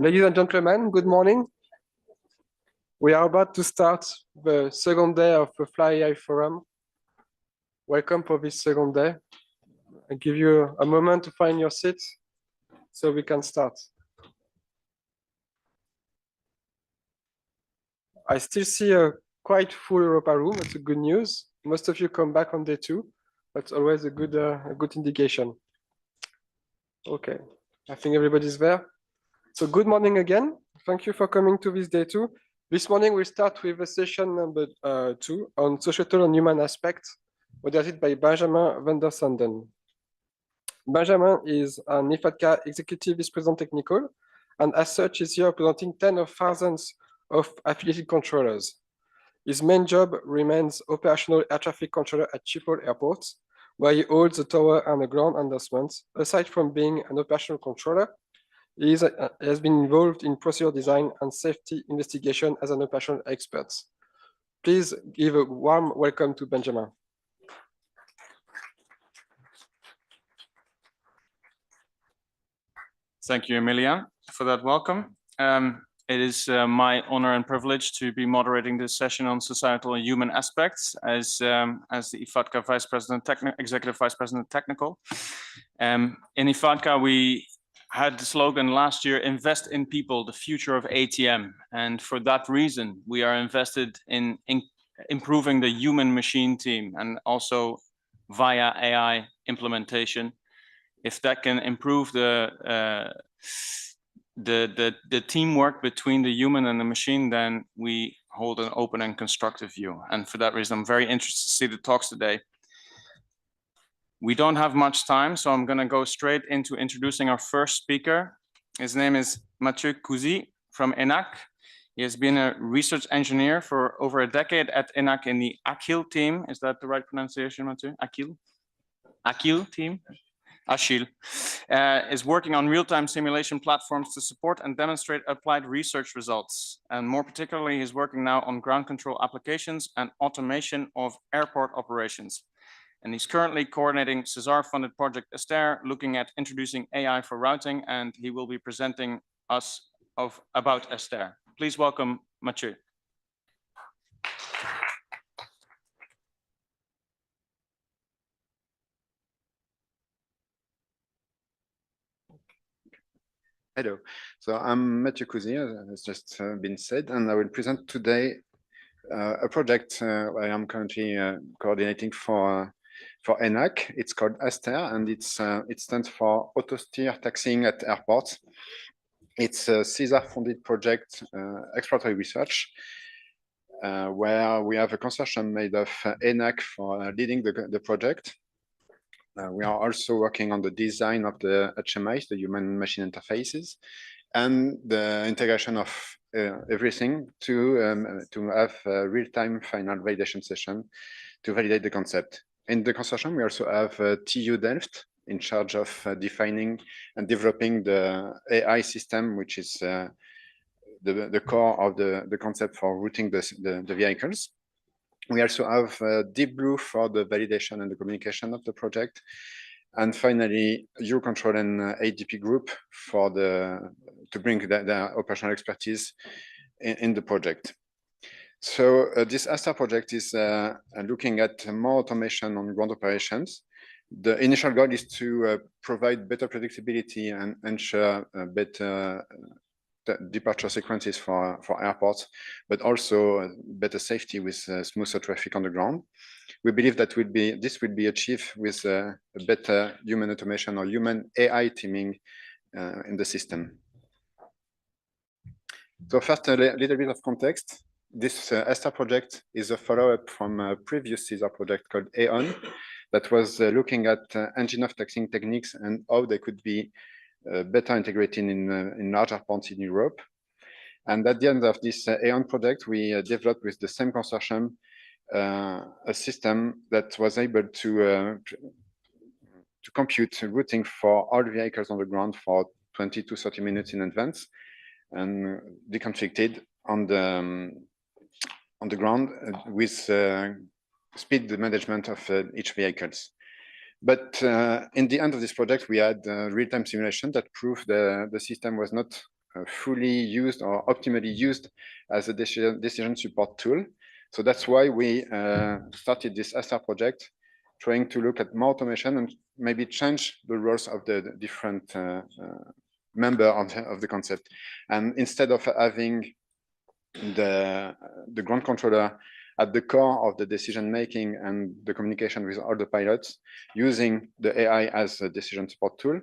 Ladies and gentlemen, good morning. We are about to start the second day of the Fly AI Forum. Welcome for this second day. I give you a moment to find your seats so we can start. I still see a quite full Europa room. It's a good news. Most of you come back on day 2. That's always a good indication. Okay, I think everybody's there. So good morning again. Thank you for coming to this day 2. This morning we start with a session number 2 on societal and human aspects, moderated by Benjamin van der Sanden. Benjamin is an IFATCA Executive Vice President Technical, and as such is here representing tens of thousands of affiliated controllers. His main job remains operational air traffic controller at Schiphol Airport, where he holds the tower and the ground endorsements. Aside from being an operational controller, he has been involved in procedure design and safety investigation as an operational expert. Please give a warm welcome to Benjamin. Thank you, Emilia, for that welcome. It is my honor and privilege to be moderating this session on societal and human aspects as the IFATCA Executive Vice President Technical. In IFATCA, we had the slogan last year, invest in people, the future of ATM. And for that reason, we are invested in improving the human-machine team and also via AI implementation. If that can improve the teamwork between the human and the machine, then we hold an open and constructive view. And for that reason, I'm very interested to see the talks today. We don't have much time, so I'm going to go straight into introducing our first speaker. His name is Mathieu Couzy from ENAC. He has been a research engineer for over a decade at ENAC in the Achille team. Is that the right pronunciation, Mathieu? Achille team? Achille is working on real-time simulation platforms to support and demonstrate applied research results. And more particularly, he's working now on ground control applications and automation of airport operations. And he's currently coordinating SESAR-funded project Aster, looking at introducing AI for routing, and he will be presenting us about Aster. Please welcome Mathieu. Hello, so I'm Mathieu Couzy, as just been said, and I will present today a project I am currently coordinating for ENAC. It's called Aster, and it stands for Auto Steer Taxiing at Airports. It's a SESAR-funded project, exploratory research, where we have a consortium made of ENAC for leading the project. We are also working on the design of the HMIs, the human-machine interfaces, and the integration of everything to have a real-time final validation session to validate the concept. In the consortium, we also have TU Delft in charge of defining and developing the AI system, which is the core of the concept for routing the vehicles. We also have Deep Blue for the validation and the communication of the project. And finally, EUROCONTROL and ADP group for to bring the operational expertise in the project. So this Aster project is looking at more automation on ground operations. The initial goal is to provide better predictability and ensure better departure sequences for airports, but also better safety with smoother traffic on the ground. We believe that this will be achieved with a better human automation or human AI teaming in the system. So first, a little bit of context. This Aster project is a follow-up from a previous SESAR project called AON that was looking at engine-off taxiing techniques and how they could be better integrated in large airports in Europe. And at the end of this AON project, we developed with the same consortium a system that was able to compute routing for all vehicles on the ground for 20 to 30 minutes in advance and deconflicted on the ground with speed management of each vehicles. But in the end of this project, we had real-time simulation that proved the system was not fully used or optimally used as a decision support tool. So that's why we started this SESAR project, trying to look at more automation and maybe change the roles of the different member of the concept. And instead of having the ground controller at the core of the decision making and the communication with all the pilots, using the AI as a decision support tool,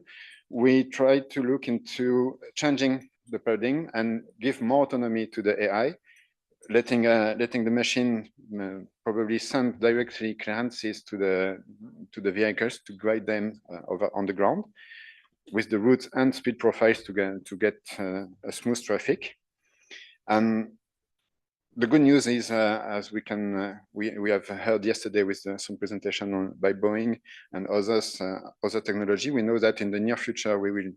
we try to look into changing the paradigm and give more autonomy to the AI, letting the machine probably send directly clearances to the vehicles to guide them over on the ground, with the route and speed profiles to get a smooth traffic. And the good news is, as we have heard yesterday with some presentation by Boeing and other technology, we know that in the near future we will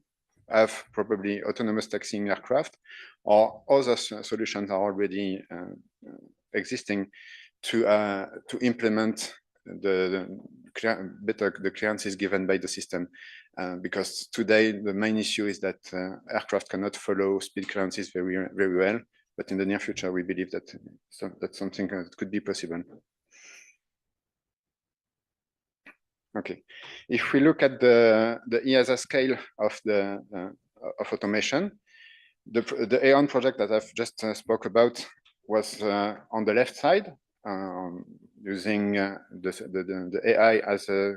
have probably autonomous taxiing aircraft, or other solutions are already existing to implement the clearances given by the system. Because today the main issue is that aircraft cannot follow speed clearances very well. But in the near future, we believe that that's something that could be possible. Okay, if we look at the EASA scale of automation, the Aeon project that I've just spoke about was on the left side, using the AI as a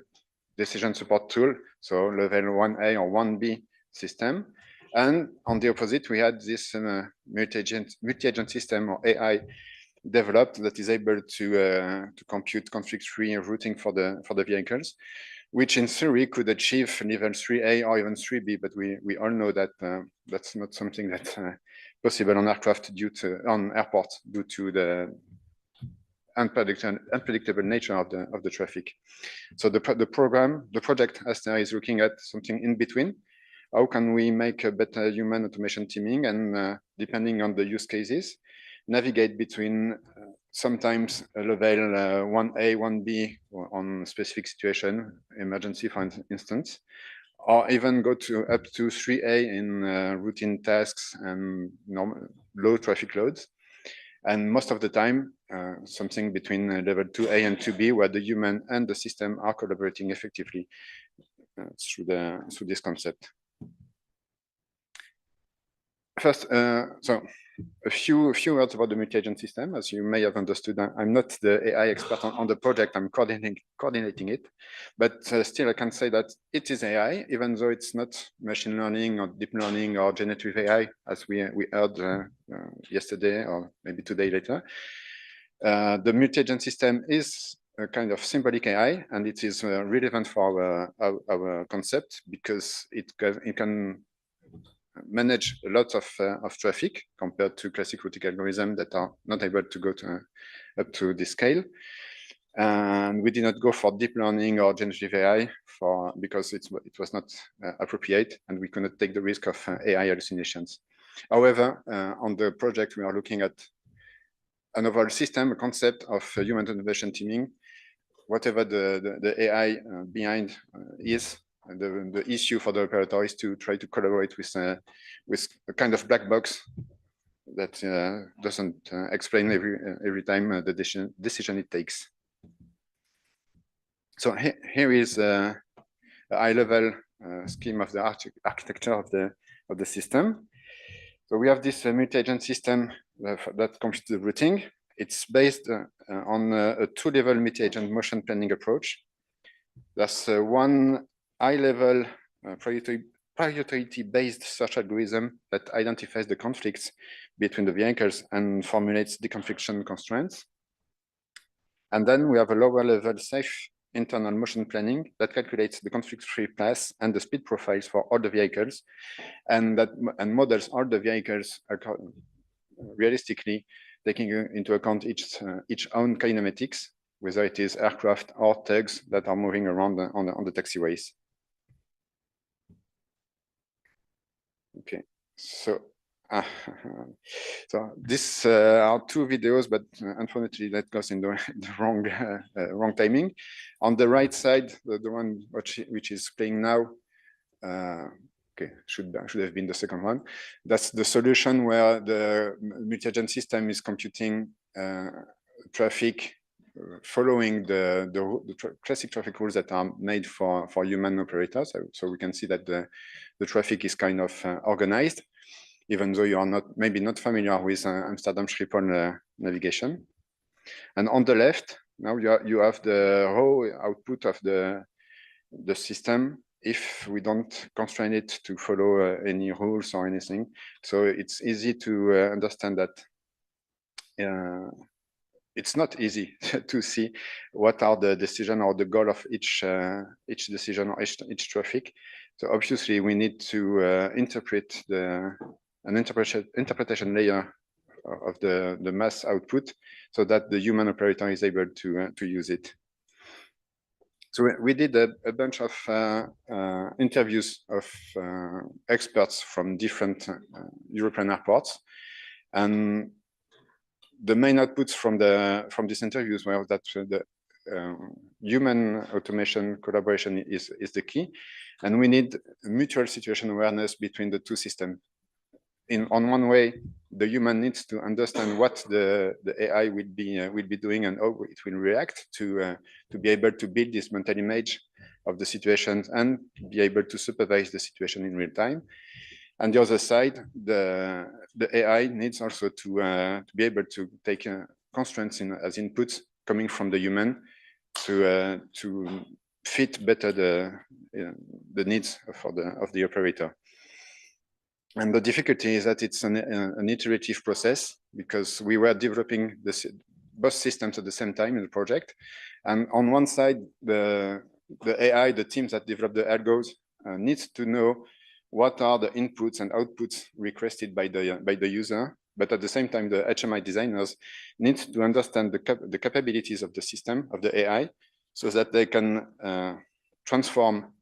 decision support tool, so level 1A or 1B system. And on the opposite, we had this multi-agent system, or AI, developed that is able to compute conflict-free routing for the vehicles, which in theory could achieve level 3A or even 3B. But we all know that that's not something that's possible on aircraft on airports due to the unpredictable nature of the traffic. So the project ASTA is looking at something in between. How can we make a better human automation teaming, and depending on the use cases, navigate between sometimes a level 1A, 1B on specific situation, emergency for instance, or even go up to 3A in routine tasks and low traffic loads. And most of the time, something between level 2A and 2B, where the human and the system are collaborating effectively through this concept. First, so a few words about the multi-agent system. As you may have understood, I'm not the AI expert on the project. I'm coordinating it, but still I can say that it is AI, even though it's not machine learning or deep learning or generative AI, as we heard yesterday or maybe today later. The multi-agent system is a kind of symbolic AI, and it is relevant for our concept because it can manage a lot of traffic compared to classic routing algorithms that are not able to go up to this scale. And we did not go for deep learning or generative AI because it was not appropriate, and we could not take the risk of AI hallucinations. However, on the project, we are looking at an overall system, a concept of human automation teaming, whatever the AI behind is. The issue for the operator is to try to collaborate with a kind of black box that doesn't explain every time the decision it takes. So here is a high-level scheme of the architecture of the system. So we have this multi-agent system that computes the routing. It's based on a two-level multi-agent motion planning approach. That's one high-level priority-based search algorithm that identifies the conflicts between the vehicles and formulates deconfliction constraints. And then we have a lower-level safe internal motion planning that calculates the conflict-free path and the speed profiles for all the vehicles, and models all the vehicles realistically, taking into account each own kinematics, whether it is aircraft or tugs that are moving around on the taxiways. Okay, so this are two videos, but unfortunately that goes in the wrong timing. On the right side, the one which is playing now okay, should have been the second one. That's the solution where the multi-agent system is computing traffic following the classic traffic rules that are made for human operators. So we can see that the traffic is kind of organized, even though you are maybe not familiar with Amsterdam Schiphol navigation. And on the left, now you have the raw output of the system if we don't constrain it to follow any rules or anything. So it's easy to understand that it's not easy to see what are the decision or the goal of each decision or each traffic. So obviously we need to interpret an interpretation layer of the mass output so that the human operator is able to use it. So we did a bunch of interviews of experts from different European airports, and the main outputs from these interviews were that the human automation collaboration is the key, and we need mutual situation awareness between the two systems. On one way, the human needs to understand what the AI will be doing and how it will react to be able to build this mental image of the situations and be able to supervise the situation in real time. On the other side, the AI needs also to be able to take constraints as inputs coming from the human to fit better the needs of the operator. And the difficulty is that it's an iterative process because we were developing both systems at the same time in the project. And on one side, the AI, the teams that develop the algos needs to know what are the inputs and outputs requested by the user. But at the same time, the HMI designers need to understand the capabilities of the system, of the AI, so that they can transform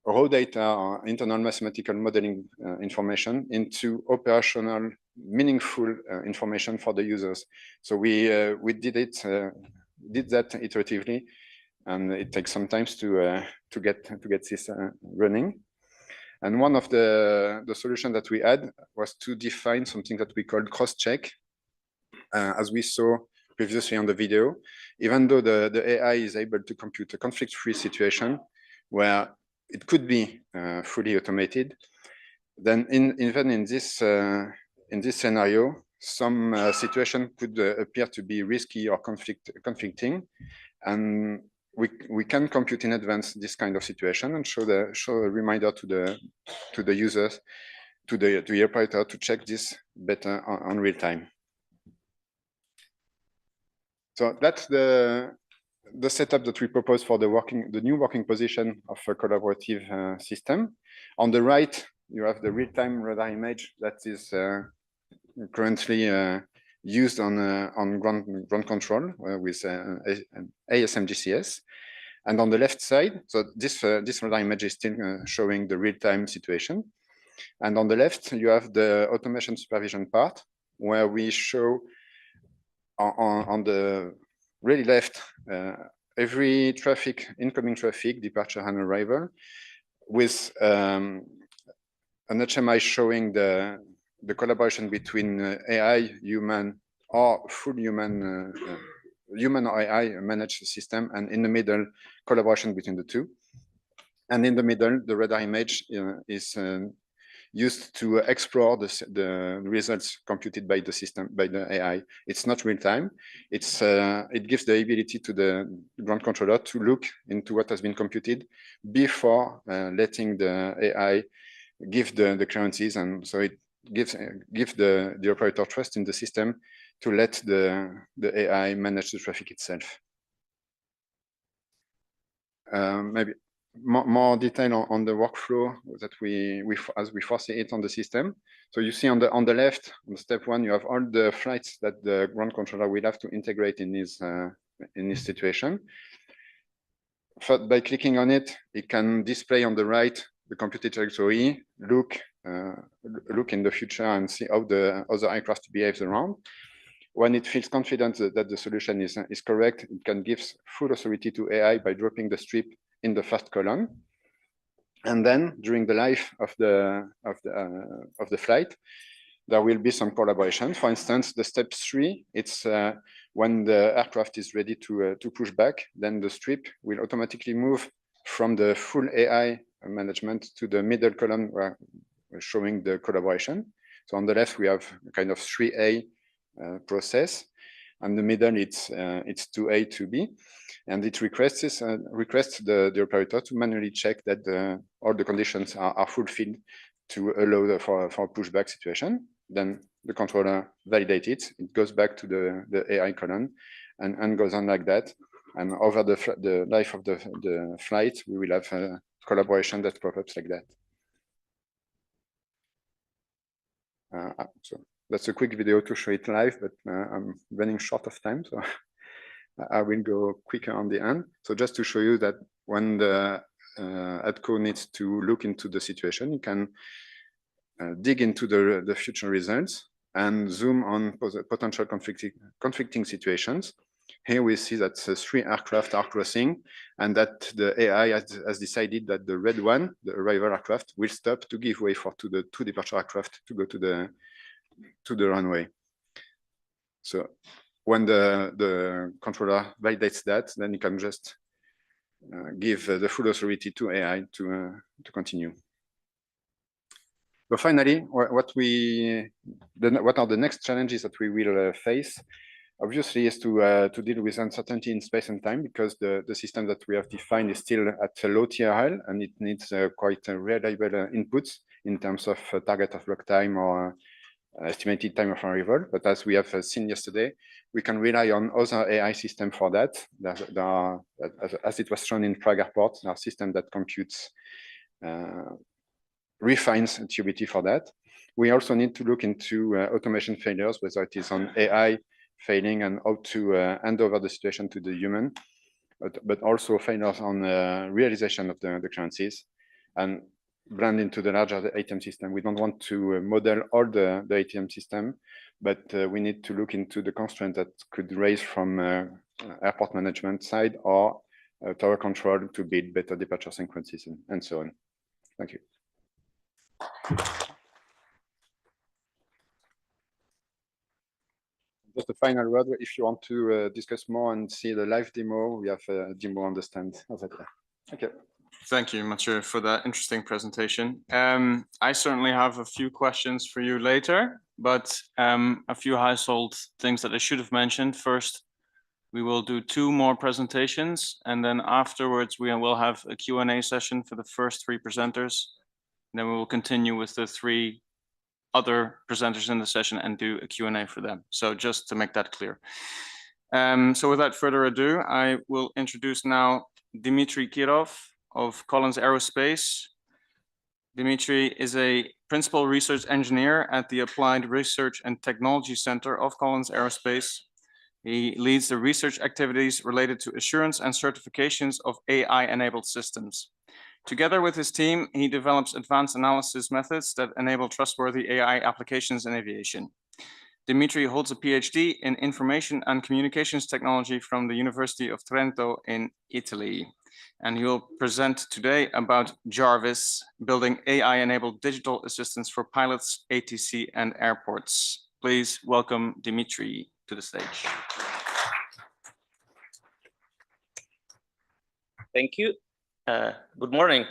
raw data or internal mathematical modeling information into operational, meaningful information for the users. So we did that iteratively, and it takes some time to get this running. And one of the solutions that we had was to define something that we called cross-check, as we saw previously on the video. Even though the AI is able to compute a conflict-free situation where it could be fully automated, then even in this scenario, some situation could appear to be risky or conflicting, and we can compute in advance this kind of situation and show a reminder to the users, to the operator, to check this better on real time. So that's the setup that we propose for the new working position of a collaborative system. On the right, you have the real-time radar image that is currently used on ground control with ASMGCS. And on the left side, so this radar image is still showing the real-time situation. And on the left, you have the automation supervision part, where we show on the really left every incoming traffic, departure and arrival, with an HMI showing the collaboration between AI, human, or full human or AI managed system, and in the middle, collaboration between the two. And in the middle, the radar image is used to explore the results computed by the system, by the AI. It's not real time. It gives the ability to the ground controller to look into what has been computed before letting the AI give the clearances, and so it gives the operator trust in the system to let the AI manage the traffic itself. Maybe more detail on the workflow that as we foresee it on the system. So you see on the left, on step 1, you have all the flights that the ground controller will have to integrate in his situation. First, by clicking on it, it can display on the right the computed trajectory, look in the future and see how the other aircraft behaves around. When it feels confident that the solution is correct, it can give full authority to AI by dropping the strip in the first column. And then during the life of the flight, there will be some collaboration. For instance, the step 3, it's when the aircraft is ready to push back, then the strip will automatically move from the full AI management to the middle column where we're showing the collaboration. So on the left, we have a kind of 3A process. And the middle, it's 2A, 2B. And it requests the operator to manually check that all the conditions are fulfilled to allow for a pushback situation. Then the controller validates it. It goes back to the AI column and goes on like that. And over the life of the flight, we will have a collaboration that pop-ups like that. So that's a quick video to show it live, but I'm running short of time, so I will go quicker on the end. So just to show you that when the ADCO needs to look into the situation, you can dig into the future results and zoom on potential conflicting situations. Here we see that 3 aircraft are crossing and that the AI has decided that the red one, the arrival aircraft, will stop to give way to the 2 departure aircraft to go to the runway. So when the controller validates that, then you can just give the full authority to AI to continue. But finally, what are the next challenges that we will face? Obviously, is to deal with uncertainty in space and time, because the system that we have defined is still at a low TRL, and it needs quite reliable inputs in terms of target of block time or estimated time of arrival. But as we have seen yesterday, we can rely on other AI systems for that. There are, as it was shown in Prague Airport, there are systems that computes, refines TUBT for that. We also need to look into automation failures, whether it is on AI failing and how to hand over the situation to the human, but also failures on realization of the currencies and blend into the larger ATM system. We don't want to model all the ATM system, but we need to look into the constraint that could raise from airport management side or tower control to build better departure sequences and so on. Thank you. Just a final word, if you want to discuss more and see the live demo, we have a demo on the stand. Okay. Thank you, Mathieu, for that interesting presentation. I certainly have a few questions for you later, but a few household things that I should have mentioned. First, we will do 2 more presentations, and then afterwards we will have a Q&A session for the first 3 presenters. And then we will continue with the 3 other presenters in the session and do a Q&A for them. So just to make that clear. So without further ado, I will introduce now Dmitry Kirov of Collins Aerospace. Dmitry is a principal research engineer at the Applied Research and Technology Center of Collins Aerospace. He leads the research activities related to assurance and certifications of AI-enabled systems. Together with his team, he develops advanced analysis methods that enable trustworthy AI applications in aviation. Dmitry holds a PhD in Information and Communications Technology from the University of Trento in Italy. And he will present today about Jarvis, building AI-enabled digital assistants for pilots, ATC, and airports. Please welcome Dmitry to the stage. Thank you. Good morning.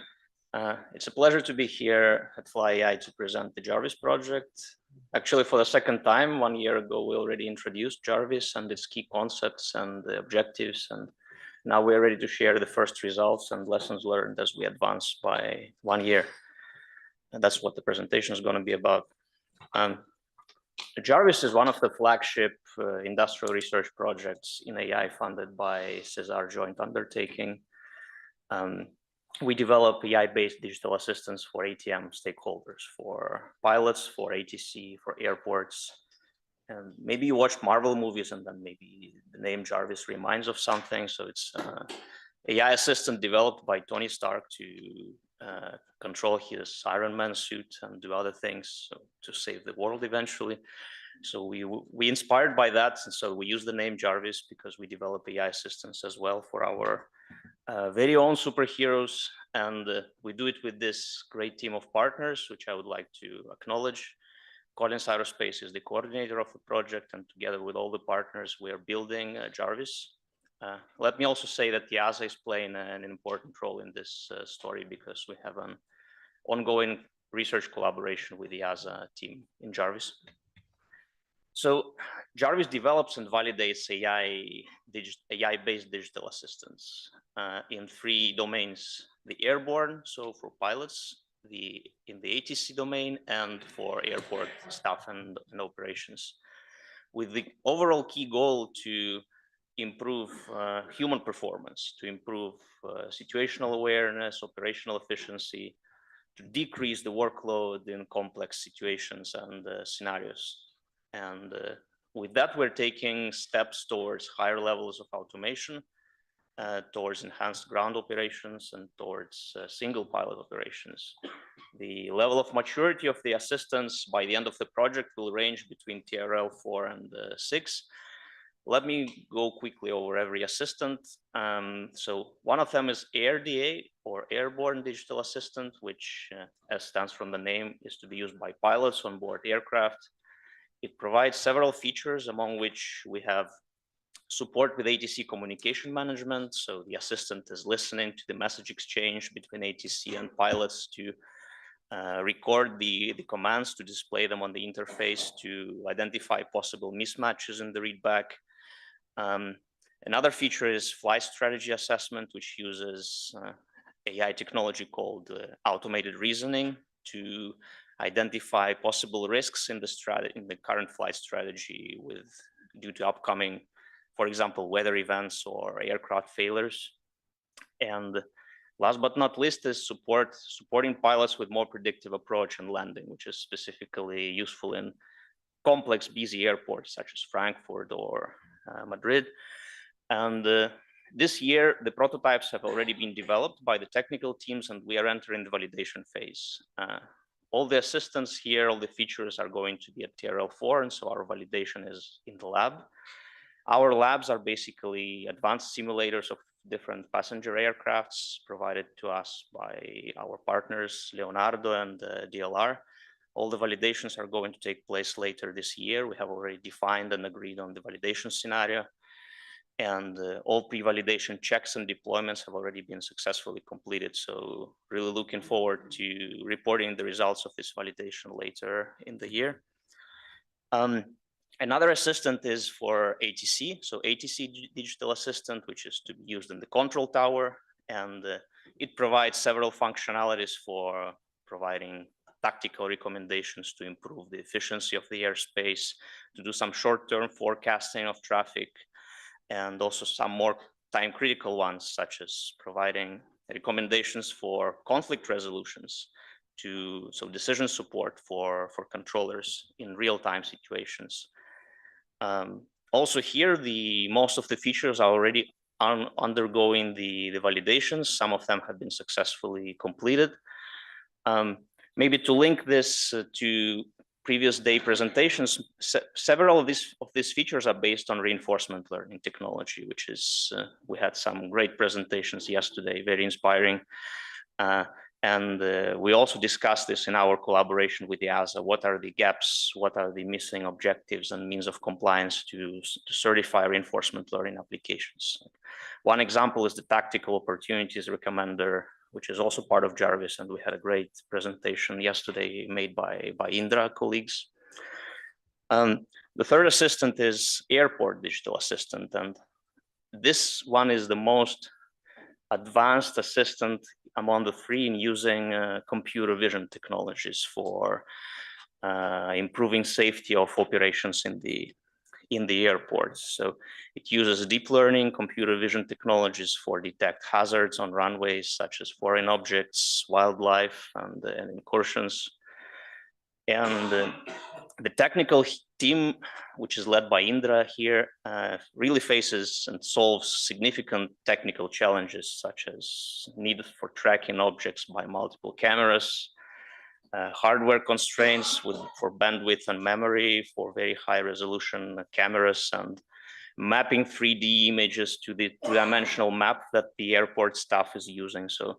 It's a pleasure to be here at FlyAI to present the Jarvis project. Actually, for the second time, 1 year ago, we already introduced Jarvis and its key concepts and the objectives. And now we're ready to share the first results and lessons learned as we advance by 1 year. And that's what the presentation is going to be about. Jarvis is one of the flagship industrial research projects in AI funded by SESAR joint undertaking. We develop AI-based digital assistants for ATM stakeholders, for pilots, for ATC, for airports. And maybe you watch Marvel movies and then maybe the name Jarvis reminds of something. So it's AI assistant developed by Tony Stark to control his Iron Man suit and do other things to save the world eventually. So we inspired by that, and so we use the name Jarvis because we develop AI assistants as well for our very own superheroes, and we do it with this great team of partners, which I would like to acknowledge. Organised Aerospace is the coordinator of the project, and together with all the partners, we are building Jarvis. Let me also say that the EASA is playing an important role in this story, because we have an ongoing research collaboration with the EASA team in Jarvis. So Jarvis develops and validates AI-based digital assistants in 3 domains: the airborne, so for pilots, in the ATC domain, and for airport staff and operations, with the overall key goal to improve human performance, to improve situational awareness, operational efficiency, to decrease the workload in complex situations and scenarios. And with that, we're taking steps towards higher levels of automation, towards enhanced ground operations, and towards single pilot operations. The level of maturity of the assistance by the end of the project will range between TRL 4 and 6. Let me go quickly over every assistant. So one of them is AirDA, or Airborne Digital Assistant, which, as stands from the name, is to be used by pilots on board aircraft. It provides several features, among which we have support with ATC communication management. So the assistant is listening to the message exchange between ATC and pilots to record the commands, to display them on the interface, to identify possible mismatches in the readback. Another feature is flight strategy assessment, which uses AI technology called automated reasoning to identify possible risks in the current flight strategy due to upcoming, for example, weather events or aircraft failures. And last but not least is supporting pilots with more predictive approach and landing, which is specifically useful in complex busy airports such as Frankfurt or Madrid. And this year, the prototypes have already been developed by the technical teams, and we are entering the validation phase. All the assistants here, all the features are going to be at TRL 4, and so our validation is in the lab. Our labs are basically advanced simulators of different passenger aircrafts provided to us by our partners, Leonardo and DLR. All the validations are going to take place later this year. We have already defined and agreed on the validation scenario, and all pre-validation checks and deployments have already been successfully completed. So really looking forward to reporting the results of this validation later in the year. Another assistant is for ATC. So ATC digital assistant, which is to be used in the control tower, and it provides several functionalities for providing tactical recommendations to improve the efficiency of the airspace, to do some short-term forecasting of traffic, and also some more time-critical ones, such as providing recommendations for conflict resolutions, so decision support for controllers in real-time situations. Also here, most of the features are already undergoing the validations. Some of them have been successfully completed. Maybe to link this to previous day presentations, several of these features are based on reinforcement learning technology, which is, we had some great presentations yesterday, very inspiring. And we also discussed this in our collaboration with the EASA. What are the gaps? What are the missing objectives and means of compliance to certify reinforcement learning applications? One example is the tactical opportunities recommender, which is also part of Jarvis, and we had a great presentation yesterday made by Indra colleagues. The third assistant is airport digital assistant, and this one is the most advanced assistant among the 3 in using computer vision technologies for improving safety of operations in the airports. So it uses deep learning computer vision technologies for detect hazards on runways, such as foreign objects, wildlife, and incursions. And the technical team, which is led by Indra here, really faces and solves significant technical challenges, such as need for tracking objects by multiple cameras, hardware constraints for bandwidth and memory for very high resolution cameras, and mapping 3D images to the two-dimensional map that the airport staff is using. So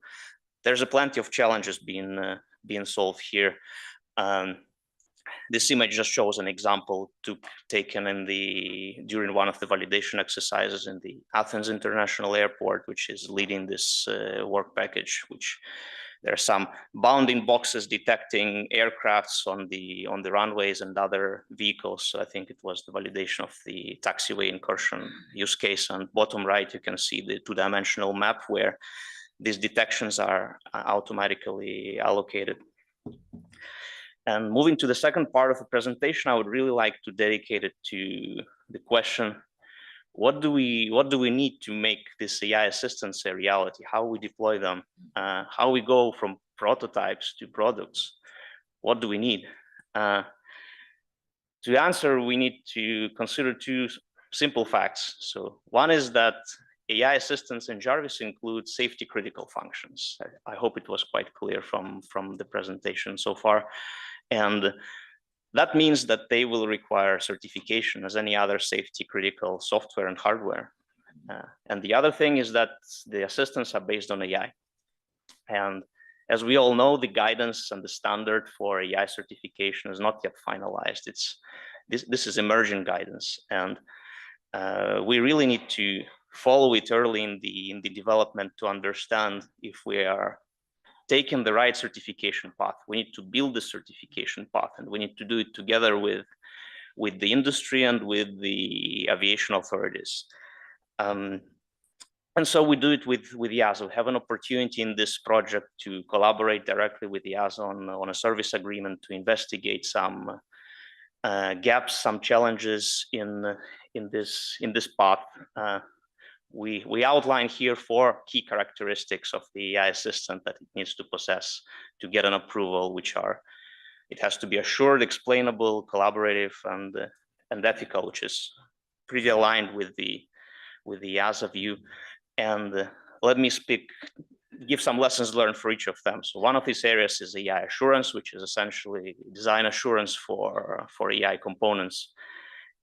there's plenty of challenges being solved here. This image just shows an example taken during one of the validation exercises in the Athens International Airport, which is leading this work package, which there are some bounding boxes detecting aircrafts on the runways and other vehicles. So I think it was the validation of the taxiway incursion use case. And bottom right, you can see the two-dimensional map where these detections are automatically allocated. And moving to the second part of the presentation, I would really like to dedicate it to the question, what do we need to make this AI assistance a reality? How we deploy them? How we go from prototypes to products? What do we need? To answer, we need to consider two simple facts. So one is that AI assistance in Jarvis includes safety critical functions. I hope it was quite clear from the presentation so far. And that means that they will require certification as any other safety critical software and hardware. And the other thing is that the assistants are based on AI. And as we all know, the guidance and the standard for AI certification is not yet finalized. This is emerging guidance. And we really need to follow it early in the development to understand if we are taking the right certification path. We need to build the certification path, and we need to do it together with the industry and with the aviation authorities. And so we do it with EASA. We have an opportunity in this project to collaborate directly with EASA on a service agreement to investigate some gaps, some challenges in this path. We outline here 4 key characteristics of the AI assistant that it needs to possess to get an approval, which are, it has to be assured, explainable, collaborative, and ethical, which is pretty aligned with the EASA view. And let me give some lessons learned for each of them. So one of these areas is AI assurance, which is essentially design assurance for AI components.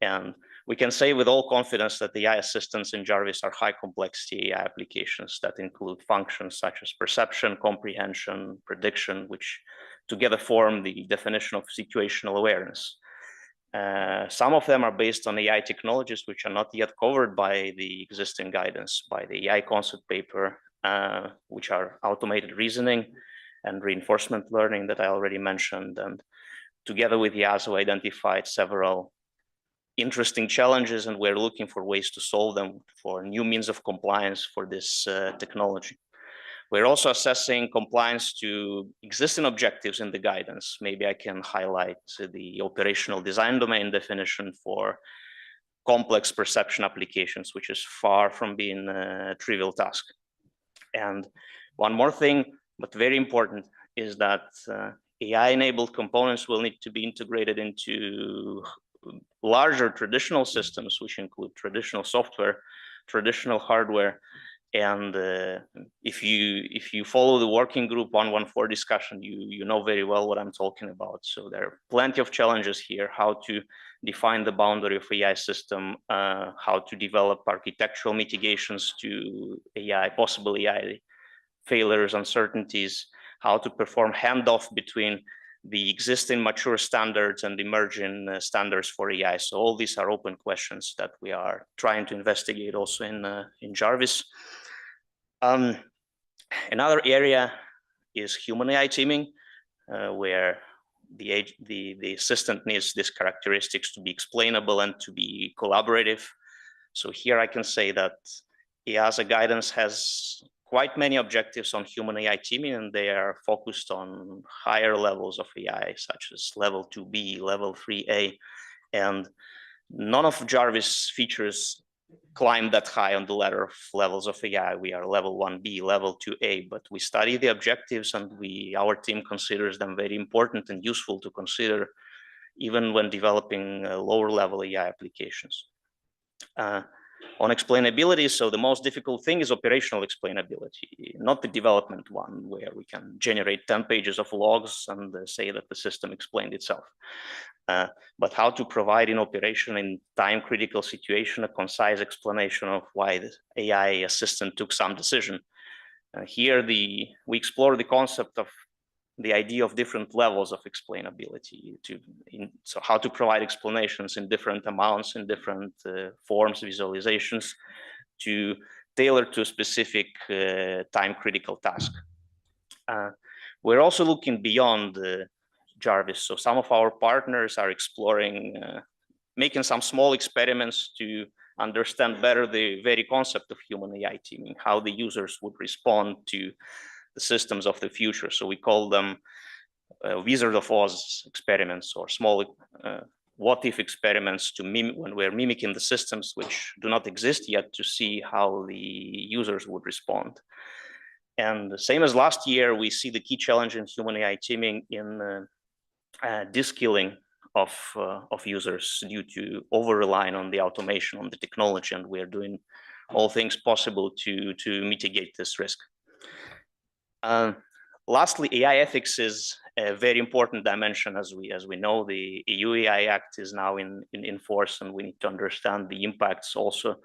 And we can say with all confidence that the AI assistants in Jarvis are high complexity AI applications that include functions such as perception, comprehension, prediction, which together form the definition of situational awareness. Some of them are based on AI technologies which are not yet covered by the existing guidance, by the AI concept paper, which are automated reasoning and reinforcement learning that I already mentioned. And together with EASA, we identified several interesting challenges, and we're looking for ways to solve them, for new means of compliance for this technology. We're also assessing compliance to existing objectives in the guidance. Maybe I can highlight the operational design domain definition for complex perception applications, which is far from being a trivial task. And one more thing, but very important, is that AI-enabled components will need to be integrated into larger traditional systems, which include traditional software, traditional hardware. And if you follow the working group 114 discussion, you know very well what I'm talking about. So there are plenty of challenges here: how to define the boundary of AI system, how to develop architectural mitigations to AI, possible AI failures, uncertainties, how to perform handoff between the existing mature standards and emerging standards for AI. So all these are open questions that we are trying to investigate also in Jarvis. Another area is human AI teaming, where the assistant needs these characteristics to be explainable and to be collaborative. So here I can say that EASA guidance has quite many objectives on human AI teaming, and they are focused on higher levels of AI, such as level 2B, level 3A, and none of Jarvis features climb that high on the ladder of levels of AI. We are level 1B, level 2A, but we study the objectives, and our team considers them very important and useful to consider even when developing lower level AI applications. On explainability, so the most difficult thing is operational explainability, not the development one, where we can generate 10 pages of logs and say that the system explained itself. but how to provide in operation in time-critical situation a concise explanation of why the AI assistant took some decision. Here we explore the concept of the idea of different levels of explainability, so how to provide explanations in different amounts, in different forms, visualizations, to tailor to a specific time-critical task. We're also looking beyond Jarvis. So some of our partners are exploring, making some small experiments to understand better the very concept of human AI teaming, how the users would respond to the systems of the future. So we call them Wizard of Oz experiments, or small what-if experiments to mimic when we're mimicking the systems which do not exist yet, to see how the users would respond. And the same as last year, we see the key challenge in human AI teaming in de-skilling of users due to over-relying on the automation, on the technology, and we are doing all things possible to mitigate this risk. Lastly, AI ethics is a very important dimension. As we know, the EU AI Act is now in force, and we need to understand the impacts also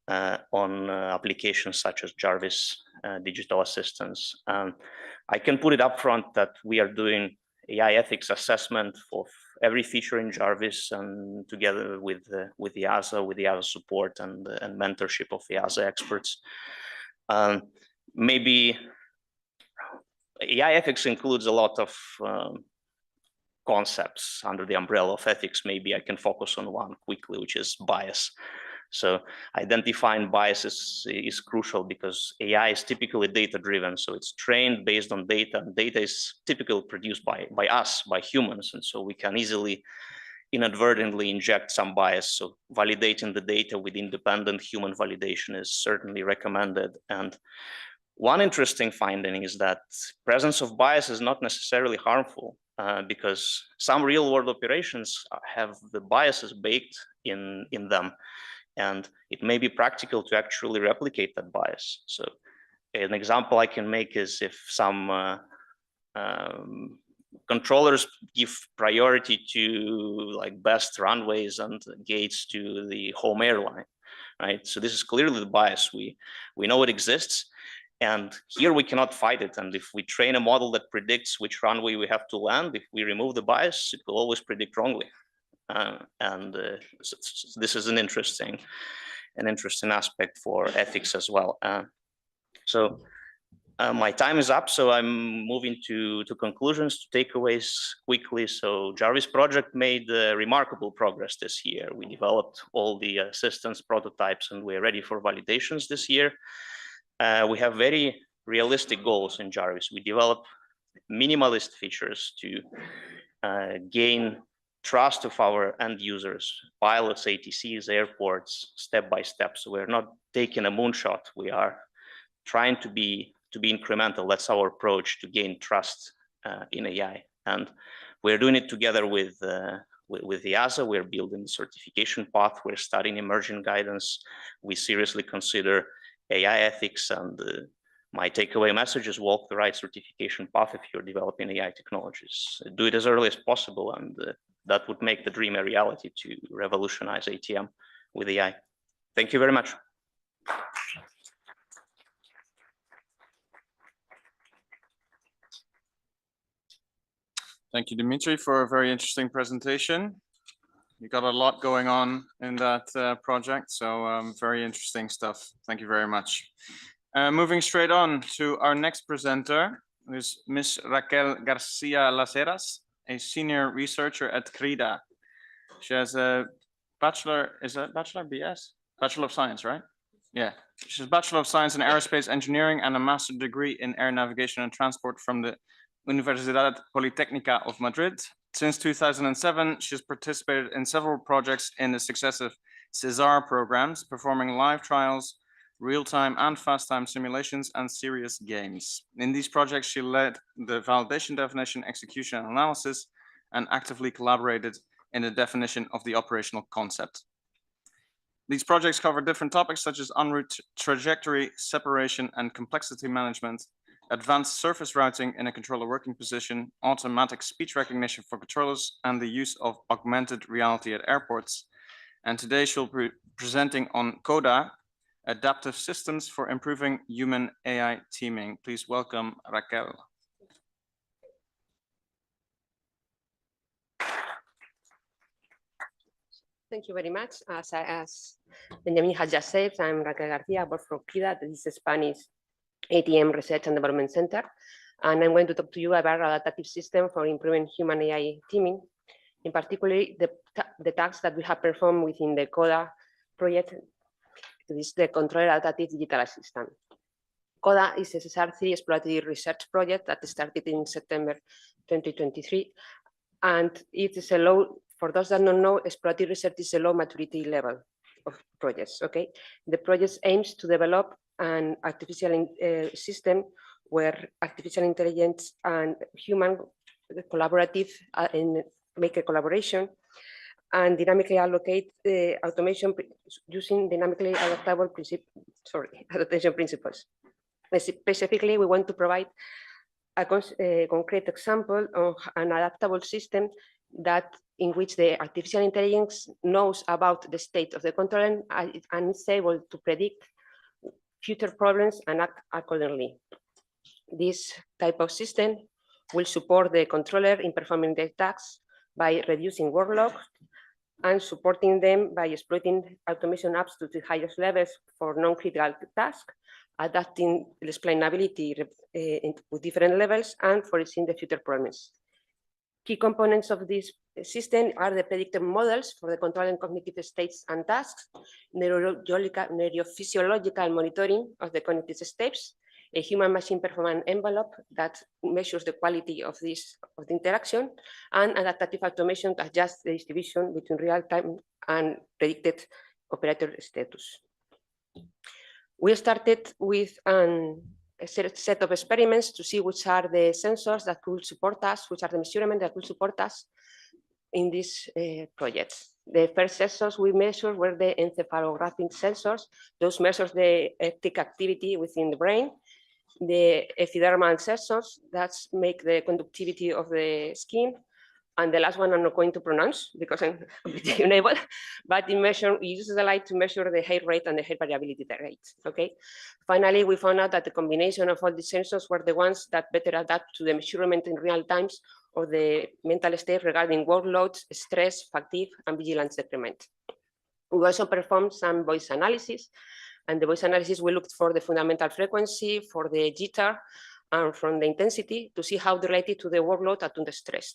on applications such as Jarvis digital assistants. I can put it up front that we are doing AI ethics assessment for every feature in Jarvis, and together with EASA, with the EASA support and mentorship of EASA experts. Maybe AI ethics includes a lot of concepts under the umbrella of ethics. Maybe I can focus on one quickly, which is bias. So identifying biases is crucial, because AI is typically data-driven. So it's trained based on data, and data is typically produced by us, by humans. And so we can easily inadvertently inject some bias. So validating the data with independent human validation is certainly recommended. And one interesting finding is that presence of bias is not necessarily harmful, because some real-world operations have the biases baked in them. And it may be practical to actually replicate that bias. So an example I can make is if some controllers give priority to like best runways and gates to the home airline, right? So this is clearly the bias. We know it exists, and here we cannot fight it. And if we train a model that predicts which runway we have to land, if we remove the bias, it will always predict wrongly. So this is an interesting aspect for ethics as well. My time is up, so I'm moving to conclusions, to takeaways quickly. So Jarvis project made remarkable progress this year. We developed all the assistance prototypes, and we're ready for validations this year. We have very realistic goals in Jarvis. We develop minimalist features to gain trust of our end users, pilots, ATCs, airports, step by step. So we're not taking a moonshot. We are trying to be incremental. That's our approach to gain trust in AI. And we're doing it together with EASA. We're building the certification path. We're studying emerging guidance. We seriously consider AI ethics, and my takeaway message is walk the right certification path if you're developing AI technologies. Do it as early as possible, and that would make the dream a reality to revolutionize ATM with AI. Thank you very much. Thank you, Dimitri, for a very interesting presentation. You got a lot going on in that project, so very interesting stuff. Thank you very much. Moving straight on to our next presenter, who's Ms. Raquel Garcia Laceras, a senior researcher at CRIDA. She has a bachelor, is that bachelor, BS? Bachelor of Science, right? Yeah. She has a Bachelor of Science in Aerospace Engineering and a master's degree in Air Navigation and Transport from the Universidad Politécnica of Madrid. Since 2007, she has participated in several projects in the successive SESAR programs, performing live trials, real-time and fast-time simulations, and serious games. In these projects, she led the validation, definition, execution, and analysis, and actively collaborated in the definition of the operational concept. These projects cover different topics such as en route trajectory, separation, and complexity management, advanced surface routing in a controller working position, automatic speech recognition for controllers, and the use of augmented reality at airports. And today she'll be presenting on CODA, adaptive systems for improving human AI teaming. Please welcome Raquel. Thank you very much. As Benjamin has just said, I'm Raquel Garcia, I work for CIDA, this is Spanish ATM Research and Development Center. And I'm going to talk to you about an adaptive system for improving human AI teaming, in particular the tasks that we have performed within the CODA project. This is the Controller Adaptive Digital Assistant. CODA is a SESAR 3 exploratory research project that started in September 2023. And it is a low, for those that don't know, exploratory research is a low maturity level of projects, okay? The project aims to develop an artificial system where artificial intelligence and human collaborative make a collaboration and dynamically allocate the automation using dynamically adaptable adaptation principles. Specifically, we want to provide a concrete example of an adaptable system in which the artificial intelligence knows about the state of the controller and is able to predict future problems and act accordingly. This type of system will support the controller in performing their tasks by reducing workload and supporting them by exploiting automation apps to the highest levels for non-critical tasks, adapting the explainability with different levels, and foreseeing the future problems. Key components of this system are the predictive models for the control and cognitive states and tasks, neurophysiological monitoring of the cognitive states, a human-machine performance envelope that measures the quality of the interaction, and adaptive automation to adjust the distribution between real-time and predicted operator status. We started with a set of experiments to see which are the sensors that could support us, which are the measurements that could support us in this project. The first sensors we measured were the encephalographic sensors. Those measure the electric activity within the brain. The epidermal sensors that make the conductivity of the skin. And the last one I'm not going to pronounce because I'm completely unable, but it uses the light to measure the hair rate and the hair variability rate, okay? Finally, we found out that the combination of all the sensors were the ones that better adapt to the measurement in real times of the mental state regarding workload, stress, fatigue, and vigilance decrement. We also performed some voice analysis, and the voice analysis we looked for the fundamental frequency, for the jitter, and from the intensity to see how they're related to the workload and to the stress.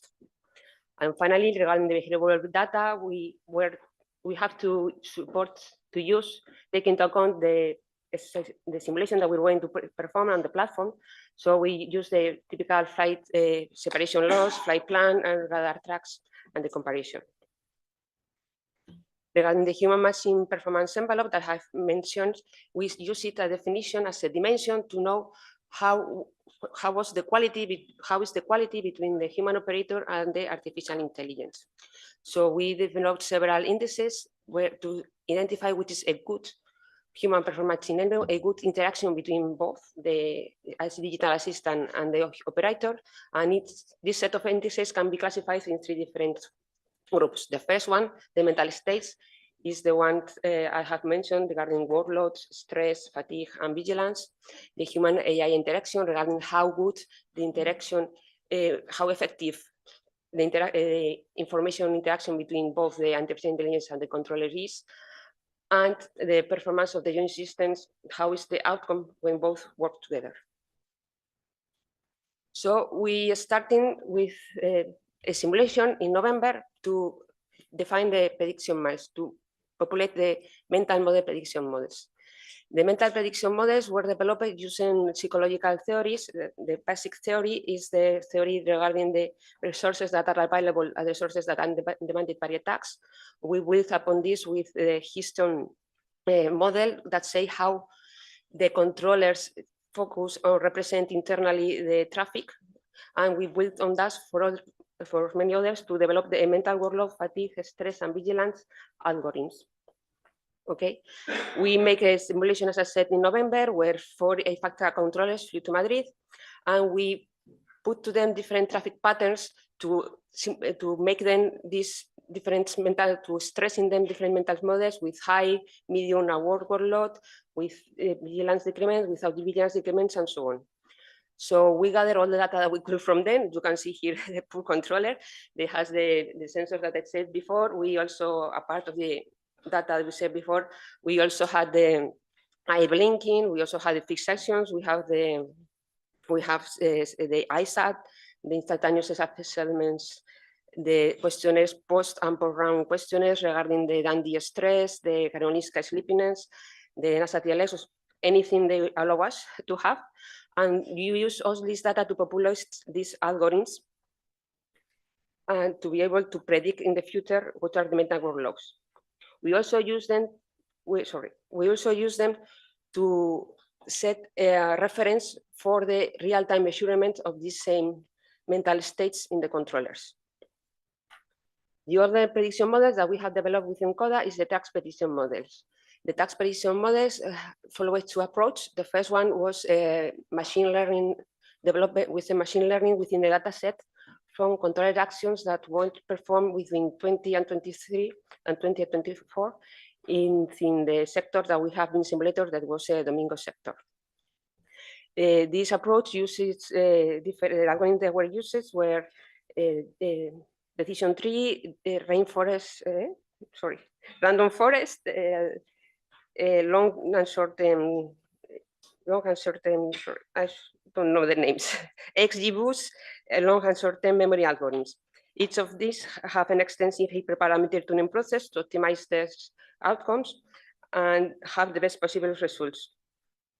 And finally, regarding the behavioral data, we have to take into account the simulation that we're going to perform on the platform. So we use the typical flight separation loss, flight plan, and radar tracks, and the comparison. Regarding the human-machine performance envelope that I've mentioned, we use it a definition as a dimension to know how is the quality between the human operator and the artificial intelligence. So we developed several indices to identify which is a good human performance scenario, a good interaction between both the digital assistant and the operator. And this set of indices can be classified in 3 different groups. The first one, the mental states, is the one I have mentioned regarding workload, stress, fatigue, and vigilance. The human AI interaction regarding how good the interaction, how effective the information interaction between both the artificial intelligence and the controller is, and the performance of the joint systems, how is the outcome when both work together. So we starting with a simulation in November to define the prediction models, to populate the mental model prediction models. The mental prediction models were developed using psychological theories. The basic theory is the theory regarding the resources that are available and the resources that are demanded by attacks. We built upon this with the Histon model that say how the controllers focus or represent internally the traffic. And we built on that for many others to develop the mental workload, fatigue, stress, and vigilance algorithms. Okay, we make a simulation, as I said, in November, where 4 IFATCA controllers flew to Madrid, and we put to them different traffic patterns to make them these different to stress in them different mental models with high, medium, and workload, with vigilance decrements, without vigilance decrements, and so on. So we gather all the data that we could from them. You can see here the pool controller. They has the sensors that I said before. We also, a part of the data that we said before, we also had the eye blinking. We also had the fixed sections. We have the ISAT, the instantaneous assessments, the questionnaires, post and post-round questionnaires regarding the Dundee stress, the Karolinska sleepiness, the NASA TLS, anything they allow us to have. And you use all this data to populate these algorithms and to be able to predict in the future what are the mental workloads. We also use them, we also use them to set a reference for the real-time measurement of these same mental states in the controllers. The other prediction models that we have developed within CODA is the task prediction models. The task prediction models follow two approaches. The first one was machine learning, developed with the machine learning within the data set from controller actions that won't perform between 20 and 23 and 20 and 24 in the sector that we have in simulators, that was the Domingo sector. This approach uses different algorithms that were used were decision tree, rainforest, random forest, long and short term, I don't know the names, XGBoost, long and short term memory algorithms. Each of these have an extensive hyperparameter tuning process to optimize these outcomes and have the best possible results.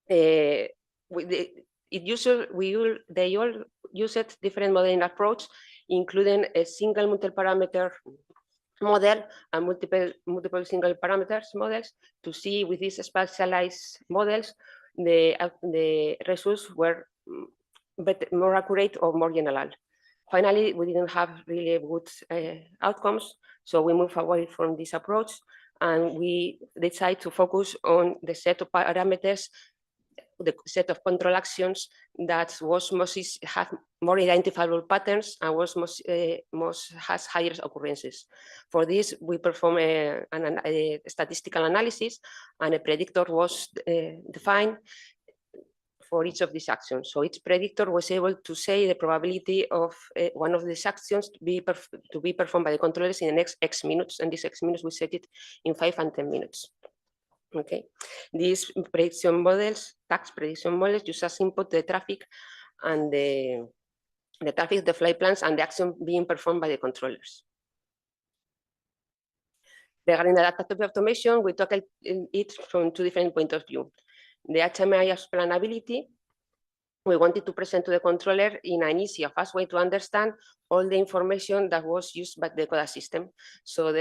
They all use different modeling approach, including a single multi-parameter model and multiple single parameters models to see with these specialized models the results were more accurate or more general. Finally, we didn't have really good outcomes, so we moved away from this approach and we decided to focus on the set of parameters, the set of control actions that was had more identifiable patterns and was has higher occurrences. For this, we perform a statistical analysis, and a predictor was defined for each of these actions. So each predictor was able to say the probability of one of these actions to be performed by the controllers in the next X minutes, and these X minutes we set it in 5 and 10 minutes. Okay, these prediction models, tax prediction models, use as input the traffic and the traffic, the flight plans, and the action being performed by the controllers. Regarding the data automation, we tackled it from 2 different points of view. The HMI explainability, we wanted to present to the controller in an easy and fast way to understand all the information that was used by the CODA system. So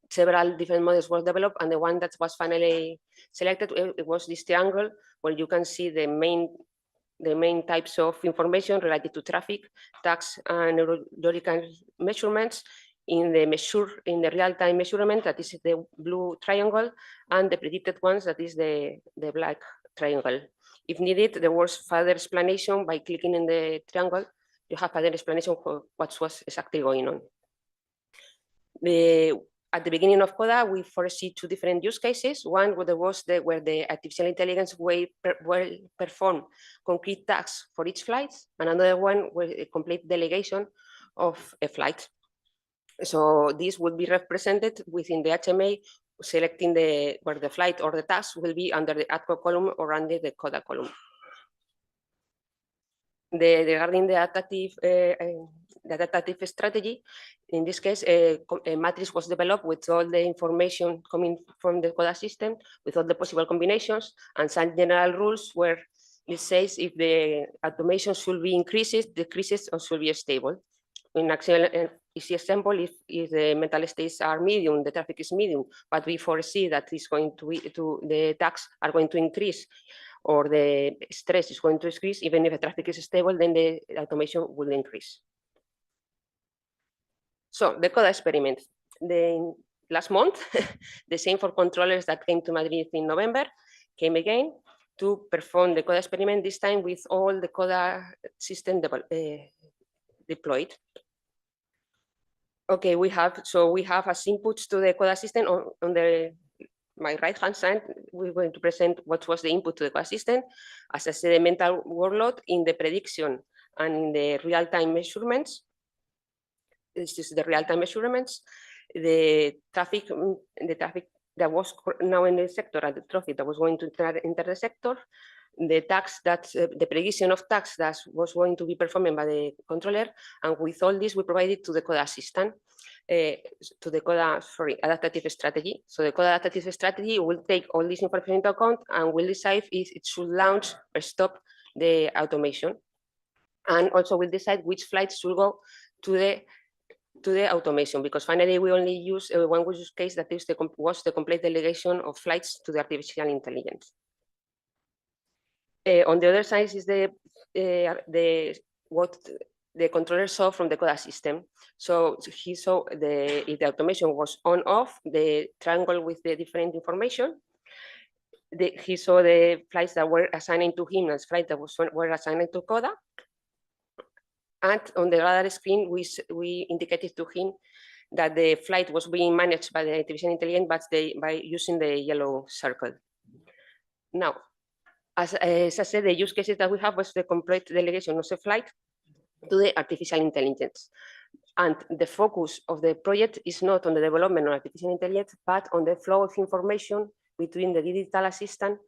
several different models were developed, and the one that was finally selected, it was this triangle where you can see the main types of information related to traffic, tax, and neurological measurements in the real-time measurement, that is the blue triangle, and the predicted ones, that is the black triangle. If needed, there was further explanation by clicking in the triangle. You have further explanation for what was exactly going on. At the beginning of CODA, we foresee 2 different use cases. One where where the artificial intelligence will perform concrete tasks for each flight, and another one where a complete delegation of a flight. So this would be represented within the HMA, selecting where the flight or the task will be under the ATCO column or under the CODA column. Regarding the adaptive strategy, in this case, a matrix was developed with all the information coming from the CODA system, with all the possible combinations, and some general rules where it says if the automation should be increases, decreases, or should be stable. In actual easy example, if the mental states are medium, the traffic is medium, but we foresee that it's going the tasks are going to increase, or the stress is going to increase, even if the traffic is stable, then the automation will increase. So the CODA experiment. Last month, the same 4 controllers that came to Madrid in November came again to perform the CODA experiment, this time with all the CODA system deployed. Okay, we have as inputs to the CODA system on my right-hand side, we're going to present what was the input to the CODA system as a sedimental workload in the prediction and in the real-time measurements. This is the real-time measurements, the traffic that was now in the sector and the traffic that was going to enter the sector, the tax that the prediction of tax that was going to be performed by the controller, and with all this we provided to the CODA system, to the CODA adaptive strategy. So the CODA adaptive strategy will take all this information into account and will decide if it should launch or stop the automation, and also will decide which flights should go to the automation, because finally we only use one use case that is was the complete delegation of flights to the artificial intelligence. On the other side is what the controller saw from the CODA system. So he saw if the automation was on off, the triangle with the different information. He saw the flights that were assigned to him as flights that were assigned to CODA. And on the radar screen, we indicated to him that the flight was being managed by the artificial intelligence, but by using the yellow circle. Now, as I said, the use cases that we have was the complete delegation of the flight to the artificial intelligence. And the focus of the project is not on the development of artificial intelligence, but on the flow of information between the digital assistant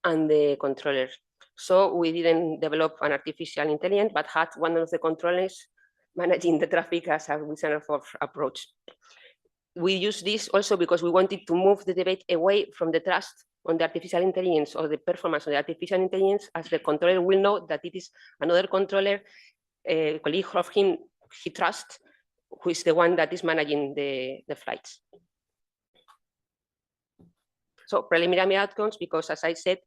and the controller. So we didn't develop an artificial intelligence, but had one of the controllers managing the traffic as a sort of approach. We use this also because we wanted to move the debate away from the trust on the artificial intelligence or the performance of the artificial intelligence, as the controller will know that it is another controller, a colleague of him he trusts, who is the one that is managing the flights. So preliminary outcomes, because as I said,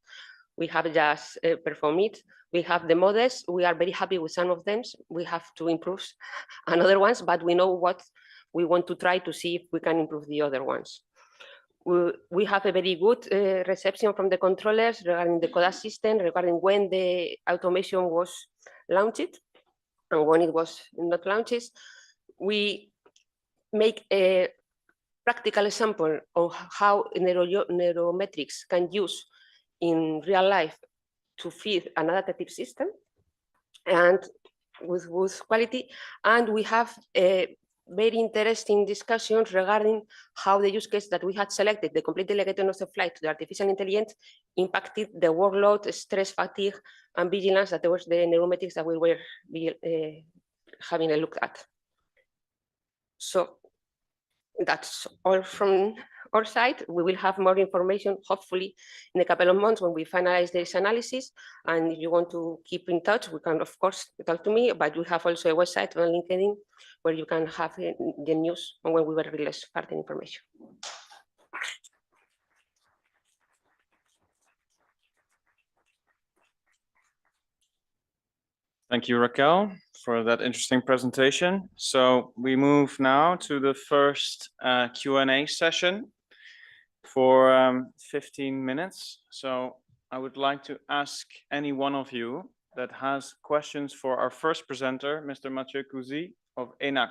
we have just performed it. We have the models. We are very happy with some of them. We have to improve another ones, but we know what we want to try to see if we can improve the other ones. We have a very good reception from the controllers regarding the CODA system, regarding when the automation was launched and when it was not launched. We make a practical example of how neurometrics can use in real life to feed an adaptive system and with quality. And we have a very interesting discussions regarding how the use case that we had selected, the complete delegation of the flight to the artificial intelligence, impacted the workload, stress, fatigue, and vigilance that was the neurometrics that we were having a look at. So that's all from our side. We will have more information, hopefully, in a couple of months when we finalize this analysis. And if you want to keep in touch, we can, of course, talk to me, but we have also a website on LinkedIn where you can have the news on when we will release further information. Thank you, Raquel, for that interesting presentation. So we move now to the first Q&A session for 15 minutes. So I would like to ask any one of you that has questions for our first presenter, Mr. Mathieu Cousy of ENAC.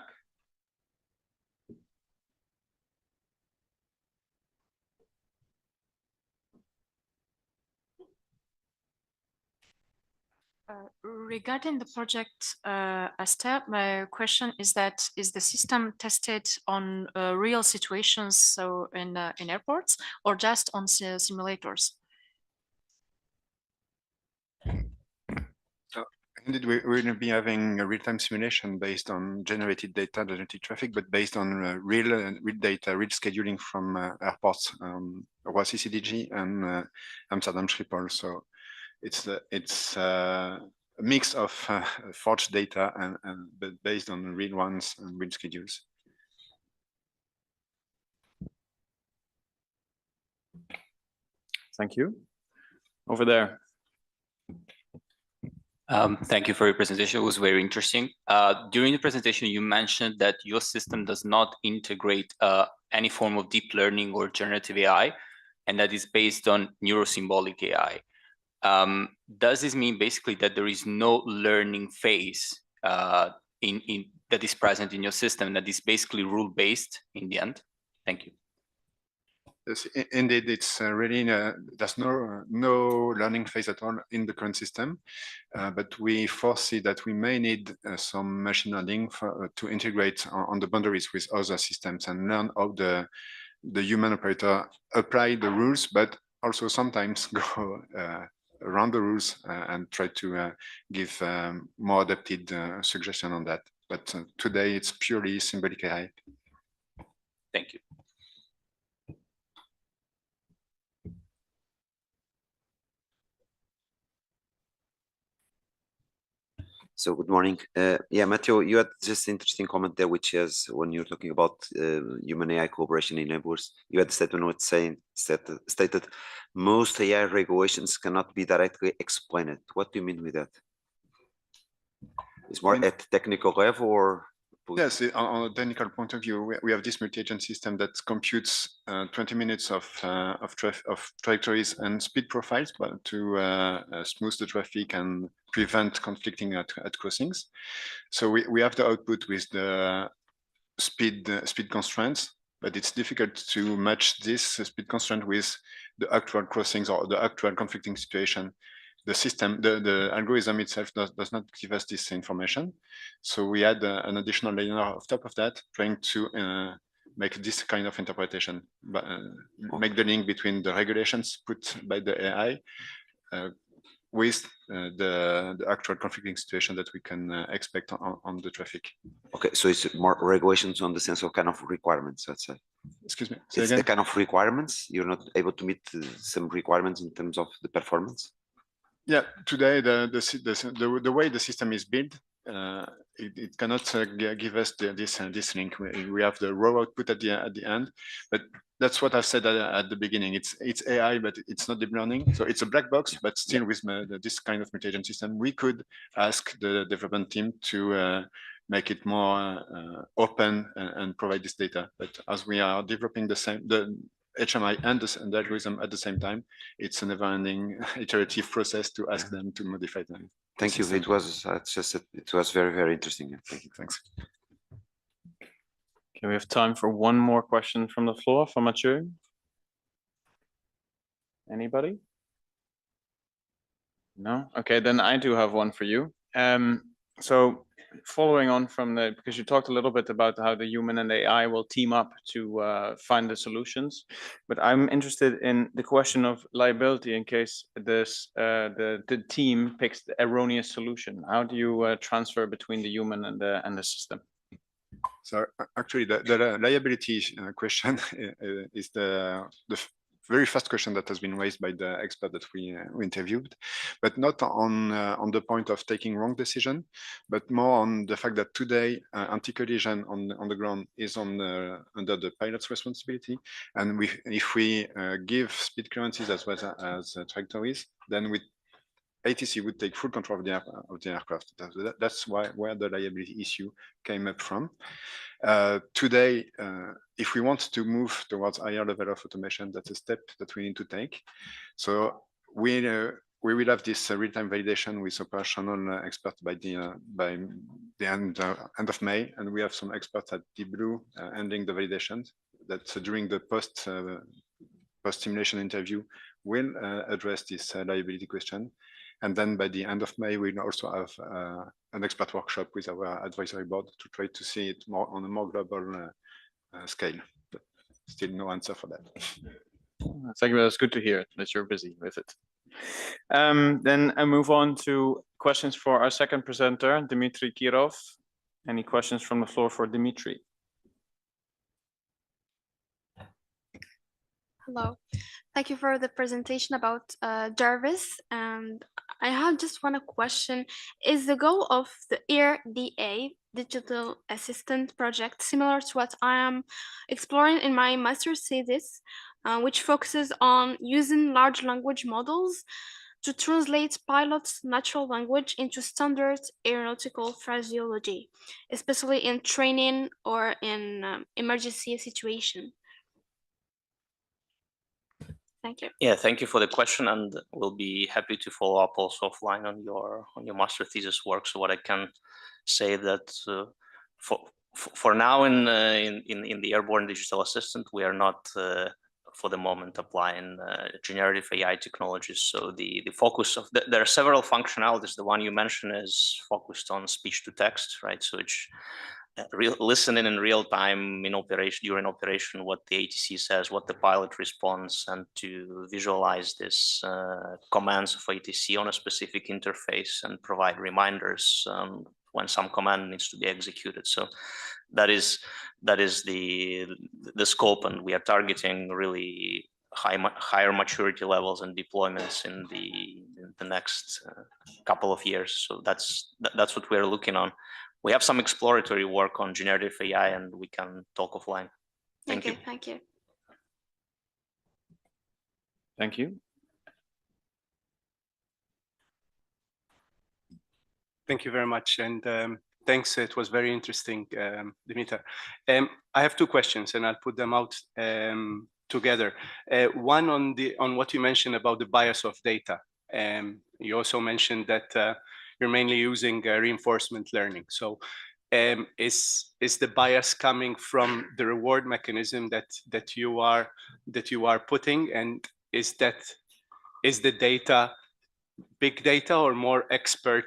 Regarding the project ASTA, my question is that is the system tested on real situations, so in airports, or just on simulators? So indeed, we're going to be having a real-time simulation based on generated data, generated traffic, but based on real data, real scheduling from airports, Roissy CDG and Amsterdam Schiphol. So it's a mix of forged data but based on real ones and real schedules. Thank you. Over there. Thank you for your presentation. It was very interesting. During the presentation, you mentioned that your system does not integrate any form of deep learning or generative AI, and that is based on neurosymbolic AI. Does this mean basically that there is no learning phase that is present in your system, that is basically rule-based in the end? Thank you. Yes, indeed, it's really there's no learning phase at all in the current system, but we foresee that we may need some machine learning to integrate on the boundaries with other systems and learn how the human operator apply the rules, but also sometimes go around the rules and try to give more adapted suggestion on that. But today it's purely symbolic AI. Thank you. So good morning. Yeah, Matthew, you had just interesting comment there, which is when you're talking about human AI cooperation enablers, you had a statement which stated most AI regulations cannot be directly explained. What do you mean with that? It's more at technical level or? Yes, on a technical point of view, we have this multi-agent system that computes 20 minutes of trajectories and speed profiles to smooth the traffic and prevent conflicting at crossings. So we have the output with the speed constraints, but it's difficult to match this speed constraint with the actual crossings or the actual conflicting situation. The system, the algorithm itself does not give us this information. So we add an additional layer on top of that, trying to make this kind of interpretation, but make the link between the regulations put by the AI with the actual conflicting situation that we can expect on the traffic. Okay, so it's more regulations on the sense of kind of requirements, let's say. Excuse me. It's the kind of requirements. You're not able to meet some requirements in terms of the performance. Yeah, today the way the system is built, it cannot give us this link. We have the raw output at the end, but that's what I've said at the beginning. It's AI, but it's not deep learning. So it's a black box, but still with this kind of multi-agent system, we could ask the development team to make it more open and provide this data. But as we are developing the HMI and the algorithm at the same time, it's a never-ending iterative process to ask them to modify them. Thank you. It was very, very interesting. Thank you. Thanks. Okay, we have time for one more question from the floor, from Mathieu. Anybody? No? Okay, then I do have one for you. So following on from because you talked a little bit about how the human and the AI will team up to find the solutions, but I'm interested in the question of liability in case the team picks the erroneous solution. How do you transfer between the human and the system? So actually, the liability question is the very first question that has been raised by the expert that we interviewed, but not on the point of taking wrong decision, but more on the fact that today anti-collision on the ground is under the pilot's responsibility, and if we give speed clearances as well as trajectories, then ATC would take full control of the aircraft. That's where the liability issue came up from. Today, if we want to move towards higher level of automation, that's a step that we need to take. So we will have this real-time validation with operational experts by the end of May, and we have some experts at Deep Blue handling the validation that during the post simulation interview will address this liability question. And then by the end of May, we'll also have an expert workshop with our advisory board to try to see it more on a more global scale. But still no answer for that. Thank you. That's good to hear that you're busy with it. Then I move on to questions for our second presenter, Dmitry Kirov. Any questions from the floor for Dmitry? Hello. Thank you for the presentation about Jarvis. And I have just one question. Is the goal of the ERDA, Digital Assistant Project, similar to what I am exploring in my master's thesis, which focuses on using large language models to translate pilots' natural language into standard aeronautical phraseology, especially in training or in emergency situation? Thank you. Yeah, thank you for the question, and we'll be happy to follow up also offline on your master thesis work. So what I can say that for now in the airborne digital assistant, we are not for the moment applying generative AI technologies. So the focus of there are several functionalities. The one you mentioned is focused on speech to text, right? So it's listening in real time in operation, during operation, what the ATC says, what the pilot responds, and to visualize this commands of ATC on a specific interface and provide reminders when some command needs to be executed. So that is the scope, and we are targeting really higher maturity levels and deployments in the next couple of years. So that's what we're looking on. We have some exploratory work on generative AI, and we can talk offline. Thank you. Thank you. Thank you. Thank you very much, and thanks. It was very interesting, Dimitar. I have two questions, and I'll put them out together. One on what you mentioned about the bias of data. You also mentioned that you're mainly using reinforcement learning. So is the bias coming from the reward mechanism that you are putting, and is the data big data or more expert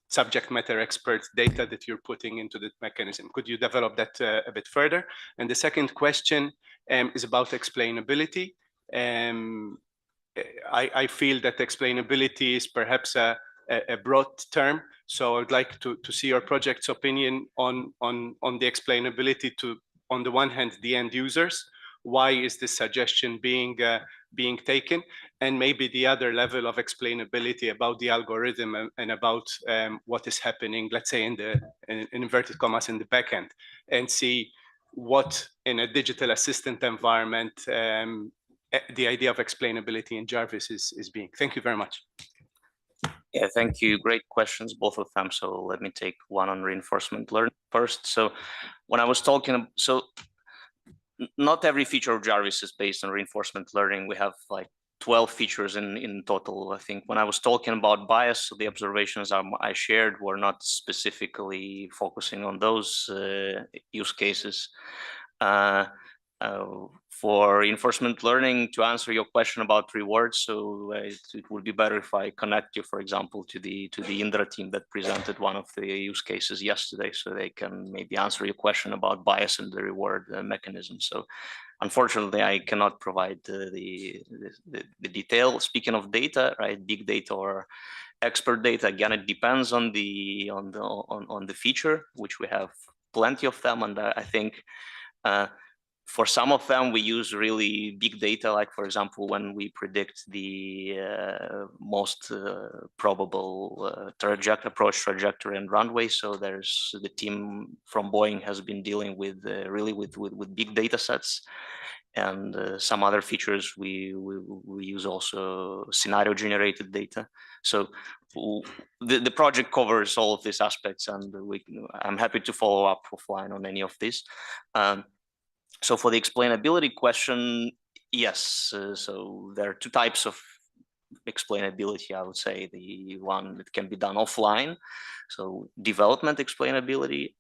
subject matter expert data that you're putting into the mechanism? Could you develop that a bit further? And the second question is about explainability. I feel that explainability is perhaps a broad term, so I would like to see your project's opinion on the explainability to, on the one hand, the end users. Why is this suggestion being taken? And maybe the other level of explainability about the algorithm and about what is happening, let's say in inverted commas, in the backend, and see what in a digital assistant environment the idea of explainability in Jarvis is being. Thank you very much. Yeah, thank you. Great questions, both of them. So let me take one on reinforcement learning first. So when I was talking, so not every feature of Jarvis is based on reinforcement learning. We have like 12 features in total. I think when I was talking about bias, so the observations I shared were not specifically focusing on those use cases. For reinforcement learning, to answer your question about rewards, so it would be better if I connect you, for example, to the Indra team that presented one of the use cases yesterday, so they can maybe answer your question about bias and the reward mechanism. So unfortunately, I cannot provide the detail. Speaking of data, right, big data or expert data, again, it depends on the feature, which we have plenty of them, and I think for some of them, we use really big data, like, for example, when we predict the most probable approach trajectory and runway. So there's the team from Boeing has been dealing with really with big data sets. And some other features we use also scenario generated data. So the project covers all of these aspects, and I'm happy to follow up offline on any of these. So for the explainability question, yes. So there are two types of explainability, I would say. The one that can be done offline, so development explainability,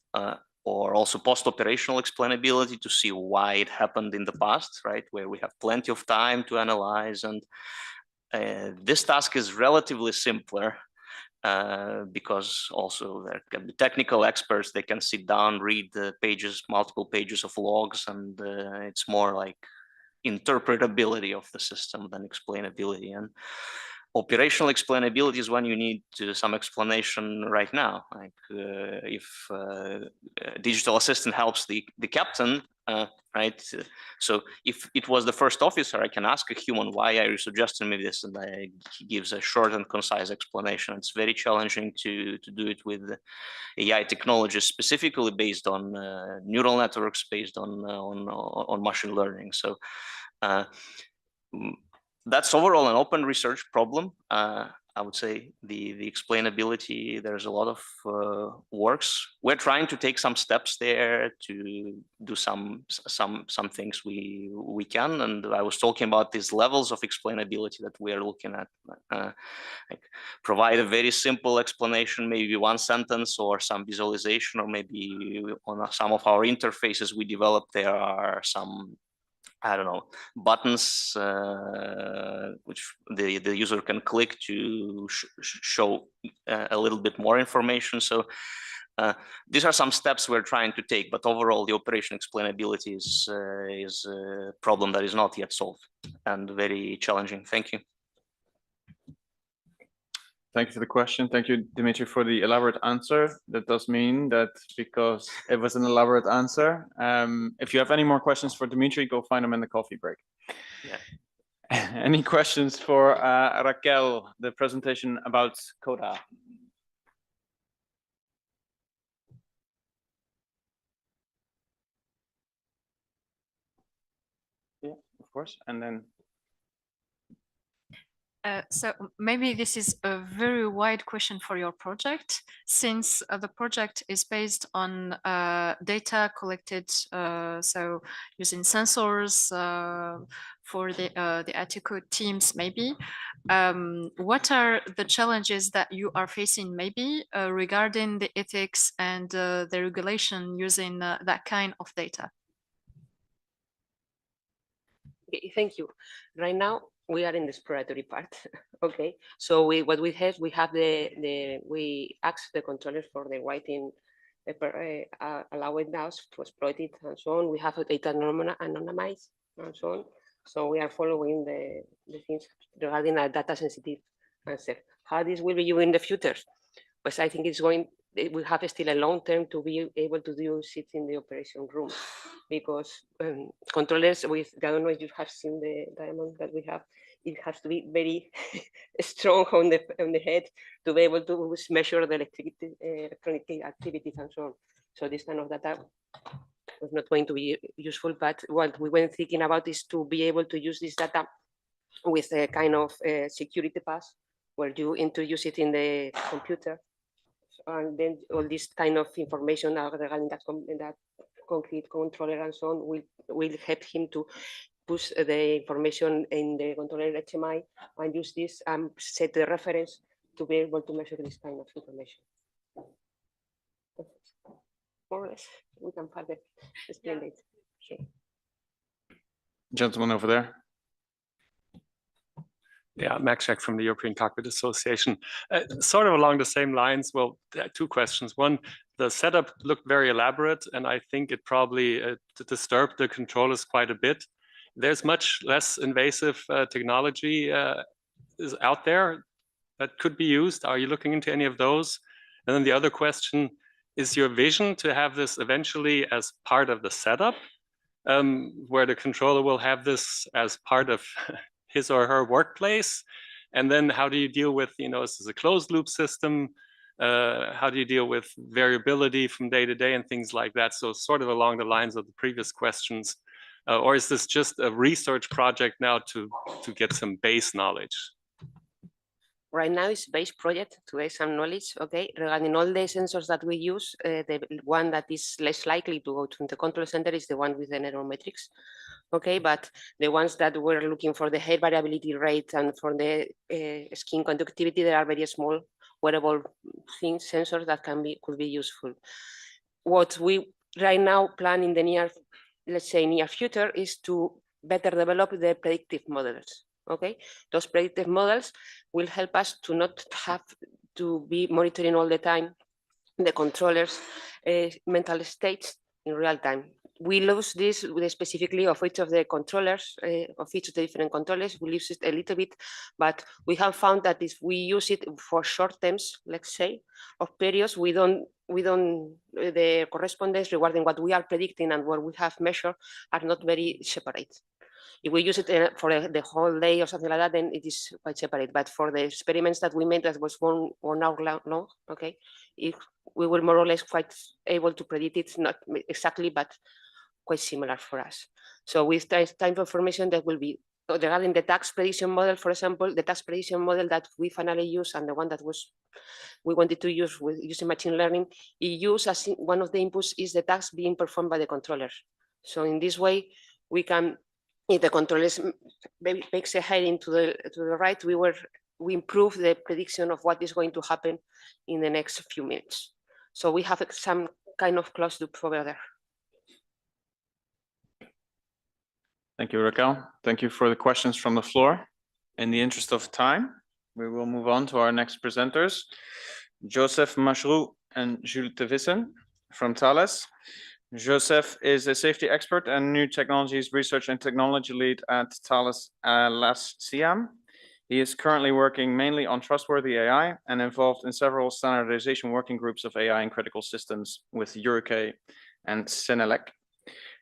or also post-operational explainability to see why it happened in the past, right? Where we have plenty of time to analyze. And this task is relatively simpler. Because also there can be technical experts, they can sit down, read the pages, multiple pages of logs, and it's more like interpretability of the system than explainability. And operational explainability is when you need some explanation right now. Like if digital assistant helps the captain, right? So if it was the first officer, I can ask a human, why are you suggesting me this? And he gives a short and concise explanation. It's very challenging to do it with AI technologies, specifically based on neural networks, based on machine learning. So that's overall an open research problem. I would say the explainability, there's a lot of works. We're trying to take some steps there to do some things we can. And I was talking about these levels of explainability that we are looking at. Like provide a very simple explanation, maybe one sentence or some visualization, or maybe on some of our interfaces we developed, there are some, I don't know, buttons which the user can click to show a little bit more information. So these are some steps we're trying to take, but overall the operation explainability is a problem that is not yet solved and very challenging. Thank you. Thank you for the question. Thank you, Dimitri, for the elaborate answer. That does mean that because it was an elaborate answer, if you have any more questions for Dimitri, go find him in the coffee break. Yeah. Any questions for Raquel, the presentation about CODA? Yeah, of course. And then so maybe this is a very wide question for your project, since the project is based on data collected, so using sensors for the ATICO teams maybe. What are the challenges that you are facing maybe regarding the ethics and the regulation using that kind of data? Okay, thank you. Right now, we are in the exploratory part. Okay, so we ask the controllers for the writing, allowing us to exploit it and so on. We have a data anonymized and so on. So we are following the things regarding a data sensitive answer. How this will be used in the future? But I think we have still a long term to be able to use it in the operation room, because controllers I don't know if you have seen the diamond that we have. It has to be very strong on the head to be able to measure the electronic activities and so on. So this kind of data was not going to be useful, but what we were thinking about is to be able to use this data with a kind of security pass, where you introduce it in the computer, and then all this kind of information regarding that concrete controller and so on will help him to push the information in the controller HMI and use this and set the reference to be able to measure this kind of information. More or less, we can further explain it. Okay. Gentleman over there. Yeah, Max Scheck from the European Cockpit Association. Sort of along the same lines, well, there are two questions. One, the setup looked very elaborate, and I think it probably disturbed the controllers quite a bit. There's much less invasive technology is out there that could be used. Are you looking into any of those? And then the other question, is your vision to have this eventually as part of the setup, where the controller will have this as part of his or her workplace? And then how do you deal with, this is a closed loop system. How do you deal with variability from day to day and things like that? So sort of along the lines of the previous questions, or is this just a research project now to get some base knowledge? Right now it's base project to get some knowledge, okay, regarding all the sensors that we use. The one that is less likely to go to the control center is the one with the neurometrics, okay, but the ones that we're looking for the head variability rate and for the skin conductivity, there are very small wearable things, sensors that could be useful. What we right now plan in the near future is to better develop the predictive models. Okay, those predictive models will help us to not have to be monitoring all the time the controllers' mental states in real time. We lose this specifically of each of the controllers, of each of the different controllers. We lose it a little bit, but we have found that if we use it for short terms, let's say, of periods, the correspondence regarding what we are predicting and what we have measured are not very separate. If we use it for the whole day or something like that, then it is quite separate. But for the experiments that we made, that was 1 hour long, okay, we were more or less quite able to predict it, not exactly, but quite similar for us. So with time for formation, that will be So regarding the tax prediction model, for example, the tax prediction model that we finally used and the one that we wanted to use with using machine learning, it used as one of the inputs is the task being performed by the controller. So in this way, we can, if the controller makes a heading to the right, we improve the prediction of what is going to happen in the next few minutes. So we have some kind of closed loop over there. Thank you, Raquel. Thank you for the questions from the floor. In the interest of time, we will move on to our next presenters, Joseph Mashrou and Jules Tevissen from Thales. Joseph is a safety expert and new technologies research and technology lead at Thales Siam. He is currently working mainly on trustworthy AI and involved in several standardization working groups of AI in critical systems with EUROCONTROL and Senelec.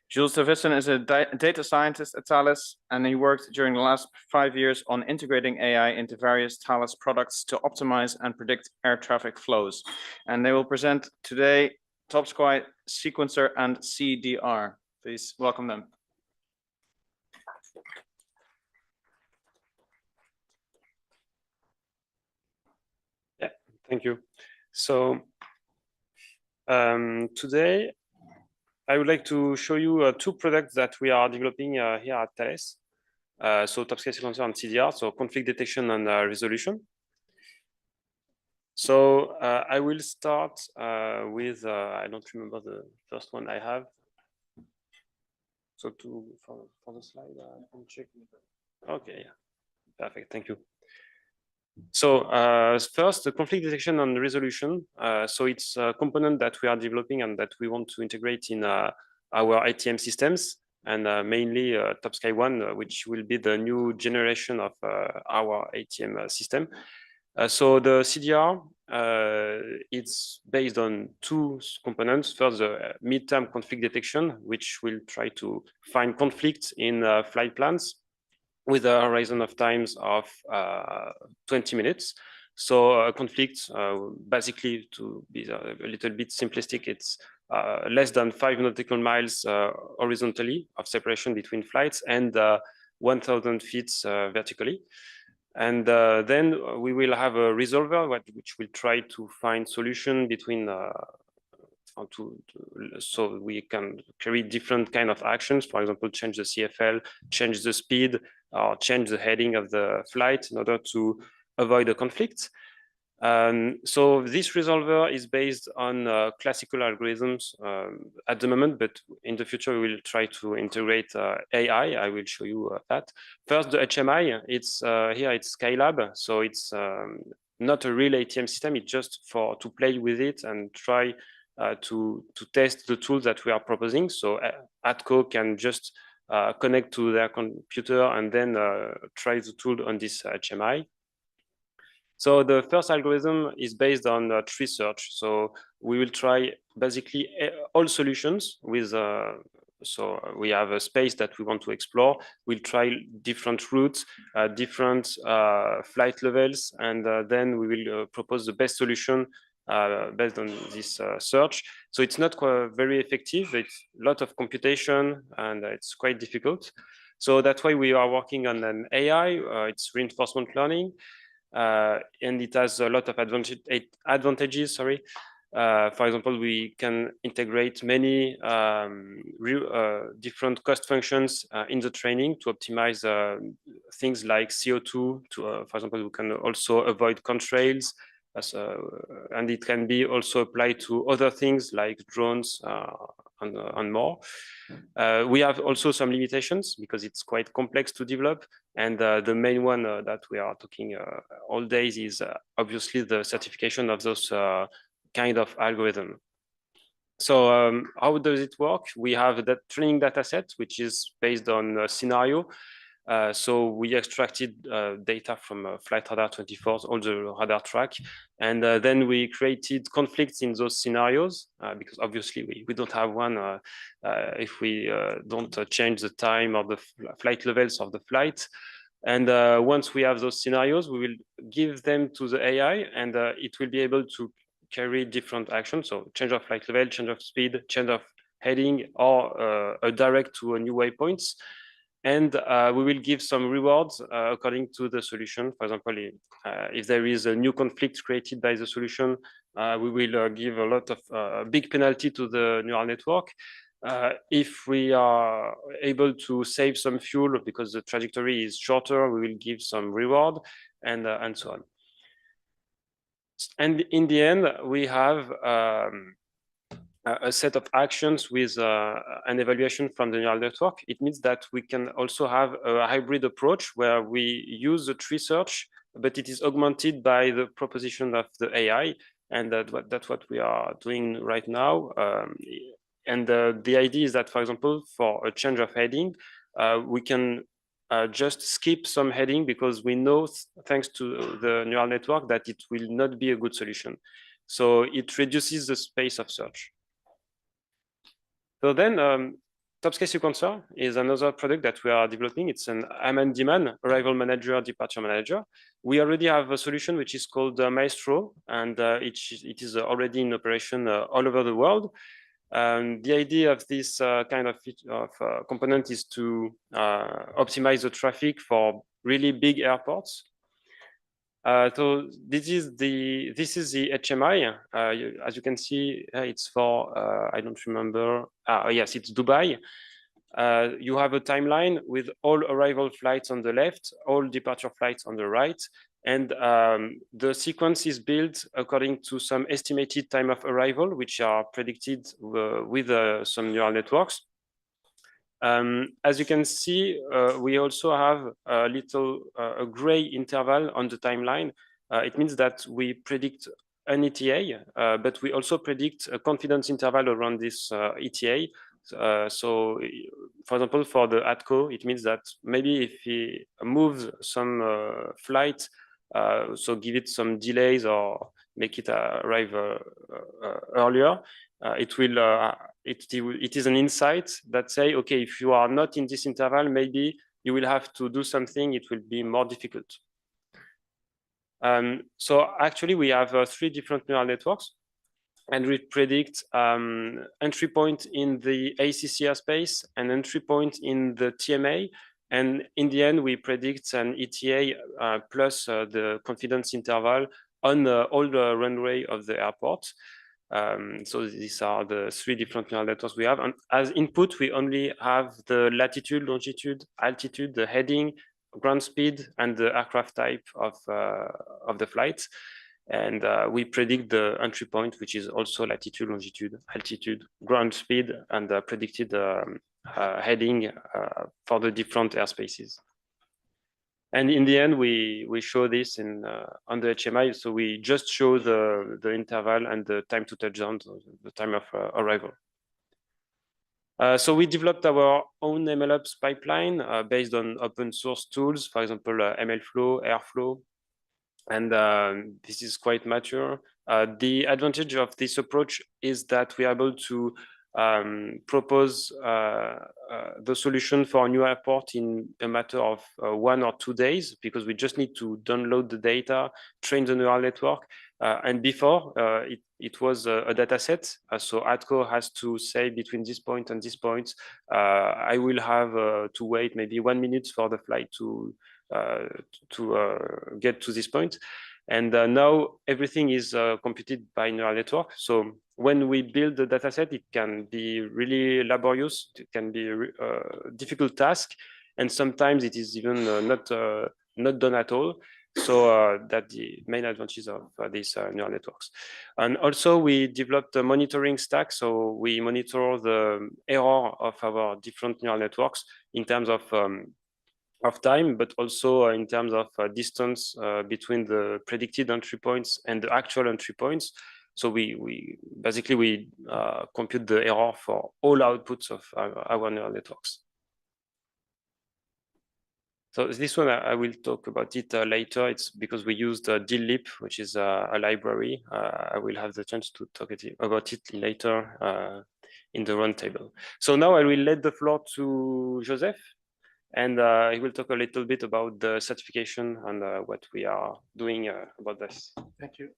Jules Tevissen is a data scientist at Thales, and he worked during the last 5 years on integrating AI into various Thales products to optimize and predict air traffic flows. And they will present today Top Squad, Sequencer, and CDR. Please welcome them. Yeah, thank you. So today, I would like to show you two products that we are developing here at Thales. So Top Squad Sequencer and CDR, so conflict detection and resolution. So I will start with, I don't remember the first one I have. So for the slide, I can check. Okay, yeah, perfect, thank you. So first, the conflict detection and resolution. So it's a component that we are developing and that we want to integrate in our ATM systems, and mainly Top Sky One, which will be the new generation of our ATM system. So the CDR, it's based on two components. First, the mid-term conflict detection, which will try to find conflicts in flight plans with a horizon of times of 20 minutes. So a conflict, basically, to be a little bit simplistic, it's less than 5 nautical miles horizontally of separation between flights and 1,000 feet vertically. And then we will have a resolver which will try to find solution between so we can carry different kind of actions, for example, change the CFL, change the speed, or change the heading of the flight in order to avoid a conflict. So this resolver is based on classical algorithms at the moment, but in the future we will try to integrate AI. I will show you that. First, the HMI, it's here it's Skylab, so it's not a real ATM system. It's just to play with it and try to test the tools that we are proposing. So ATCO can just connect to their computer and then try the tool on this HMI. So the first algorithm is based on tree search. So we will try basically all solutions with, so we have a space that we want to explore. We'll try different routes, different flight levels, and then we will propose the best solution based on this search. So it's not very effective. It's a lot of computation and it's quite difficult. So that's why we are working on an AI. It's reinforcement learning. And it has a lot of advantages. Sorry. For example, we can integrate many different cost functions in the training to optimize things like CO2. For example, we can also avoid contrails, and it can be also applied to other things like drones and more. We have also some limitations because it's quite complex to develop. And the main one that we are talking all days is obviously the certification of those kind of algorithm. So how does it work? We have that training data set, which is based on a scenario. So we extracted data from Flight Radar 24, all the radar track, and then we created conflicts in those scenarios because obviously we don't have one if we don't change the time of the flight levels of the flight. And once we have those scenarios, we will give them to the AI, and it will be able to carry different actions. So change of flight level, change of speed, change of heading, or a direct to a new waypoints. And we will give some rewards according to the solution. For example, if there is a new conflict created by the solution, we will give a lot of big penalty to the neural network. If we are able to save some fuel because the trajectory is shorter, we will give some reward, and so on. And in the end, we have a set of actions with an evaluation from the neural network. It means that we can also have a hybrid approach where we use the tree search, but it is augmented by the proposition of the AI, and that's what we are doing right now. And the idea is that, for example, for a change of heading, we can just skip some heading because we know, thanks to the neural network, that it will not be a good solution. So it reduces the space of search. So then Top-Scale Sequencer is another product that we are developing. It's an demand arrival manager, departure manager. We already have a solution which is called Maestro, and it is already in operation all over the world. The idea of this kind of component is to optimize the traffic for really big airports. So this is the HMI. As you can see, it's for I don't remember. Yes, it's Dubai. You have a timeline with all arrival flights on the left, all departure flights on the right, and the sequence is built according to some estimated time of arrival, which are predicted with some neural networks. As you can see, we also have a gray interval on the timeline. It means that we predict an ETA, but we also predict a confidence interval around this ETA. So, for example, for the ATCO, it means that maybe if he moves some flight, so give it some delays or make it arrive earlier, it is an insight that say, okay, if you are not in this interval, maybe you will have to do something. It will be more difficult. So actually, we have 3 different neural networks, and we predict entry point in the ACC airspace and entry point in the TMA. And in the end, we predict an ETA plus the confidence interval on all the runway of the airport. So these are the 3 different neural networks we have. And as input, we only have the latitude, longitude, altitude, the heading, ground speed, and the aircraft type of the flight. And we predict the entry point, which is also latitude, longitude, altitude, ground speed, and predicted heading for the different airspaces. And in the end, we show this on the HMI. So we just show the interval and the time to touchdown, the time of arrival. So we developed our own MLOps pipeline based on open source tools, for example, MLflow, Airflow, and this is quite mature. The advantage of this approach is that we are able to propose the solution for a new airport in a matter of 1 or 2 days, because we just need to download the data, train the neural network. And before, it was a data set. So ATCO has to say between this point and this point, I will have to wait maybe 1 minute for the flight to get to this point. And now everything is computed by neural network. So when we build the dataset, it can be really laborious. It can be a difficult task, and sometimes it is even not done at all. So that's the main advantages of these neural networks. And also we developed a monitoring stack. So we monitor the error of our different neural networks in terms of time, but also in terms of distance between the predicted entry points and the actual entry points. So we basically compute the error for all outputs of our neural networks. So this one, I will talk about it later. It's because we used DLLIP, which is a library. I will have the chance to talk about it later in the roundtable. So now I will let the floor to Joseph, and he will talk a little bit about the certification and what we are doing about this. Thank you.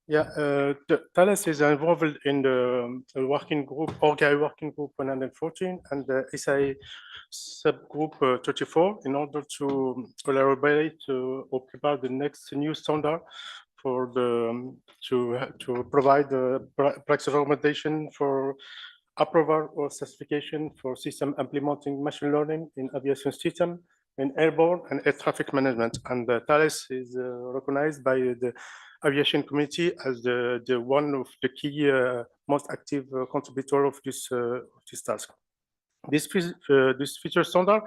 Yeah, Thales is involved in the working group, ORGAI working group 114 and the SIA subgroup 34 in order to collaborate or prepare the next new standard for the to provide the practice recommendation for approval or certification for system implementing machine learning in aviation system, in airborne and air traffic management. And Thales is recognized by the aviation community as the one of the key most active contributor of this task. This feature standard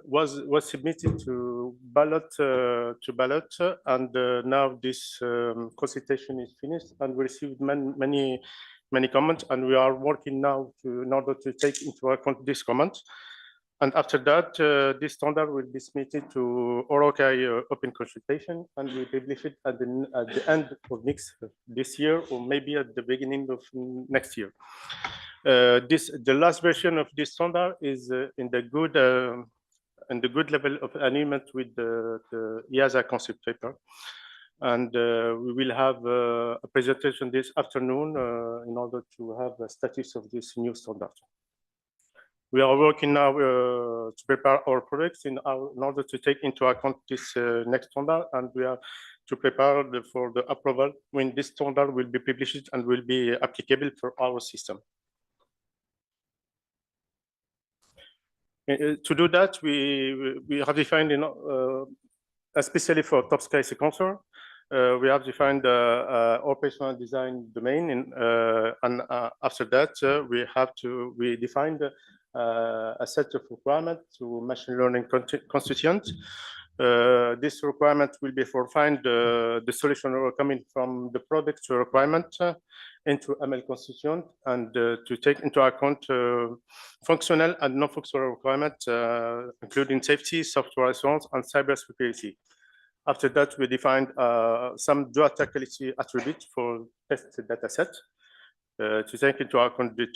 was submitted to ballot and now this consultation is finished and we received many comments, and we are working now in order to take into account this comment. And after that, this standard will be submitted to EUROCONTROL open consultation, and we publish it at the end of this year, or maybe at the beginning of next year. The last version of this standard is in the good level of alignment with the EASA concept paper. And we will have a presentation this afternoon in order to have the status of this new standard. We are working now to prepare our products in order to take into account this next standard, and we are to prepare for the approval when this standard will be published and will be applicable for our system. To do that, we have defined, especially for top sky sequencer, we have defined the operational design domain, and after that, we defined a set of requirements to machine learning constituents. This requirement will be for find the solution coming from the product requirement into ML constituent, and to take into account functional and non-functional requirements, including safety, software assurance, and cybersecurity. After that, we defined some data quality attributes for test data set to take into account the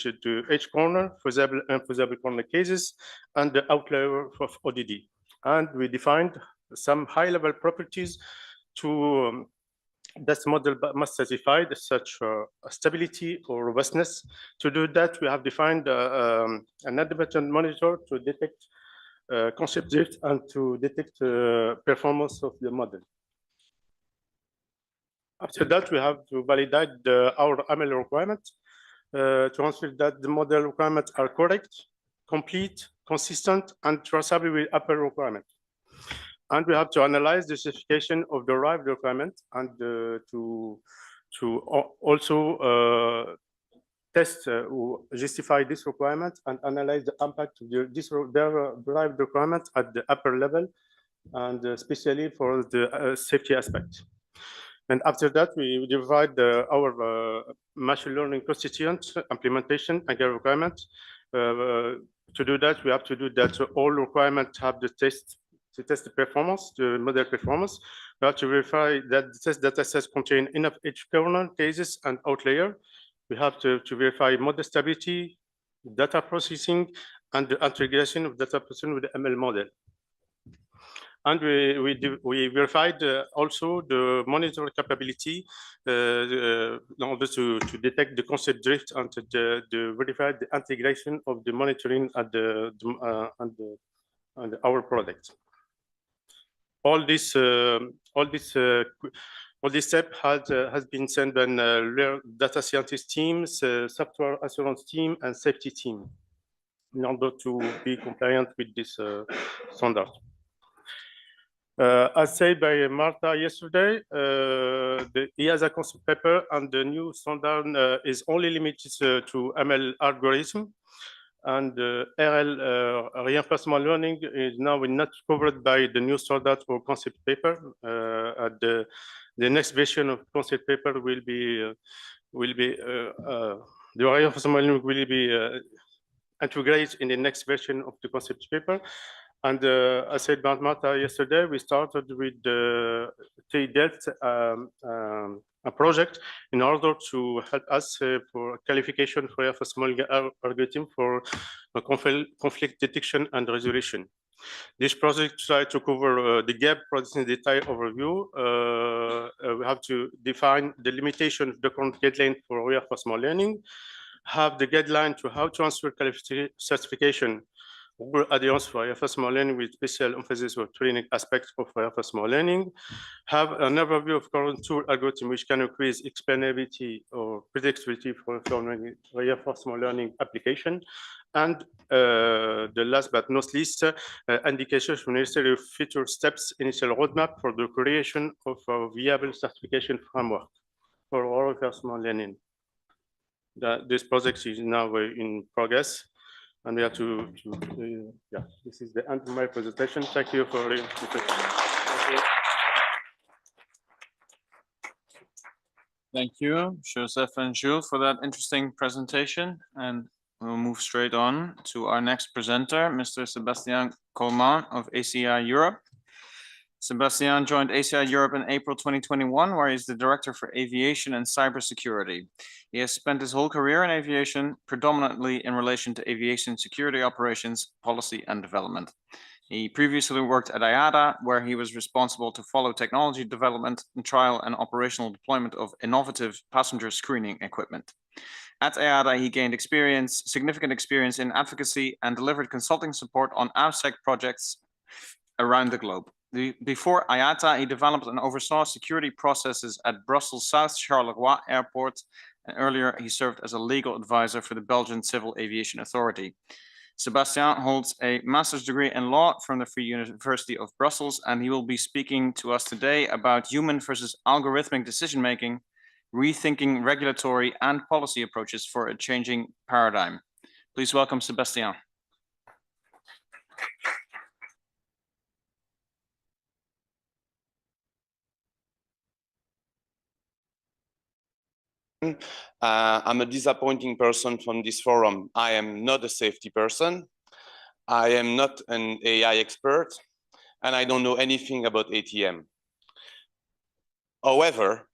edge corner, feasible and infeasible corner cases, and the outlier of ODD. And we defined some high-level properties to this model must satisfy such stability or robustness. To do that, we have defined an independent monitor to detect concept drift and to detect performance of the model. After that, we have to validate our ML requirements to ensure that the model requirements are correct, complete, consistent, and traceable with upper requirements. And we have to analyze the specification of the derived requirement and to also test or justify this requirement and analyze the impact of this derived requirement at the upper level, and especially for the safety aspect. And after that, we divide our machine learning constituent implementation and the requirements. To do that, we have to do that all requirements have the test to test the performance, the model performance. We have to verify that the test data sets contain enough edge corner cases and outlier. We have to verify model stability, data processing, and the integration of data processing with the ML model. And we verified also the monitor capability in order to detect the concept drift and to verify the integration of the monitoring at our product. All this step has been sent by data scientist teams, software assurance team, and safety team in order to be compliant with this standard. As said by Marta yesterday, the EASA concept paper and the new standard is only limited to ML algorithm, and RL reinforcement learning is now not covered by the new standard or concept paper. The next version of concept paper will be the reinforcement learning will be integrated in the next version of the concept paper. And as said by Marta yesterday, we started with the TDELT a project in order to help us for qualification for a small algorithm for conflict detection and resolution. This project tries to cover the gap processing detail overview. We have to define the limitation of the current guideline for reinforcement learning, have the guideline to how to transfer certification or adherence for reinforcement learning with special emphasis on training aspects of reinforcement learning, have an overview of current tool algorithm which can increase explainability or predictability for reinforcement learning application, and the last but not least, indications for necessary future steps, initial roadmap for the creation of a viable certification framework for reinforcement learning. This project is now in progress, and we have yeah, this is the end of my presentation. Thank you for the Thank you, Joseph and Jules, for that interesting presentation. And we'll move straight on to our next presenter, Mr. Sébastien Colman of ACI Europe. Sébastien joined ACI Europe in April 2021, where he's the Director for Aviation and Cybersecurity. He has spent his whole career in aviation, predominantly in relation to aviation security operations, policy and development. He previously worked at IATA, where he was responsible to follow technology development and trial and operational deployment of innovative passenger screening equipment. At IATA, he gained significant experience in advocacy and delivered consulting support on AVSEC projects around the globe. Before IATA, he developed and oversaw security processes at Brussels South Charleroi Airport, and earlier he served as a legal advisor for the Belgian Civil Aviation Authority. Sébastien holds a master's degree in law from the Free University of Brussels, and he will be speaking to us today about human versus algorithmic decision-making, rethinking regulatory and policy approaches for a changing paradigm. Please welcome Sébastien. I'm a disappointing person from this forum. I am not a safety person. I am not an AI expert, and I don't know anything about ATM. However,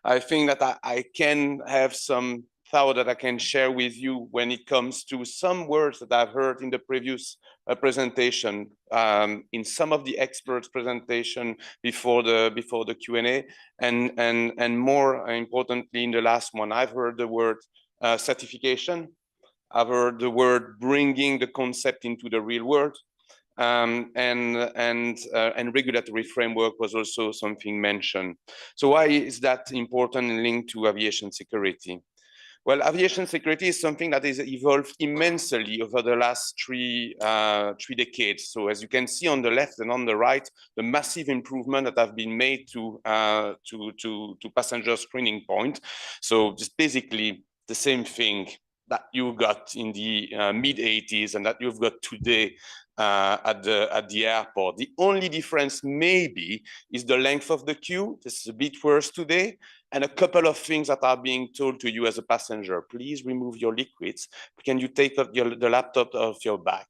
I think that I can have some thought that I can share with you when it comes to some words that I've heard in the previous presentation, in some of the experts' presentation before the Q&A, and more importantly in the last one, I've heard the word certification. I've heard the word bringing the concept into the real world, and regulatory framework was also something mentioned. So why is that important and linked to aviation security? Well, aviation security is something that has evolved immensely over the last three decades. So as you can see on the left and on the right, the massive improvement that have been made to passenger screening point. So just basically the same thing that you got in the mid-80s and that you've got today at the airport. The only difference maybe is the length of the queue. This is a bit worse today. And a couple of things that are being told to you as a passenger. Please remove your liquids. Can you take up the laptop off your bag?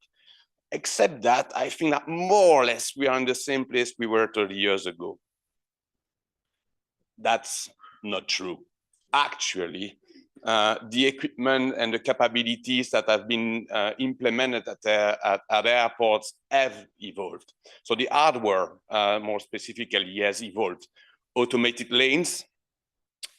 Except that, I think that more or less we are in the same place we were 30 years ago. That's not true. Actually, the equipment and the capabilities that have been implemented at airports have evolved. So the hardware, more specifically, has evolved. Automated lanes,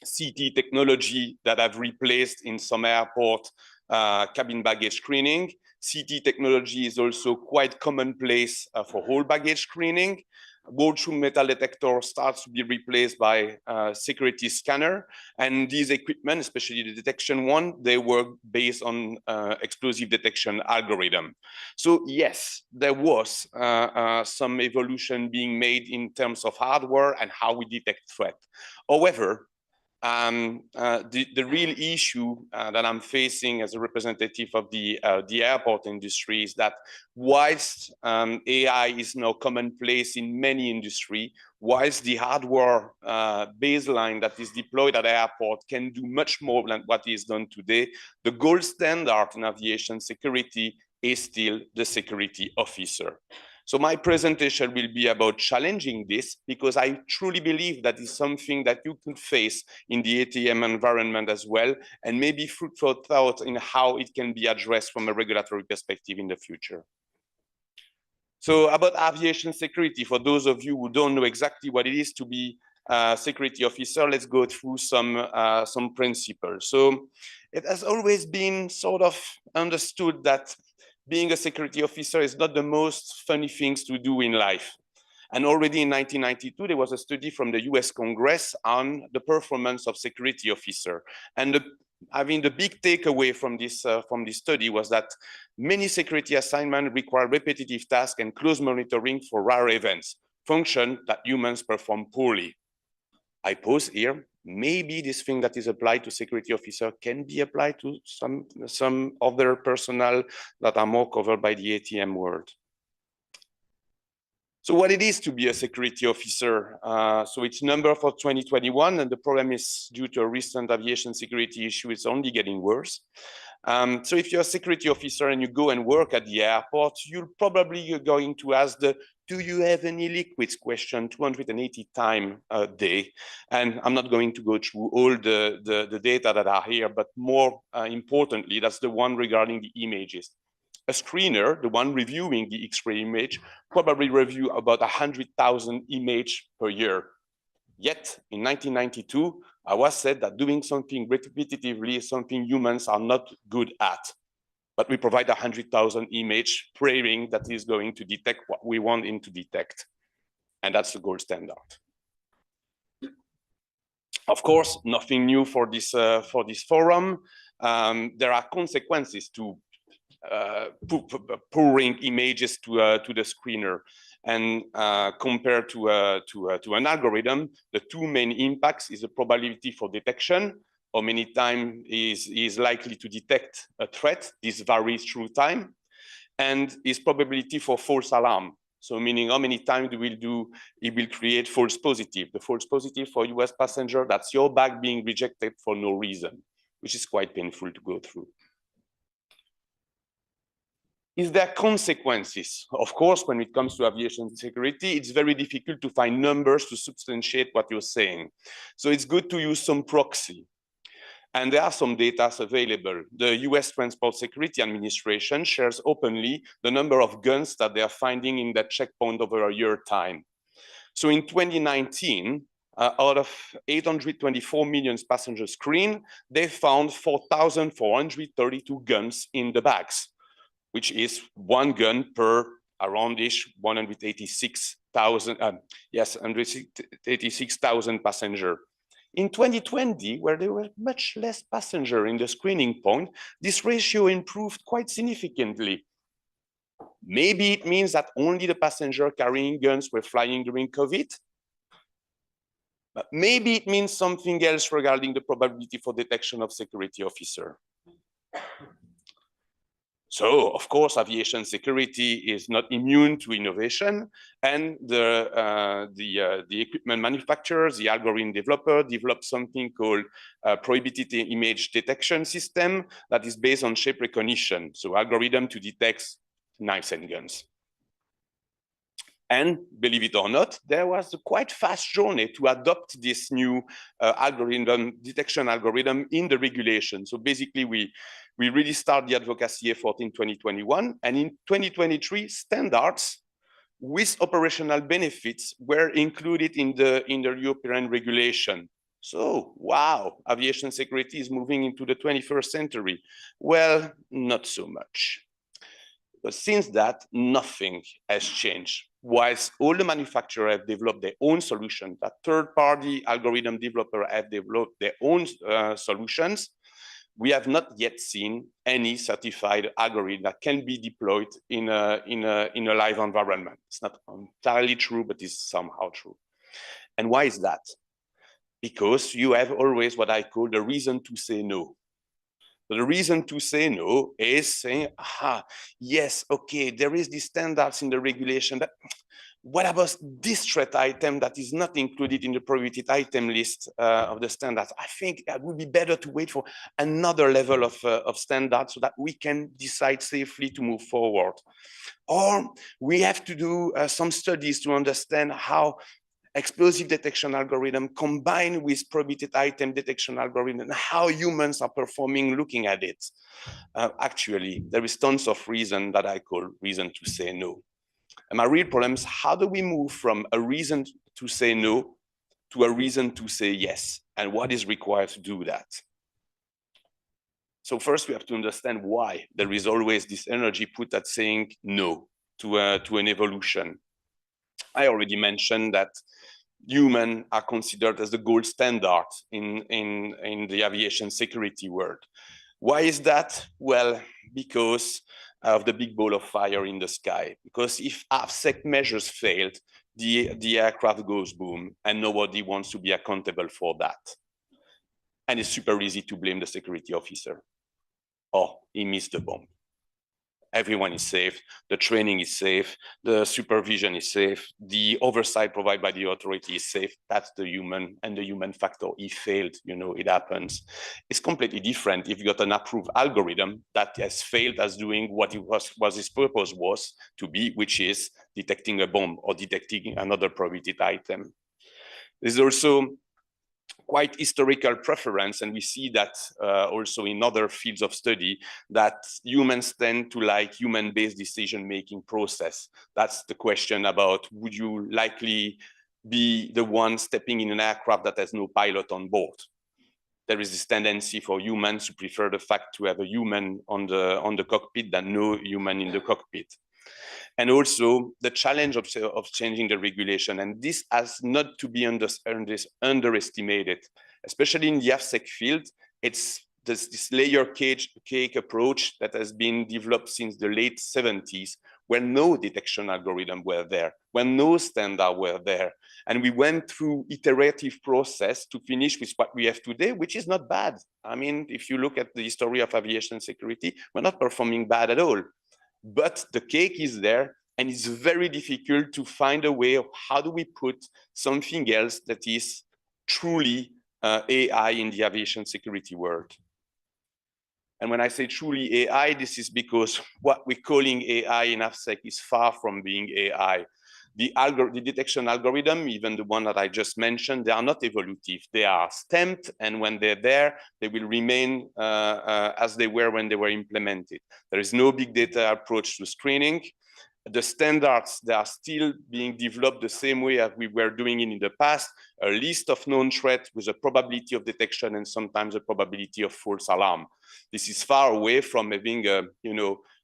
CT technology that have replaced in some airport cabin baggage screening. CT technology is also quite commonplace for whole baggage screening. Wall-through metal detector starts to be replaced by security scanner. And these equipment, especially the detection one, they work based on explosive detection algorithm. So yes, there was some evolution being made in terms of hardware and how we detect threat. However, the real issue that I'm facing as a representative of the airport industry is that whilst AI is now commonplace in many industries, whilst the hardware baseline that is deployed at airport can do much more than what is done today, the gold standard in aviation security is still the security officer. So my presentation will be about challenging this, because I truly believe that is something that you could face in the ATM environment as well, and maybe fruitful thought in how it can be addressed from a regulatory perspective in the future. So about aviation security, for those of you who don't know exactly what it is to be a security officer, let's go through some principles. So it has always been sort of understood that being a security officer is not the most funny things to do in life. And already in 1992, there was a study from the US Congress on the performance of security officer. And the big takeaway from this study was that many security assignments require repetitive tasks and close monitoring for rare events, function that humans perform poorly. I pause here. Maybe this thing that is applied to security officer can be applied to some other personnel that are more covered by the ATM world. So what it is to be a security officer? So it's number for 2021, and the problem is due to a recent aviation security issue, it's only getting worse. So if you're a security officer and you go and work at the airport, you're probably going to ask the "Do you have any liquids?" question 280 times a day. And I'm not going to go through all the data that are here, but more importantly, that's the one regarding the images. A screener, the one reviewing the X-ray image, probably review about 100,000 images per year. Yet in 1992, I was said that doing something repetitively is something humans are not good at. But we provide 100,000 images, praying that is going to detect what we want it to detect. And that's the gold standard. Of course, nothing new for this forum. There are consequences to pouring images to the screener. And compared to an algorithm, the two main impacts is the probability for detection, how many times is likely to detect a threat. This varies through time, and is probability for false alarm. So meaning how many times it will create false positive. The false positive for US passenger, that's your bag being rejected for no reason, which is quite painful to go through. Is there consequences? Of course, when it comes to aviation security, it's very difficult to find numbers to substantiate what you're saying. So it's good to use some proxy. And there are some data available. The US Transport Security Administration shares openly the number of guns that they are finding in that checkpoint over a year time. So in 2019, out of 824 million passengers screened, they found 4,432 guns in the bags, which is one gun per aroundish 186,000 passengers. In 2020, where there were much less passengers in the screening point, this ratio improved quite significantly. Maybe it means that only the passengers carrying guns were flying during COVID. But maybe it means something else regarding the probability for detection of security officer. So, of course, aviation security is not immune to innovation, and the equipment manufacturers, the algorithm developer, developed something called prohibited image detection system that is based on shape recognition, so algorithm to detect knives and guns. And believe it or not, there was a quite fast journey to adopt this new detection algorithm in the regulation. So basically, we really start the advocacy effort in 2021, and in 2023, standards with operational benefits were included in the European regulation. So, wow, aviation security is moving into the 21st century. Well, not so much. But since that, nothing has changed. Whilst all the manufacturers have developed their own solution, that third-party algorithm developers have developed their own solutions, we have not yet seen any certified algorithm that can be deployed in a live environment. It's not entirely true, but it's somehow true. And why is that? Because you have always what I call the reason to say no. The reason to say no is saying, yes, okay, there is these standards in the regulation, but what about this threat item that is not included in the prohibited item list of the standards? I think it would be better to wait for another level of standards so that we can decide safely to move forward. Or we have to do some studies to understand how explosive detection algorithm combined with prohibited item detection algorithm and how humans are performing looking at it. Actually, there is tons of reason that I call reason to say no. And my real problem is, how do we move from a reason to say no to a reason to say yes? And what is required to do that? So first we have to understand why there is always this energy put at saying no to an evolution. I already mentioned that humans are considered as the gold standard in the aviation security world. Why is that? Well, because of the big ball of fire in the sky. Because if AFSEC measures failed, the aircraft goes boom, and nobody wants to be accountable for that. And it's super easy to blame the security officer. Oh, he missed the bomb. Everyone is safe, the training is safe, the supervision is safe, the oversight provided by the authority is safe. That's the human and the human factor. He failed, you know, it happens. It's completely different if you got an approved algorithm that has failed as doing what its purpose was to be, which is detecting a bomb or detecting another prohibited item. There's also quite historical preference, and we see that also in other fields of study, that humans tend to like human-based decision-making process. That's the question about, would you likely be the one stepping in an aircraft that has no pilot on board? There is this tendency for humans to prefer the fact to have a human on the cockpit than no human in the cockpit. And also the challenge of changing the regulation. And this has not to be underestimated, especially in the AFSEC field. It's this layer cake approach that has been developed since the late 70s, where no detection algorithm were there, when no standard were there. And we went through iterative process to finish with what we have today, which is not bad. I mean, if you look at the history of aviation security, we're not performing bad at all. But the cake is there, and it's very difficult to find a way of how do we put something else that is truly AI in the aviation security world. And when I say truly AI, this is because what we're calling AI in AFSEC is far from being AI. The detection algorithm, even the one that I just mentioned, they are not evolutive. They are stamped, and when they're there, they will remain as they were when they were implemented. There is no big data approach to screening. The standards, they are still being developed the same way as we were doing it in the past, a list of known threats with a probability of detection and sometimes a probability of false alarm. This is far away from having a,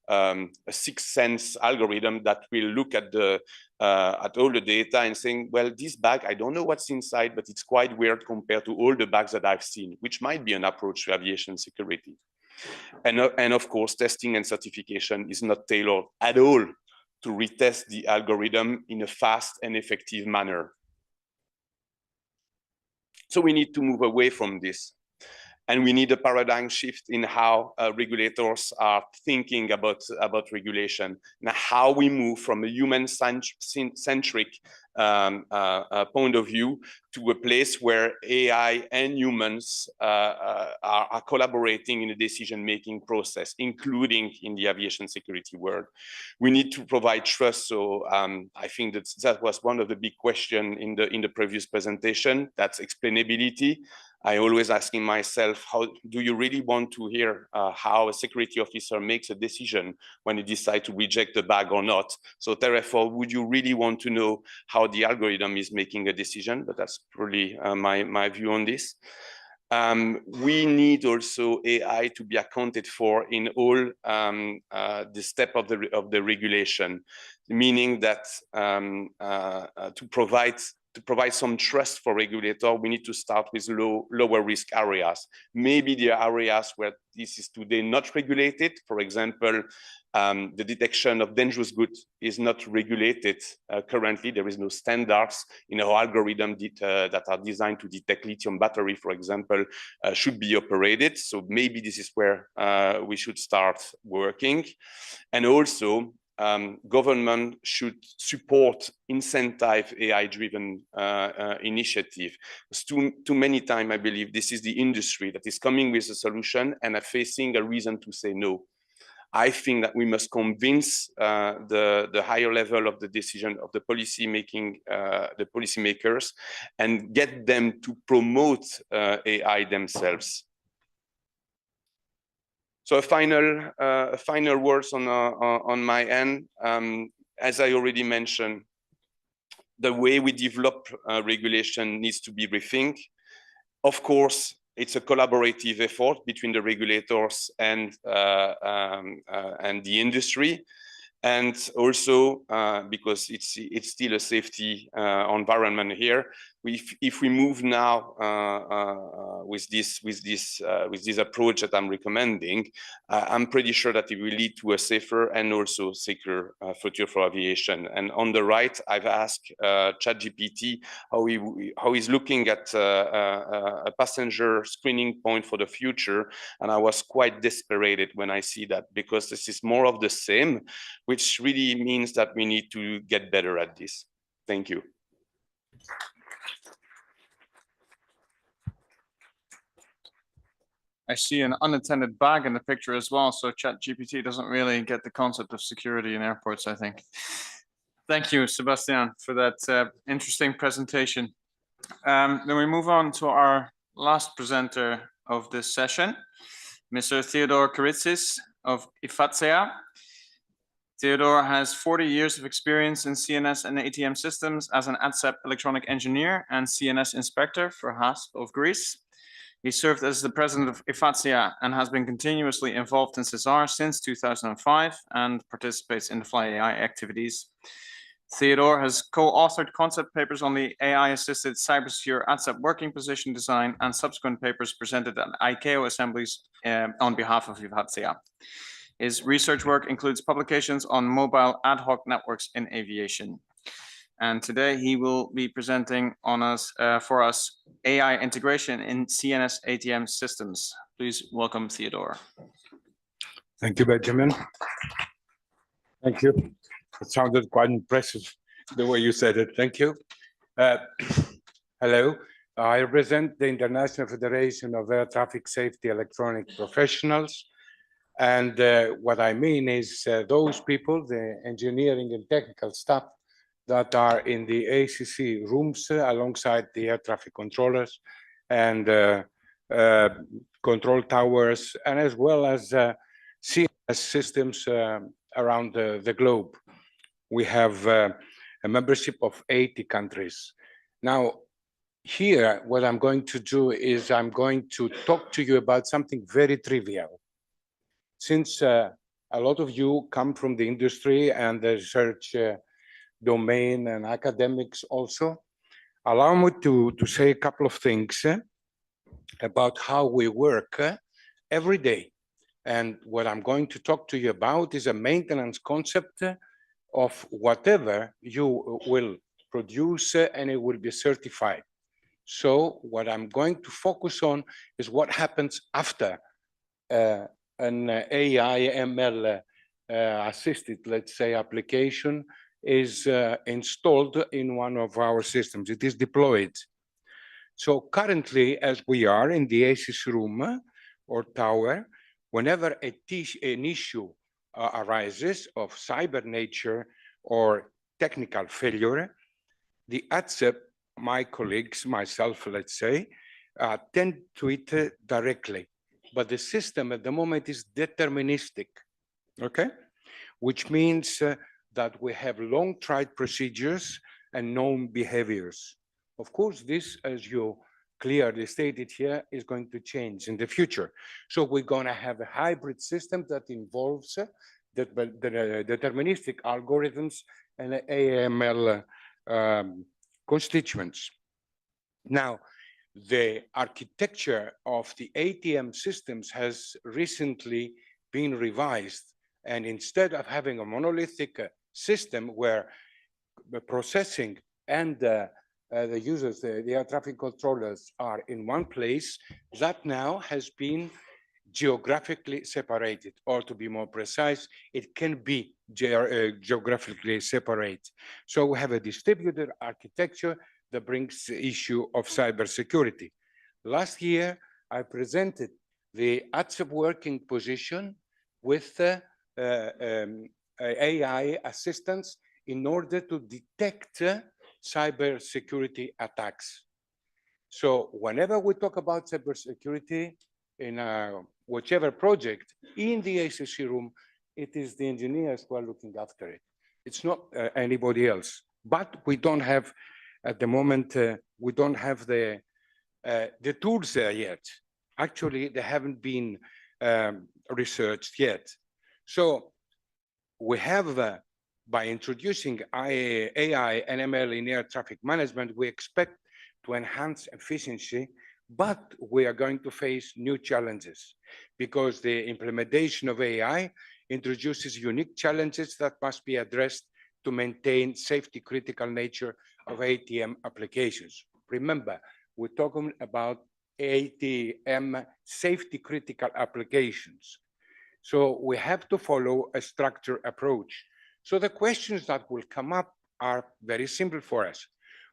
a sixth sense algorithm that will look at all the data and saying, well, this bag, I don't know what's inside, but it's quite weird compared to all the bags that I've seen, which might be an approach to aviation security. And of course, testing and certification is not tailored at all to retest the algorithm in a fast and effective manner. So we need to move away from this. And we need a paradigm shift in how regulators are thinking about regulation, and how we move from a human-centric point of view to a place where AI and humans are collaborating in the decision-making process, including in the aviation security world. We need to provide trust. So I think that was one of the big questions in the previous presentation. That's explainability. I always asking myself, how do you really want to hear how a security officer makes a decision when he decides to reject the bag or not? So therefore, would you really want to know how the algorithm is making a decision? But that's probably my view on this. We need also AI to be accounted for in all the step of the regulation, meaning that to provide some trust for regulator, we need to start with lower risk areas. Maybe there are areas where this is today not regulated. For example, the detection of dangerous goods is not regulated currently. There is no standards in our algorithm that are designed to detect lithium battery, for example, should be operated. So maybe this is where we should start working. And also, government should support incentive AI-driven initiative. Too many times, I believe this is the industry that is coming with a solution and are facing a reason to say no. I think that we must convince the higher level of the decision of the policymakers, and get them to promote AI themselves. So a final words on my end. as I already mentioned, the way we develop regulation needs to be rethinked. Of course, it's a collaborative effort between the regulators and the industry. And also because it's still a safety environment here. If we move now with this approach that I'm recommending, I'm pretty sure that it will lead to a safer and also secure future for aviation. And on the right, I've asked ChatGPT how he's looking at a passenger screening point for the future, and I was quite desperate when I see that, because this is more of the same, which really means that we need to get better at this. Thank you. I see an unattended bag in the picture as well, so ChatGPT doesn't really get the concept of security in airports, I think. Thank you, Sebastian, for that interesting presentation. Then we move on to our last presenter of this session, Mr. Theodore Karitzis of IFATSEA. Theodore has 40 years of experience in CNS and ATM systems as an ATSEP electronic engineer and CNS inspector for HASP of Greece. He served as the president of IFATSEA and has been continuously involved in SESAR since 2005 and participates in the Fly AI activities. Theodore has co-authored concept papers on the AI-assisted cybersecure ATSEP working position design and subsequent papers presented at ICAO assemblies on behalf of IFATSEA. His research work includes publications on mobile ad hoc networks in aviation. And today he will be presenting for us AI integration in CNS ATM systems. Please welcome Theodore. Thank you, Benjamin. Thank you. It sounded quite impressive the way you said it. Thank you. Hello. I represent the International Federation of Air Traffic Safety Electronic Professionals. And what I mean is those people, the engineering and technical staff that are in the ACC rooms alongside the air traffic controllers and control towers, and as well as CNS systems around the globe. We have a membership of 80 countries. Now, here, what I'm going to do is I'm going to talk to you about something very trivial. Since a lot of you come from the industry and the research domain and academics also, allow me to say a couple of things about how we work every day. And what I'm going to talk to you about is a maintenance concept of whatever you will produce and it will be certified. So what I'm going to focus on is what happens after an AI ML assisted, let's say, application is installed in one of our systems. It is deployed. So currently, as we are in the ACC room or tower, whenever an issue arises of cyber nature or technical failure, the ATSEP, my colleagues, myself, let's say, tend to it directly. But the system at the moment is deterministic, okay? Which means that we have long tried procedures and known behaviors. Of course, this, as you clearly stated here, is going to change in the future. So we're going to have a hybrid system that involves the deterministic algorithms and AML constituents. Now, the architecture of the ATM systems has recently been revised. And instead of having a monolithic system where the processing and the users, the air traffic controllers are in one place, that now has been geographically separated, or to be more precise, it can be geographically separate. So we have a distributed architecture that brings the issue of cybersecurity. Last year, I presented the ATSEP working position with AI assistance in order to detect cybersecurity attacks. So whenever we talk about cybersecurity in whichever project in the ACC room, it is the engineers who are looking after it. It's not anybody else. But we don't have, at the moment, we don't have the tools there yet. Actually, they haven't been researched yet. So we have, by introducing AI and ML in air traffic management, we expect to enhance efficiency, but we are going to face new challenges because the implementation of AI introduces unique challenges that must be addressed to maintain safety critical nature of ATM applications. Remember, we're talking about ATM safety critical applications. So we have to follow a structured approach. So the questions that will come up are very simple for us.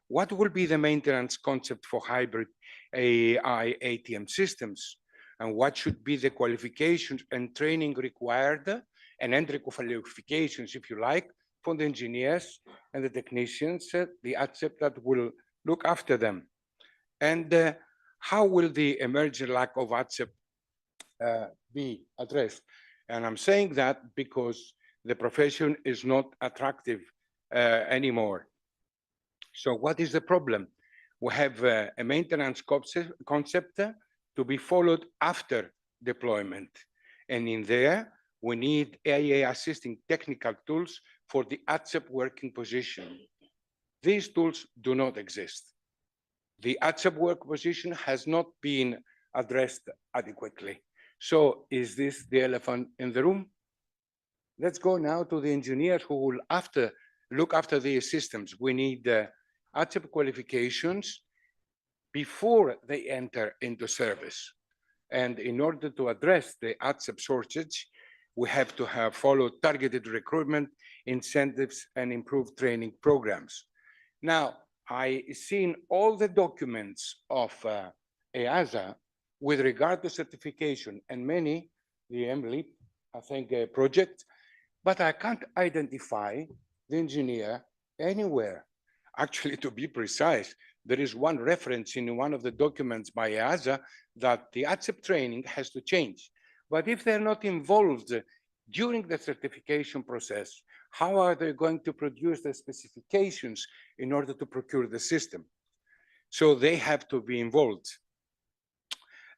What will be the maintenance concept for hybrid AI ATM systems? And what should be the qualifications and training required and entry qualifications, if you like, for the engineers and the technicians, the ATSEP that will look after them? And how will the emerging lack of ATSEP be addressed? And I'm saying that because the profession is not attractive anymore. So what is the problem? We have a maintenance concept to be followed after deployment. And in there, we need AI assisting technical tools for the ATSEP working position. These tools do not exist. The ATSEP work position has not been addressed adequately. So is this the elephant in the room? Let's go now to the engineers who will look after these systems. We need ATSEP qualifications before they enter into service. And in order to address the ATSEP shortage, we have to have followed targeted recruitment, incentives, and improved training programs. Now, I've seen all the documents of EASA with regard to certification and many, the MLEAP, I think, project, but I can't identify the engineer anywhere. Actually, to be precise, there is one reference in one of the documents by EASA that the ATSEP training has to change. But if they're not involved during the certification process, how are they going to produce the specifications in order to procure the system? So they have to be involved.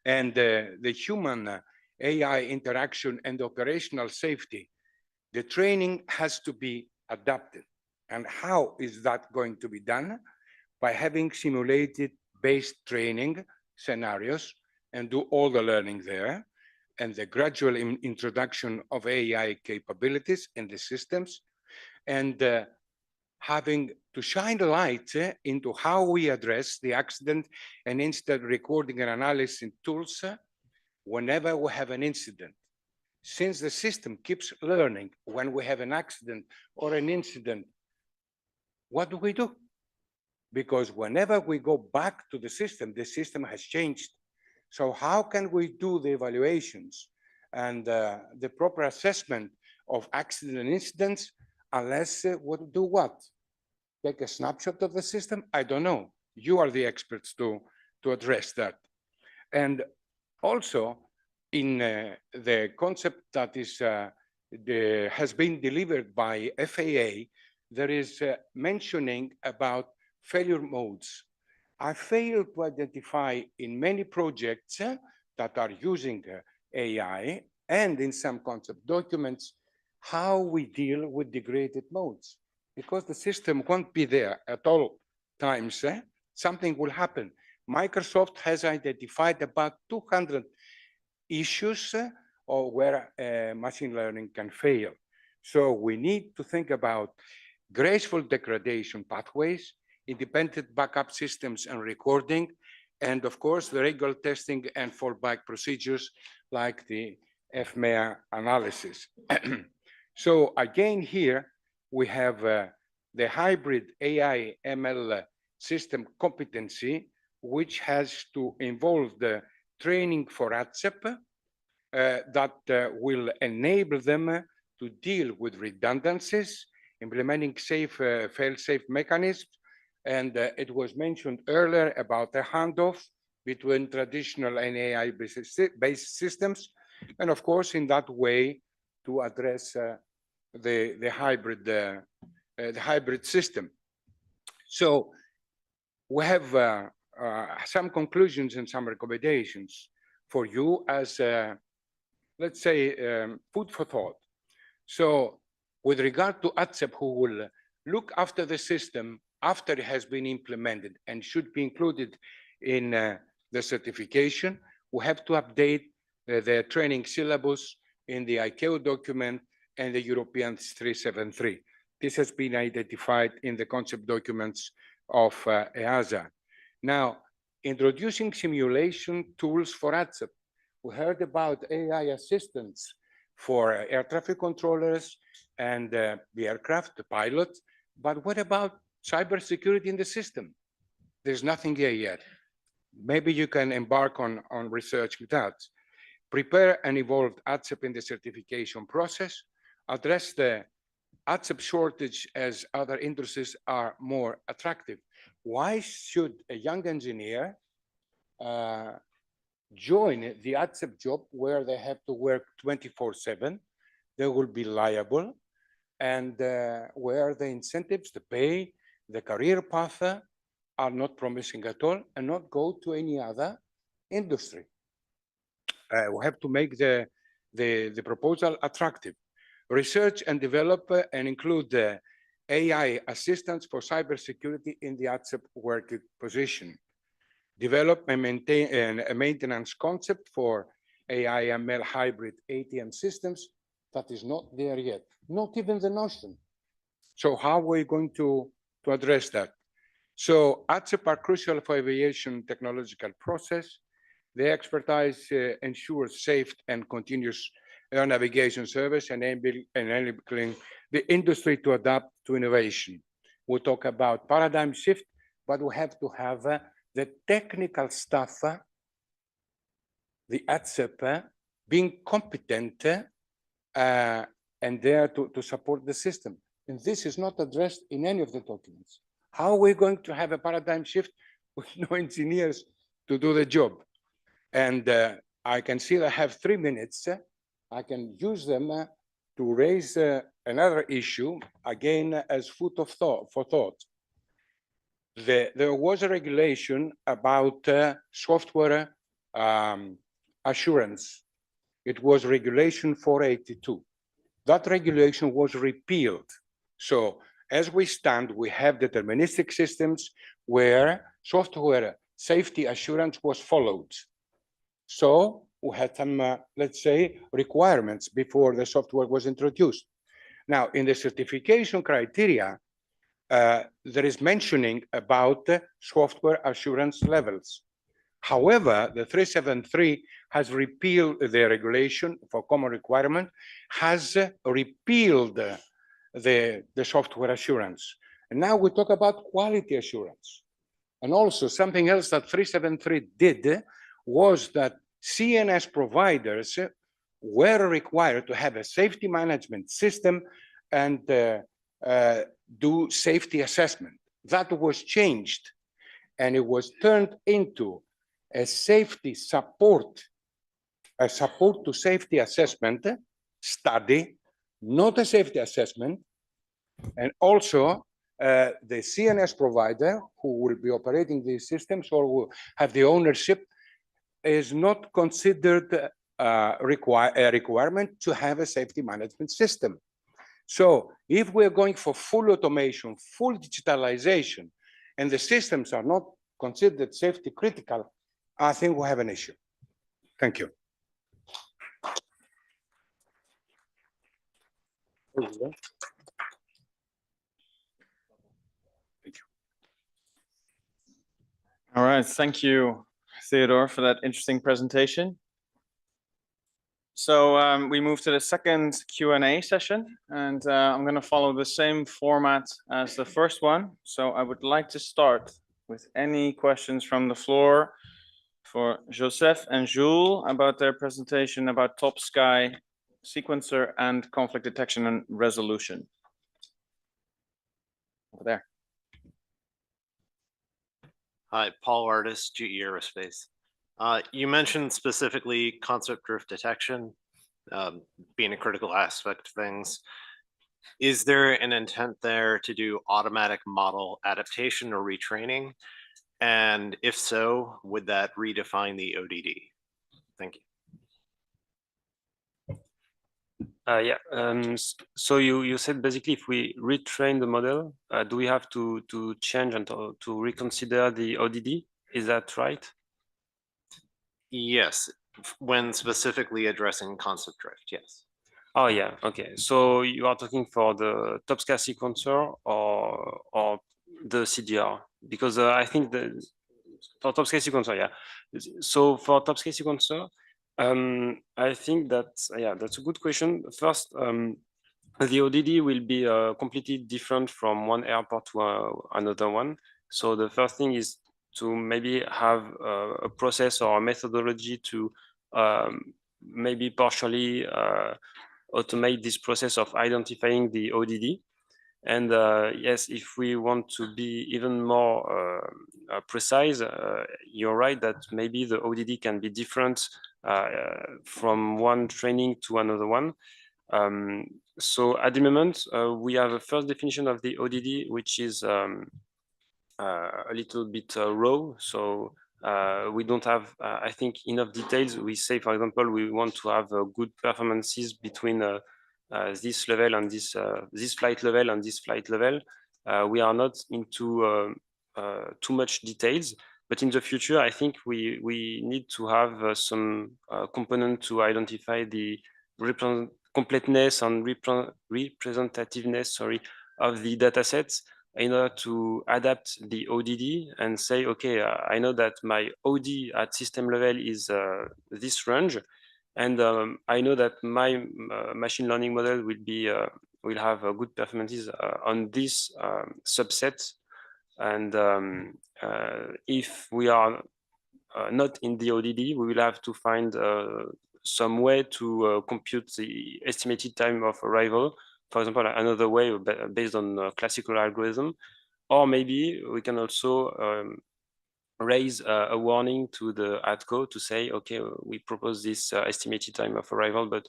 And the human AI interaction and operational safety, the training has to be adapted. And how is that going to be done? By having simulated based training scenarios and do all the learning there, and the gradual introduction of AI capabilities in the systems, and having to shine a light into how we address the accident and incident recording and analysis tools whenever we have an incident. Since the system keeps learning when we have an accident or an incident, what do we do? Because whenever we go back to the system has changed. So how can we do the evaluations and the proper assessment of accident and incidents unless we do what? Take a snapshot of the system? I don't know. You are the experts to address that. And also in the concept that is has been delivered by FAA, there is mentioning about failure modes. I failed to identify in many projects that are using AI and in some concept documents how we deal with degraded modes, because the system won't be there at all times. Something will happen. Microsoft has identified about 200 issues or where machine learning can fail. So we need to think about graceful degradation pathways, independent backup systems and recording, and of course, the regular testing and fallback procedures like the FMEA analysis. So again, here we have the hybrid AI ML system competency, which has to involve the training for ATSEP that will enable them to deal with redundancies, implementing safe fail-safe mechanisms. And it was mentioned earlier about the handoff between traditional and AI-based systems. And of course, in that way, to address the hybrid system. So we have some conclusions and some recommendations for you as, let's say, food for thought. So with regard to ATSEP, who will look after the system after it has been implemented and should be included in the certification, we have to update the training syllabus in the ICAO document and the European 373. This has been identified in the concept documents of EASA. Now, introducing simulation tools for ATSEP. We heard about AI assistance for air traffic controllers and the aircraft, the pilot, but what about cybersecurity in the system? There's nothing here yet. Maybe you can embark on research with that. Prepare an evolved ATSEP in the certification process, address the ATSEP shortage as other industries are more attractive. Why should a young engineer join the ATSEP job where they have to work 24/7? They will be liable, and where the incentives, the pay, the career path are not promising at all, and not go to any other industry. We have to make the proposal attractive. Research and develop and include the AI assistance for cybersecurity in the ATSEP work position. Develop and maintain a maintenance concept for AI ML hybrid ATM systems that is not there yet, not even the notion. So how are we going to address that? So ATSEP are crucial for aviation technological process. The expertise ensures safe and continuous air navigation service, enabling the industry to adapt to innovation. We talk about paradigm shift, but we have to have the technical staff, the ATSEP, being competent and there to support the system. And this is not addressed in any of the documents. How are we going to have a paradigm shift with no engineers to do the job? And I can see I have 3 minutes. I can use them to raise another issue, again, as food for thought. There was a regulation about software assurance. It was regulation 482. That regulation was repealed. So as we stand, we have deterministic systems where software safety assurance was followed. So we had some, let's say, requirements before the software was introduced. Now, in the certification criteria, there is mentioning about software assurance levels. However, the 373 has repealed the regulation for common requirement, has repealed the software assurance. And now we talk about quality assurance. And also something else that 373 did was that CNS providers were required to have a safety management system and do safety assessment. That was changed, and it was turned into a safety support, a support to safety assessment study, not a safety assessment. And also the CNS provider who will be operating these systems or will have the ownership is not considered a requirement to have a safety management system. So if we're going for full automation, full digitalization, and the systems are not considered safety critical, I think we have an issue. Thank you. Thank you. All right, thank you, Theodore, for that interesting presentation. So we move to the second Q&A session, and I'm going to follow the same format as the first one. So I would like to start with any questions from the floor for Joseph and Jules about their presentation about Top Sky sequencer and conflict detection and resolution. Over there. Hi, Paul Artist, GE Aerospace. You mentioned specifically concept drift detection being a critical aspect of things. Is there an intent there to do automatic model adaptation or retraining? And if so, would that redefine the ODD? Thank you. So you said basically if we retrain the model, do we have to change and to reconsider the ODD? Is that right? Yes, when specifically addressing concept drift, yes. Oh yeah, okay. So you are talking for the top scale sequencer or the CDR? Because I think the for top scale sequencer, yeah. So for top scale sequencer, I think that that's a good question. First, the ODD will be completely different from one airport to another one. So the first thing is to maybe have a process or a methodology to maybe partially automate this process of identifying the ODD. And yes, if we want to be even more precise, you're right that maybe the ODD can be different from one training to another one. So at the moment, we have a first definition of the ODD, which is a little bit raw. So we don't have, I think, enough details. We say, for example, we want to have good performances between this level and this flight level and this flight level. We are not into too much details, but in the future, I think we need to have some component to identify the completeness and representativeness, of the data sets in order to adapt the ODD and say, okay, I know that my OD at system level is this range, and I know that my machine learning model will have good performances on this subset. And if we are not in the ODD, we will have to find some way to compute the estimated time of arrival. For example, another way based on classical algorithm, or maybe we can also raise a warning to the ATCO to say, okay, we propose this estimated time of arrival, but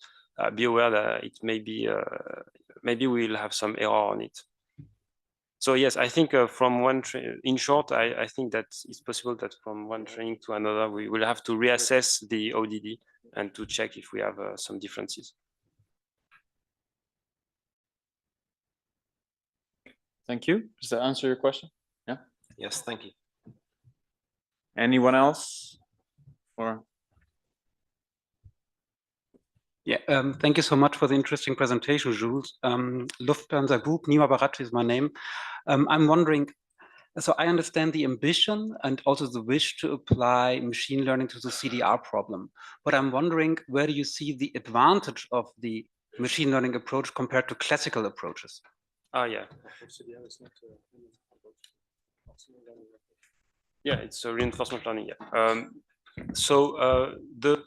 be aware that it may be, maybe we'll have some error on it. So yes, I think from one, in short, I think that it's possible that from one training to another, we will have to reassess the ODD and to check if we have some differences. Thank you. Does that answer your question? Yeah. Yes, thank you. Anyone else? Or yeah, thank you so much for the interesting presentation, Jules. Lufthansa Group, Nima Barat is my name. I'm wondering, so I understand the ambition and also the wish to apply machine learning to the CDR problem, but I'm wondering, where do you see the advantage of the machine learning approach compared to classical approaches? Yeah. Yeah, it's a reinforcement learning. Yeah. So the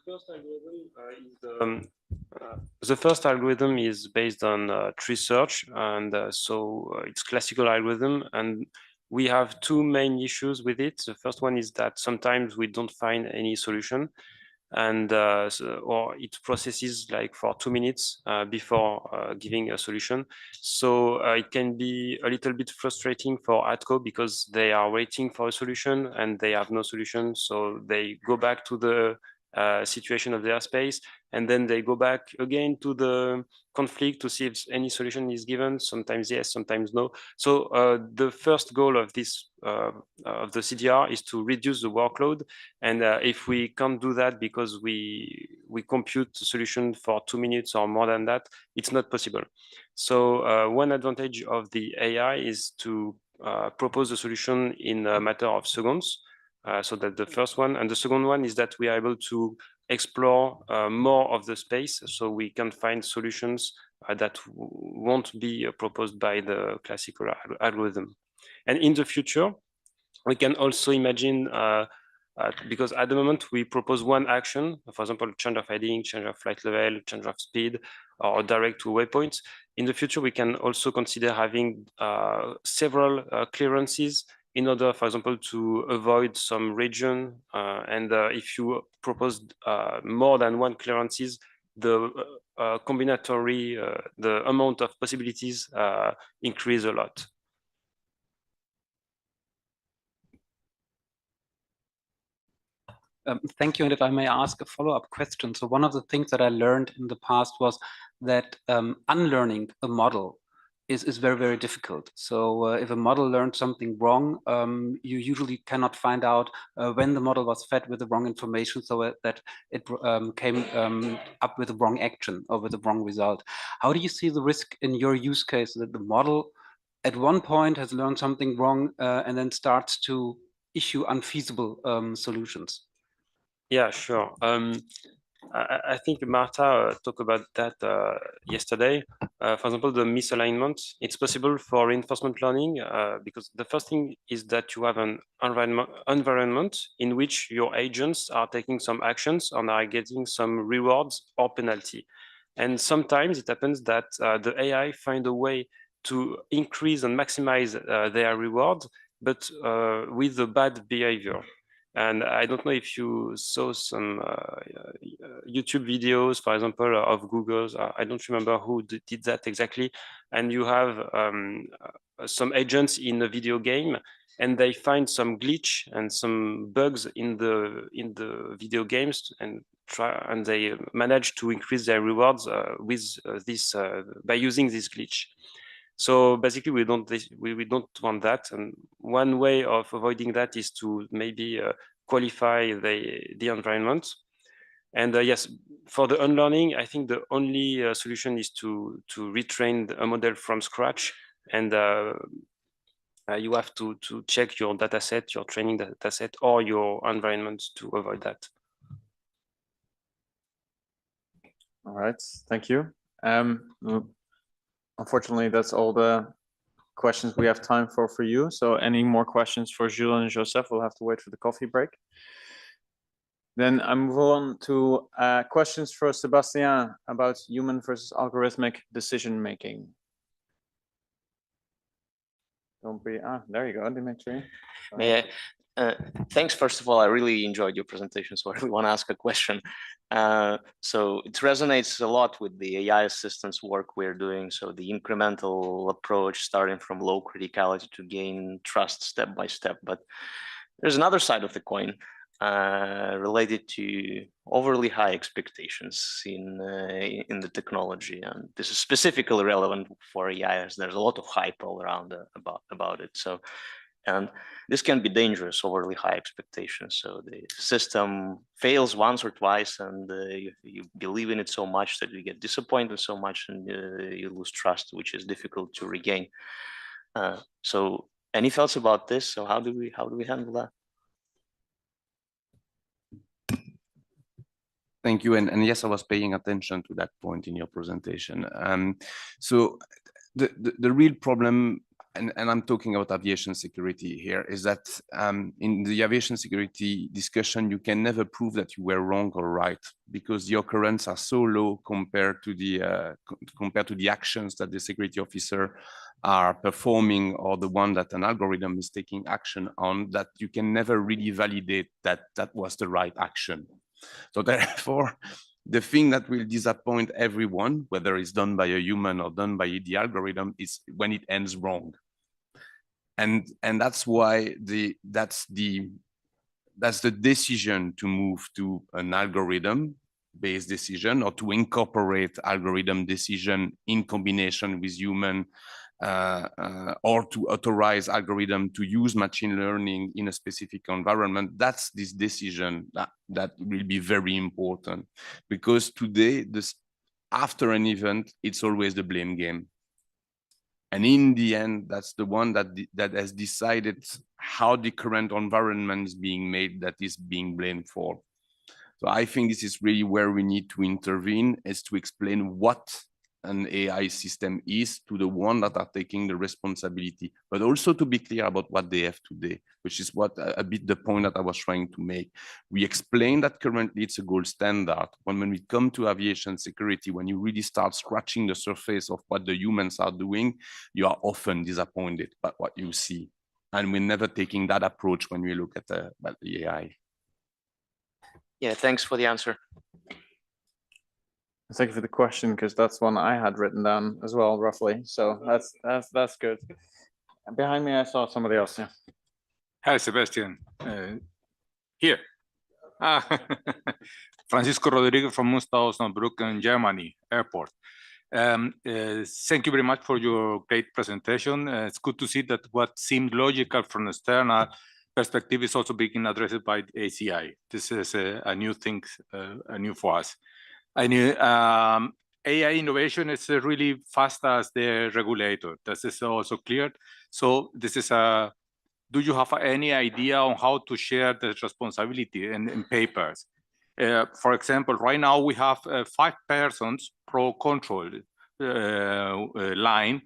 first algorithm is based on tree search, and so it's classical algorithm, and we have two main issues with it. The first one is that sometimes we don't find any solution, and or it processes like for 2 minutes before giving a solution. So it can be a little bit frustrating for ATCO because they are waiting for a solution and they have no solution. So they go back to the situation of the airspace, and then they go back again to the conflict to see if any solution is given. Sometimes yes, sometimes no. So the first goal of this of the CDR is to reduce the workload, and if we can't do that because we compute the solution for 2 minutes or more than that, it's not possible. So one advantage of the AI is to propose a solution in a matter of seconds. So that's the first one. And the second one is that we are able to explore more of the space, so we can find solutions that won't be proposed by the classical algorithm. And in the future, we can also imagine, because at the moment we propose one action, for example, change of heading, change of flight level, change of speed, or direct to waypoints. In the future, we can also consider having several clearances in order, for example, to avoid some region. And if you propose more than one clearances, the combinatory, the amount of possibilities increase a lot. Thank you. And if I may ask a follow-up question. So one of the things that I learned in the past was that unlearning a model is very, very difficult. So if a model learned something wrong, you usually cannot find out when the model was fed with the wrong information, so that it came up with the wrong action or with the wrong result. How do you see the risk in your use case that the model at one point has learned something wrong and then starts to issue unfeasible solutions? Yeah, sure. I think Marta talked about that yesterday. For example, the misalignment. It's possible for reinforcement learning because the first thing is that you have an environment in which your agents are taking some actions and are getting some rewards or penalty. And sometimes it happens that the AI find a way to increase and maximize their reward, but with the bad behavior. And I don't know if you saw some YouTube videos, for example, of Google's. I don't remember who did that exactly. And you have some agents in a video game, and they find some glitch and some bugs in the video games, and they manage to increase their rewards with this by using this glitch. So basically, we don't want that. And one way of avoiding that is to maybe qualify the environment. And yes, for the unlearning, I think the only solution is to retrain a model from scratch. And you have to check your data set, your training data set, or your environment to avoid that. All right, thank you. Unfortunately, that's all the questions we have time for you. So any more questions for Jules and Joseph? We'll have to wait for the coffee break. Then I move on to questions for Sébastien about human versus algorithmic decision making. Don't be, there you go, Dimitri. Thanks, first of all, I really enjoyed your presentation, so I really want to ask a question. So it resonates a lot with the AI assistance work we're doing. So the incremental approach, starting from low criticality to gain trust step by step. But there's another side of the coin related to overly high expectations in the technology, and this is specifically relevant for AI, as there's a lot of hype all around about it. So. And this can be dangerous, overly high expectations. So the system fails once or twice, and you believe in it so much that you get disappointed so much, and you lose trust, which is difficult to regain. So, any thoughts about this? So, how do we handle that? Thank you. And yes, I was paying attention to that point in your presentation. So the real problem, and I'm talking about aviation security here, is that in the aviation security discussion, you can never prove that you were wrong or right, because the occurrence are so low compared to the actions that the security officer are performing, or the one that an algorithm is taking action on, that you can never really validate that that was the right action. So therefore, the thing that will disappoint everyone, whether it's done by a human or done by the algorithm, is when it ends wrong. And that's why that's the decision to move to an algorithm-based decision, or to incorporate algorithm decision in combination with human, or to authorize algorithm to use machine learning in a specific environment. That's this decision that will be very important, because today, after an event, it's always the blame game. And in the end, that's the one that has decided how the current environment is being made, that is being blamed for. So I think this is really where we need to intervene, is to explain what an AI system is to the one that are taking the responsibility, but also to be clear about what they have today, which is what a bit the point that I was trying to make. We explain that currently it's a gold standard. When we come to aviation security, when you really start scratching the surface of what the humans are doing, you are often disappointed by what you see. And we're never taking that approach when we look at the AI. Yeah, thanks for the answer. Thank you for the question, because that's one I had written down as well, roughly. So that's good. And behind me, I saw somebody else. Yeah. Hi, Sebastian. Here. Francisco Rodriguez from Münster-Osnabrück, Germany airport. Thank you very much for your great presentation. It's good to see that what seemed logical from external perspective is also being addressed by ACI. This is a new thing, new for us. I knew AI innovation is really fast as the regulator. This is also clear. So this is a, do you have any idea on how to share the responsibility in papers? For example, right now we have 5 persons pro control line,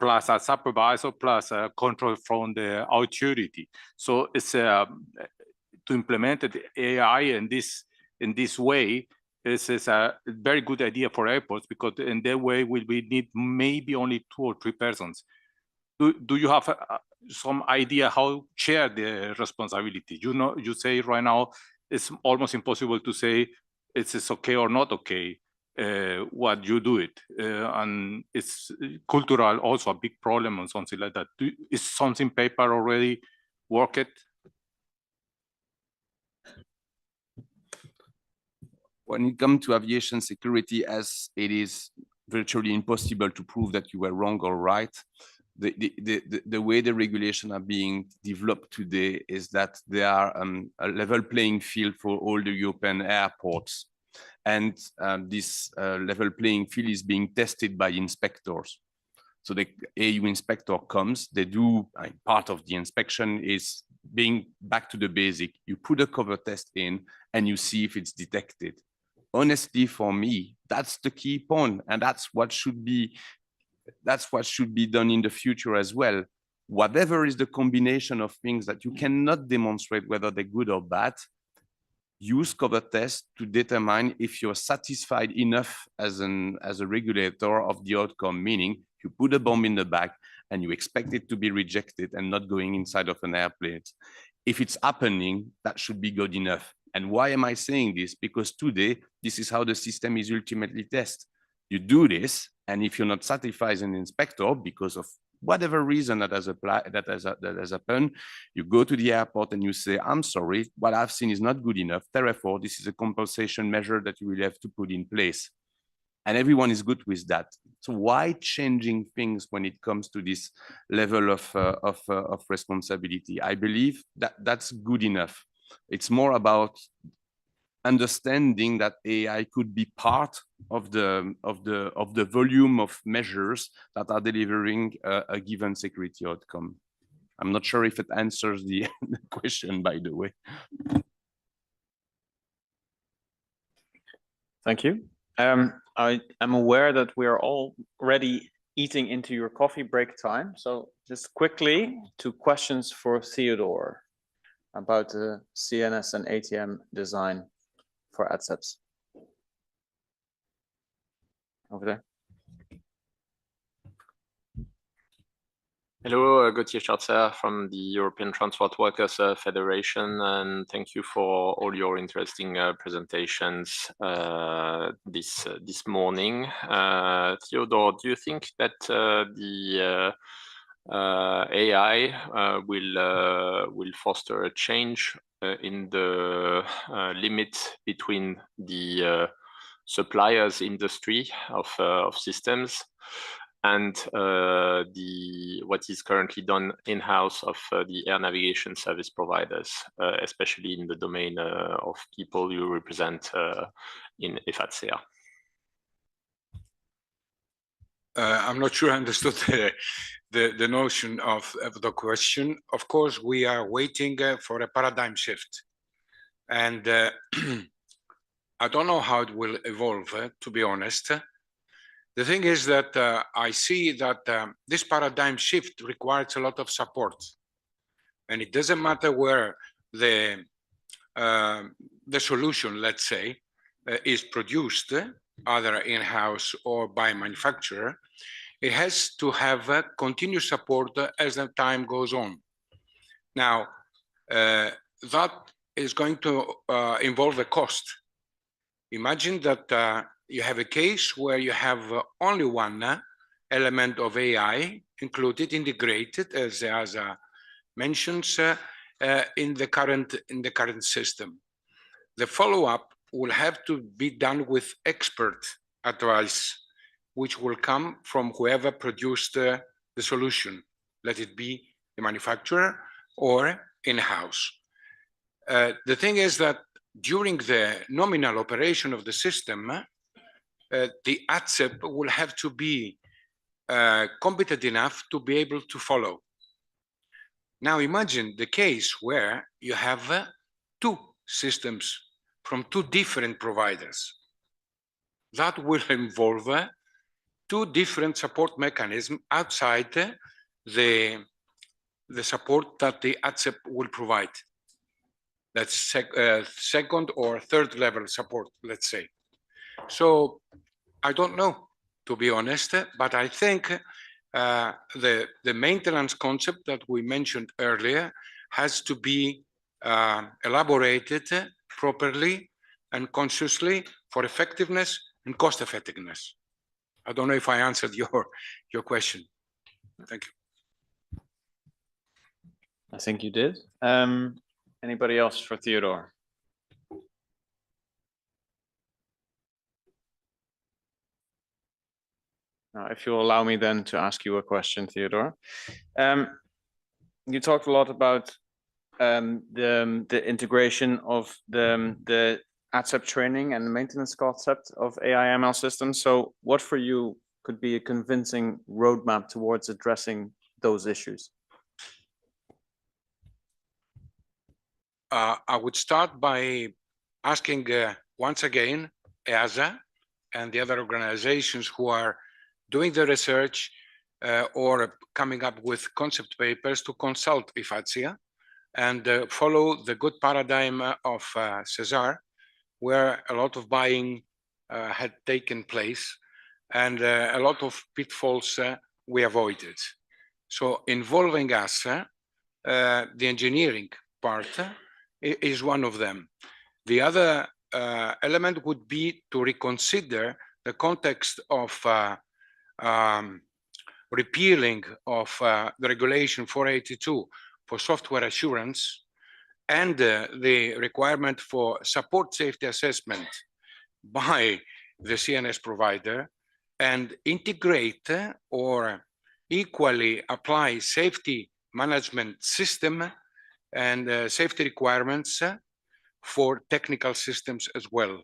plus a supervisor, plus a control from the authority. So it's to implement the AI in this way. This is a very good idea for airports, because in that way we need maybe only 2 or 3 persons. Do you have some idea how share the responsibility? You know, you say right now it's almost impossible to say it's okay or not okay. What you do it, and it's cultural also a big problem or something like that. Is something paper already work it? When it comes to aviation security, as it is virtually impossible to prove that you were wrong or right, the way the regulations are being developed today is that there are a level playing field for all the European airports. And this level playing field is being tested by inspectors. So the EU inspector comes, they do, part of the inspection is being back to the basic. You put a cover test in and you see if it's detected. Honestly, for me, that's the key point, and that's what should be done in the future as well. Whatever is the combination of things that you cannot demonstrate whether they're good or bad, use cover tests to determine if you're satisfied enough as a regulator of the outcome, meaning you put a bomb in the back and you expect it to be rejected and not going inside of an airplane. If it's happening, that should be good enough. And why am I saying this? Because today, this is how the system is ultimately tested. You do this, and if you're not satisfied as an inspector because of whatever reason that has happened, you go to the airport and you say, I'm sorry, what I've seen is not good enough. Therefore, this is a compensation measure that you will have to put in place. And everyone is good with that. So why changing things when it comes to this level of responsibility? I believe that that's good enough. It's more about understanding that AI could be part of the volume of measures that are delivering a given security outcome. I'm not sure if it answers the question, by the way. Thank you. I am aware that we are already eating into your coffee break time. So just quickly, 2 questions for Theodore about the CNS and ATM design for ATSEPs. Over there. Hello, Gauthier Chartzer from the European Transport Workers Federation, and thank you for all your interesting presentations this morning. Theodore, do you think that the AI will foster a change in the limit between the suppliers industry of systems and what is currently done in-house of the air navigation service providers, especially in the domain of people you represent in IFATSEA? I'm not sure I understood the notion of the question. Of course, we are waiting for a paradigm shift. And I don't know how it will evolve, to be honest. The thing is that I see that this paradigm shift requires a lot of support. And it doesn't matter where the solution, let's say, is produced, either in-house or by manufacturer. It has to have continuous support as the time goes on. Now, that is going to involve a cost. Imagine that you have a case where you have only one element of AI included, integrated, as EASA mentions, in the current system. The follow-up will have to be done with expert advice, which will come from whoever produced the solution, let it be the manufacturer or in-house. The thing is that during the nominal operation of the system, the ATSEP will have to be competent enough to be able to follow. Now imagine the case where you have two systems from two different providers. That will involve two different support mechanisms outside the support that the ATSEP will provide. That's second or third level support, let's say. So I don't know, to be honest, but I think the maintenance concept that we mentioned earlier has to be elaborated properly and consciously for effectiveness and cost effectiveness. I don't know if I answered your question. Thank you. I think you did. Anybody else for Theodore? Now, if you'll allow me then to ask you a question, Theodore. You talked a lot about the integration of the ATSEP training and the maintenance concept of AI/ML systems. So what for you could be a convincing roadmap towards addressing those issues? I would start by asking once again EASA and the other organizations who are doing the research or coming up with concept papers to consult IFATSEA and follow the good paradigm of SESAR, where a lot of buying had taken place and a lot of pitfalls we avoided. So involving us, the engineering part is one of them. The other element would be to reconsider the context of repealing of the regulation 482 for software assurance and the requirement for support safety assessment by the CNS provider and integrate or equally apply safety management system and safety requirements for technical systems as well,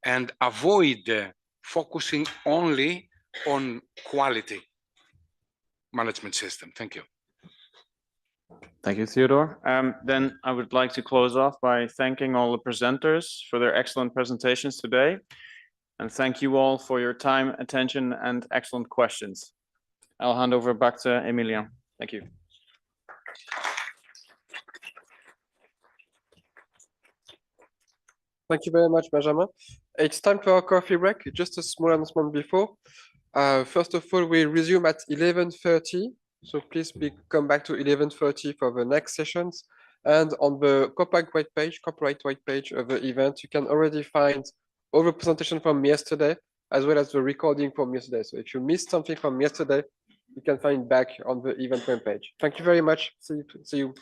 and avoid focusing only on quality management system. Thank you. Thank you, Theodore. Then I would like to close off by thanking all the presenters for their excellent presentations today. And thank you all for your time, attention, and excellent questions. I'll hand over back to Emilio. Thank you. Thank you very much, Benjamin. It's time for our coffee break. Just a small announcement before. First of all, we resume at 11:30. So please come back to 11:30 for the next sessions. And on the copyright white page of the event, you can already find all the presentation from yesterday, as well as the recording from yesterday. So if you missed something from yesterday, you can find back on the event webpage. Thank you very much. See you.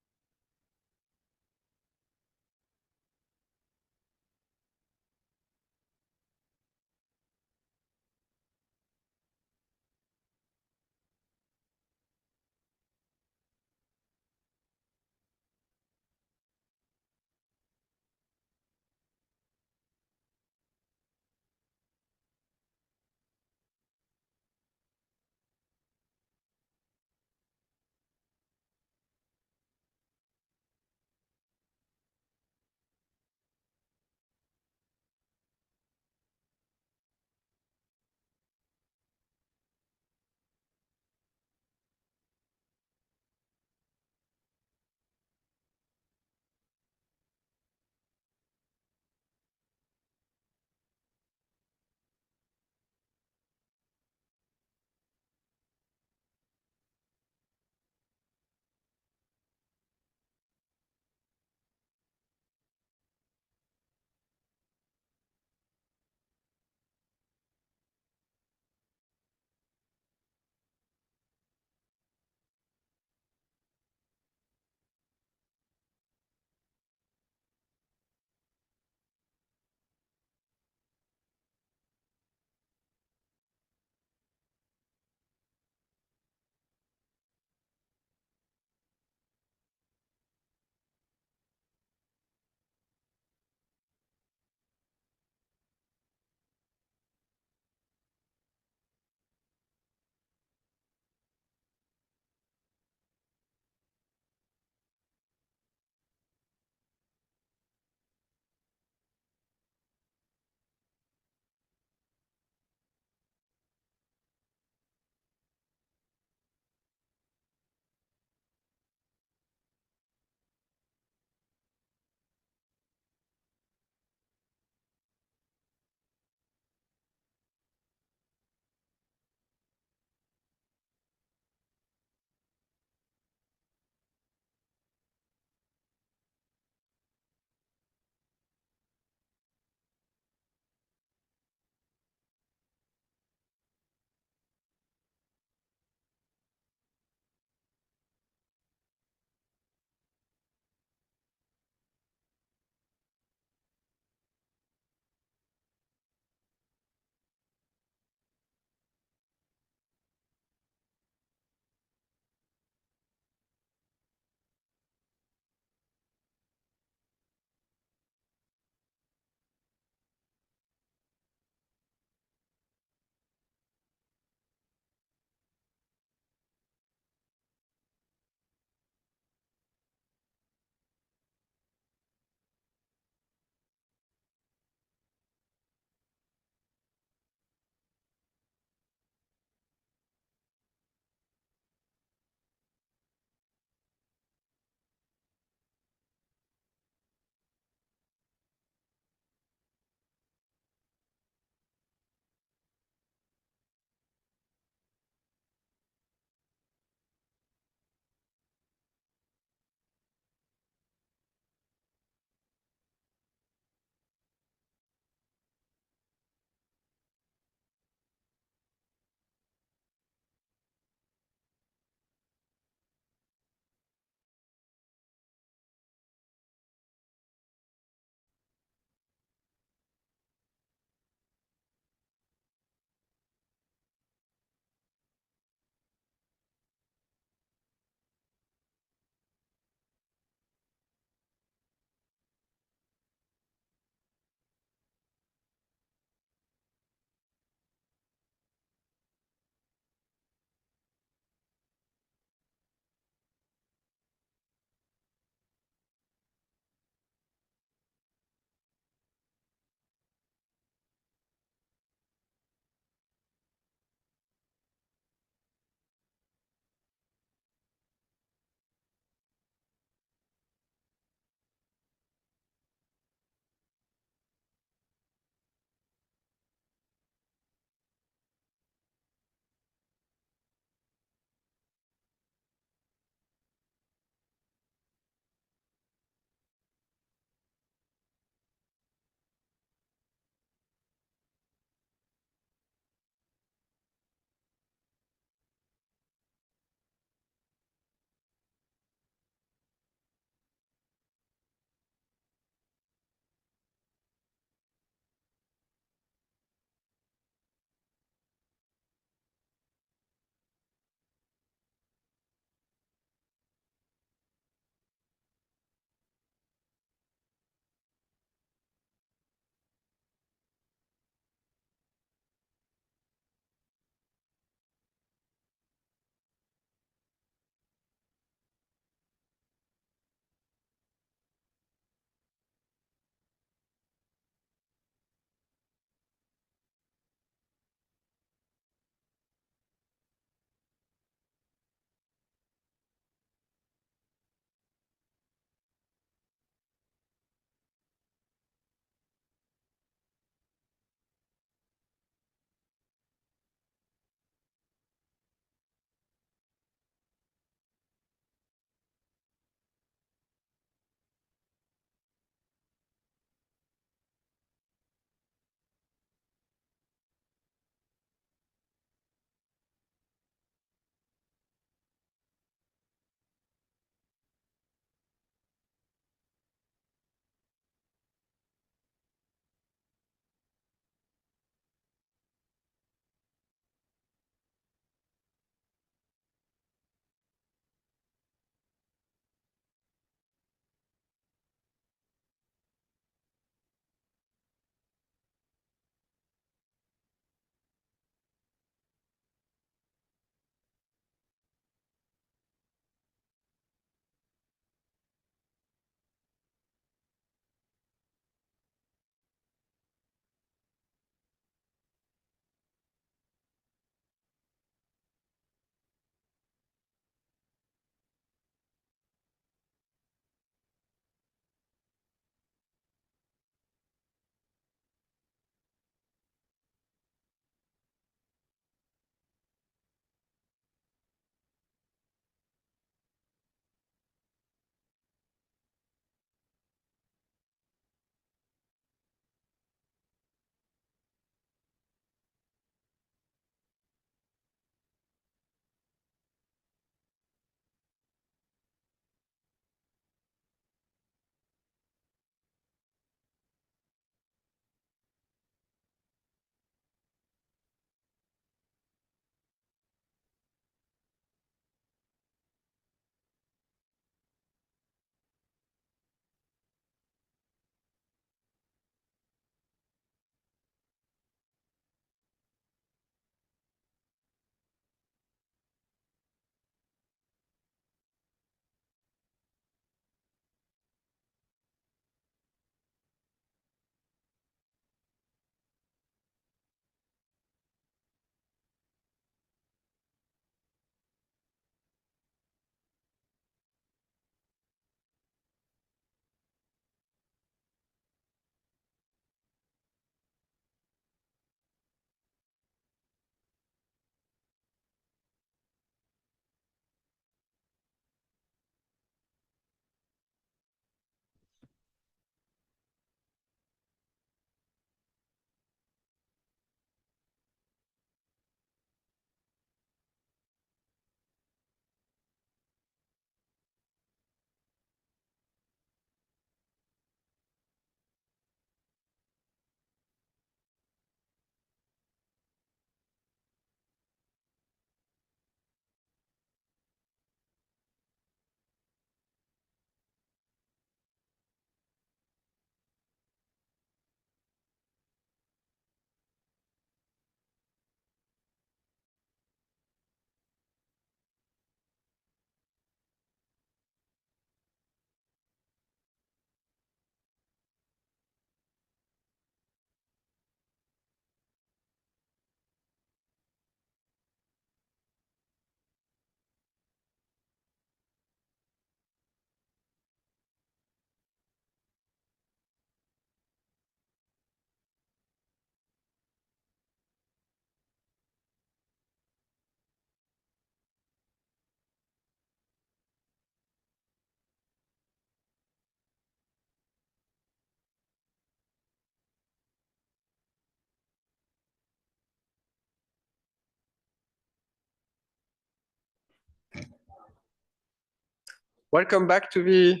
Welcome back to the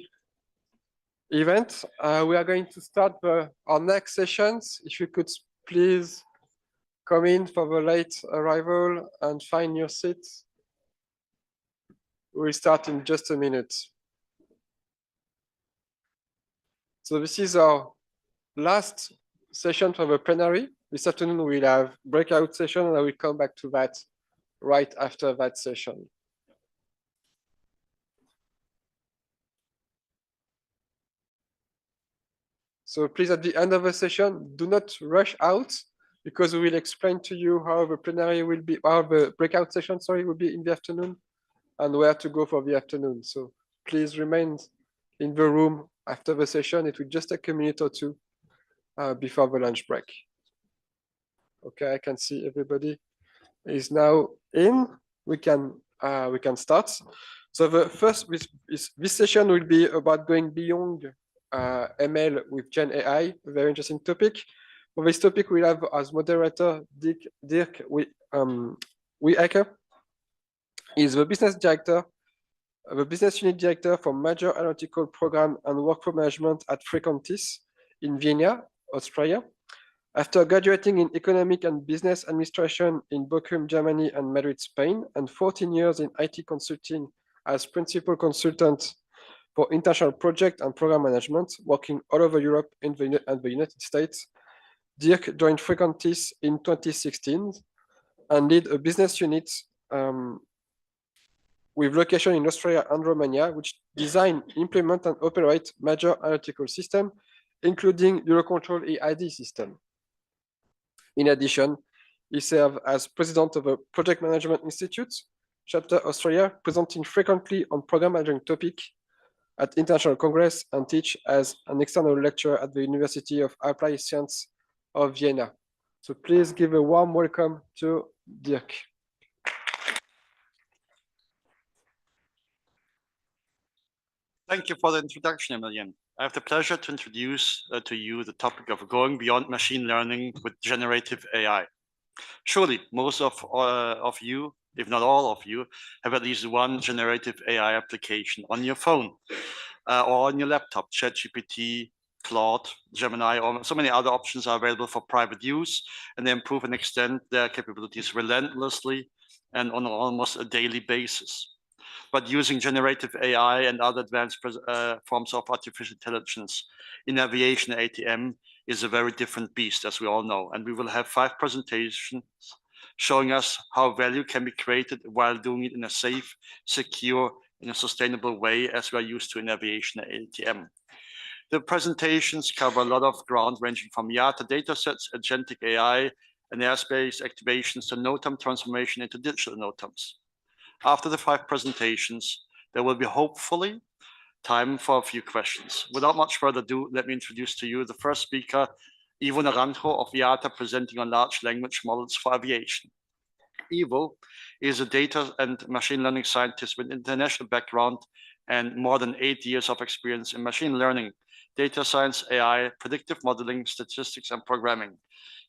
event. We are going to start our next sessions. If you could please come in for the late arrival and find your seats. We'll start in just a minute. So this is our last session for the plenary. This afternoon we'll have breakout session, and I will come back to that right after that session. So please, at the end of the session, do not rush out, because we will explain to you how the plenary will be, how the breakout session, sorry, will be in the afternoon, and where to go for the afternoon. So please remain in the room after the session. It will just take a minute or two before the lunch break. Okay, I can see everybody is now in. We can start. So the first, this session will be about going beyond ML with Gen AI, a very interesting topic. For this topic, we'll have as moderator Dirk Wiehacker. He's the business director, the business unit director for Major Analytical Program and Workflow Management at Frequentis in Vienna, Austria. After graduating in economic and business administration in Bochum, Germany, and Madrid, Spain, and 14 years in IT consulting as principal consultant for international project and program management, working all over Europe and the United States, Dirk joined Frequentis in 2016 and led a business unit with location in Austria and Romania, which design, implement, and operate major analytical systems, including EUROCONTROL EID system. In addition, he served as president of a project management institute, chapter Austria, presenting frequently on program management topic at international congress, and teach as an external lecturer at the University of Applied Science of Vienna. So please give a warm welcome to Dirk. Thank you for the introduction, Emilian. I have the pleasure to introduce to you the topic of going beyond machine learning with generative AI. Surely most of you, if not all of you, have at least one generative AI application on your phone or on your laptop. ChatGPT, Claude, Gemini, or so many other options are available for private use, and they improve and extend their capabilities relentlessly and on almost a daily basis. But using generative AI and other advanced forms of artificial intelligence in aviation ATM is a very different beast, as we all know. And we will have 5 presentations showing us how value can be created while doing it in a safe, secure, in a sustainable way, as we are used to in aviation ATM. The presentations cover a lot of ground, ranging from IATA datasets, agentic AI, and airspace activations to NOTAM transformation into digital NOTAMs. After the 5 presentations, there will be hopefully time for a few questions. Without much further ado, let me introduce to you the first speaker, Ivo Naranjo of IATA, presenting on large language models for aviation. Ivo is a data and machine learning scientist with international background and more than 8 years of experience in machine learning, data science, AI, predictive modeling, statistics, and programming.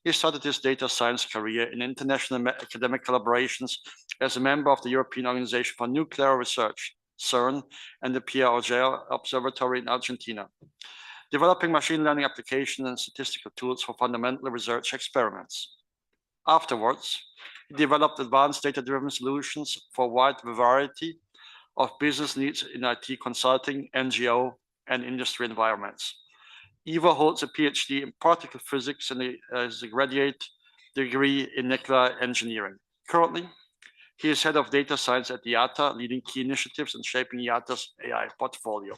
He started his data science career in international academic collaborations as a member of the European Organization for Nuclear Research, CERN, and the Pierre Auger Observatory in Argentina, developing machine learning applications and statistical tools for fundamental research experiments. Afterwards, he developed advanced data-driven solutions for a wide variety of business needs in IT consulting, NGO, and industry environments. Ivo holds a PhD in particle physics and has a graduate degree in nuclear engineering. Currently, he is head of data science at IATA, leading key initiatives and shaping IATA's AI portfolio.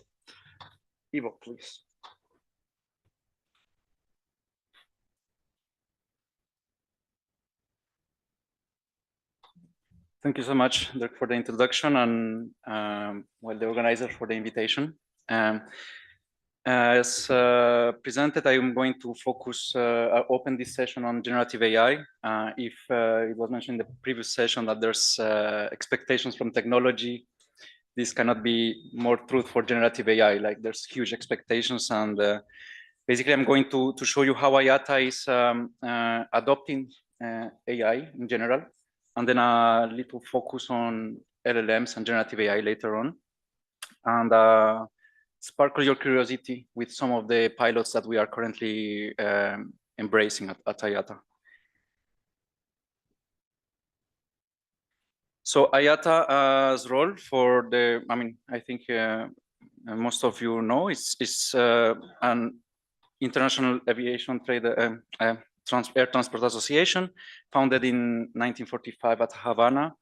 Ivo, please. Thank you so much, Dirk, for the introduction, and the organizer for the invitation. As presented, I am going to focus, open this session on generative AI. If it was mentioned in the previous session that there's expectations from technology, this cannot be more truth for generative AI. Like, there's huge expectations, and basically I'm going to show you how IATA is adopting AI in general, and then a little focus on LLMs and generative AI later on. and sparkle your curiosity with some of the pilots that we are currently embracing at IATA. So IATA's role for the, I think most of you know, it's an international aviation trade air transport association founded in 1945 at Havana.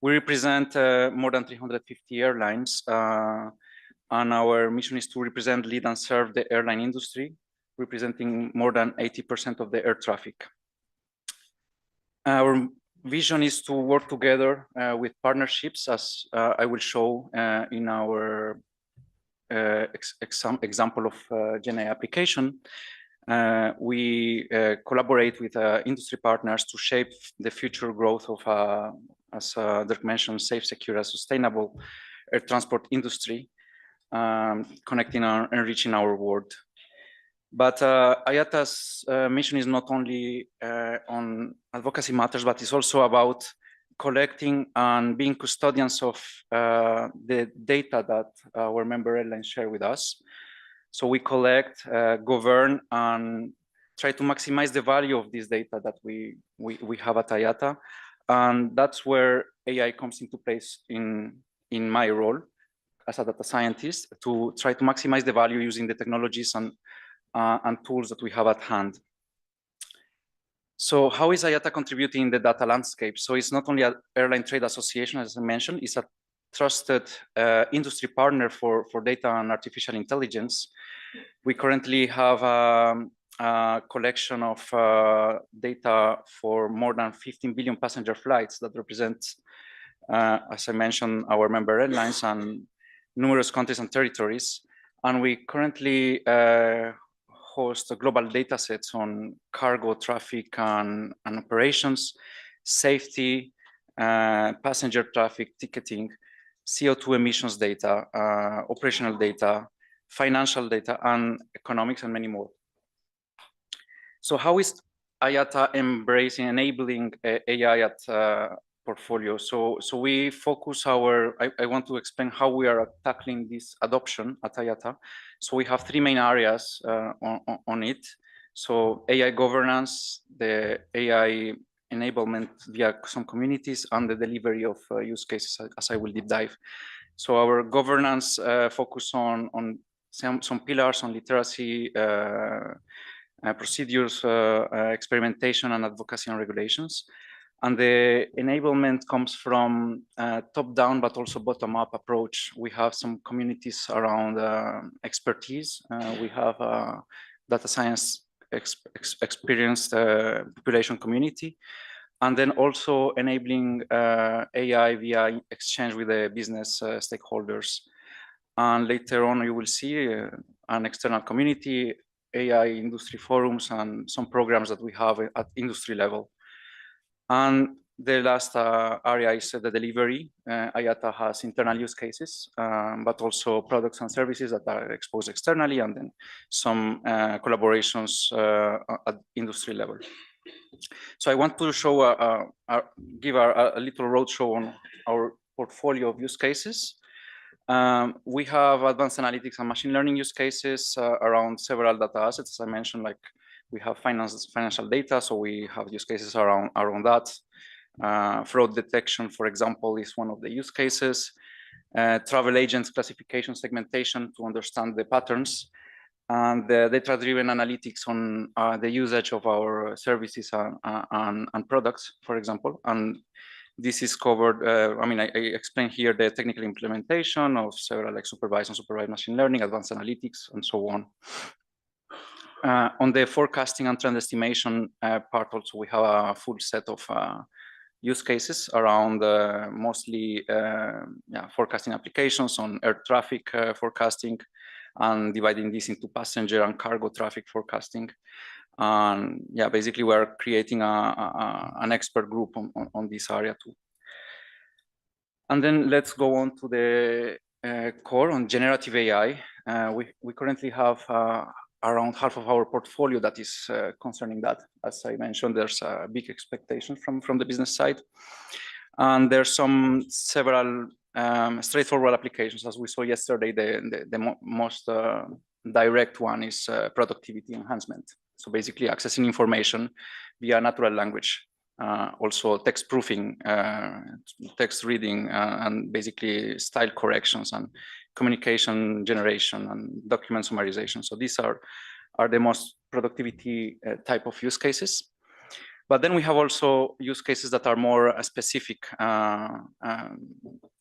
We represent more than 350 airlines, and our mission is to represent, lead, and serve the airline industry, representing more than 80% of the air traffic. Our vision is to work together with partnerships, as I will show in our example of GenAI application. We collaborate with industry partners to shape the future growth of, as Dirk mentioned, safe, secure, and sustainable air transport industry, connecting and enriching our world. But IATA's mission is not only on advocacy matters, but it's also about collecting and being custodians of the data that our member airlines share with us. So we collect, govern, and try to maximize the value of this data that we have at IATA. And that's where AI comes into place in my role as a data scientist, to try to maximize the value using the technologies and tools that we have at hand. So how is IATA contributing in the data landscape? So it's not only an airline trade association, as I mentioned, it's a trusted industry partner for data and artificial intelligence. We currently have a collection of data for more than 15 billion passenger flights that represents, as I mentioned, our member airlines and numerous countries and territories. And we currently host global data sets on cargo, traffic, and operations, safety, passenger traffic, ticketing, CO2 emissions data, operational data, financial data, and economics, and many more. So how is IATA embracing, enabling AI at portfolio? So we focus I want to explain how we are tackling this adoption at IATA. So we have three main areas on it. So AI governance, the AI enablement via some communities, and the delivery of use cases, as I will deep dive. So our governance focus on some pillars on literacy, procedures, experimentation, and advocacy and regulations. And the enablement comes from top-down, but also bottom-up approach. We have some communities around expertise. We have data science experienced population community, and then also enabling AI via exchange with the business stakeholders. And later on, you will see an external community, AI industry forums, and some programs that we have at industry level. And the last area is the delivery. IATA has internal use cases, but also products and services that are exposed externally, and then some collaborations at industry level. So I want to show, give a little roadshow on our portfolio of use cases. We have advanced analytics and machine learning use cases around several data assets. As I mentioned, like we have financial data, so we have use cases around that. Fraud detection, for example, is one of the use cases. Travel agents classification segmentation to understand the patterns, and the data-driven analytics on the usage of our services and products, for example. And this is covered, I explained here the technical implementation of several like supervised and supervised machine learning, advanced analytics, and so on. On the forecasting and trend estimation part also, we have a full set of use cases around mostly forecasting applications on air traffic forecasting, and dividing this into passenger and cargo traffic forecasting. And yeah, basically we're creating an expert group on this area too. And then let's go on to the core on generative AI. We currently have around half of our portfolio that is concerning that. As I mentioned, there's a big expectation from the business side. And there's several straightforward applications. As we saw yesterday, the most direct one is productivity enhancement. So basically accessing information via natural language. Also text proofing, text reading, and basically style corrections and communication generation and document summarization. So these are the most productivity type of use cases. But then we have also use cases that are more specific.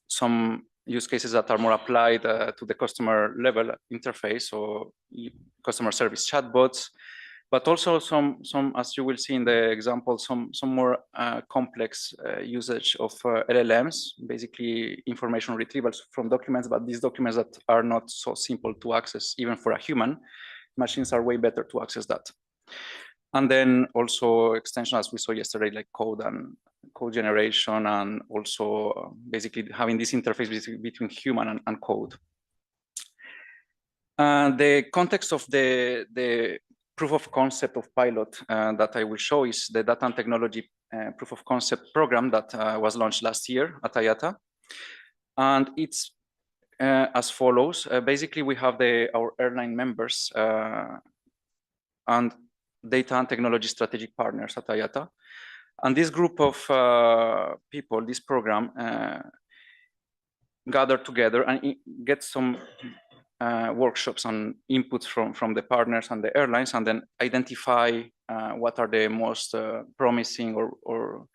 Some use cases that are more applied to the customer level interface or customer service chatbots, but also some, as you will see in the example, some more complex usage of LLMs, basically information retrievals from documents, but these documents that are not so simple to access, even for a human, machines are way better to access that. And then also extension, as we saw yesterday, like code and code generation, and also basically having this interface between human and code. The context of the proof of concept of pilot that I will show is the data and technology proof of concept program that was launched last year at IATA. And it's as follows. Basically, we have our airline members and data and technology strategic partners at IATA. And this group of people, this program, gather together and get some workshops and inputs from the partners and the airlines, and then identify what are the most promising or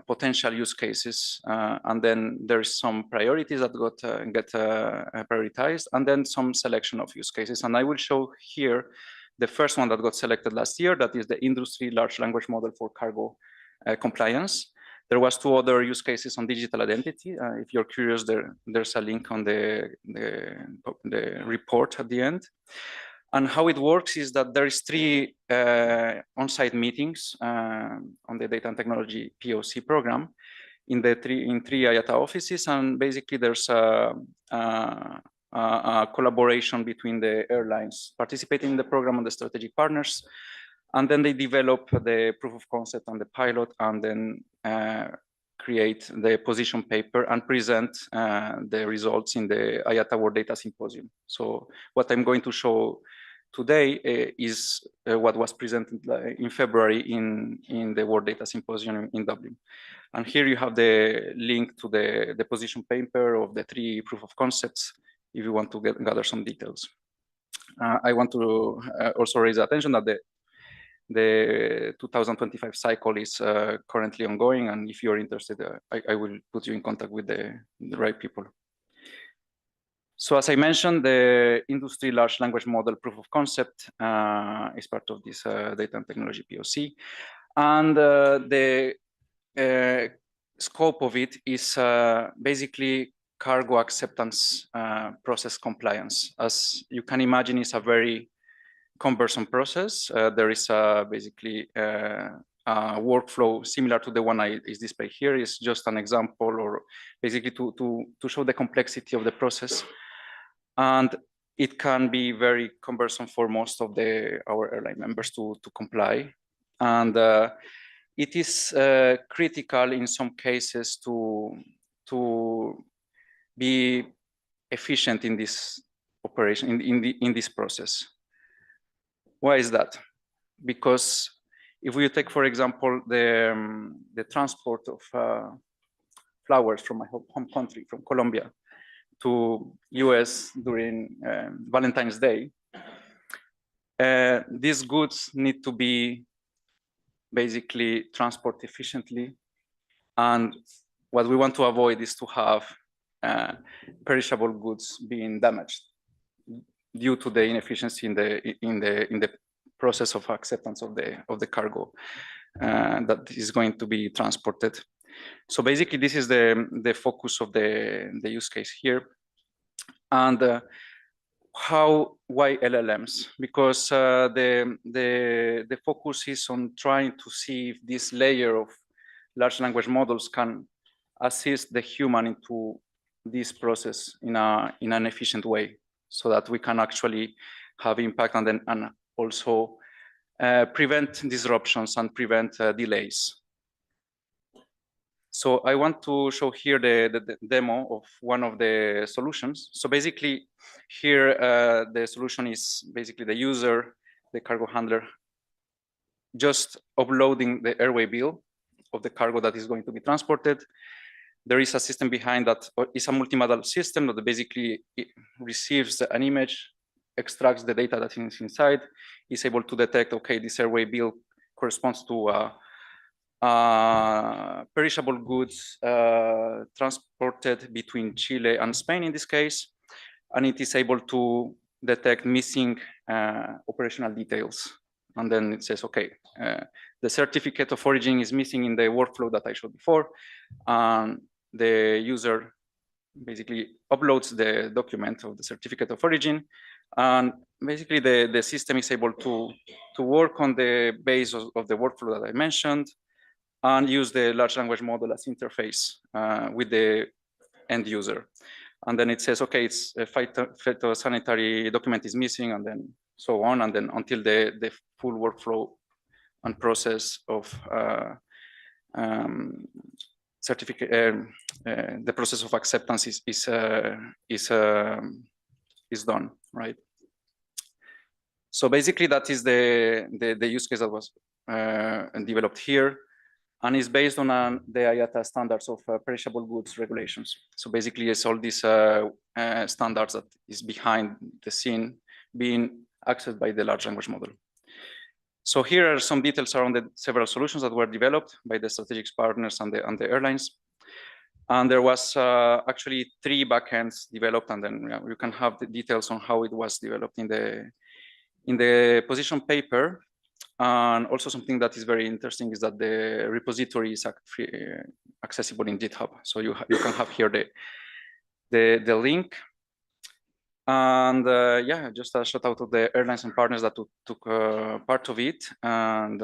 potential use cases. And then there's some priorities that get prioritized, and then some selection of use cases. And I will show here the first one that got selected last year, that is the industry large language model for cargo compliance. There was 2 other use cases on digital identity. If you're curious, there's a link on the report at the end. And how it works is that there is 3 on-site meetings on the data and technology POC program in 3 IATA offices, and basically there's a collaboration between the airlines participating in the program and the strategic partners. And then they develop the proof of concept on the pilot, and then create the position paper and present the results in the IATA World Data Symposium. So what I'm going to show today is what was presented in February in the World Data Symposium in Dublin. And here you have the link to the position paper of the 3 proof of concepts if you want to gather some details. I want to also raise attention that the 2025 cycle is currently ongoing, and if you're interested, I will put you in contact with the right people. So as I mentioned, the industry large language model proof of concept is part of this data and technology POC. And the scope of it is basically cargo acceptance process compliance. As you can imagine, it's a very cumbersome process. There is basically a workflow similar to the one is displayed here. Is just an example, or basically to show the complexity of the process. And it can be very cumbersome for most of our airline members to comply. And it is critical in some cases to be efficient in this operation, in this process. Why is that? Because if we take, for example, the transport of flowers from my home country, from Colombia, to US during Valentine's Day, these goods need to be basically transported efficiently. And what we want to avoid is to have perishable goods being damaged due to the inefficiency in the process of acceptance of the cargo that is going to be transported. So basically, this is the focus of the use case here. And why LLMs? Because the focus is on trying to see if this layer of large language models can assist the human into this process in an efficient way, so that we can actually have impact and also prevent disruptions and prevent delays. So I want to show here the demo of one of the solutions. So basically here, the solution is basically the user, the cargo handler, just uploading the airway bill of the cargo that is going to be transported. There is a system behind that, is a multimodal system that basically receives an image, extracts the data that is inside, is able to detect, okay, this airway bill corresponds to perishable goods transported between Chile and Spain in this case, and it is able to detect missing operational details. And then it says, okay, the certificate of origin is missing in the workflow that I showed before, and the user basically uploads the document of the certificate of origin, and basically the system is able to work on the base of the workflow that I mentioned, and use the large language model as interface with the end user. And then it says, okay, it's a phytosanitary document is missing, and then so on, and then until the full workflow and process of the process of acceptance is done, right? So basically that is the use case that was developed here, and is based on the IATA standards of perishable goods regulations. So basically it's all these standards that is behind the scene being accessed by the large language model. So here are some details around the several solutions that were developed by the strategic partners and the airlines. And there was actually 3 backends developed, and then you can have the details on how it was developed in the position paper. And also something that is very interesting is that the repository is accessible in GitHub. So you can have here the link. And yeah, just a shout out to the airlines and partners that took part of it. And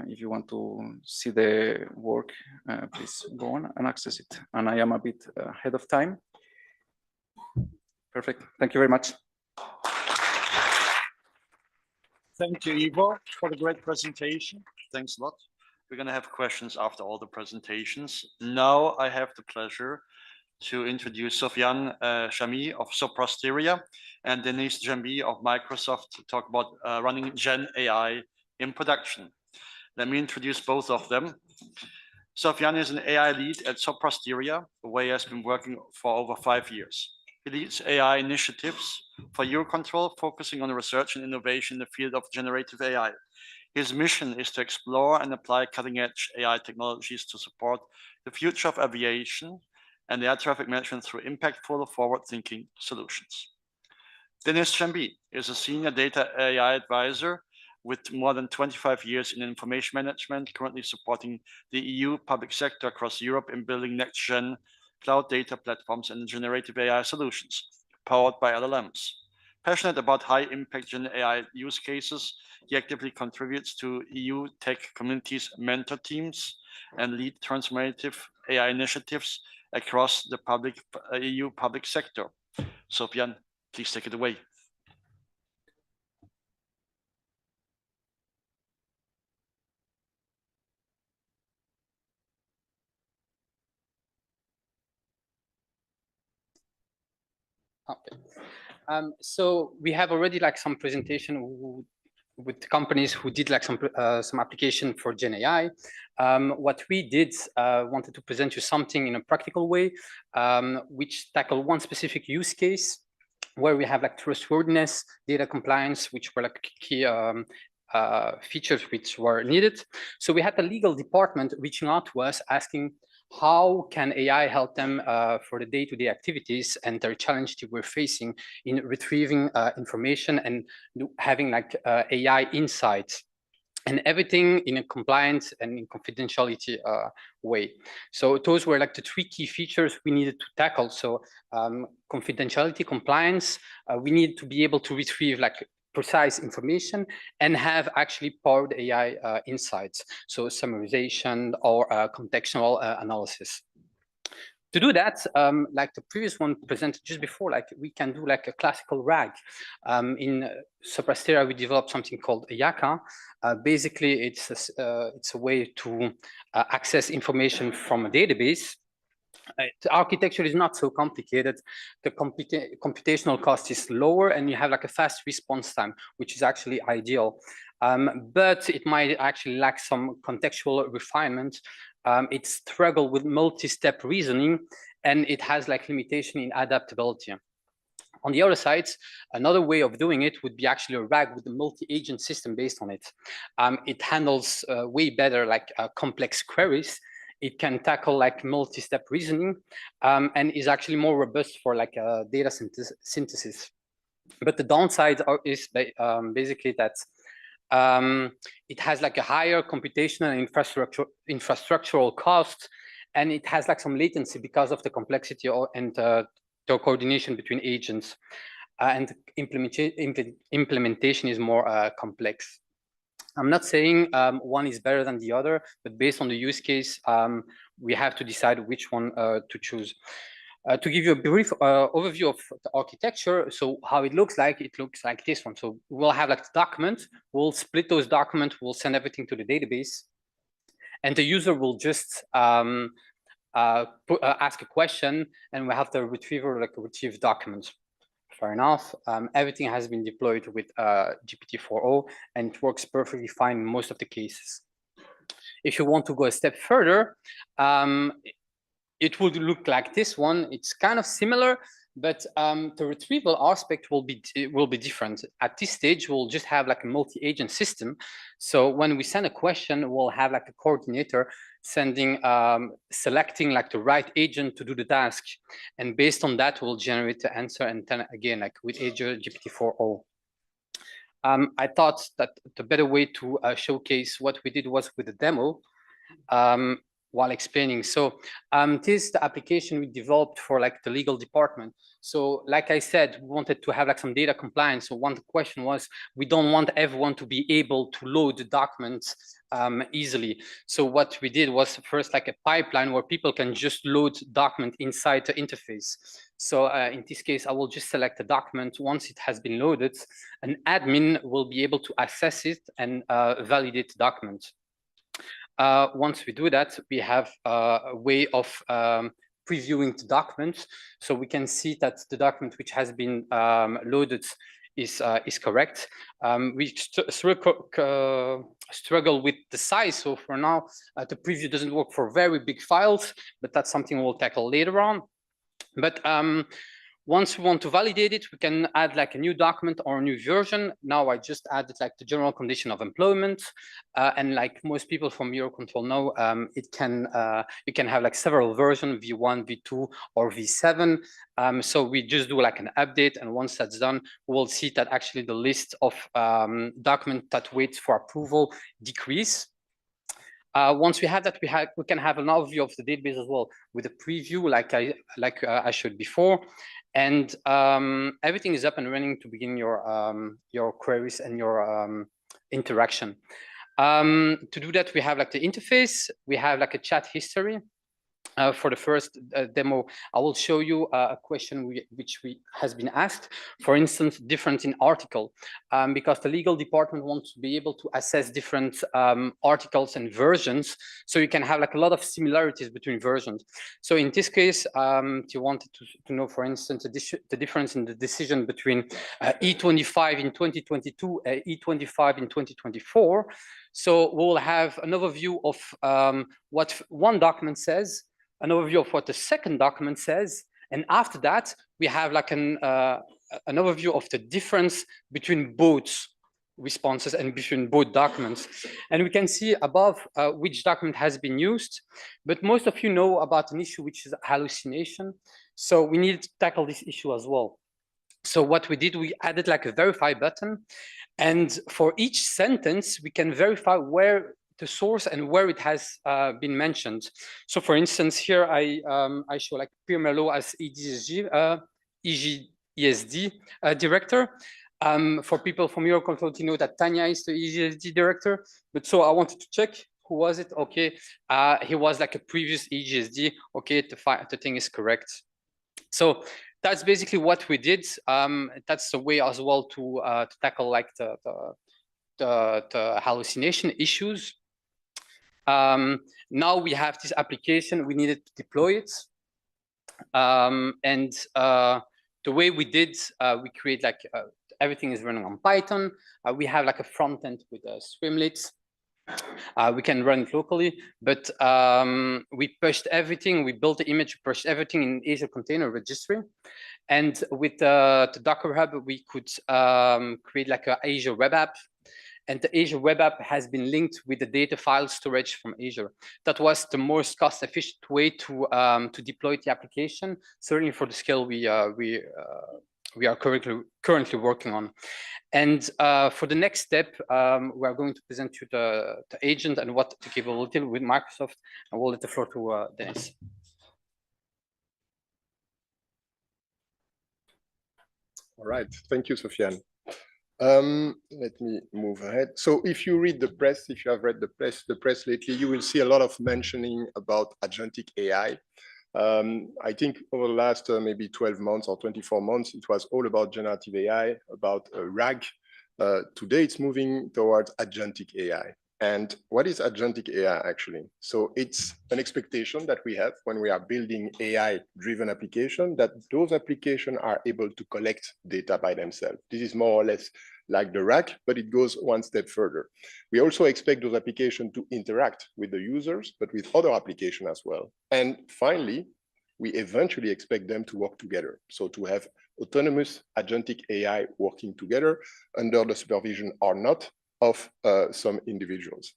if you want to see the work, please go on and access it. And I am a bit ahead of time. Perfect. Thank you very much. Thank you, Ivo, for the great presentation. Thanks a lot. We're going to have questions after all the presentations. Now I have the pleasure to introduce Sofiane Chami of Soprasteria and Denise Jambi of Microsoft to talk about running Gen AI in production. Let me introduce both of them. Sofiane is an AI lead at Soprasteria, where he has been working for over 5 years. He leads AI initiatives for EUROCONTROL, focusing on research and innovation in the field of generative AI. His mission is to explore and apply cutting-edge AI technologies to support the future of aviation and air traffic management through impactful, forward-thinking solutions. Denise Jambi is a senior data AI advisor with more than 25 years in information management, currently supporting the EU public sector across Europe in building next-gen cloud data platforms and generative AI solutions powered by LLMs. Passionate about high-impact Gen AI use cases, he actively contributes to EU tech communities, mentor teams, and lead transformative AI initiatives across the EU public sector. Sofiane, please take it away. Okay. So we have already like some presentation with companies who did like some application for Gen AI. What we did, wanted to present you something in a practical way, which tackle one specific use case where we have like trustworthiness, data compliance, which were like key features which were needed. So we had the legal department reaching out to us asking, how can AI help them for the day-to-day activities and their challenge that we're facing in retrieving information and having like AI insights, and everything in a compliant and in confidentiality way. So those were like the 3 key features we needed to tackle. So confidentiality, compliance, we need to be able to retrieve like precise information and have actually powered AI insights, so summarization or contextual analysis. To do that, like the previous one presented just before, like we can do like a classical RAG. In SupraStera, we developed something called IATA. Basically, it's a way to access information from a database. The architecture is not so complicated. The computational cost is lower, and you have like a fast response time, which is actually ideal. But it might actually lack some contextual refinement. It struggles with multi-step reasoning, and it has like limitation in adaptability. On the other side, another way of doing it would be actually a RAG with a multi-agent system based on it. It handles way better like complex queries. It can tackle like multi-step reasoning and is actually more robust for like data synthesis. But the downside is basically that it has like a higher computational and infrastructural cost, and it has like some latency because of the complexity and the coordination between agents, and implementation is more complex. I'm not saying one is better than the other, but based on the use case, we have to decide which one to choose. To give you a brief overview of the architecture, so how it looks like this one. So we'll have like the document, we'll split those documents, we'll send everything to the database, and the user will just ask a question, and we have the retriever like retrieve documents. Fair enough. Everything has been deployed with GPT-4o, and it works perfectly fine in most of the cases. If you want to go a step further, it would look like this one. It's kind of similar, but the retrieval aspect will be different. At this stage, we'll just have like a multi-agent system. So when we send a question, we'll have like a coordinator selecting like the right agent to do the task, and based on that, we'll generate the answer. And then again, like with Azure GPT-4o. I thought that the better way to showcase what we did was with a demo. While explaining. So this is the application we developed for like the legal department. So like I said, we wanted to have like some data compliance. So one question was, we don't want everyone to be able to load the documents easily. So what we did was first like a pipeline where people can just load document inside the interface. So in this case, I will just select the document. Once it has been loaded, an admin will be able to access it and validate the document. Once we do that, we have a way of previewing the document, so we can see that the document which has been loaded is correct. We struggle with the size, so for now, the preview doesn't work for very big files, but that's something we'll tackle later on. But once we want to validate it, we can add like a new document or a new version. Now I just added like the general condition of employment, and like most people from EUROCONTROL know, you can have like several versions, V1, V2, or V7. So we just do like an update, and once that's done, we'll see that actually the list of documents that wait for approval decrease. Once we have that, we can have an overview of the database as well with a preview, like I showed before, and everything is up and running to begin your queries and your interaction. To do that, we have like the interface, we have like a chat history. For the first demo, I will show you a question which has been asked. For instance, difference in article, because the legal department wants to be able to assess different articles and versions, so you can have like a lot of similarities between versions. So in this case, if you wanted to know, for instance, the difference in the decision between E25 in 2022 and E25 in 2024. So we'll have an overview of what one document says, an overview of what the second document says, and after that, we have like an overview of the difference between both responses and between both documents. And we can see above which document has been used, but most of you know about an issue which is hallucination. So we need to tackle this issue as well. So what we did, we added like a verify button, and for each sentence, we can verify where the source and where it has been mentioned. So for instance, here I show like Pierre Merlot as EGSD director. For people from EUROCONTROL to know that Tanya is the EGSD director. But so I wanted to check who was it? Okay, he was like a previous EGSD. Okay, the thing is correct. So that's basically what we did. That's the way as well to tackle like the hallucination issues. Now we have this application, we needed to deploy it. The way we did, we create like, everything is running on Python. We have like a front end with Swimlets. We can run it locally, but we pushed everything. We built the image, pushed everything in Azure Container Registry. And with the Docker Hub, we could create like an Azure web app. And the Azure web app has been linked with the data file storage from Azure. That was the most cost-efficient way to deploy the application. Certainly for the scale we are currently working on. And for the next step, we are going to present you the agent and what the capability with Microsoft. And we'll let the floor to Dennis. All right, thank you, Sofiane. Let me move ahead. So if you read the press, if you have read the press lately, you will see a lot of mentioning about agentic AI. I think over the last maybe 12 months or 24 months, it was all about generative AI, about RAG. Today, it's moving towards agentic AI. And what is agentic AI actually? So it's an expectation that we have when we are building AI-driven application, that those applications are able to collect data by themselves. This is more or less like the RAG, but it goes one step further. We also expect those applications to interact with the users, but with other applications as well. And finally, we eventually expect them to work together. So to have autonomous agentic AI working together under the supervision or not of some individuals.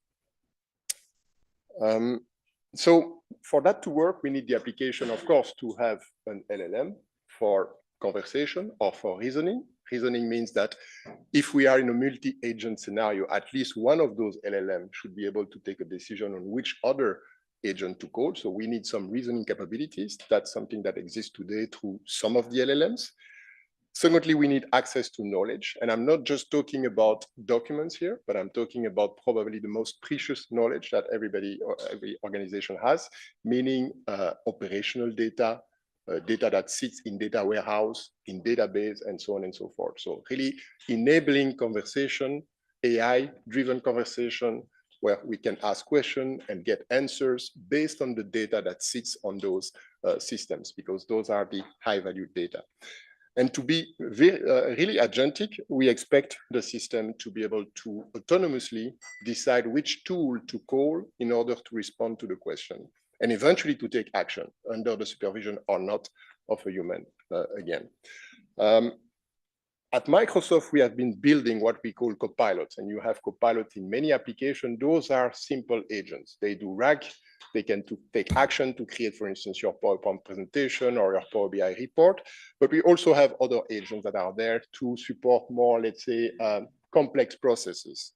So for that to work, we need the application, of course, to have an LLM for conversation or for reasoning. Reasoning means that if we are in a multi-agent scenario, at least one of those LLM should be able to take a decision on which other agent to call. So we need some reasoning capabilities. That's something that exists today through some of the LLMs. Secondly, we need access to knowledge. And I'm not just talking about documents here, but I'm talking about probably the most precious knowledge that everybody or every organization has, meaning operational data, data that sits in data warehouse, in database, and so on and so forth. So really enabling conversation, AI-driven conversation, where we can ask questions and get answers based on the data that sits on those systems, because those are the high-value data. And to be really agentic, we expect the system to be able to autonomously decide which tool to call in order to respond to the question, and eventually to take action under the supervision or not of a human again. At Microsoft, we have been building what we call copilots, and you have copilots in many applications. Those are simple agents. They do RAG. They can take action to create, for instance, your PowerPoint presentation or your Power BI report. But we also have other agents that are there to support more, let's say, complex processes.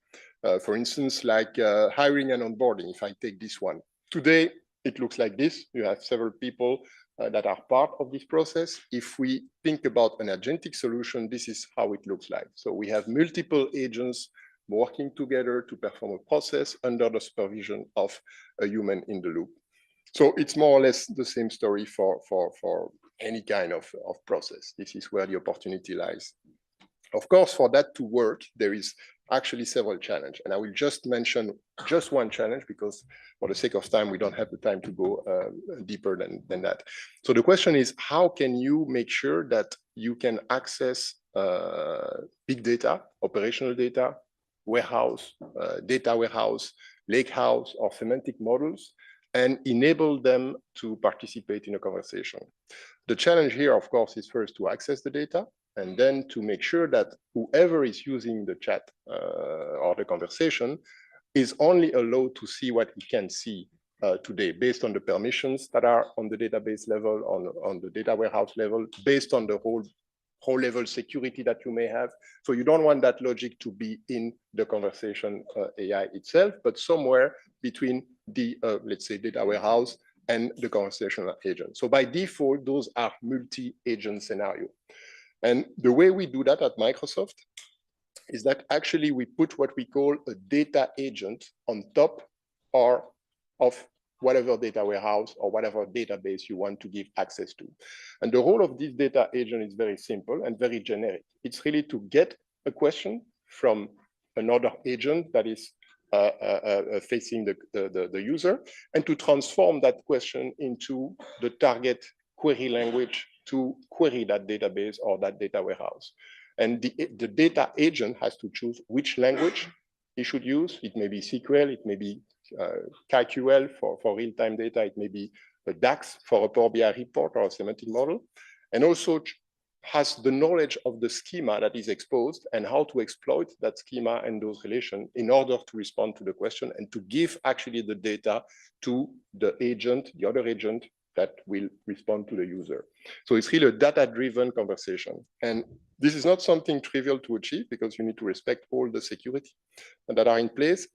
For instance, like hiring and onboarding, if I take this one. Today, it looks like this. You have several people that are part of this process. If we think about an agentic solution, this is how it looks like. So we have multiple agents working together to perform a process under the supervision of a human in the loop. So it's more or less the same story for any kind of process. This is where the opportunity lies. Of course, for that to work, there is actually several challenges. And I will just mention just one challenge, because for the sake of time, we don't have the time to go deeper than that. So the question is, how can you make sure that you can access big data, operational data, warehouse, data warehouse, lakehouse, or semantic models, and enable them to participate in a conversation? The challenge here, of course, is first to access the data, and then to make sure that whoever is using the chat or the conversation is only allowed to see what he can see today, based on the permissions that are on the database level, on the data warehouse level, based on the whole level security that you may have. So you don't want that logic to be in the conversation AI itself, but somewhere between the, let's say, data warehouse and the conversational agent. So by default, those are multi-agent scenario. And the way we do that at Microsoft is that actually we put what we call a data agent on top or of whatever data warehouse or whatever database you want to give access to. And the role of this data agent is very simple and very generic. It's really to get a question from another agent that is facing the user, and to transform that question into the target query language to query that database or that data warehouse. And the data agent has to choose which language he should use. It may be SQL, it may be KQL for real-time data, it may be a DAX for a Power BI report or a semantic model, and also has the knowledge of the schema that is exposed and how to exploit that schema and those relations in order to respond to the question and to give actually the data to the agent, the other agent that will respond to the user. So it's really a data-driven conversation. And this is not something trivial to achieve because you need to respect all the security that are in place.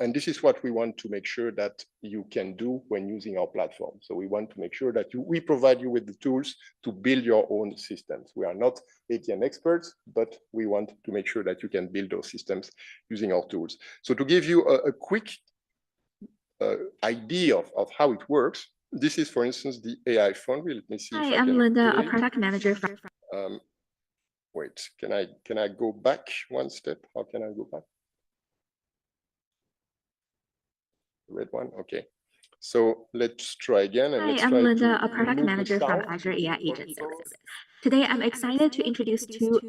And this is what we want to make sure that you can do when using our platform. So we want to make sure that we provide you with the tools to build your own systems. We are not ATM experts, but we want to make sure that you can build those systems using our tools. So to give you a quick idea of how it works, this is, for instance, the AI Foundry. Let me see. Hi, I'm Linda, a product manager from. Wait, can I go back one step? How can I go back? Red one, okay. So let's try again. And Hi, I'm Linda, a product manager from Azure AI Agent Services. Today, I'm excited to introduce two.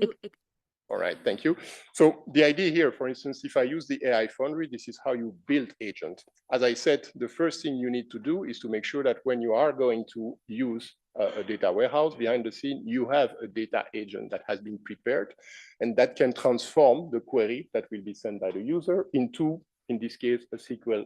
All right, thank you. So the idea here, for instance, if I use the AI Foundry, this is how you build agent. As I said, the first thing you need to do is to make sure that when you are going to use a data warehouse behind the scene, you have a data agent that has been prepared and that can transform the query that will be sent by the user into, in this case, a SQL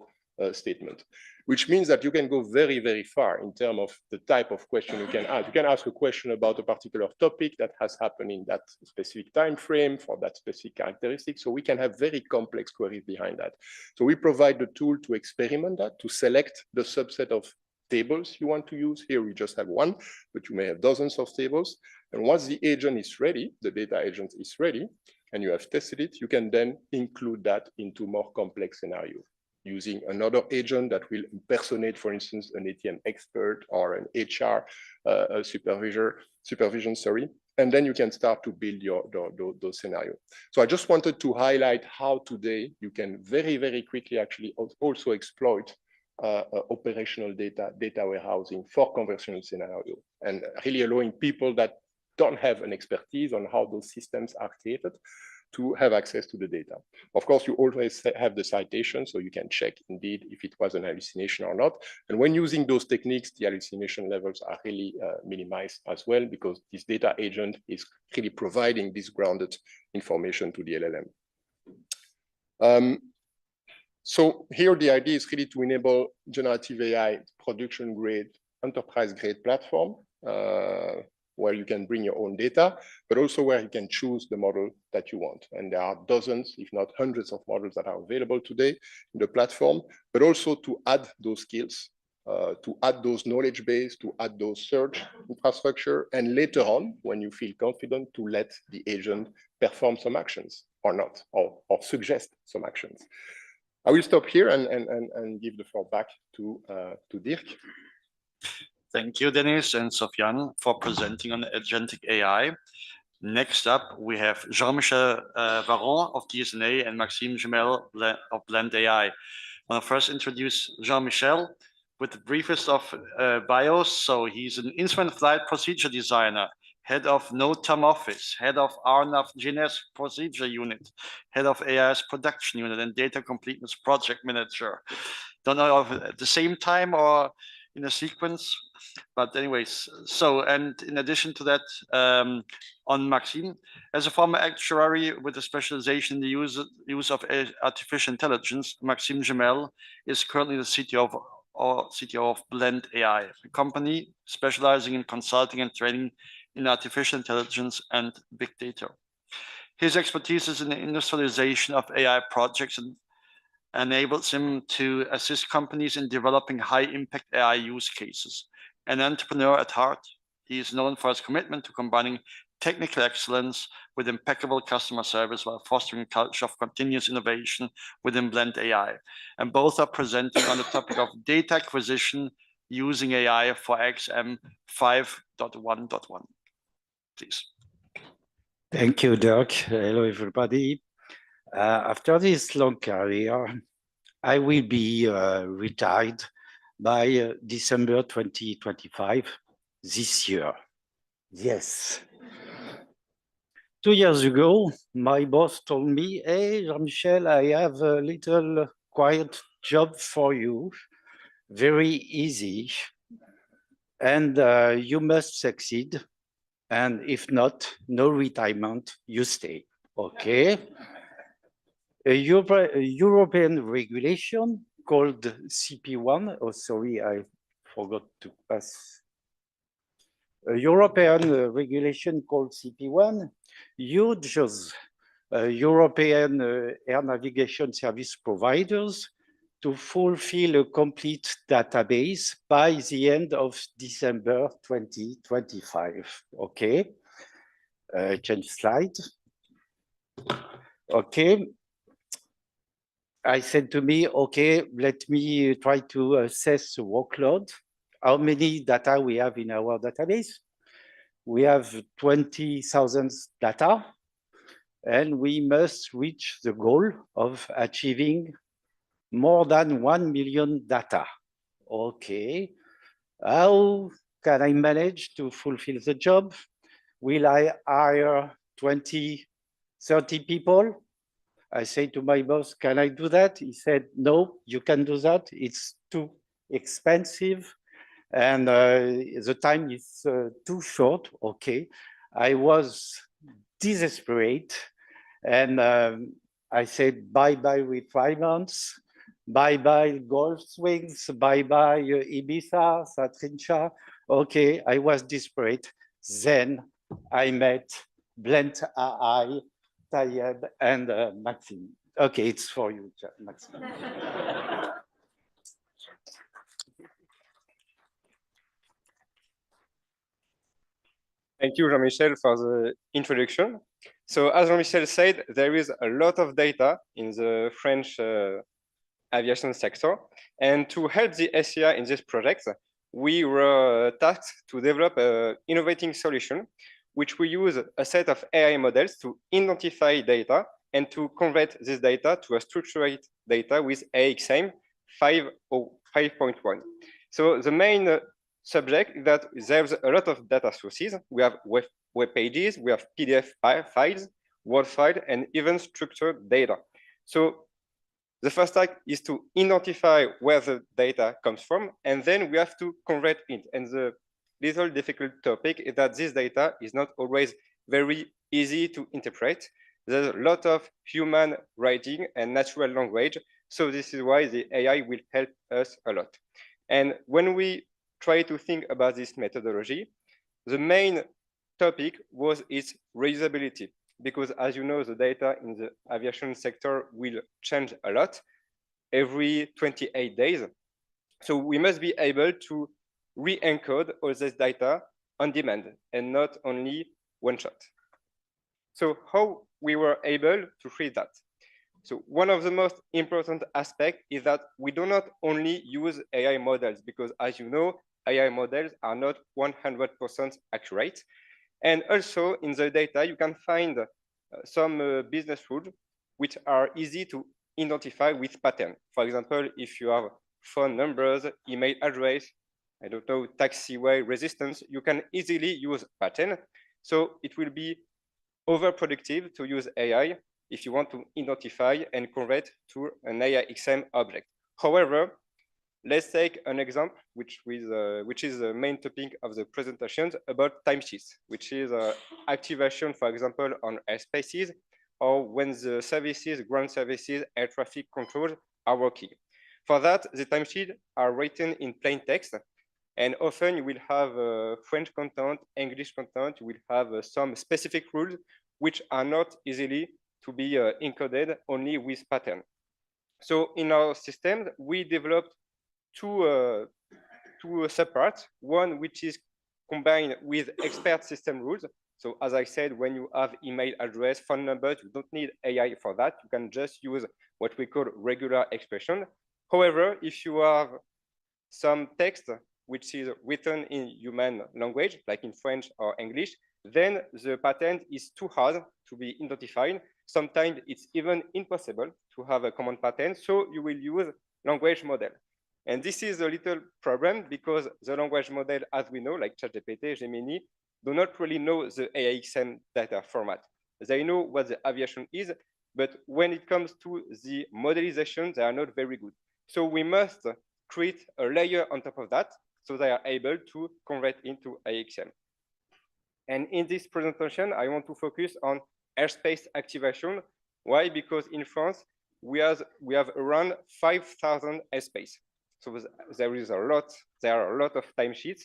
statement, which means that you can go very, very far in terms of the type of question you can ask. You can ask a question about a particular topic that has happened in that specific time frame for that specific characteristic. So we can have very complex queries behind that. So we provide the tool to experiment that, to select the subset of tables you want to use. Here we just have one, but you may have dozens of tables. And once the agent is ready, the data agent is ready, and you have tested it, you can then include that into more complex scenarios, using another agent that will impersonate, for instance, an ATM expert or an HR supervision, sorry. And then you can start to build those scenarios. So I just wanted to highlight how today you can very, very quickly actually also exploit operational data warehousing for conversational scenario, and really allowing people that don't have an expertise on how those systems are created to have access to the data. Of course, you always have the citation, so you can check indeed if it was an hallucination or not. And when using those techniques, the hallucination levels are really minimized as well, because this data agent is really providing this grounded information to the LLM. So here the idea is really to enable generative AI production grade, enterprise grade platform, where you can bring your own data, but also where you can choose the model that you want. And there are dozens, if not hundreds of models that are available today in the platform, but also to add those skills, to add those knowledge base, to add those search infrastructure, and later on, when you feel confident, to let the agent perform some actions or not, or suggest some actions. I will stop here and give the floor back to Dirk. Thank you, Dennis and Sofiane, for presenting on agentic AI. Next up, we have Jean-Michel Varon of DSNA and Maxime Gemel of Blend AI. I want to first introduce Jean-Michel with the briefest of bios. So he's an instrument flight procedure designer, head of NOTAM office, head of RNAV GNS procedure unit, head of AIS production unit, and data completeness project manager. Don't know if at the same time or in a sequence, but anyways, so, and in addition to that, on Maxime, as a former actuary with a specialization in the use of artificial intelligence, Maxime Gemel is currently the CTO of Blend AI, a company specializing in consulting and training in artificial intelligence and big data. His expertise is in the industrialization of AI projects and enables him to assist companies in developing high-impact AI use cases. An entrepreneur at heart, he is known for his commitment to combining technical excellence with impeccable customer service while fostering a culture of continuous innovation within Blend AI. And both are presenting on the topic of data acquisition using AI for XM 5.1.1. Please. Thank you, Dirk. Hello, everybody. After this long career, I will be retired by December 2025, this year. Yes. 2 years ago, my boss told me, hey, Jean-Michel, I have a little quiet job for you, very easy, and you must succeed. And if not, no retirement, you stay, okay? A European regulation called CP1, oh, sorry, I forgot to pass. A European regulation called CP1 uses European air navigation service providers to fulfill a complete database by the end of December 2025. Okay, change slide. Okay, I said to me, okay, let me try to assess the workload. How many data we have in our database? We have 20,000 data, and we must reach the goal of achieving more than 1 million data. Okay, how can I manage to fulfill the job? Will I hire 20, 30 people? I say to my boss, can I do that? He said, no, you can do that. It's too expensive and the time is too short. Okay, I was desperate and I said, bye-bye retirements, bye-bye golf swings, bye-bye Ibiza, Satrincha. Okay, I was desperate. Then I met Blend AI, Tayeb, and Maxime. Okay, it's for you, Maxime. Thank you, Jean-Michel, for the introduction. So as Jean-Michel said, there is a lot of data in the French aviation sector. And to help the SEA in this project, we were tasked to develop an innovating solution, which we use a set of AI models to identify data and to convert this data to a structured data with AXM 5.1. So the main subject is that there's a lot of data sources. We have web pages, we have PDF files, Word file, and even structured data. So the first task is to identify where the data comes from, and then we have to convert it. And the little difficult topic is that this data is not always very easy to interpret. There's a lot of human writing and natural language. So this is why the AI will help us a lot. And when we try to think about this methodology, the main topic was its reusability, because as you know, the data in the aviation sector will change a lot every 28 days. So we must be able to re-encode all this data on demand and not only one shot. So how we were able to create that? So one of the most important aspects is that we do not only use AI models, because as you know, AI models are not 100% accurate. And also in the data, you can find some business rules which are easy to identify with pattern. For example, if you have phone numbers, email address, I don't know, taxiway resistance, you can easily use pattern. So it will be overproductive to use AI if you want to identify and convert to an AIXM object. However, let's take an example, which is the main topic of the presentations about timesheets, which is activation, for example, on airspaces, or when the services, ground services, air traffic controls are working. For that, the timesheets are written in plain text, and often you will have French content, English content, you will have some specific rules which are not easily to be encoded only with pattern. So in our system, we developed two subparts, one which is combined with expert system rules. So as I said, when you have email address, phone numbers, you don't need AI for that. You can just use what we call regular expression. However, if you have some text which is written in human language, like in French or English, then the pattern is too hard to be identified. Sometimes it's even impossible to have a common pattern, so you will use language model. And this is a little problem because the language model, as we know, like ChatGPT, Gemini, do not really know the AIXM data format. They know what the aviation is, but when it comes to the modelization, they are not very good. So we must create a layer on top of that so they are able to convert into AIXM. And in this presentation, I want to focus on airspace activation. Why? Because in France, we have around 5,000 airspace. So there are a lot of timesheets,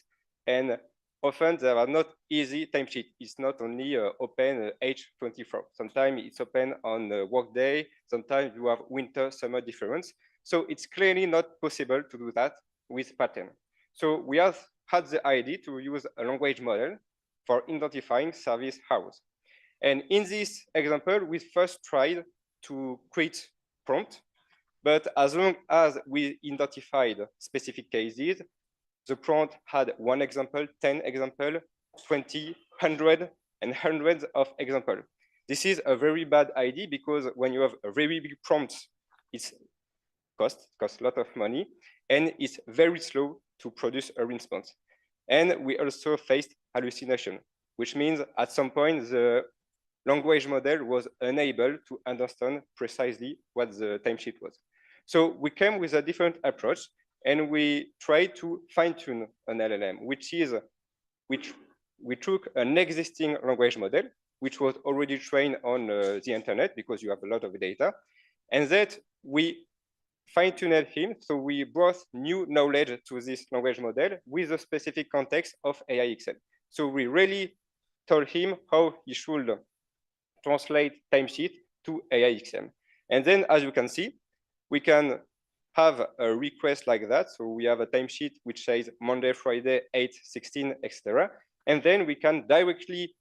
and often they are not easy timesheet. It's not only open H24. Sometimes it's open on a work day. Sometimes you have winter, summer difference. So it's clearly not possible to do that with pattern. So we have had the idea to use a language model for identifying service hours. And in this example, we first tried to create prompt. But as long as we identified specific cases, the prompt had 1 example, 10 example, 20, 100, and hundreds of examples. This is a very bad idea because when you have a very big prompt, it costs a lot of money, and it's very slow to produce a response. And we also faced hallucination, which means at some point the language model was unable to understand precisely what the timesheet was. So we came with a different approach, and we tried to fine-tune an LLM, which we took an existing language model, which was already trained on the internet because you have a lot of data, and that we fine-tuned him. So we brought new knowledge to this language model with a specific context of AIXM. So we really told him how he should translate timesheet to AIXM. And then, as you can see, we can have a request like that. So we have a timesheet which says Monday, Friday, 8/16, etc. And then we can directly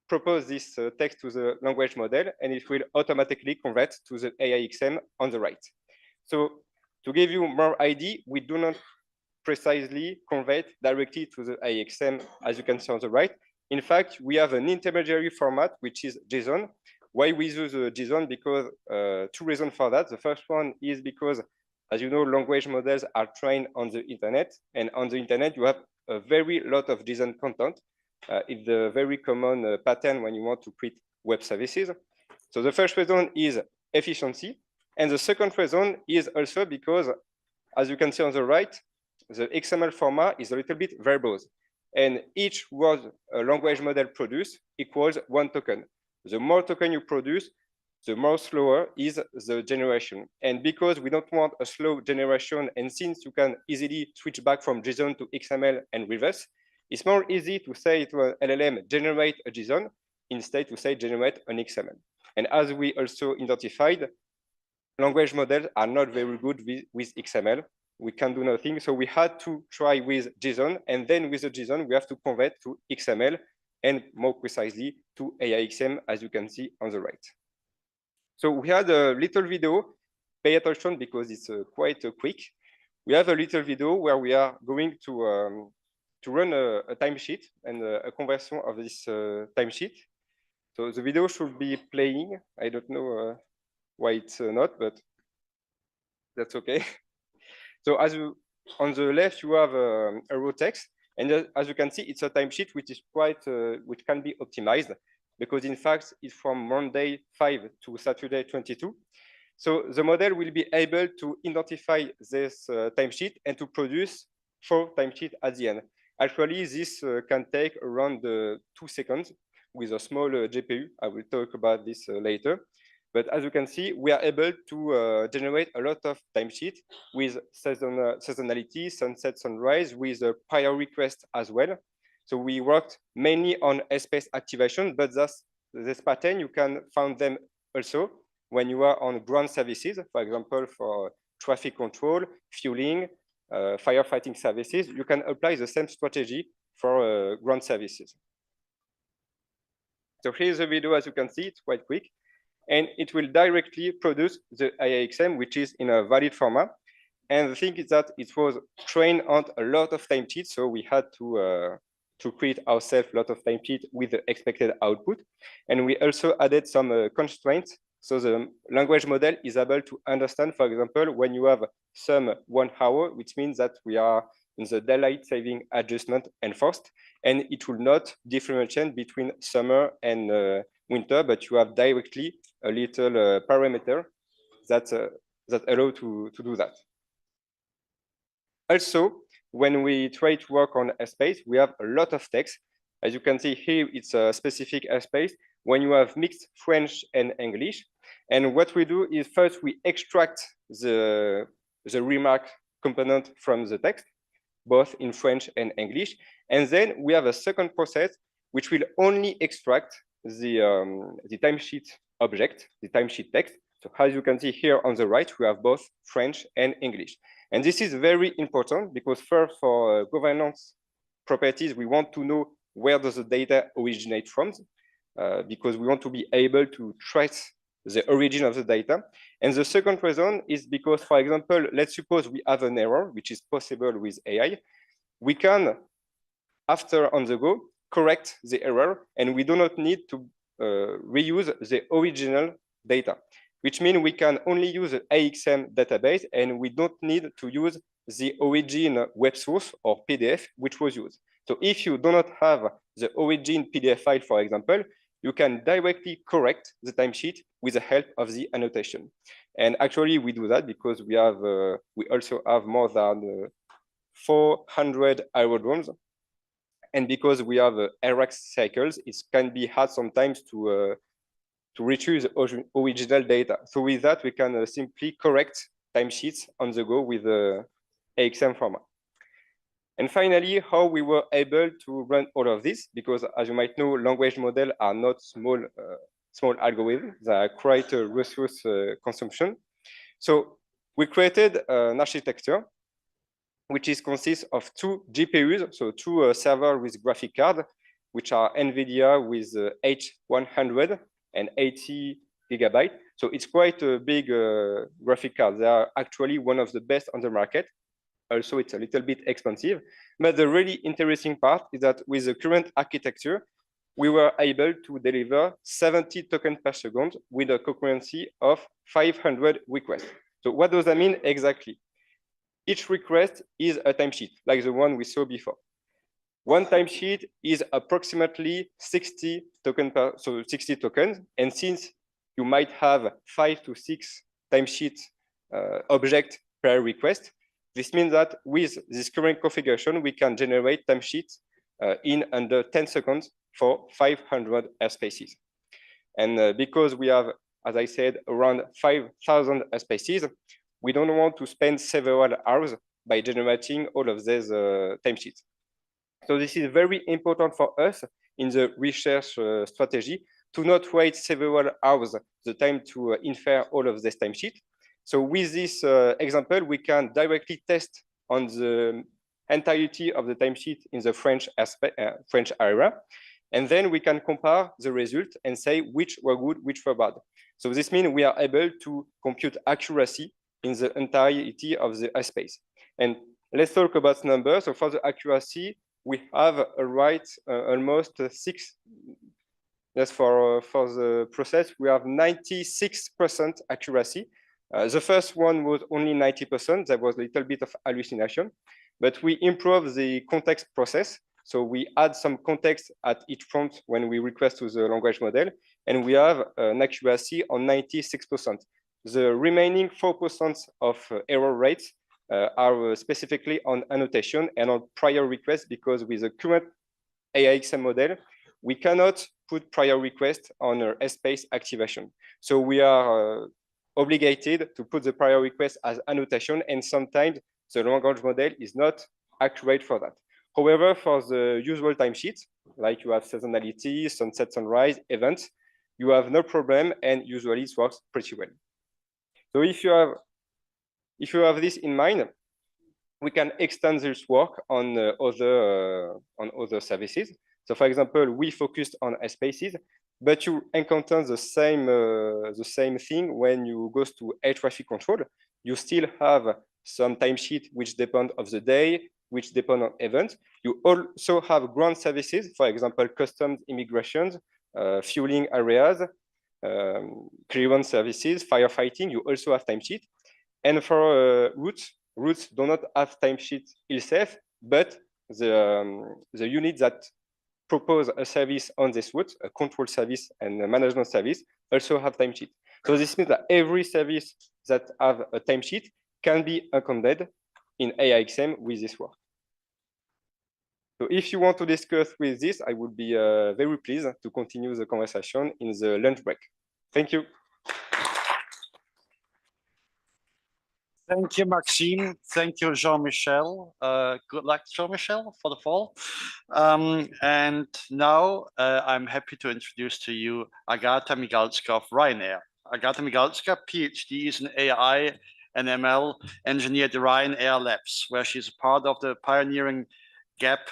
propose this text to the language model, and it will automatically convert to the AIXM on the right. So to give you more idea, we do not precisely convert directly to the AIXM, as you can see on the right. In fact, we have an intermediary format, which is JSON. Why we use JSON? Because 2 reasons for that. The first one is because, as you know, language models are trained on the internet, and on the internet, you have a very lot of JSON content. It's a very common pattern when you want to create web services. So the first reason is efficiency. And the second reason is also because, as you can see on the right, the XML format is a little bit verbose. And each word a language model produce equals 1 token. The more token you produce, the more slower is the generation. And because we don't want a slow generation, and since you can easily switch back from JSON to XML and reverse, it's more easy to say to an LLM, generate a JSON, instead to say generate an XML. And as we also identified, language models are not very good with XML. We can do nothing. So we had to try with JSON, and then with the JSON, we have to convert to XML, and more precisely to AIXM, as you can see on the right. So we had a little video. Pay attention because it's quite quick. We have a little video where we are going to run a timesheet and a conversion of this timesheet. So the video should be playing. I don't know why it's not, but that's okay. So on the left, you have a raw text. And as you can see, it's a timesheet which is which can be optimized because in fact, it's from Monday 5 to Saturday 22. So the model will be able to identify this timesheet and to produce 4 timesheets at the end. Actually, this can take around 2 seconds with a small GPU. I will talk about this later. But as you can see, we are able to generate a lot of timesheets with seasonality, sunset, sunrise, with a prior request as well. So we worked mainly on airspace activation, but this pattern, you can find them also when you are on ground services, for example, for traffic control, fueling, firefighting services. You can apply the same strategy for ground services. So here's a video, as you can see, it's quite quick, and it will directly produce the IAXM, which is in a valid format. And the thing is that it was trained on a lot of timesheets, so we had to create ourselves a lot of timesheets with the expected output. And we also added some constraints. So the language model is able to understand, for example, when you have some 1 hour, which means that we are in the daylight saving adjustment enforced, and it will not differentiate between summer and winter, but you have directly a little parameter that allow to do that. Also, when we try to work on airspace, we have a lot of text. As you can see here, it's a specific airspace when you have mixed French and English. And what we do is first we extract the remark component from the text, both in French and English. And then we have a second process which will only extract the timesheet object, the timesheet text. So as you can see here on the right, we have both French and English. And this is very important because first for governance properties, we want to know where does the data originate from, because we want to be able to trace the origin of the data. And the second reason is because, for example, let's suppose we have an error, which is possible with AI. We can, after on the go, correct the error, and we do not need to reuse the original data, which means we can only use the AXM database, and we don't need to use the origin web source or PDF, which was used. So if you do not have the origin PDF file, for example, you can directly correct the timesheet with the help of the annotation. And actually, we do that because we have we also have more than 400 aerodromes, and because we have ARAX cycles, it can be hard sometimes to retrieve the original data. So with that, we can simply correct timesheets on the go with the AXM format. And finally, how we were able to run all of this, because as you might know, language models are not small algorithms, they are quite a resource consumption. So we created an architecture which consists of 2 GPUs, so 2 servers with graphic card, which are NVIDIA with H100 and 80 GB. So it's quite a big graphic card. They are actually one of the best on the market. Also, it's a little bit expensive. But the really interesting part is that with the current architecture, we were able to deliver 70 tokens per second with a concurrency of 500 requests. So what does that mean exactly? Each request is a timesheet, like the one we saw before. One timesheet is approximately 60 tokens so 60 tokens. And since you might have 5 to 6 timesheet objects per request, this means that with this current configuration, we can generate timesheets in under 10 seconds for 500 airspaces. And because we have, as I said, around 5,000 airspaces, we don't want to spend several hours by generating all of these timesheets. So this is very important for us in the research strategy to not wait several hours the time to infer all of this timesheet. So with this example, we can directly test on the entirety of the timesheet in the French area. And then we can compare the result and say which were good, which were bad. So this means we are able to compute accuracy in the entirety of the airspace. And let's talk about numbers. So for the accuracy, we have almost 6. Yes, for the process, we have 96% accuracy. The first one was only 90%. There was a little bit of hallucination, but we improved the context process. So we add some context at each prompt when we request to the language model, and we have an accuracy on 96%. The remaining 4% of error rates are specifically on annotation and on prior requests, because with the current AIXM model, we cannot put prior requests on our airspace activation. So we are obligated to put the prior request as annotation, and sometimes the language model is not accurate for that. However, for the usual timesheets, like you have seasonality, sunset, sunrise, events, you have no problem, and usually it works pretty well. So if you have this in mind, we can extend this work on other services. So for example, we focused on airspaces, but you encounter the same thing when you go to air traffic control. You still have some timesheet which depend of the day, which depend on events. You also have ground services, for example, customs, immigration, fueling areas, clearance services, firefighting. You also have timesheet. And for routes do not have timesheet itself, but the unit that propose a service on this route, a control service and a management service, also have timesheet. So this means that every service that have a timesheet can be accounted in AIXM with this work. So if you want to discuss with this, I would be very pleased to continue the conversation in the lunch break. Thank you. Thank you, Maxime. Thank you, Jean-Michel. Good luck, Jean-Michel, for the fall. And now I'm happy to introduce to you Agata Migalska of Ryanair. Agata Migalska, PhD, is an AI and ML engineer at the Ryanair Labs, where she's a part of the pioneering GAP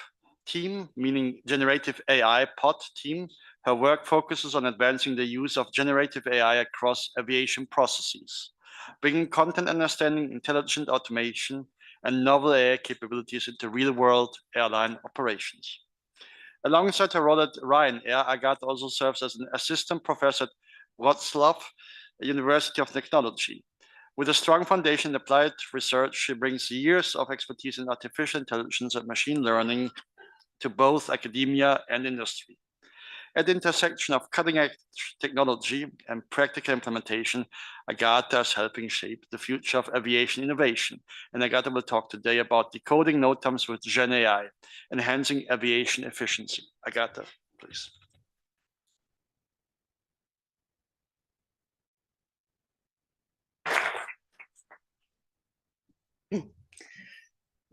team, meaning Generative AI Pod team. Her work focuses on advancing the use of generative AI across aviation processes, bringing content understanding, intelligent automation, and novel AI capabilities into real-world airline operations. Alongside her role at Ryanair, Agata also serves as an assistant professor at Wrocław University of Technology. With a strong foundation in applied research, she brings years of expertise in artificial intelligence and machine learning to both academia and industry. At the intersection of cutting-edge technology and practical implementation, Agata is helping shape the future of aviation innovation. And Agata will talk today about decoding NOTAMs with Gen AI, enhancing aviation efficiency. Agata, please.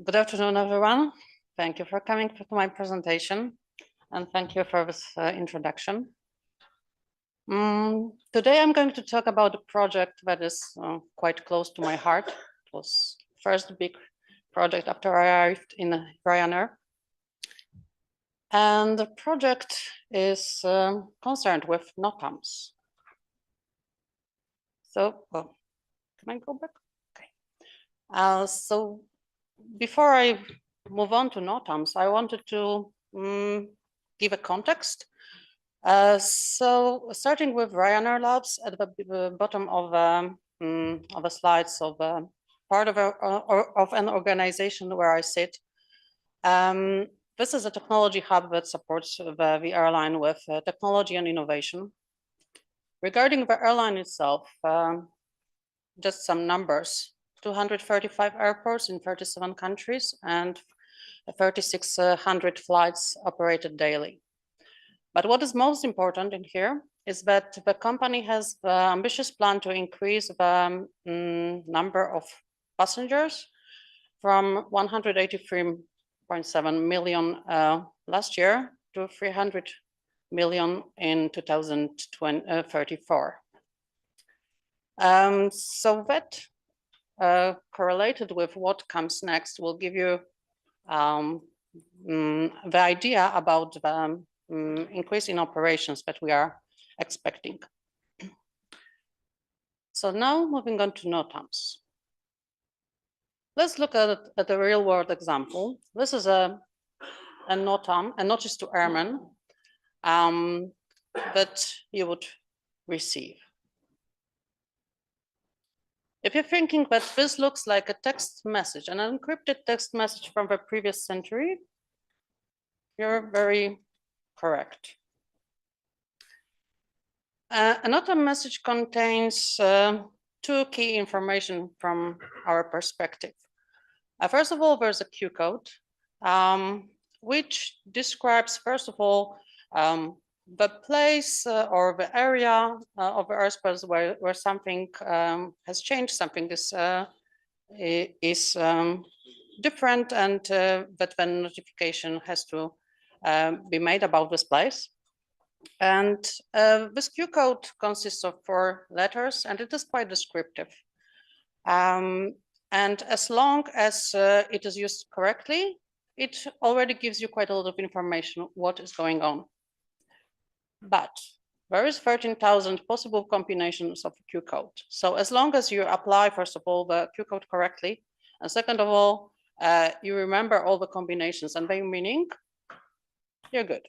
Good afternoon, everyone. Thank you for coming to my presentation, and thank you for this introduction. Today, I'm going to talk about a project that is quite close to my heart. It was first big project after I arrived in Ryanair. And the project is concerned with NOTAMs. So, oh, can I go back? Okay. So before I move on to NOTAMs, I wanted to give a context. So starting with Ryanair Labs at the bottom of the slides of part of an organization where I sit. This is a technology hub that supports the airline with technology and innovation. Regarding the airline itself, just some numbers: 235 airports in 37 countries and 3,600 flights operated daily. But what is most important in here is that the company has the ambitious plan to increase the number of passengers from 183.7 million last year to 300 million in 2034. So that correlated with what comes next will give you the idea about the increase in operations that we are expecting. So now moving on to NOTAMs. Let's look at a real world example. This is a NOTAM, a notice to airmen, that you would receive. If you're thinking that this looks like a text message, an encrypted text message from the previous century, you're very correct. A NOTAM message contains two key information from our perspective. First of all, there's a Q code, which describes, first of all, the place or the area of the airspace where something has changed, something is different, and that the notification has to be made about this place. And this Q code consists of 4 letters, and it is quite descriptive. And as long as it is used correctly, it already gives you quite a lot of information what is going on. But there is 13,000 possible combinations of Q code. So as long as you apply, first of all, the Q code correctly, and second of all, you remember all the combinations and their meaning, you're good.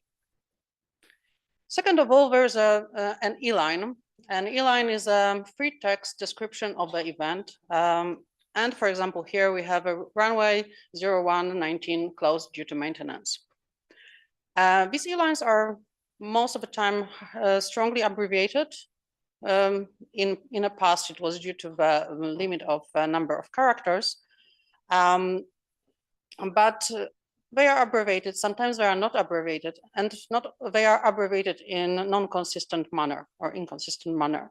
Second of all, there's an E-line. An E-line is a free text description of the event. And for example, here we have a runway 0119 closed due to maintenance. These E-lines are most of the time strongly abbreviated. In the past, it was due to the limit of number of characters. But they are abbreviated. Sometimes they are not abbreviated, and they are abbreviated in a non-consistent manner or inconsistent manner.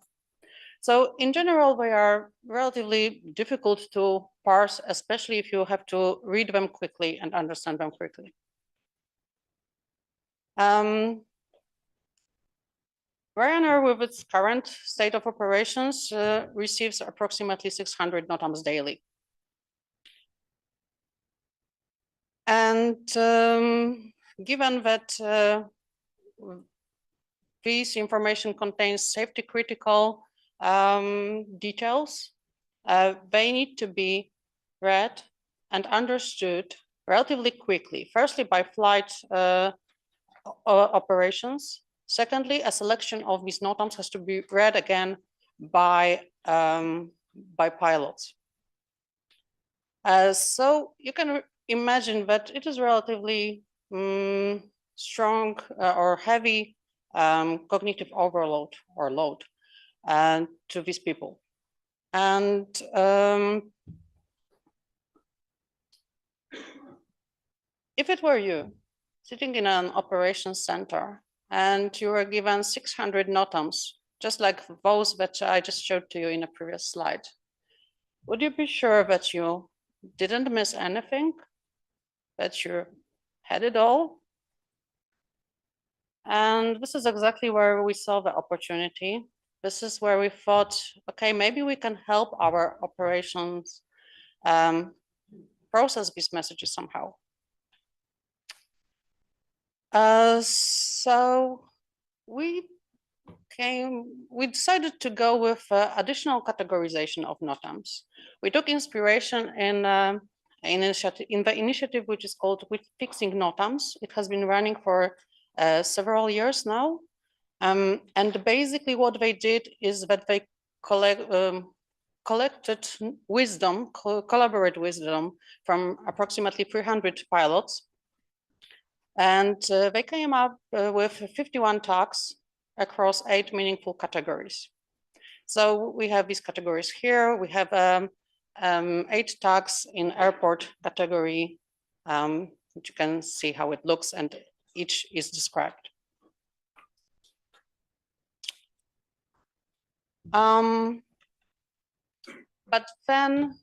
So in general, they are relatively difficult to parse, especially if you have to read them quickly and understand them quickly. Ryanair, with its current state of operations, receives approximately 600 NOTAMs daily. And given that this information contains safety critical details, they need to be read and understood relatively quickly. Firstly, by flight operations. Secondly, a selection of these NOTAMs has to be read again by pilots. So you can imagine that it is relatively strong or heavy cognitive overload or load to these people. And if it were you sitting in an operations center and you were given 600 NOTAMs, just like those that I just showed to you in a previous slide, would you be sure that you didn't miss anything? That you had it all? And this is exactly where we saw the opportunity. This is where we thought, okay, maybe we can help our operations process these messages somehow. So we decided to go with additional categorization of NOTAMs. We took inspiration in the initiative which is called With Fixing NOTAMs. It has been running for several years now. And basically what they did is that they collected wisdom, collaborate wisdom from approximately 300 pilots. And they came up with 51 tags across 8 meaningful categories. So we have these categories here. We have 8 tags in airport category, which you can see how it looks, and each is described. But then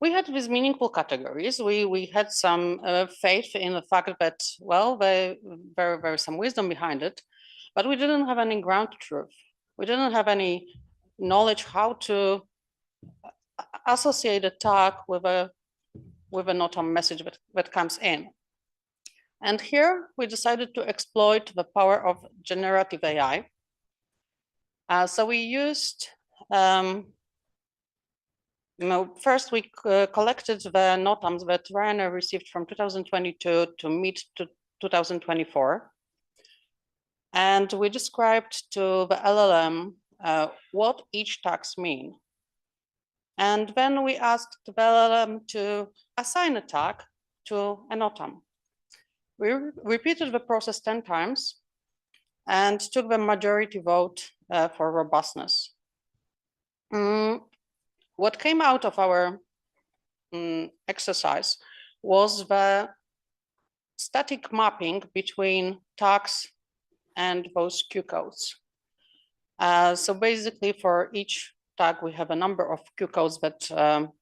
we had these meaningful categories. We had some faith in the fact that, well, there is some wisdom behind it, but we didn't have any ground truth. We didn't have any knowledge how to associate a tag with a NOTAM message that comes in. And here we decided to exploit the power of generative AI. So we used first, we collected the NOTAMs that Ryanair received from 2022 to mid-2024. And we described to the LLM what each tags mean. And then we asked the LLM to assign a tag to a NOTAM. We repeated the process 10 times and took the majority vote for robustness. What came out of our exercise was the static mapping between tags and those Q codes. So basically for each tag, we have a number of Q codes that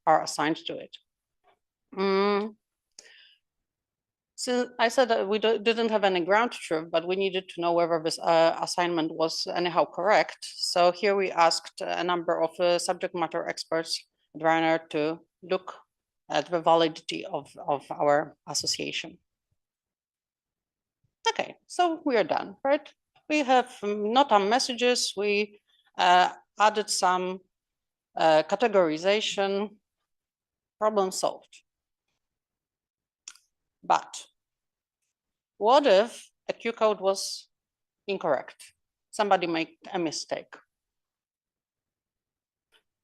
are assigned to it. So I said that we didn't have any ground truth, but we needed to know whether this assignment was anyhow correct. So here we asked a number of subject matter experts at Ryanair to look at the validity of our association. Okay, so we are done, right? we have NOTAM messages. We added some categorization, problem solved. But what if a Q code was incorrect? Somebody made a mistake.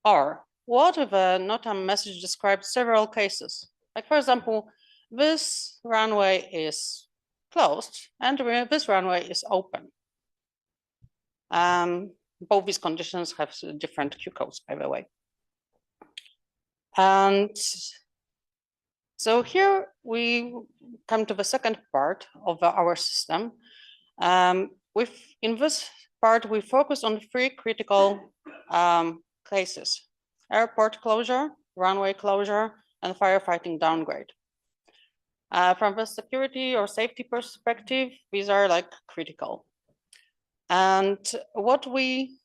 Or what if a NOTAM message describes several cases? Like, for example, this runway is closed and this runway is open. Both these conditions have different Q codes, by the way. And so here we come to the second part of our system. In this part, we focus on 3 critical cases: airport closure, runway closure, and firefighting downgrade. From the security or safety perspective, these are like critical. And what we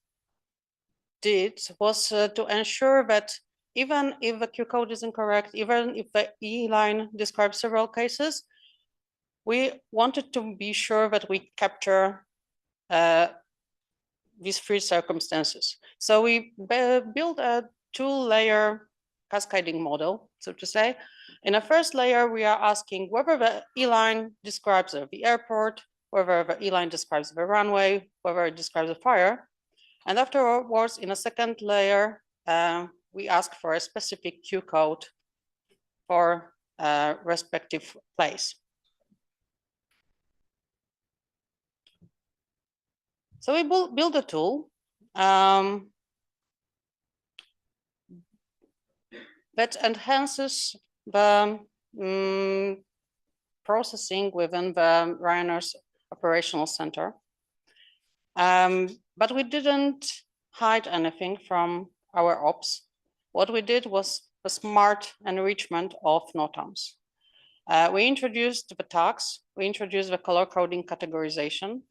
did was to ensure that even if the Q code is incorrect, even if the E line describes several cases, we wanted to be sure that we capture these 3 circumstances. So we built a 2-layer cascading model, so to say. In the first layer, we are asking whether the E line describes the airport, whether the E line describes the runway, whether it describes a fire. And afterwards, in a second layer, we ask for a specific Q code for a respective place. So we build a tool that enhances the processing within the Ryanair's operational center. But we didn't hide anything from our ops. What we did was a smart enrichment of NOTAMs. We introduced the tags, we introduced the color coding categorization.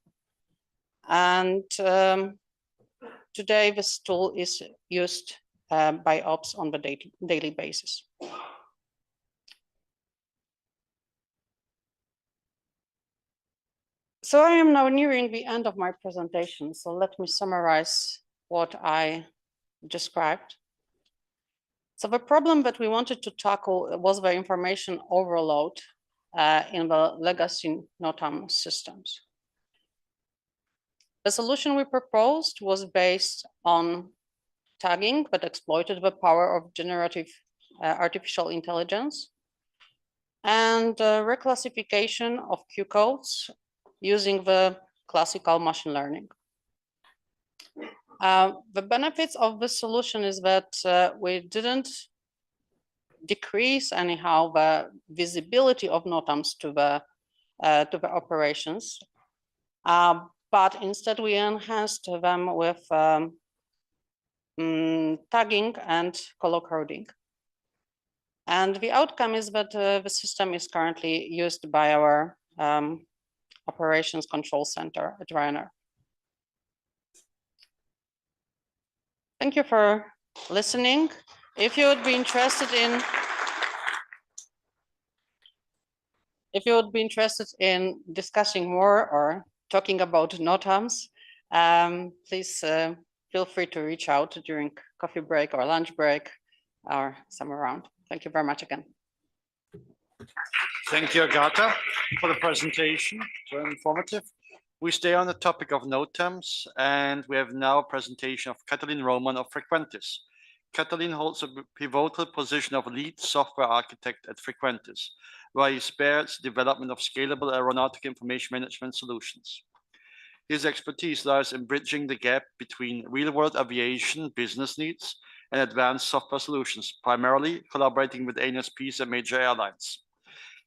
And today this tool is used by ops on the daily basis. So I am now nearing the end of my presentation. So let me summarize what I described. So the problem that we wanted to tackle was the information overload in the legacy NOTAM systems. The solution we proposed was based on tagging that exploited the power of generative artificial intelligence and reclassification of Q codes using the classical machine learning. The benefits of this solution is that we didn't decrease anyhow the visibility of NOTAMs to the operations, but instead we enhanced them with tagging and color coding. And the outcome is that the system is currently used by our operations control center at Ryanair. Thank you for listening. If you would be interested in discussing more or talking about NOTAMs, please feel free to reach out during coffee break or lunch break or somewhere around. Thank you very much again. Thank you, Agatha, for the presentation. Very informative. We stay on the topic of NOTAMs, and we have now a presentation of Katalin Roman of Frequentis. Katalin holds a pivotal position of lead software architect at Frequentis, where he spearheads the development of scalable aeronautical information management solutions. His expertise lies in bridging the gap between real-world aviation business needs and advanced software solutions, primarily collaborating with ANSPs and major airlines.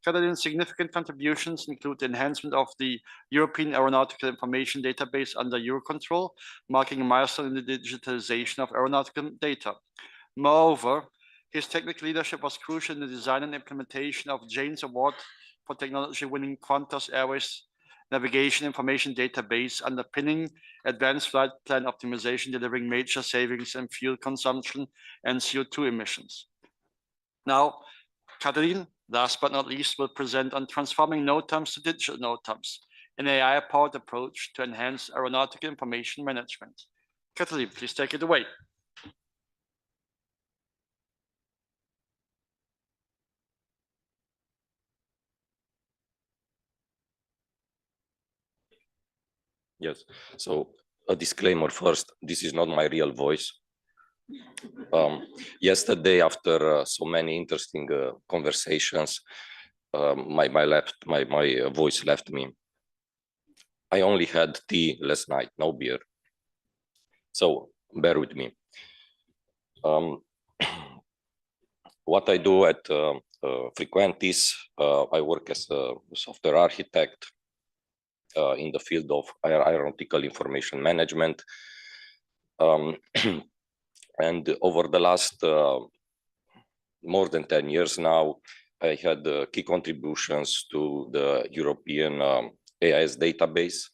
Katalin's significant contributions include the enhancement of the European Aeronautical Information Database under EUROCONTROL, marking a milestone in the digitalization of aeronautical data. Moreover, his technical leadership was crucial in the design and implementation of Jane's Award for Technology-winning Qantas Airways Navigation Information Database, underpinning advanced flight plan optimization, delivering major savings in fuel consumption and CO2 emissions. Now, Katalin, last but not least, will present on transforming NOTAMs to digital NOTAMs, an AI-powered approach to enhance aeronautical information management. Kathleen, please take it away. Yes, so a disclaimer first, this is not my real voice. Yesterday, after so many interesting conversations, my voice left me. I only had tea last night, no beer. So bear with me. What I do at Frequentis, I work as a software architect in the field of aeronautical information management. And over the last more than 10 years now, I had key contributions to the European AIS database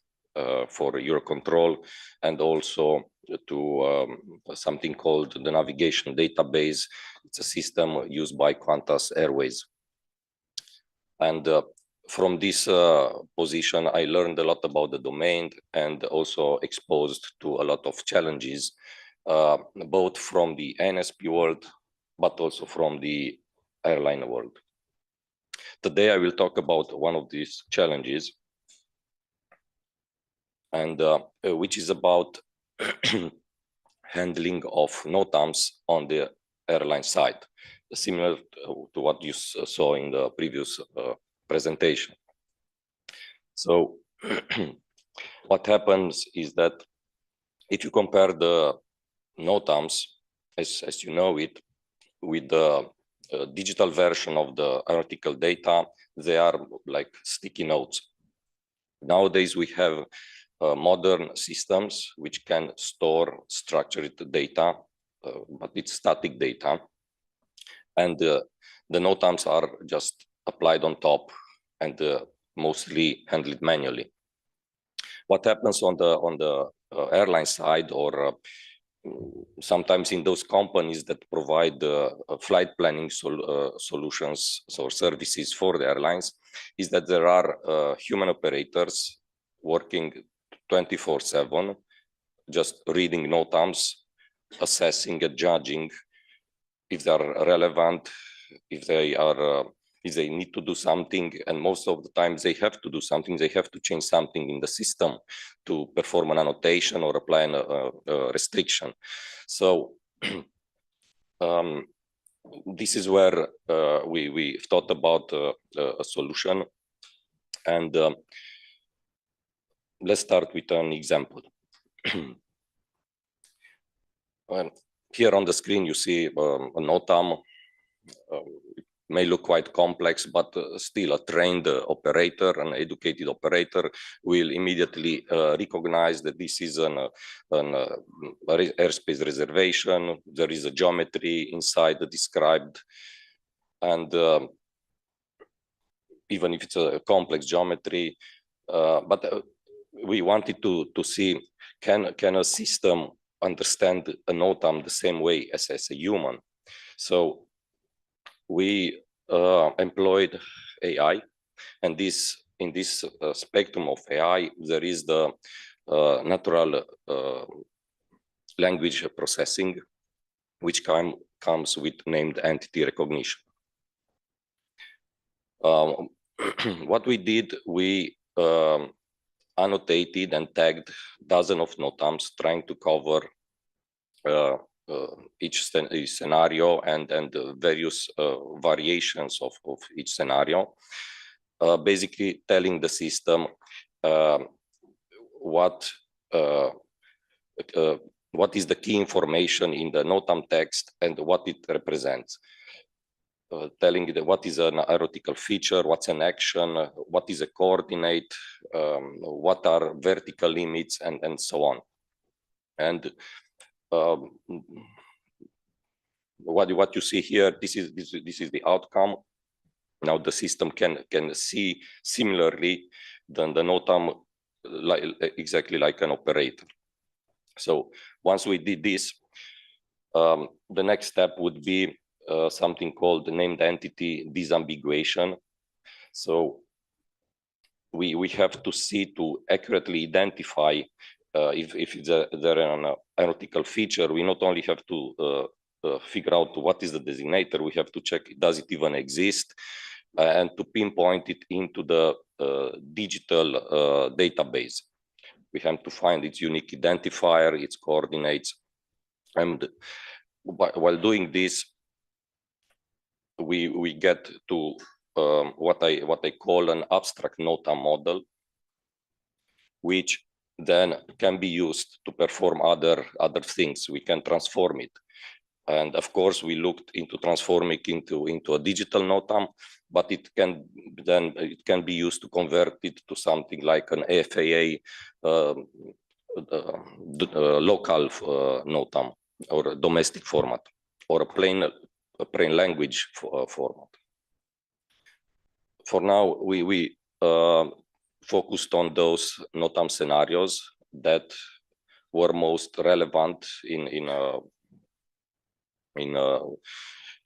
for EUROCONTROL, and also to something called the navigation database. It's a system used by Qantas Airways. And from this position, I learned a lot about the domain and also exposed to a lot of challenges, both from the NSP world, but also from the airline world. Today, I will talk about one of these challenges, and which is about handling of NOTAMs on the airline side, similar to what you saw in the previous presentation. So what happens is that if you compare the NOTAMs, as you know it, with the digital version of the aeronautical data, they are like sticky notes. Nowadays, we have modern systems which can store structured data, but it's static data. And the NOTAMs are just applied on top and mostly handled manually. What happens on the airline side, or sometimes in those companies that provide flight planning solutions or services for the airlines, is that there are human operators working 24/7, just reading NOTAMs, assessing and judging if they are relevant, if they need to do something, and most of the times they have to do something. They have to change something in the system to perform an annotation or apply a restriction. So this is where we thought about a solution, and let's start with an example. Here on the screen you see a NOTAM. It may look quite complex, but still a trained operator, an educated operator, will immediately recognize that this is an airspace reservation. There is a geometry inside described, and even if it's a complex geometry, but we wanted to see, can a system understand a NOTAM the same way as a human? So we employed AI, and in this spectrum of AI, there is the natural language processing, which comes with named entity recognition. What we did, we annotated and tagged dozens of NOTAMs, trying to cover each scenario and various variations of each scenario, basically telling the system what is the key information in the NOTAM text and what it represents. Telling it what is an aeronautical feature, what's an action, what is a coordinate, what are vertical limits, and so on. And what you see here, this is the outcome. Now the system can see similarly than the NOTAM, exactly like an operator. So once we did this, the next step would be something called the named entity disambiguation. So we have to see to accurately identify if there an aeronautical feature. We not only have to figure out what is the designator, we have to check, does it even exist, and to pinpoint it into the digital database. We have to find its unique identifier, its coordinates, and while doing this, we get to what I call an abstract NOTAM model, which then can be used to perform other things. We can transform it. And of course, we looked into transforming into a digital NOTAM, but it can be used to convert it to something like an FAA local NOTAM or a domestic format or a plain language format. For now, we focused on those NOTAM scenarios that were most relevant in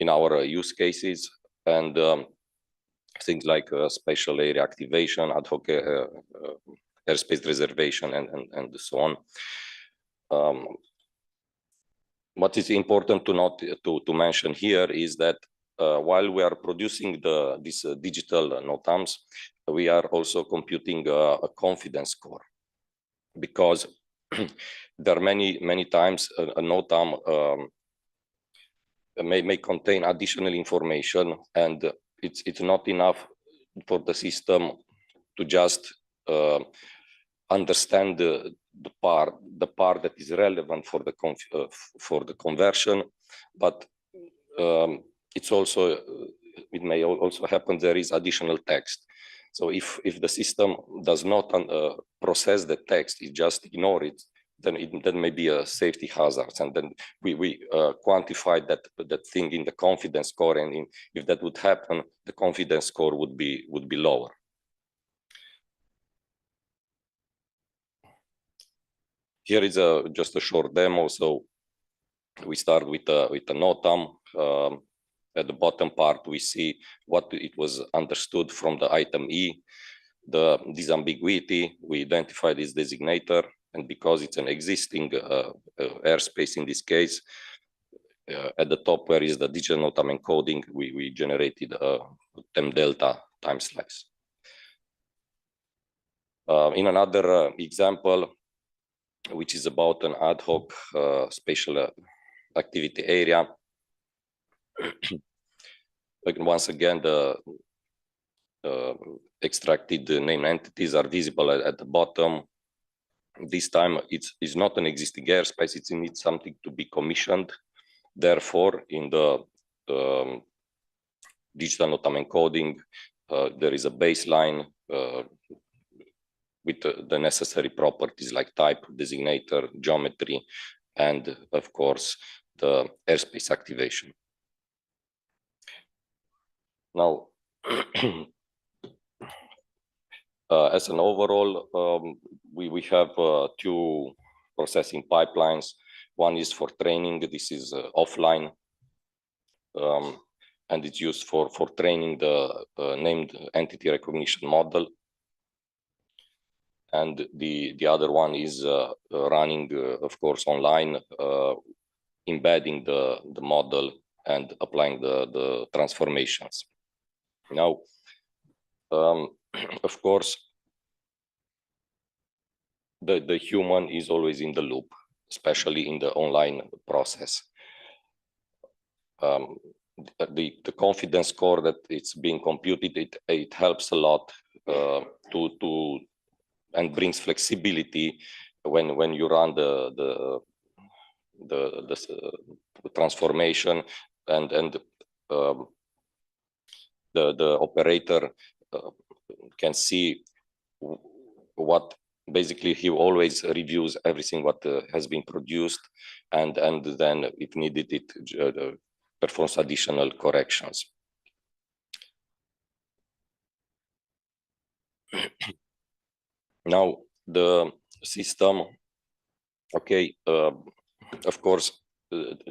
our use cases, and things like spatial area activation, ad hoc airspace reservation, and so on. What is important to mention here is that while we are producing these digital NOTAMs, we are also computing a confidence score, because there are many times a NOTAM may contain additional information, and it's not enough for the system to just understand the part that is relevant for the conversion, but it may also happen there is additional text. So if the system does not process the text, it just ignores it, then that may be a safety hazard, and then we quantify that thing in the confidence score, and if that would happen, the confidence score would be lower. Here is just a short demo. So we start with a NOTAM. At the bottom part, we see what it was understood from the item E, the disambiguity. We identify this designator, and because it's an existing airspace in this case, at the top where is the digital NOTAM encoding, we generated a temp delta time slice. In another example, which is about an ad hoc spatial activity area, once again, the extracted named entities are visible at the bottom. This time, it's not an existing airspace, it needs something to be commissioned. Therefore, in the digital NOTAM encoding, there is a baseline with the necessary properties like type, designator, geometry, and of course, the airspace activation. Now, as an overall, we have two processing pipelines. One is for training. This is offline, and it's used for training the named entity recognition model. And the other one is running, of course, online, embedding the model and applying the transformations. Now, of course, the human is always in the loop, especially in the online process. The confidence score that it's being computed, it helps a lot to and brings flexibility when you run the transformation, and the operator can see what basically he always reviews everything what has been produced, and then if needed it performs additional corrections. Now the system, okay, of course,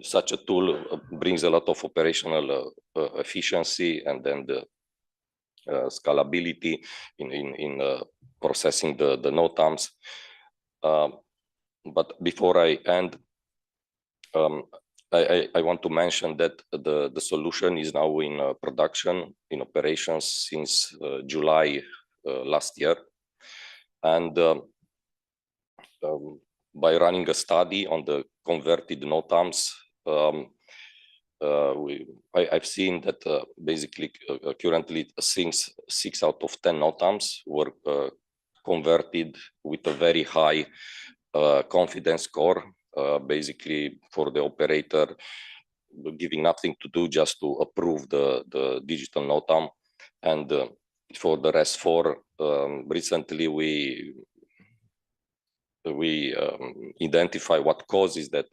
such a tool brings a lot of operational efficiency, and then scalability in processing the NOTAMs. But before I end, I want to mention that the solution is now in production, in operations since July last year. And by running a study on the converted NOTAMs, I've seen that basically currently 6 out of 10 NOTAMs were converted with a very high confidence score, basically for the operator giving nothing to do, just to approve the digital NOTAM. And for the rest 4, recently we identify what causes that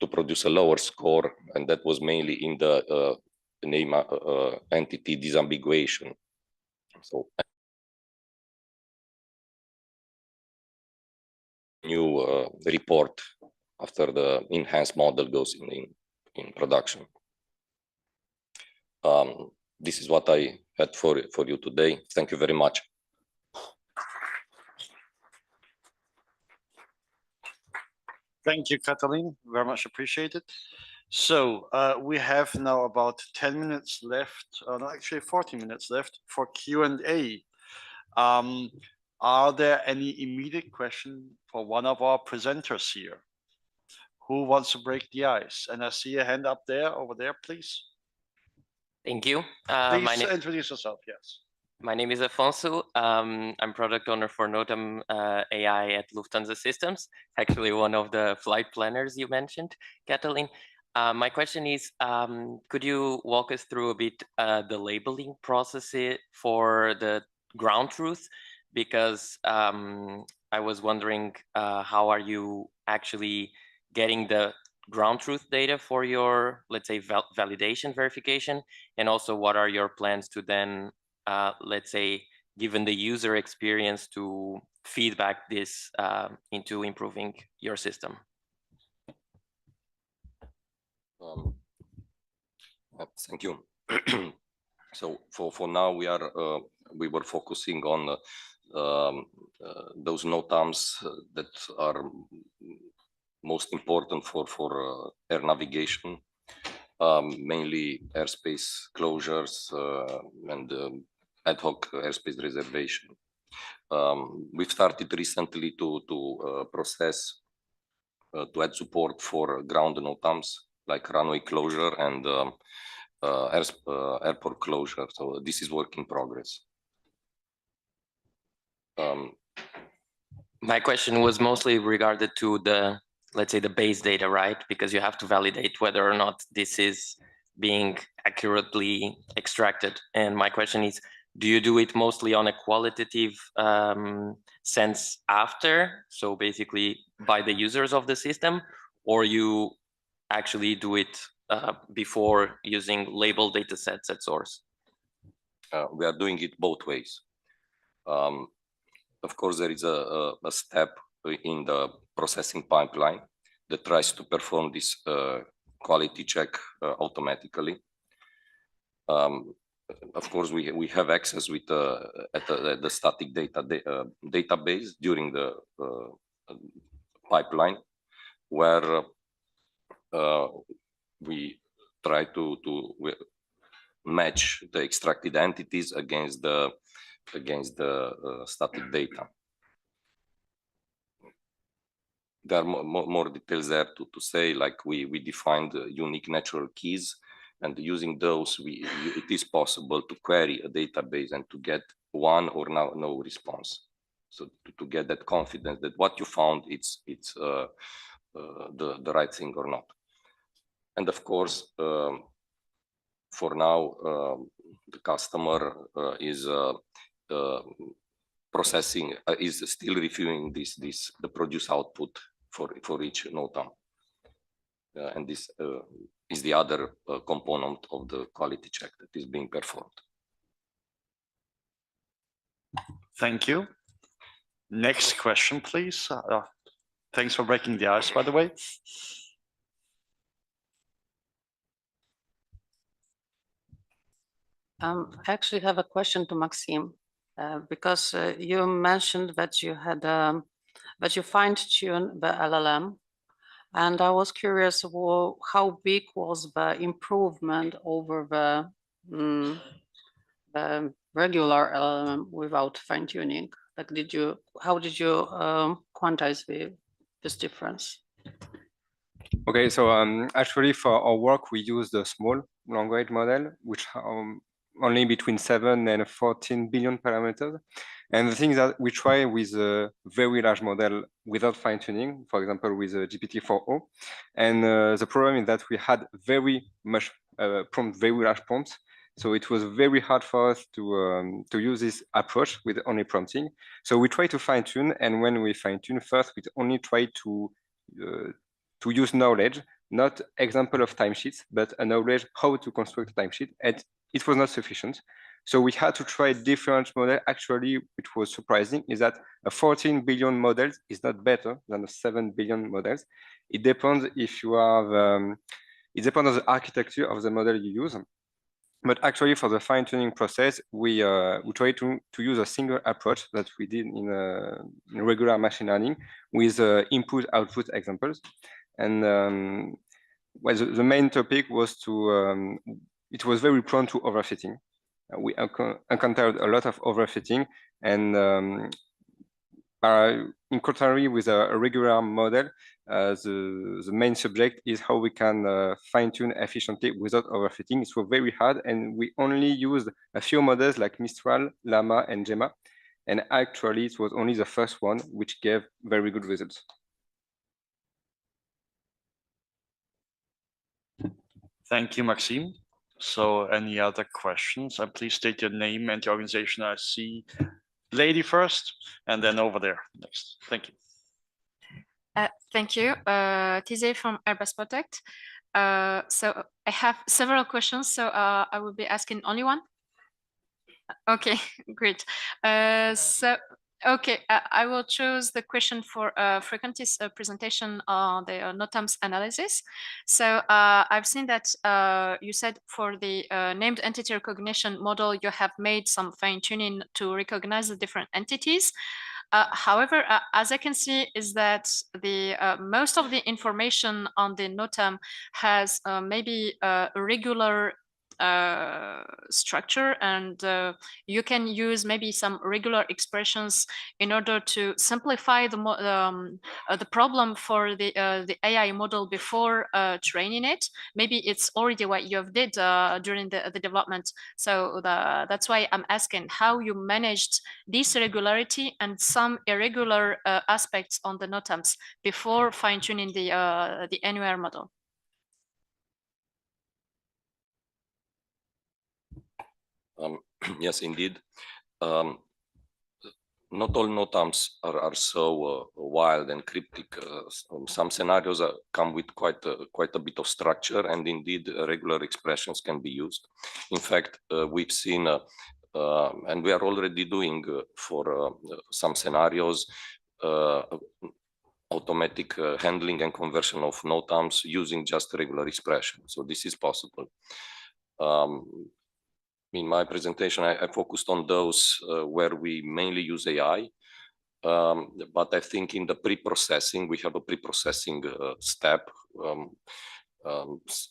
to produce a lower score, and that was mainly in the name entity disambiguation. So new report after the enhanced model goes in production. This is what I had for you today. Thank you very much. Thank you, Katalin. Very much appreciated. So we have now about 10 minutes left, no, actually 40 minutes left for Q&A. Are there any immediate questions for one of our presenters here? Who wants to break the ice? And I see a hand up there, over there, please. Thank you. Please introduce yourself, yes. My name is Afonso. I'm product owner for NOTAM AI at Lufthansa Systems, actually one of the flight planners you mentioned, Katalin. My question is, could you walk us through a bit the labeling process for the ground truth? Because I was wondering, how are you actually getting the ground truth data for your, let's say, validation verification? And also, what are your plans to then, let's say, given the user experience, to feedback this into improving your system? Thank you. So for now, we were focusing on those NOTAMs that are most important for air navigation, mainly airspace closures and ad hoc airspace reservation. We've started recently to process, to add support for ground NOTAMs like runway closure and airport closure. So this is work in progress. My question was mostly regarded to the, let's say, the base data, right? Because you have to validate whether or not this is being accurately extracted. And my question is, do you do it mostly on a qualitative sense after, so basically by the users of the system, or you actually do it before using labeled data sets at source? We are doing it both ways. Of course, there is a step in the processing pipeline that tries to perform this quality check automatically. Of course, we have access with at the static database during the pipeline, where we try to match the extracted entities against the static data. There are more details there to say, like we defined unique natural keys, and using those, it is possible to query a database and to get one or no response. So to get that confidence that what you found, it's the right thing or not. And of course, for now, the customer is processing, is still reviewing the produce output for each NOTAM. And this is the other component of the quality check that is being performed. Thank you. Next question, please. Thanks for breaking the ice, by the way. I actually have a question to Maxime, because you mentioned that you had that you fine-tuned the LLM, and I was curious how big was the improvement over the regular LLM without fine-tuning? Like, how did you quantize this difference? Okay, so actually for our work, we use the small language model, which only between 7 and 14 billion parameters. And the thing is that we try with a very large model without fine tuning, for example, with a GPT-4o. And the problem is that we had very much very large prompts. So it was very hard for us to use this approach with only prompting. So we try to fine tune. And when we fine tune first, we only try to use knowledge, not example of timesheets, but a knowledge how to construct a timesheet, and it was not sufficient. So we had to try different models. Actually, which was surprising is that a 14 billion models is not better than a 7 billion models. It depends if you have, it depends on the architecture of the model you use. But actually, for the fine-tuning process, we try to use a single approach that we did in regular machine learning with input-output examples. And well, the main topic was it was very prone to overfitting. We encountered a lot of overfitting, and in contrary with a regular model, the main subject is how we can fine-tune efficiently without overfitting. It was very hard, and we only used a few models like Mistral, Llama, and Gemma. And actually, it was only the first one which gave very good results. Thank you, Maxime. So any other questions? And please state your name and your organization. I see lady first, and then over there next. Thank you. Thank you. Tizé from Airbus Protect. So I have several questions, so I will be asking only one. Okay, great. Okay, I will choose the question for Frequentis presentation on the NOTAMs analysis. So I've seen that you said for the named entity recognition model, you have made some fine tuning to recognize the different entities. However, as I can see, is that the most of the information on the NOTAM has maybe a regular structure, and you can use maybe some regular expressions in order to simplify the problem for the AI model before training it. Maybe it's already what you have did during the development. So that's why I'm asking how you managed this regularity and some irregular aspects on the NOTAMs before fine-tuning the NUR model. Yes, indeed. Not all NOTAMs are so wild and cryptic. Some scenarios come with quite a bit of structure, and indeed regular expressions can be used. In fact, we've seen, and we are already doing for some scenarios, automatic handling and conversion of NOTAMs using just regular expression. So this is possible. In my presentation, I focused on those where we mainly use AI, but I think in the pre-processing, we have a pre-processing step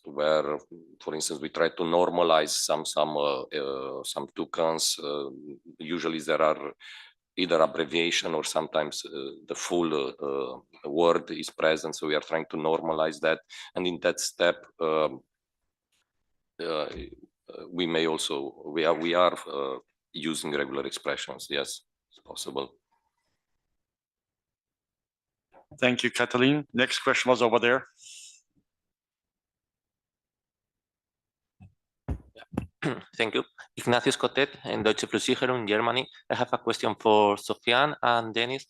where, for instance, we try to normalize some tokens. Usually there are either abbreviation or sometimes the full word is present, so we are trying to normalize that. And in that step, we may also we are using regular expressions. Yes, it's possible. Thank you, Kathleen. Next question was over there. Thank you. Ignacio Scottet in Deutsche Versicherung in Germany. I have a question for Sofiane and Dennis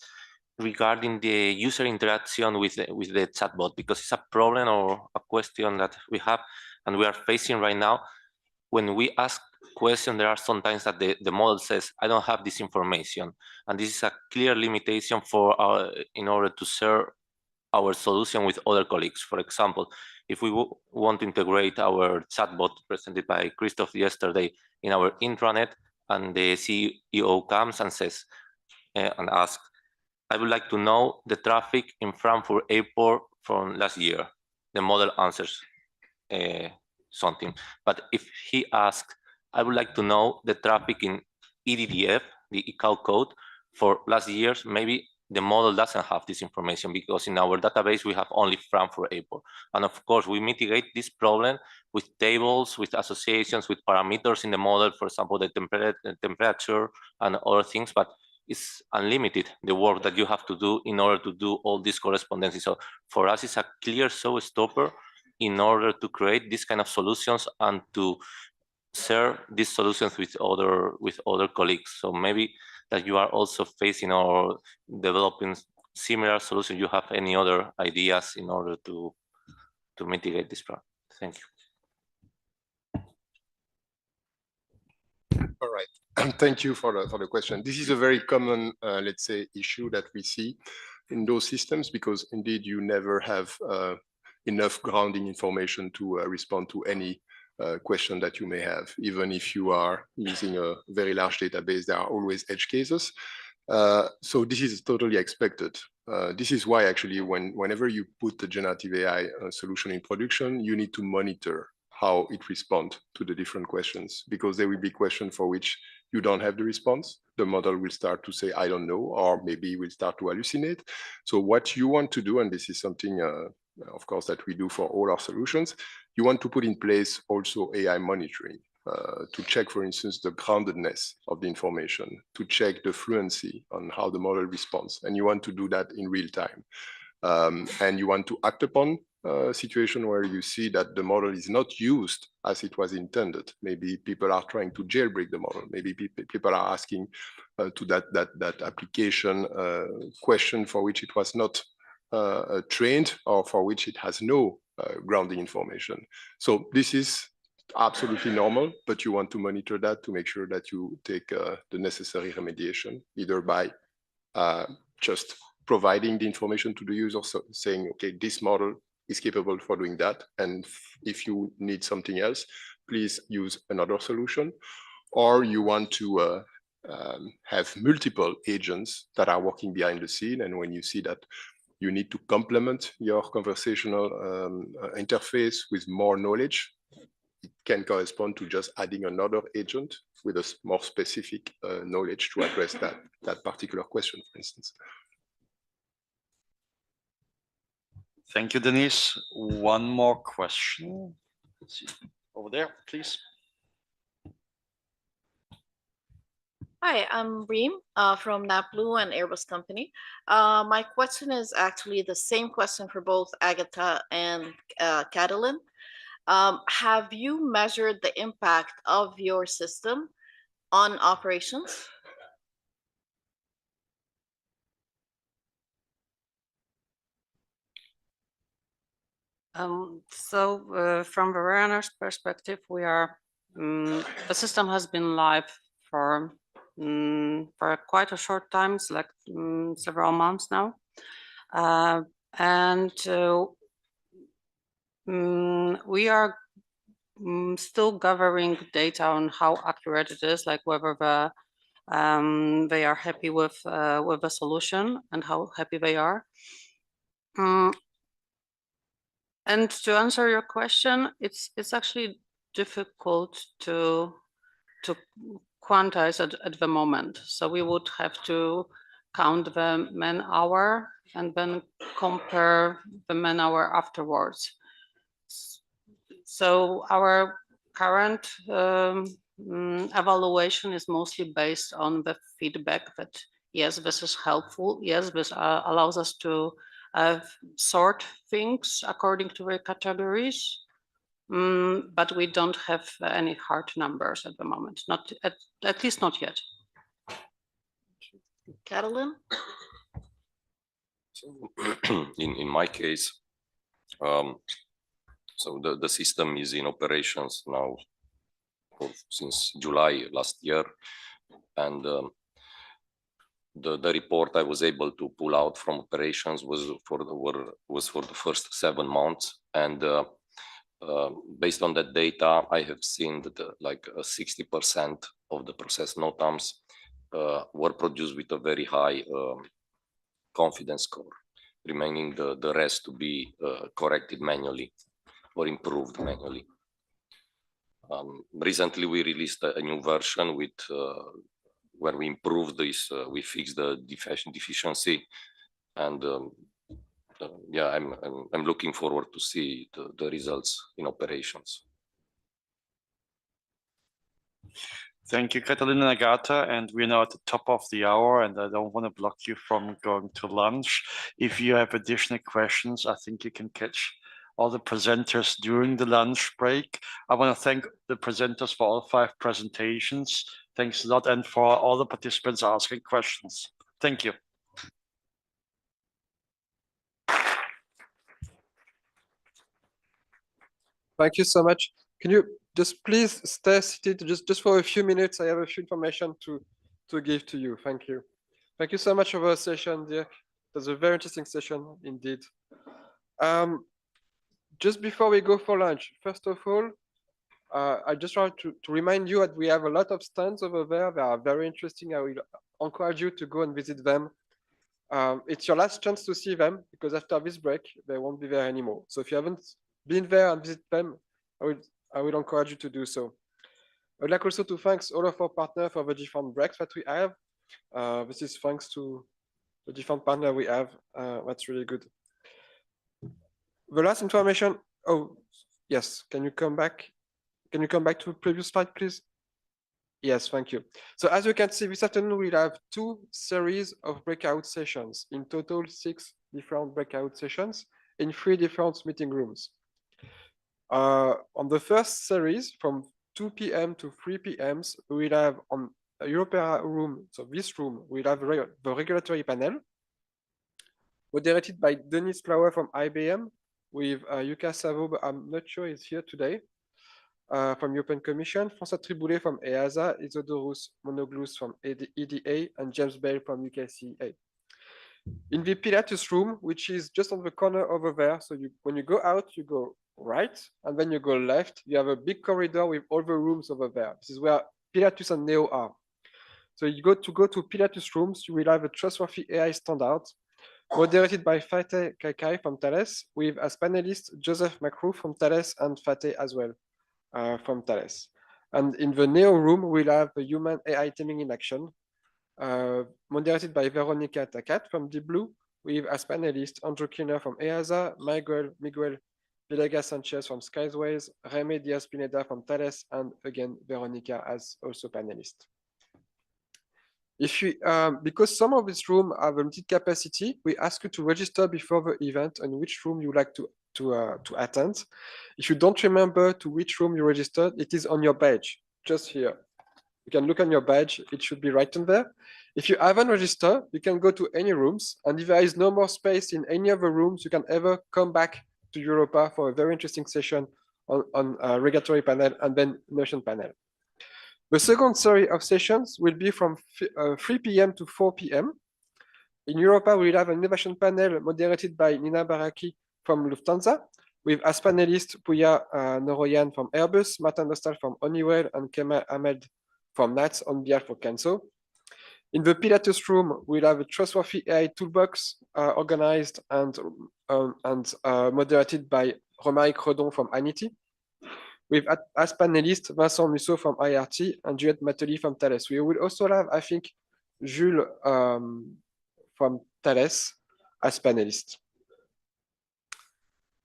regarding the user interaction with the chatbot, because it's a problem or a question that we have and we are facing right now. When we ask questions, there are sometimes that the model says, I don't have this information. And this is a clear limitation for in order to share our solution with other colleagues. For example, if we want to integrate our chatbot presented by Christoph yesterday in our intranet, and the CEO comes and says and asks, I would like to know the traffic in Frankfurt Airport from last year. The model answers something. But if he asks, I would like to know the traffic in EDDF, the ICAO code, for last year's, maybe the model doesn't have this information, because in our database we have only Frankfurt Airport. And of course, we mitigate this problem with tables, with associations, with parameters in the model, for example, the temperature and other things, but it's unlimited, the work that you have to do in order to do all these correspondences. So for us, it's a clear showstopper in order to create these kind of solutions and to share these solutions with other colleagues. So maybe that you are also facing or developing similar solutions. You have any other ideas in order to mitigate this problem? Thank you. All right. Thank you for the question. This is a very common, let's say, issue that we see in those systems, because indeed you never have enough grounding information to respond to any question that you may have. Even if you are using a very large database, there are always edge cases. So this is totally expected. This is why actually whenever you put the generative AI solution in production, you need to monitor how it responds to the different questions, because there will be questions for which you don't have the response. The model will start to say, I don't know, or maybe will start to hallucinate. So what you want to do, and this is something, of course, that we do for all our solutions, you want to put in place also AI monitoring to check, for instance, the groundedness of the information, to check the fluency on how the model responds. And you want to do that in real time. And you want to act upon a situation where you see that the model is not used as it was intended. Maybe people are trying to jailbreak the model. Maybe people are asking to that application question for which it was not trained, or for which it has no grounding information. So this is absolutely normal, but you want to monitor that to make sure that you take the necessary remediation, either by just providing the information to the user, so saying, okay, this model is capable for doing that, and if you need something else, please use another solution. Or you want to have multiple agents that are working behind the scene, and when you see that you need to complement your conversational interface with more knowledge, it can correspond to just adding another agent with a more specific knowledge to address that particular question, for instance. Thank you, Denise. One more question. Let's see. Over there, please. Hi, I'm Reem from NAPLU and Airbus Company. My question is actually the same question for both Agatha and Catalin. Have you measured the impact of your system on operations? From the runner's perspective, we are the system has been live for quite a short time, it's like several months now, and we are still gathering data on how accurate it is, like whether they are happy with the solution and how happy they are. And to answer your question, it's actually difficult to quantize at the moment. So we would have to count the man hour and then compare the man hour afterwards. So our current evaluation is mostly based on the feedback that, yes, this is helpful. Yes, this allows us to sort things according to the categories, but we don't have any hard numbers at the moment, not at least not yet. Catalin? So in my case, so the system is in operations now since July last year, and the report I was able to pull out from operations was for the first 7 months, and based on that data, I have seen that like 60% of the processed NOTAMs were produced with a very high confidence score, remaining the rest to be corrected manually or improved manually. Recently, we released a new version with where we improved this, we fixed the deficiency, and yeah, I'm looking forward to see the results in operations. Thank you, Catalina and Agatha. And we're now at the top of the hour, and I don't want to block you from going to lunch. If you have additional questions, I think you can catch all the presenters during the lunch break. I want to thank the presenters for all 5 presentations. Thanks a lot, and for all the participants asking questions. Thank you. Thank you so much. Can you just please stay seated just for a few minutes? I have a few information to give to you. Thank you. Thank you so much for the session, Dirk. It was a very interesting session indeed. Just before we go for lunch, first of all, I just want to remind you that we have a lot of stands over there. They are very interesting. I will encourage you to go and visit them. It's your last chance to see them, because after this break, they won't be there anymore. So if you haven't been there and visit them, I will encourage you to do so. I would like also to thank all of our partners for the different breaks that we have. This is thanks to the different partners we have. That's really good. The last information. Oh, yes. Can you come back? Can you come back to the previous slide, please? Yes, thank you. So as you can see, this afternoon we'll have 2 series of breakout sessions. In total, 6 different breakout sessions in 3 different meeting rooms. On the first series, from 2 p.m. to 3 p.m., we'll have on a Europera room, so this room, we'll have the regulatory panel, moderated by Denis Flower from IBM, with Yuka Savo, but I'm not sure he's here today, from European Commission, François Triboulet from EASA, Isodorus Monoglous from EDA, and James Bale from UKCA. In the Pilatus room, which is just on the corner over there, so when you go out, you go right, and then you go left, you have a big corridor with all the rooms over there. This is where Pilatus and Neo are. So you go to Pilatus rooms, you will have a trustworthy AI standard, moderated by Fateh Kaikai from Thales, with as panelists Joseph Macrow from Thales and Fateh as well from Thales. And in the Neo room, we'll have the human AI teaming in action, moderated by Veronica Tacat from Deep Blue, with as panelists Andrew Kinner from EASA, Miguel Villegas Sanchez from Skyways, Jaime Diaz-Pineda from Thales, and again, Veronica as also panelist. If you, because some of these rooms have a limited capacity, we ask you to register before the event and which room you like to attend. If you don't remember to which room you registered, it is on your badge, just here. You can look on your badge, it should be right in there. If you haven't registered, you can go to any rooms, and if there is no more space in any of the rooms, you can ever come back to Europa for a very interesting session on regulatory panel and then innovation panel. The second series of sessions will be from 3 p.m. to 4 p.m. In Europa, we'll have an innovation panel moderated by Nina Baraki from Lufthansa, with as panelists Puya Noroyan from Airbus, Martin Dostal from Honeywell, and Kemal Ahmed from NATS on behalf of CANSO. In the Pilatus room, we'll have a trustworthy AI toolbox organized and moderated by Romaric Redon from Anity, with as panelists Vincent Musso from IRT and Juliette Matteli from Thales. We will also have, I think, Jules from Thales as panelists.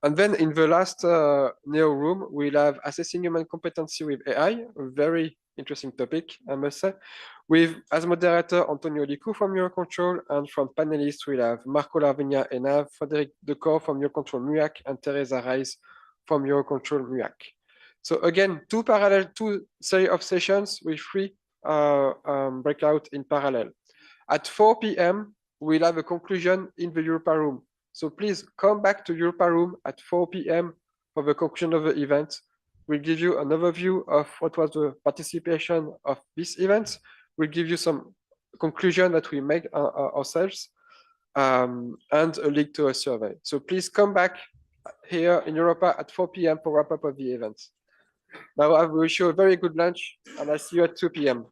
And then in the last Neo room, we'll have assessing human competency with AI, a very interesting topic, I must say, with as moderator Antonio Licu from EUROCONTROL, and from panelists we'll have Marco Larvigna Enav, Frédéric Decor from EUROCONTROL MUAC, and Teresa Reis from EUROCONTROL MUAC. So again, 2 series of sessions with 3 breakout in parallel. At 4 p.m., we'll have a conclusion in the Europa room. So please come back to Europa room at 4 p.m. for the conclusion of the event. We'll give you an overview of what was the participation of this event. We'll give you some conclusion that we make ourselves, and a link to a survey. So please come back here in Europa at 4 p.m. for wrap up of the event. Now I wish you a very good lunch, and I'll see you at 2 p.m.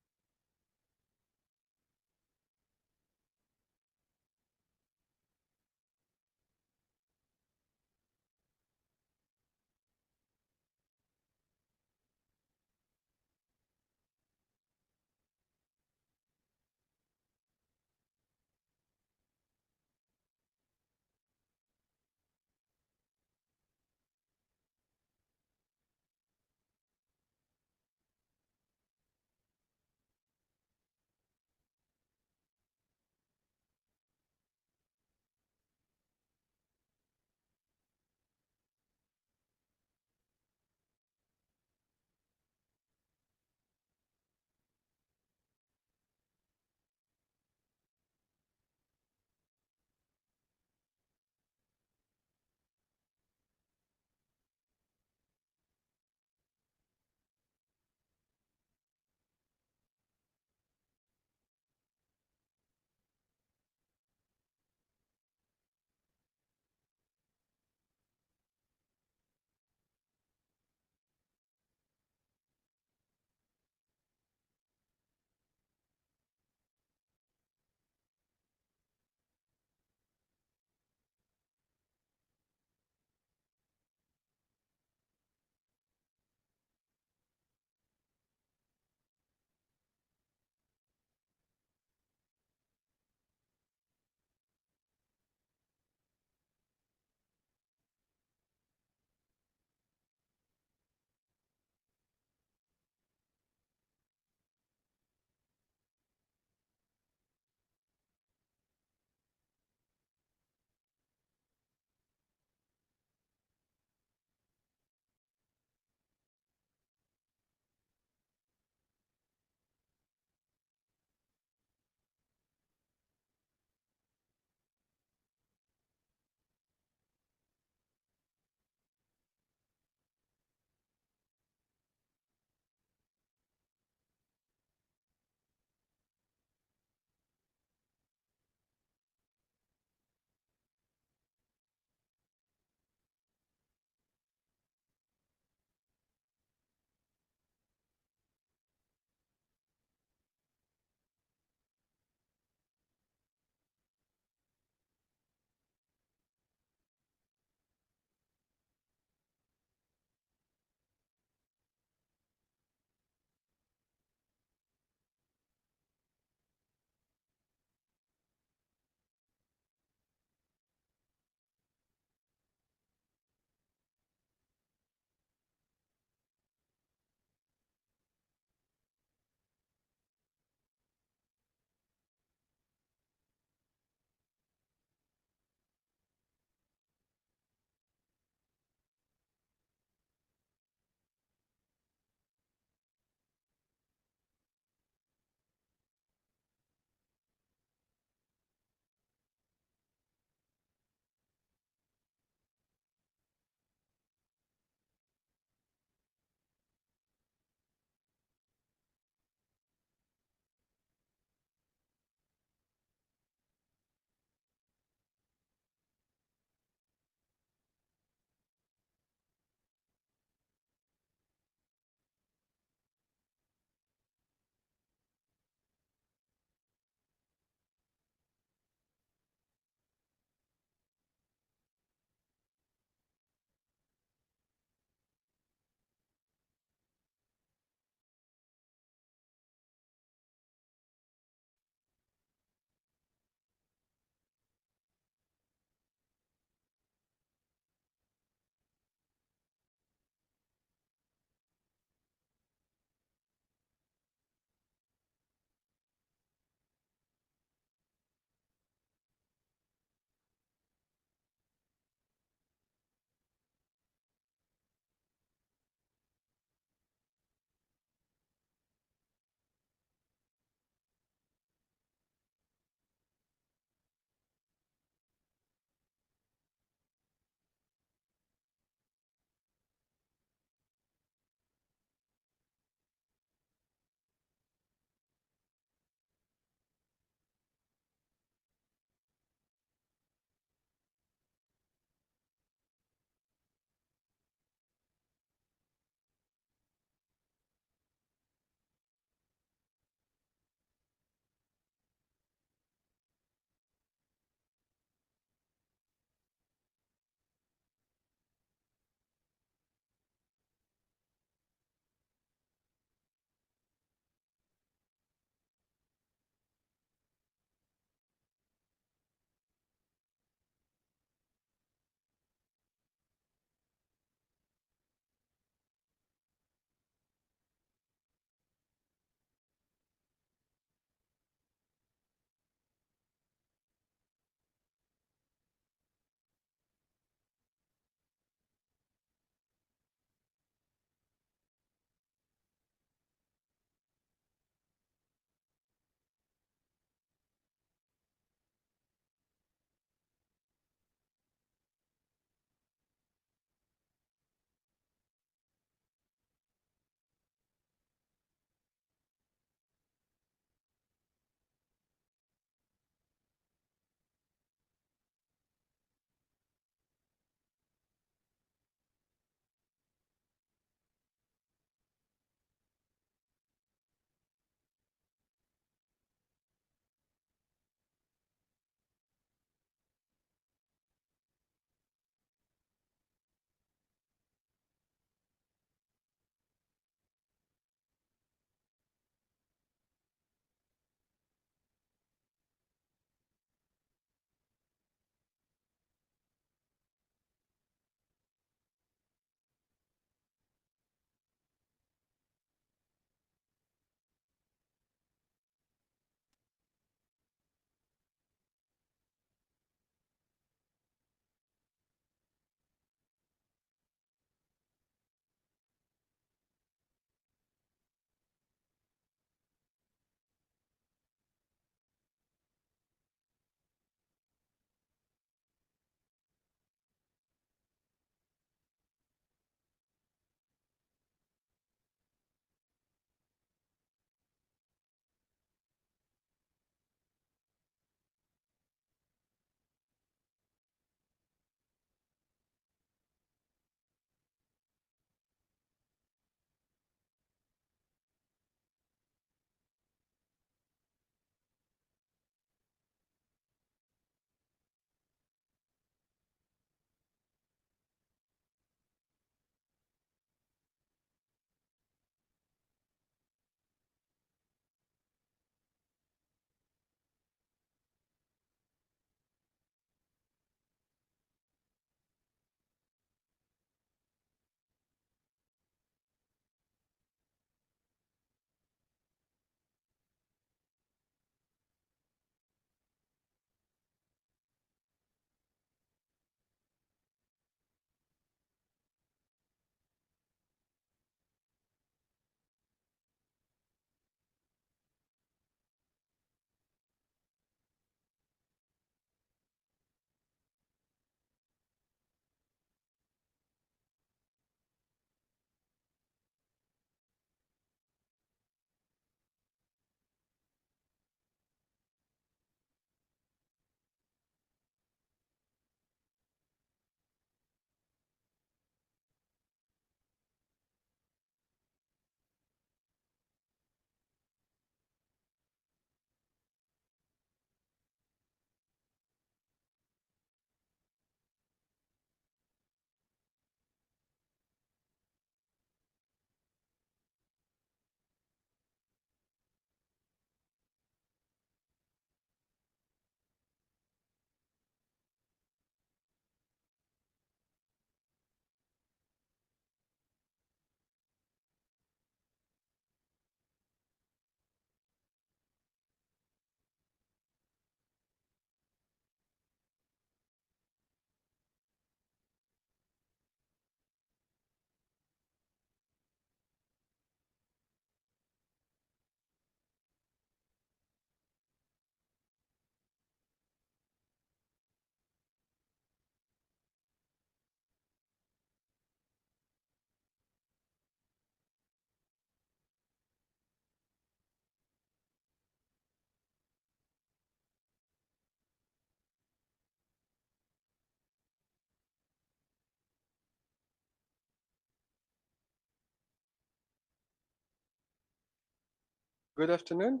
Good afternoon.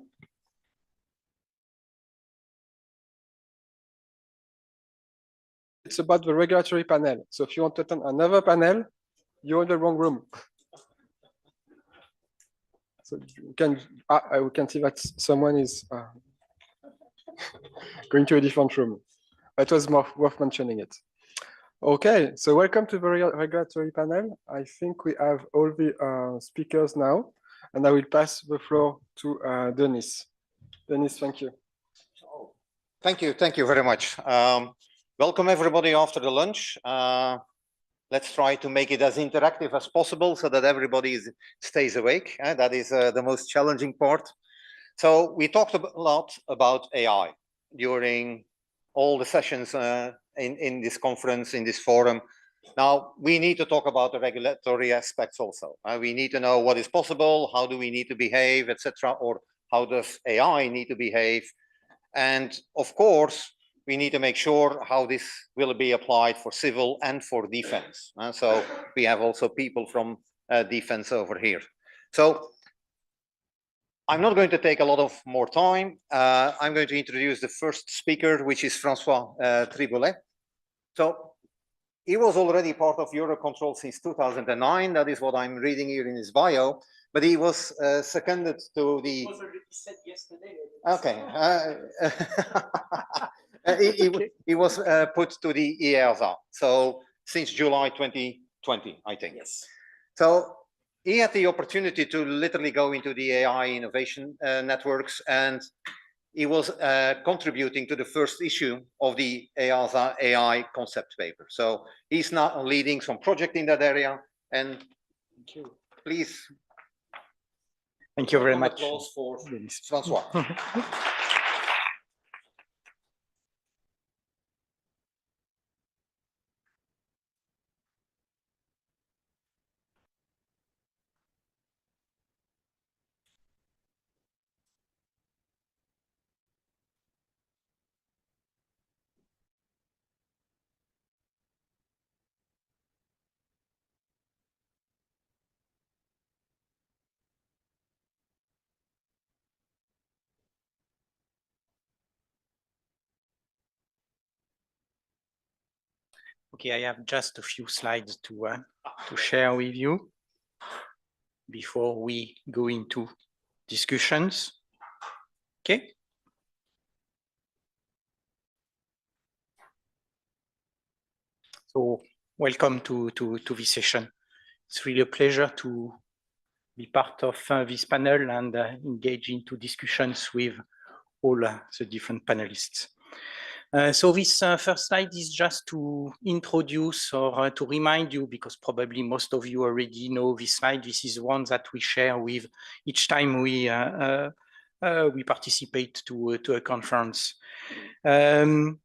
It's about the regulatory panel. So if you want to attend another panel, you're in the wrong room. So we can see that someone is going to a different room. It was more worth mentioning it. Okay, so welcome to the regulatory panel. I think we have all the speakers now, and I will pass the floor to Denis. Denis, thank you. Thank you very much. Welcome everybody after the lunch. Let's try to make it as interactive as possible so that everybody stays awake. That is the most challenging part. So we talked a lot about AI during all the sessions in this conference, in this forum. Now, we need to talk about the regulatory aspects also. We need to know what is possible, how do we need to behave, etc., or how does AI need to behave? And of course, we need to make sure how this will be applied for civil and for defense. So we have also people from defense over here. So I'm not going to take a lot of more time. I'm going to introduce the first speaker, which is Francois Triboulet. So he was already part of EUROCONTROL since 2009. That is what I'm reading here in his bio. But he was seconded to the. It was already said yesterday. Okay. He was put to the EASA. So since July 2020, I think. Yes. So he had the opportunity to literally go into the AI innovation networks, and he was contributing to the first issue of the EASA AI concept paper. So he's now leading some project in that area. And thank you. Please. Thank you very much. Applause for Francois. Okay, I have just a few slides to share with you before we go into discussions. Okay. So welcome to this session. It's really a pleasure to be part of this panel and engage into discussions with all the different panelists. So this first slide is just to introduce or to remind you, because probably most of you already know this slide. This is one that we share with each time we participate to a conference. We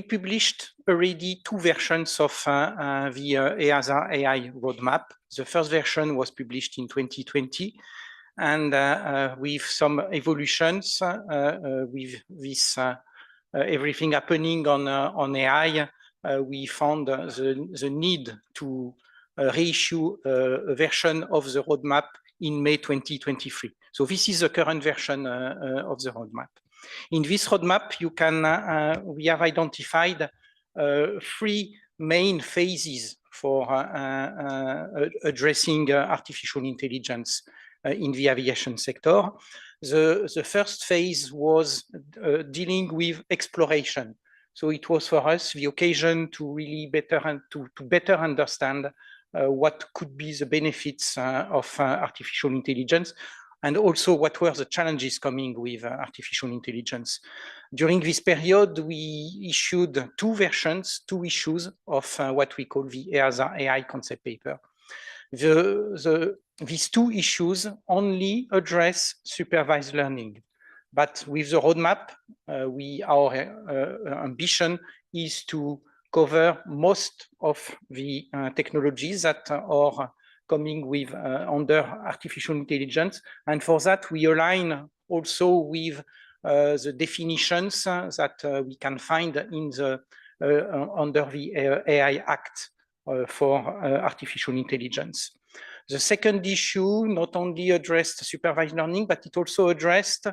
published already 2 versions of the EASA AI roadmap. The first version was published in 2020. And with some evolutions, with this everything happening on AI, we found the need to reissue a version of the roadmap in May 2023. So this is the current version of the roadmap. In this roadmap, you can we have identified 3 main phases for addressing artificial intelligence in the aviation sector. The first phase was dealing with exploration. So it was for us the occasion to really better understand what could be the benefits of artificial intelligence, and also what were the challenges coming with artificial intelligence. During this period, we issued 2 versions, 2 issues of what we call the EASA AI concept paper. These 2 issues only address supervised learning, but with the roadmap, our ambition is to cover most of the technologies that are coming with under artificial intelligence, and for that we align also with the definitions that we can find in the under the AI Act for artificial intelligence. The second issue not only addressed supervised learning, but it also addressed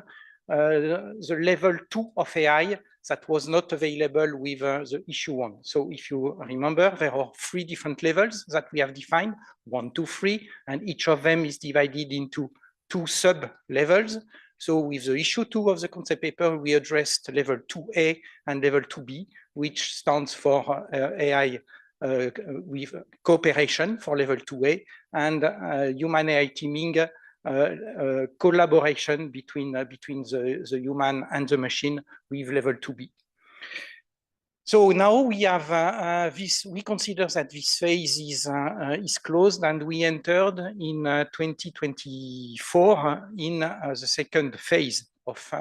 the level 2 of AI that was not available with the issue 1. So if you remember, there are 3 different levels that we have defined, 1, 2, 3, and each of them is divided into 2 sub-levels. So with the issue 2 of the concept paper, we addressed level 2A and level 2B, which stands for AI with cooperation for level 2A, and human AI teaming collaboration between the human and the machine with level 2B. So now we have this. We consider that this phase is closed, and we entered in 2024 in the second phase of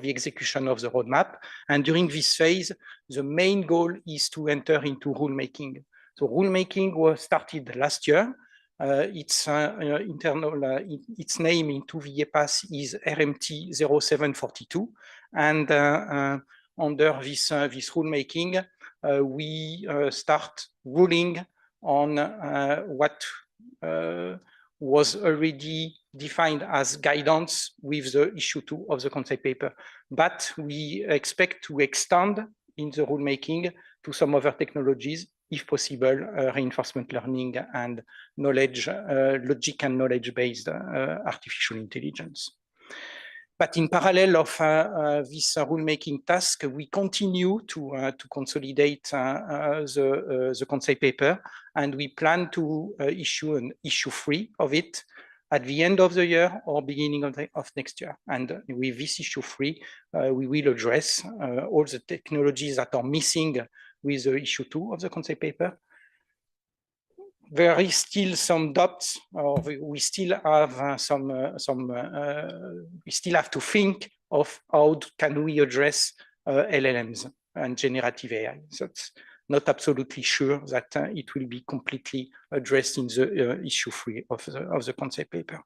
the execution of the roadmap. And during this phase, the main goal is to enter into rulemaking. So rulemaking was started last year. Its its name into the EPAS is RMT 0742, and under this rulemaking, we start ruling on what was already defined as guidance with the issue 2 of the concept paper. But we expect to extend in the rulemaking to some other technologies, if possible, reinforcement learning and knowledge, logic and knowledge-based artificial intelligence. But in parallel of this rulemaking task, we continue to consolidate the concept paper, and we plan to issue an issue 3 of it at the end of the year or beginning of next year. And with this issue 3, we will address all the technologies that are missing with the issue 2 of the concept paper. There is still some doubts, or we still have we still have to think of how can we address LLMs and generative AI. So it's not absolutely sure that it will be completely addressed in the issue 3 of the concept paper.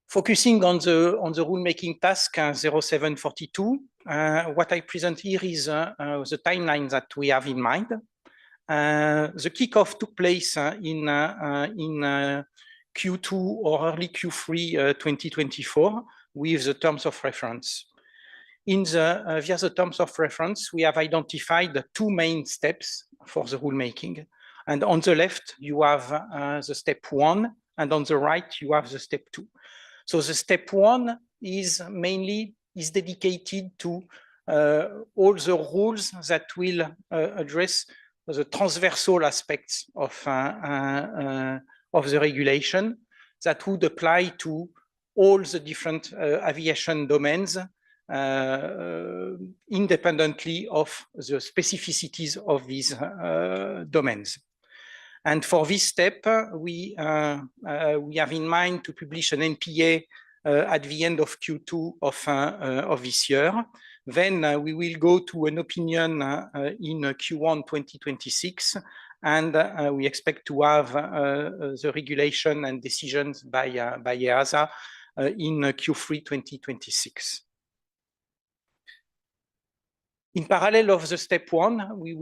Focusing on the rulemaking task 0742, what I present here is the timeline that we have in mind. The kickoff took place in Q2 or early Q3 2024 with the terms of reference. Via the terms of reference, we have identified the 2 main steps for the rulemaking. And on the left, you have the step 1, and on the right, you have the step 2. So the step 1 is mainly dedicated to all the rules that will address the transversal aspects of the regulation that would apply to all the different aviation domains independently of the specificities of these domains. And for this step, we have in mind to publish an NPA at the end of Q2 of this year. Then we will go to an opinion in Q1 2026, and we expect to have the regulation and decisions by EASA in Q3 2026. In parallel of the step 1, we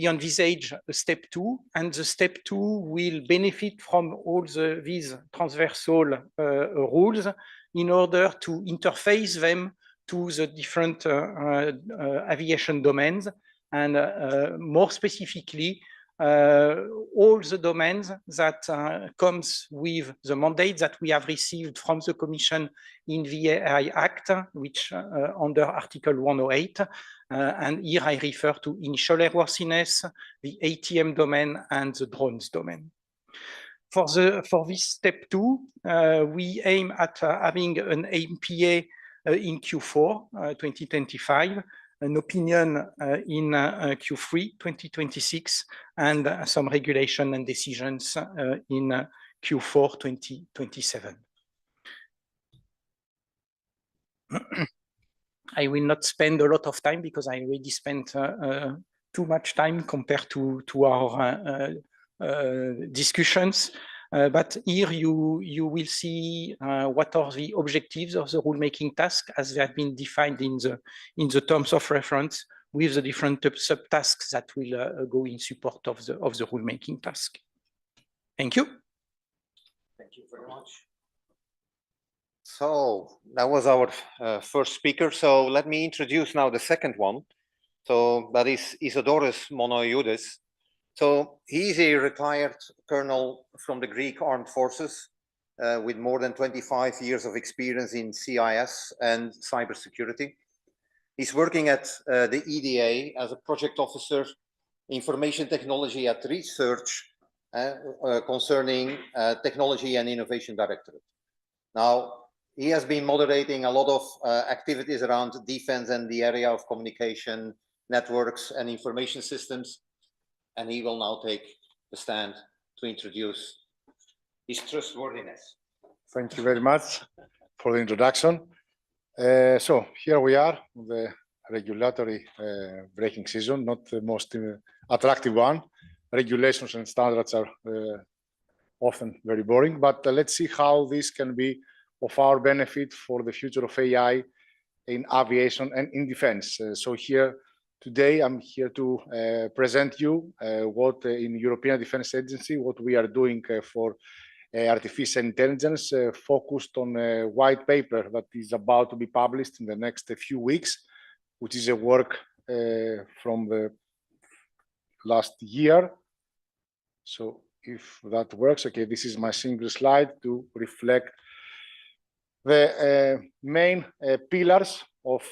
envisage a step 2, and the step 2 will benefit from all these transversal rules in order to interface them to the different aviation domains, and more specifically, all the domains that comes with the mandate that we have received from the Commission in the AI Act, which under Article 108, and here I refer to initial airworthiness, the ATM domain, and the drones domain. For this step 2, we aim at having an AMPA in Q4 2025, an opinion in Q3 2026, and some regulation and decisions in Q4 2027. I will not spend a lot of time because I already spent too much time compared to our discussions. But here you will see what are the objectives of the rulemaking task as they have been defined in the terms of reference with the different subtasks that will go in support of the rulemaking task. Thank you. Thank you very much. So that was our first speaker. So let me introduce now the second one. So that is Isidorus Monoioudes. So he's a retired colonel from the Greek Armed Forces with more than 25 years of experience in CIS and cybersecurity. He's working at the EDA as a project officer, information technology at research concerning technology and innovation directorate. Now, he has been moderating a lot of activities around defense and the area of communication, networks and information systems. And he will now take the stand to introduce his trustworthiness. Thank you very much for the introduction. So here we are, the regulatory braking season, not the most attractive one. Regulations and standards are often very boring, but let's see how this can be of our benefit for the future of AI in aviation and in defense. So here today, I'm here to present you what in European Defense Agency, what we are doing for artificial intelligence, focused on a white paper that is about to be published in the next few weeks, which is a work from the last year. So if that works, okay, this is my single slide to reflect the main pillars of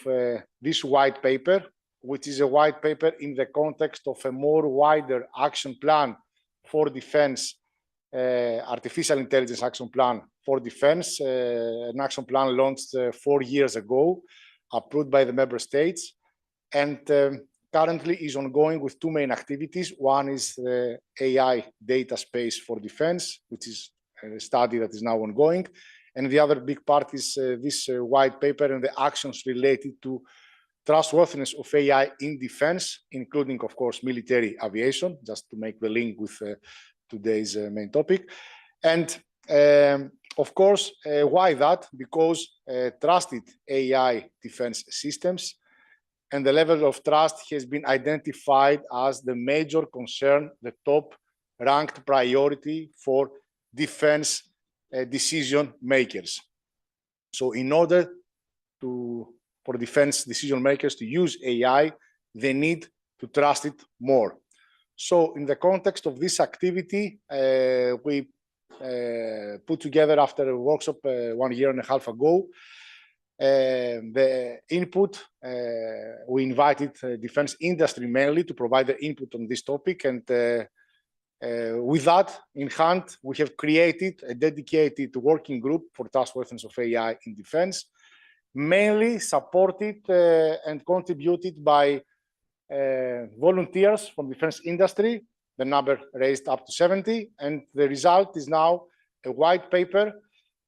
this white paper, which is a white paper in the context of a more wider action plan for defense, artificial intelligence action plan for defense, an action plan launched 4 years ago, approved by the member states, and currently is ongoing with two main activities. One is the AI data space for defense, which is a study that is now ongoing. And the other big part is this white paper and the actions related to trustworthiness of AI in defense, including, of course, military aviation, just to make the link with today's main topic. And of course, why that? Because trusted AI defense systems and the level of trust has been identified as the major concern, the top ranked priority for defense decision makers. So in order for defense decision makers to use AI, they need to trust it more. So in the context of this activity, we put together after a workshop 1.5 years ago, the input. We invited defense industry mainly to provide the input on this topic, and with that in hand, we have created a dedicated working group for trustworthiness of AI in defense, mainly supported and contributed by volunteers from defense industry. The number raised up to 70, and the result is now a white paper.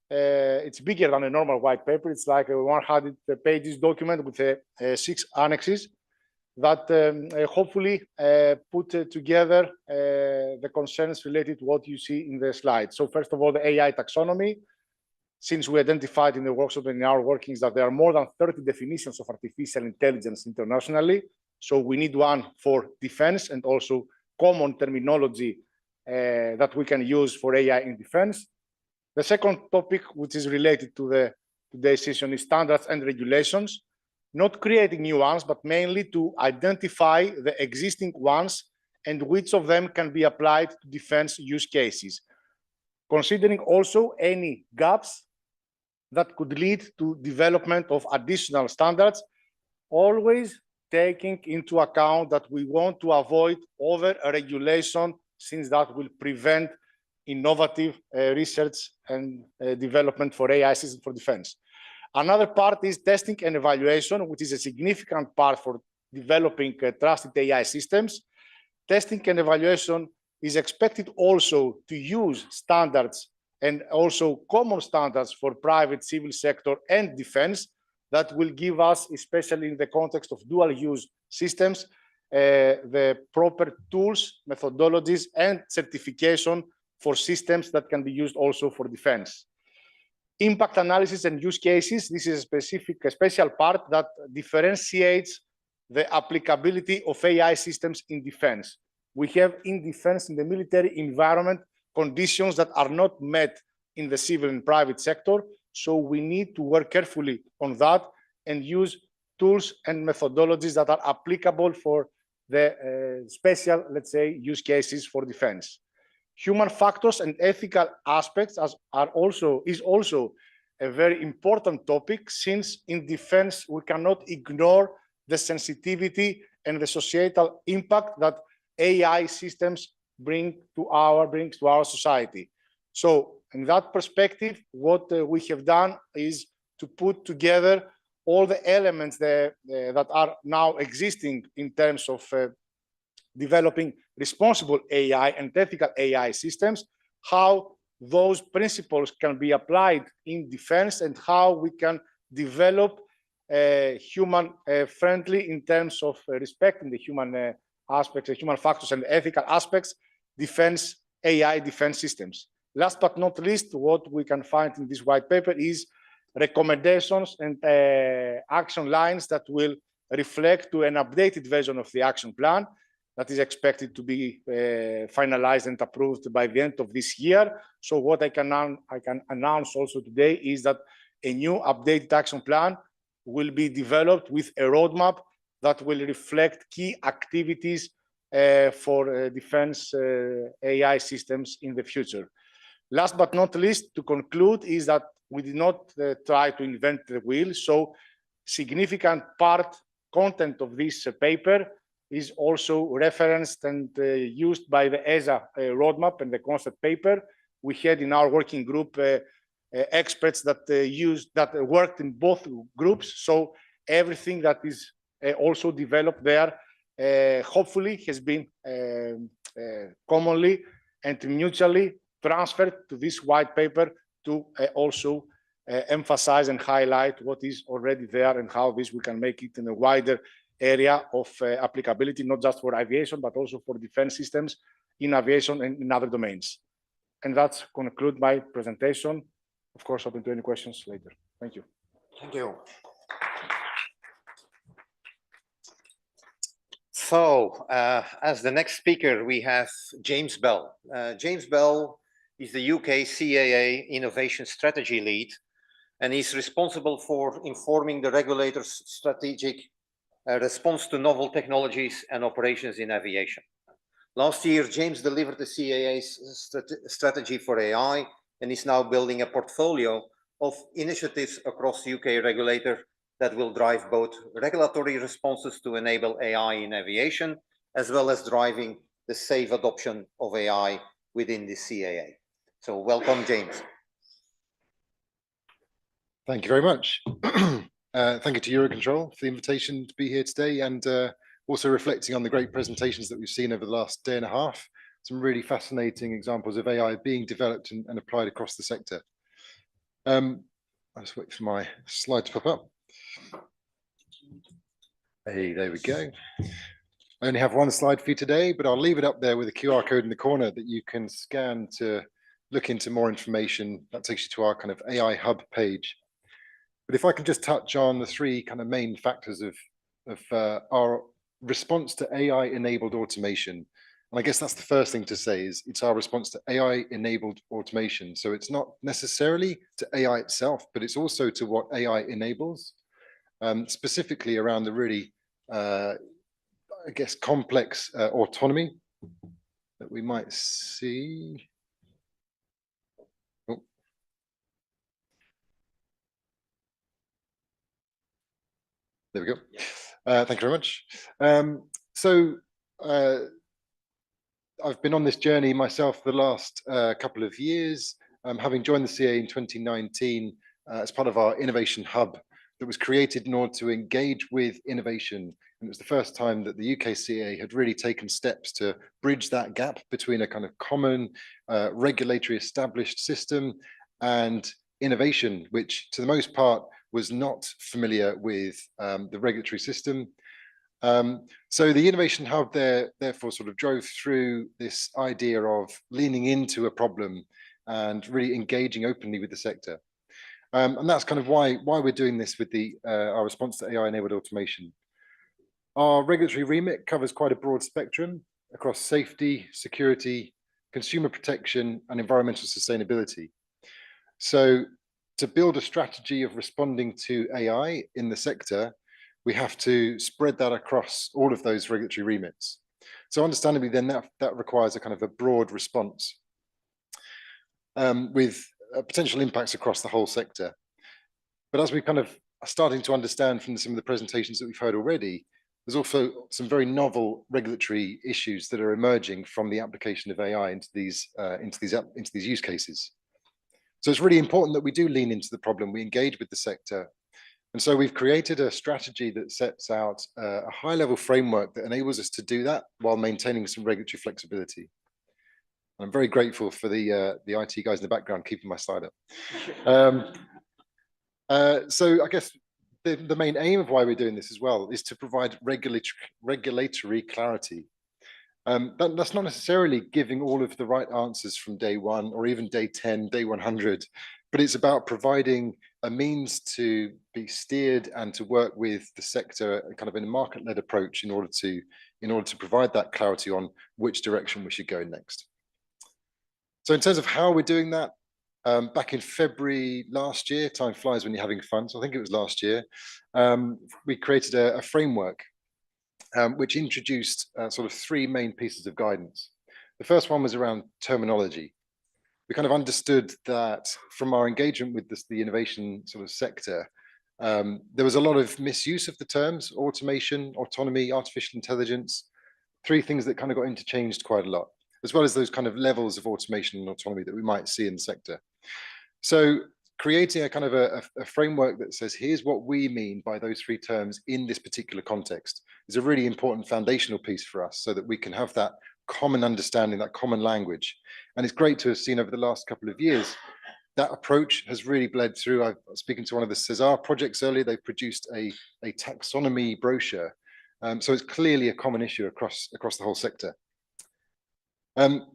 It's bigger than a normal white paper. It's like a 100 pages document with 6 annexes that hopefully put together the concerns related to what you see in the slide. So first of all, the AI taxonomy. Since we identified in the workshop and in our workings that there are more than 30 definitions of artificial intelligence internationally, so we need one for defense and also common terminology that we can use for AI in defense. The second topic, which is related to today's session, is standards and regulations, not creating new ones, but mainly to identify the existing ones and which of them can be applied to defense use cases, considering also any gaps that could lead to development of additional standards, always taking into account that we want to avoid over-regulation, since that will prevent innovative research and development for AI systems for defense. Another part is testing and evaluation, which is a significant part for developing trusted AI systems. Testing and evaluation is expected also to use standards and also common standards for private, civil sector and defense that will give us, especially in the context of dual-use systems, the proper tools, methodologies, and certification for systems that can be used also for defense. Impact analysis and use cases. This is a special part that differentiates the applicability of AI systems in defense. We have in defense, in the military environment, conditions that are not met in the civil and private sector. So we need to work carefully on that and use tools and methodologies that are applicable for the special, let's say, use cases for defense. Human factors and ethical aspects is also a very important topic, since in defense we cannot ignore the sensitivity and the societal impact that AI systems brings to our society. So in that perspective, what we have done is to put together all the elements that are now existing in terms of developing responsible AI and ethical AI systems, how those principles can be applied in defense, and how we can develop human friendly in terms of respecting the human aspects, the human factors and ethical aspects, AI defense systems. Last but not least, what we can find in this white paper is recommendations and action lines that will reflect to an updated version of the action plan that is expected to be finalized and approved by the end of this year. So what I can announce also today is that a new updated action plan will be developed with a roadmap that will reflect key activities for defense AI systems in the future. Last but not least, to conclude, is that we did not try to invent the wheel. So significant content of this paper is also referenced and used by the EASA roadmap and the concept paper. We had in our working group experts that worked in both groups. So everything that is also developed there hopefully has been commonly and mutually transferred to this white paper to also emphasize and highlight what is already there and how we can make it in a wider area of applicability, not just for aviation, but also for defense systems in aviation and in other domains. And that's conclude my presentation. Of course, open to any questions later. Thank you. Thank you. So, as the next speaker, we have James Bell. James Bell is the UK CAA Innovation Strategy Lead, and he's responsible for informing the regulator's strategic response to novel technologies and operations in aviation. Last year, James delivered the CAA's strategy for AI, and is now building a portfolio of initiatives across the UK regulator that will drive both regulatory responses to enable AI in aviation, as well as driving the safe adoption of AI within the CAA. So welcome, James. Thank you very much. Thank you to Eurocontrol for the invitation to be here today, and also reflecting on the great presentations that we've seen over the last day and a half. Some really fascinating examples of AI being developed and applied across the sector. I'll just wait for my slide to pop up. Hey, there we go. I only have one slide for you today, but I'll leave it up there with a QR code in the corner that you can scan to look into more information. That takes you to our kind of AI hub page. But if I can just touch on the three kind of main factors of our response to AI-enabled automation. And I guess that's the first thing to say, is it's our response to AI-enabled automation. So it's not necessarily to AI itself, but it's also to what AI enables, specifically around the really, I guess, complex autonomy that we might see. Oh. There we go. Thank you very much. I've been on this journey myself the last couple of years, having joined the CAA in 2019 as part of our innovation hub that was created in order to engage with innovation. And it was the first time that the UK CAA had really taken steps to bridge that gap between a kind of common regulatory established system and innovation, which to the most part was not familiar with the regulatory system. So the Innovation Hub therefore sort of drove through this idea of leaning into a problem and really engaging openly with the sector. And that's kind of why we're doing this with our response to AI-enabled automation. Our regulatory remit covers quite a broad spectrum across safety, security, consumer protection, and environmental sustainability. So to build a strategy of responding to AI in the sector, we have to spread that across all of those regulatory remits. So understandably, then that requires a kind of a broad response with potential impacts across the whole sector. But as we kind of are starting to understand from some of the presentations that we've heard already, there's also some very novel regulatory issues that are emerging from the application of AI into these use cases. So it's really important that we do lean into the problem, we engage with the sector. And so we've created a strategy that sets out a high-level framework that enables us to do that while maintaining some regulatory flexibility. I'm very grateful for the IT guys in the background keeping my slide up. So I guess the main aim of why we're doing this as well is to provide regulatory clarity. That's not necessarily giving all of the right answers from day one or even day 10, day 100, but it's about providing a means to be steered and to work with the sector kind of in a market-led approach in order to provide that clarity on which direction we should go next. So in terms of how we're doing that, back in February last year, time flies when you're having fun, so I think it was last year, we created a framework which introduced sort of three main pieces of guidance. The first one was around terminology. We kind of understood that from our engagement with the innovation sort of sector, there was a lot of misuse of the terms: automation, autonomy, artificial intelligence, three things that kind of got interchanged quite a lot, as well as those kind of levels of automation and autonomy that we might see in the sector. So creating a kind of a framework that says, here's what we mean by those three terms in this particular context is a really important foundational piece for us so that we can have that common understanding, that common language. And it's great to have seen over the last couple of years, that approach has really bled through. I was speaking to one of the SESAR projects earlier. They've produced a taxonomy brochure. So it's clearly a common issue across the whole sector.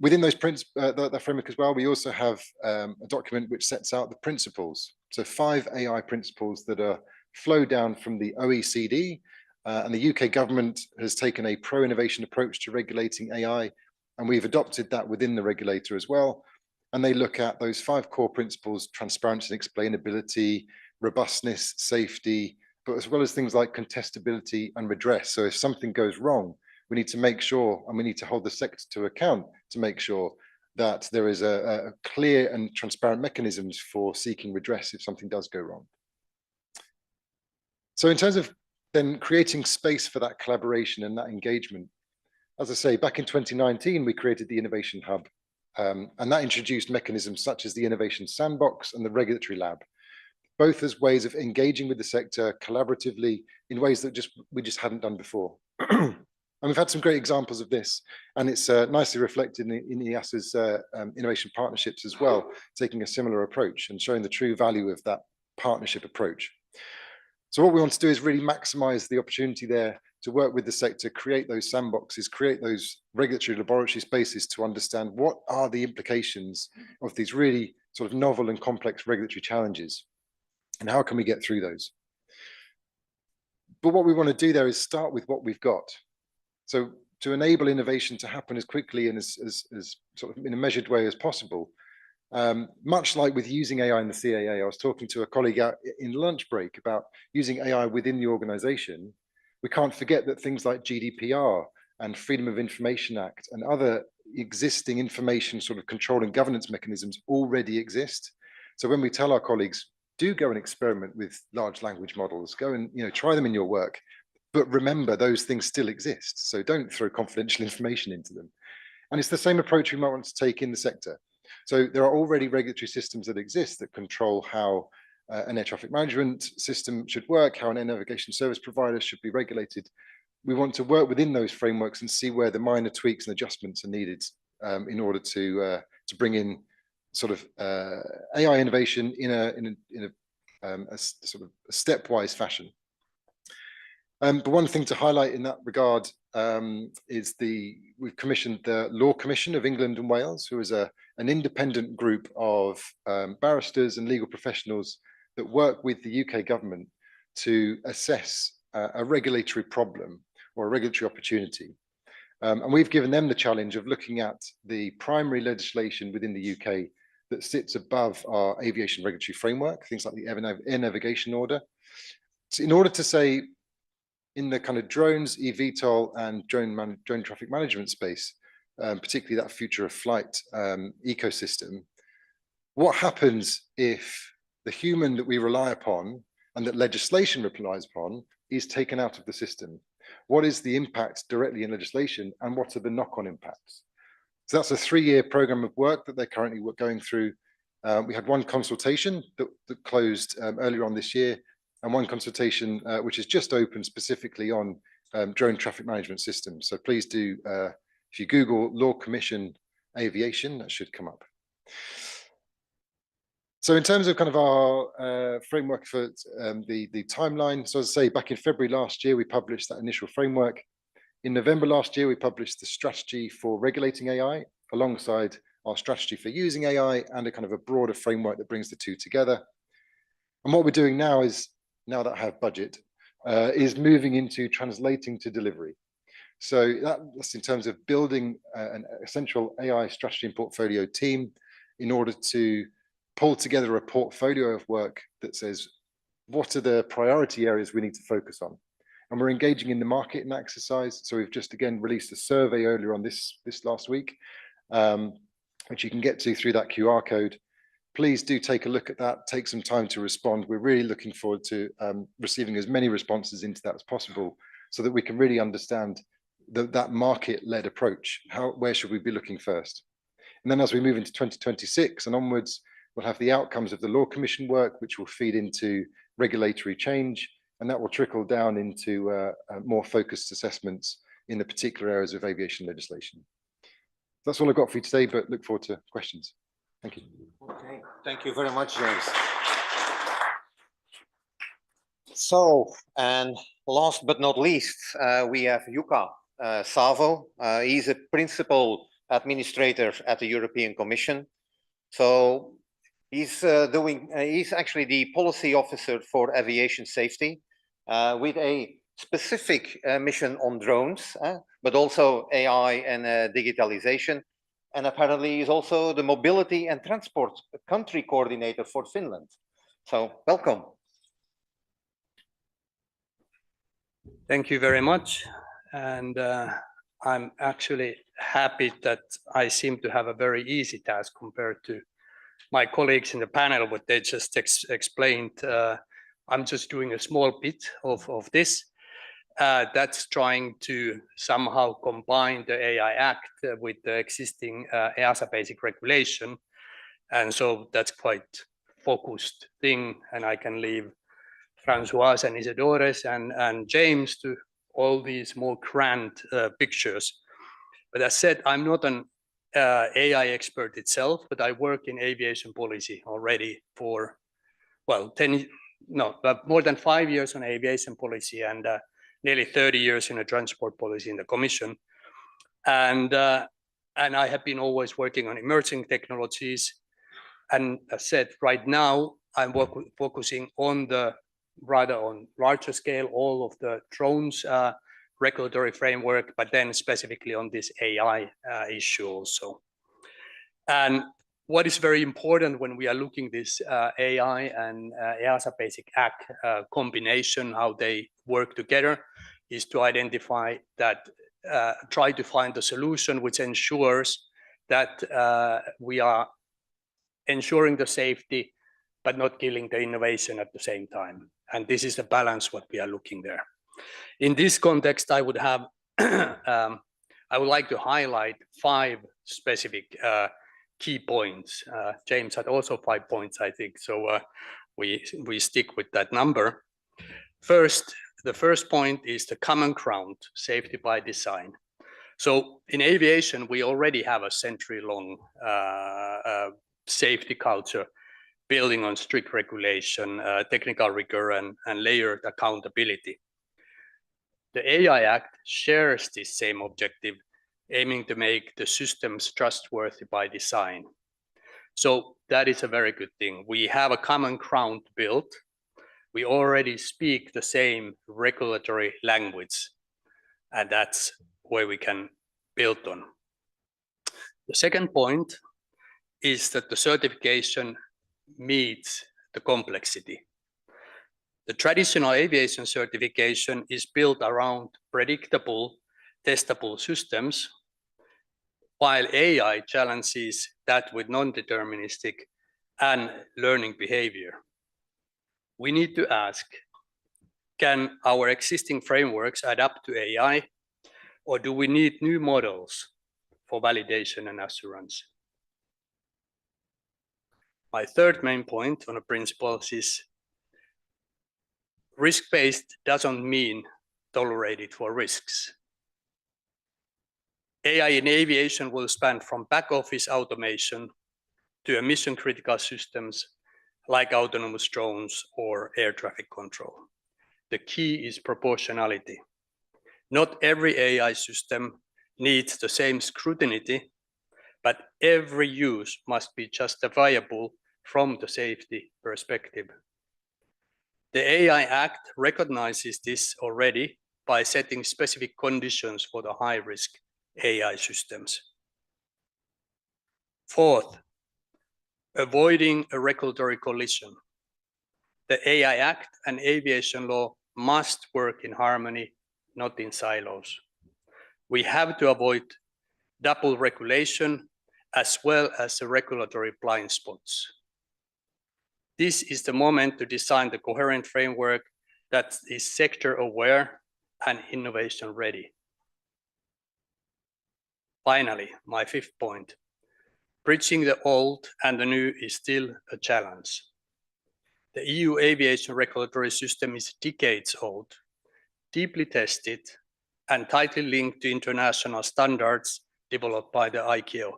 Within those that framework as well, we also have a document which sets out the principles. So 5 AI principles that flow down from the OECD, and the UK government has taken a pro-innovation approach to regulating AI, and we've adopted that within the regulator as well. And they look at those 5 core principles: transparency and explainability, robustness, safety, but as well as things like contestability and redress. So if something goes wrong, we need to make sure, and we need to hold the sector to account to make sure that there is a clear and transparent mechanisms for seeking redress if something does go wrong. So in terms of then creating space for that collaboration and that engagement, as I say, back in 2019, we created the Innovation Hub, and that introduced mechanisms such as the Innovation Sandbox and the Regulatory Lab, both as ways of engaging with the sector collaboratively in ways that we just hadn't done before. And we've had some great examples of this, and it's nicely reflected in EASA's innovation partnerships as well, taking a similar approach and showing the true value of that partnership approach. So what we want to do is really maximize the opportunity there to work with the sector, create those sandboxes, create those regulatory laboratory spaces to understand what are the implications of these really sort of novel and complex regulatory challenges, and how can we get through those. But what we want to do there is start with what we've got. So to enable innovation to happen as quickly and as sort of in a measured way as possible, much like with using AI in the CAA, I was talking to a colleague out in lunch break about using AI within the organization. We can't forget that things like GDPR and Freedom of Information Act and other existing information sort of control and governance mechanisms already exist. So when we tell our colleagues, do go and experiment with large language models, go and try them in your work, but remember those things still exist. So don't throw confidential information into them. And it's the same approach we might want to take in the sector. So there are already regulatory systems that exist that control how an air traffic management system should work, how an air navigation service provider should be regulated. We want to work within those frameworks and see where the minor tweaks and adjustments are needed in order to bring in sort of AI innovation in a sort of a stepwise fashion. But one thing to highlight in that regard is we've commissioned the Law Commission of England and Wales, who is an independent group of barristers and legal professionals that work with the UK government to assess a regulatory problem or a regulatory opportunity. And we've given them the challenge of looking at the primary legislation within the UK that sits above our aviation regulatory framework, things like the Air Navigation Order. So in order to say, in the kind of drones, eVTOL, and drone traffic management space, particularly that future of flight ecosystem, what happens if the human that we rely upon and that legislation relies upon is taken out of the system? What is the impact directly in legislation, and what are the knock-on impacts? So that's a 3-year program of work that they're currently going through. We had one consultation that closed earlier on this year, and one consultation which is just open specifically on drone traffic management systems. So please do, if you Google Law Commission Aviation, that should come up. So in terms of kind of our framework for the timeline, so as I say, back in February last year, we published that initial framework. In November last year, we published the strategy for regulating AI alongside our strategy for using AI and a kind of a broader framework that brings the two together. And what we're doing now is, now that I have budget, is moving into translating to delivery. So that's in terms of building a central AI strategy and portfolio team in order to pull together a portfolio of work that says, what are the priority areas we need to focus on? And we're engaging in the market in that exercise. So we've just again released a survey earlier on this last week, which you can get to through that QR code. Please do take a look at that, take some time to respond. We're really looking forward to receiving as many responses into that as possible so that we can really understand that market-led approach. Where should we be looking first? And then as we move into 2026 and onwards, we'll have the outcomes of the Law Commission work, which will feed into regulatory change, and that will trickle down into more focused assessments in the particular areas of aviation legislation. That's all I've got for you today, but look forward to questions. Thank you. Okay, thank you very much, James. So, and last but not least, we have Jukka Savo. He's a principal administrator at the European Commission. So he's actually the policy officer for aviation safety with a specific mission on drones, but also AI and digitalization. And apparently he's also the mobility and transport country coordinator for Finland. So welcome. Thank you very much. And I'm actually happy that I seem to have a very easy task compared to my colleagues in the panel, what they just explained. I'm just doing a small bit of this. That's trying to somehow combine the AI Act with the existing EASA basic regulation. And so that's quite focused thing. And I can leave Francois and Isidores and James to all these more grand pictures. But as said, I'm not an AI expert itself, but I work in aviation policy already for, well, more than 5 years on aviation policy and nearly 30 years in a transport policy in the Commission. And I have been always working on emerging technologies. And as said, right now, I'm focusing on on larger scale, all of the drones regulatory framework, but then specifically on this AI issue also. And what is very important when we are looking this AI and EASA Basic Act combination, how they work together, is to identify that, try to find a solution which ensures that we are ensuring the safety, but not killing the innovation at the same time. And this is the balance what we are looking there. In this context, I would have, I would like to highlight 5 specific key points. James had also 5 points, I think. So we stick with that number. First, the first point is the common ground, safety by design. So in aviation, we already have a century-long safety culture building on strict regulation, technical rigor, and layered accountability. The AI Act shares this same objective, aiming to make the systems trustworthy by design. So that is a very good thing. We have a common ground built. We already speak the same regulatory language. And that's where we can build on. The second point is that the certification meets the complexity. The traditional aviation certification is built around predictable, testable systems, while AI challenges that with non-deterministic and learning behavior. We need to ask, can our existing frameworks adapt to AI, or do we need new models for validation and assurance? My third main point on the principles is risk-based doesn't mean tolerated for risks. AI in aviation will span from back office automation to mission critical systems like autonomous drones or air traffic control. The key is proportionality. Not every AI system needs the same scrutiny, but every use must be justifiable from the safety perspective. The AI Act recognizes this already by setting specific conditions for the high-risk AI systems. Fourth, avoiding a regulatory collision. The AI Act and aviation law must work in harmony, not in silos. We have to avoid double regulation as well as the regulatory blind spots. This is the moment to design the coherent framework that is sector aware and innovation ready. Finally, my fifth point, bridging the old and the new is still a challenge. The EU aviation regulatory system is decades old, deeply tested, and tightly linked to international standards developed by the ICAO.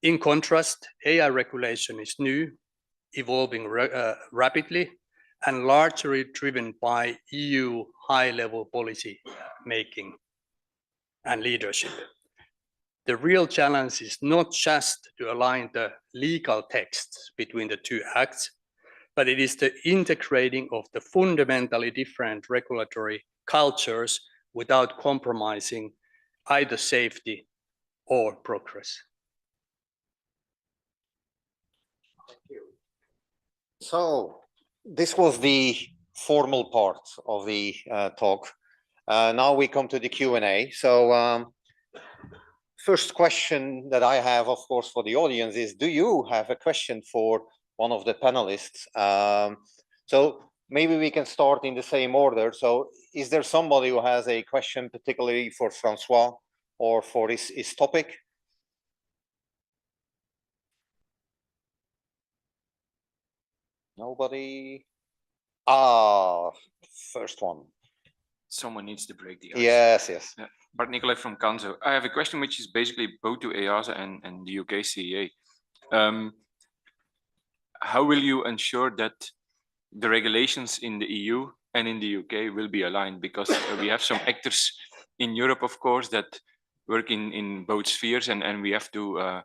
In contrast, AI regulation is new, evolving rapidly, and largely driven by EU high-level policy making and leadership. The real challenge is not just to align the legal texts between the two acts, but it is the integrating of the fundamentally different regulatory cultures without compromising either safety or progress. So this was the formal part of the talk. Now we come to the Q&A. So first question that I have, of course, for the audience is, do you have a question for one of the panelists? So maybe we can start in the same order. So is there somebody who has a question particularly for Francois or for his topic? Nobody? First one. Someone needs to break the ice. Yes, yes. Yeah. Bart Nicolai from CANSO. I have a question which is basically both to EASA and the UK CEA. How will you ensure that the regulations in the EU and in the UK will be aligned? Because we have some actors in Europe, of course, that work in both spheres, and we have to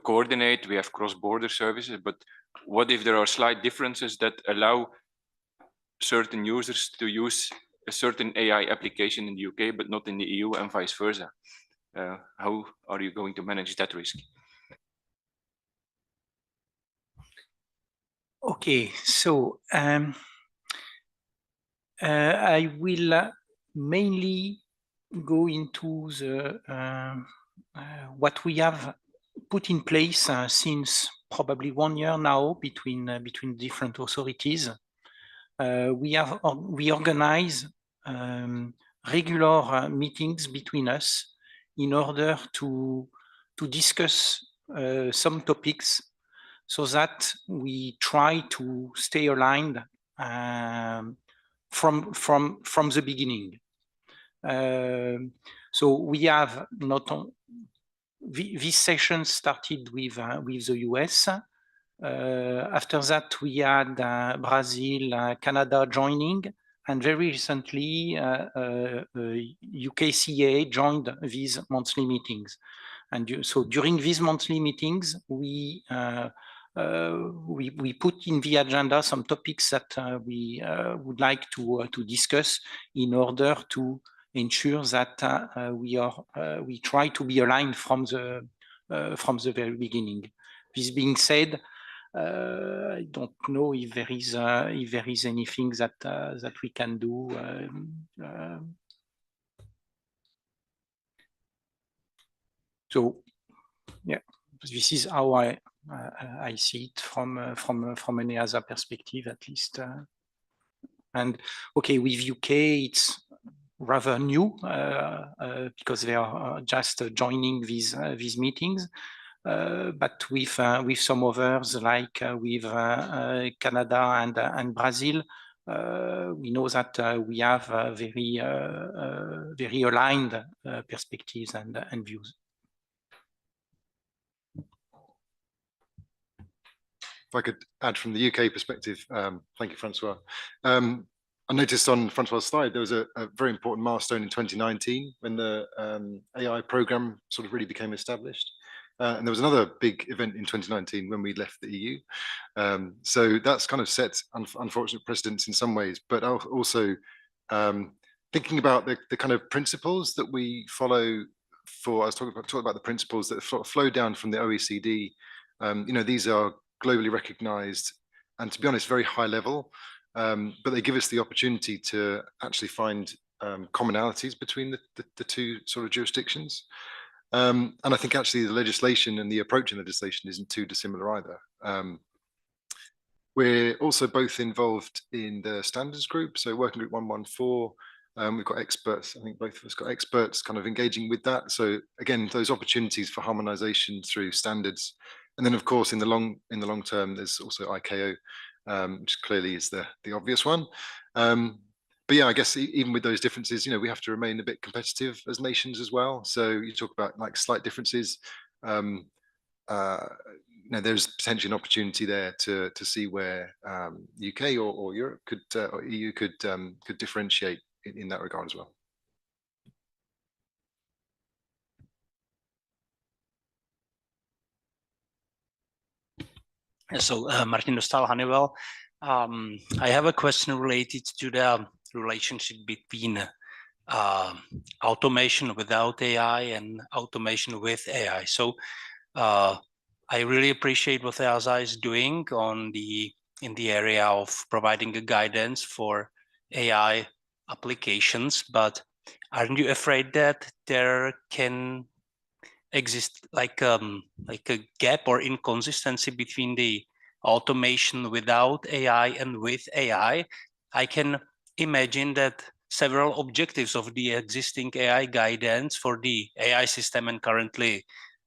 coordinate. We have cross-border services, but what if there are slight differences that allow certain users to use a certain AI application in the UK, but not in the EU, and vice versa? How are you going to manage that risk? Okay, so I will mainly go into the what we have put in place since probably 1 year now between different authorities. We organize regular meetings between us in order to discuss some topics, so that we try to stay aligned from the beginning. So we have not only this session started with the US. After that, we had Brazil, Canada joining, and very recently, UK CAA joined these monthly meetings. And so during these monthly meetings, we put in the agenda some topics that we would like to discuss in order to ensure that we try to be aligned from the very beginning. This being said, I don't know if there is anything that we can do. So, yeah, this is how I see it from an EASA perspective, at least. And okay, with UK, it's rather new because they are just joining these meetings. But with some others, like with Canada and Brazil, we know that we have very aligned perspectives and views. If I could add from the UK perspective, thank you, Francois. I noticed on Francois' slide, there was a very important milestone in 2019 when the AI program sort of really became established. And there was another big event in 2019 when we left the EU. So that's kind of set unfortunate precedents in some ways, but also thinking about the kind of principles that we follow for, I was talking about the principles that flow down from the OECD. You know, these are globally recognized and, to be honest, very high level, but they give us the opportunity to actually find commonalities between the two sort of jurisdictions. And I think actually the legislation and the approach in legislation isn't too dissimilar either. We're also both involved in the standards group, so working group 114. We've got experts, I think both of us got experts kind of engaging with that. So again, those opportunities for harmonization through standards. And then of course, in the long term, there's also ICAO, which clearly is the obvious one. But yeah, I guess even with those differences, you know, we have to remain a bit competitive as nations as well. So you talk about like slight differences. You know, there's potentially an opportunity there to see where UK or Europe could or EU could differentiate in that regard as well. So Martin Dostal, Honeywell. I have a question related to the relationship between automation without AI and automation with AI. So I really appreciate what EASA is doing in the area of providing a guidance for AI applications, but aren't you afraid that there can exist like a gap or inconsistency between the automation without AI and with AI? I can imagine that several objectives of the existing AI guidance for the AI system and currently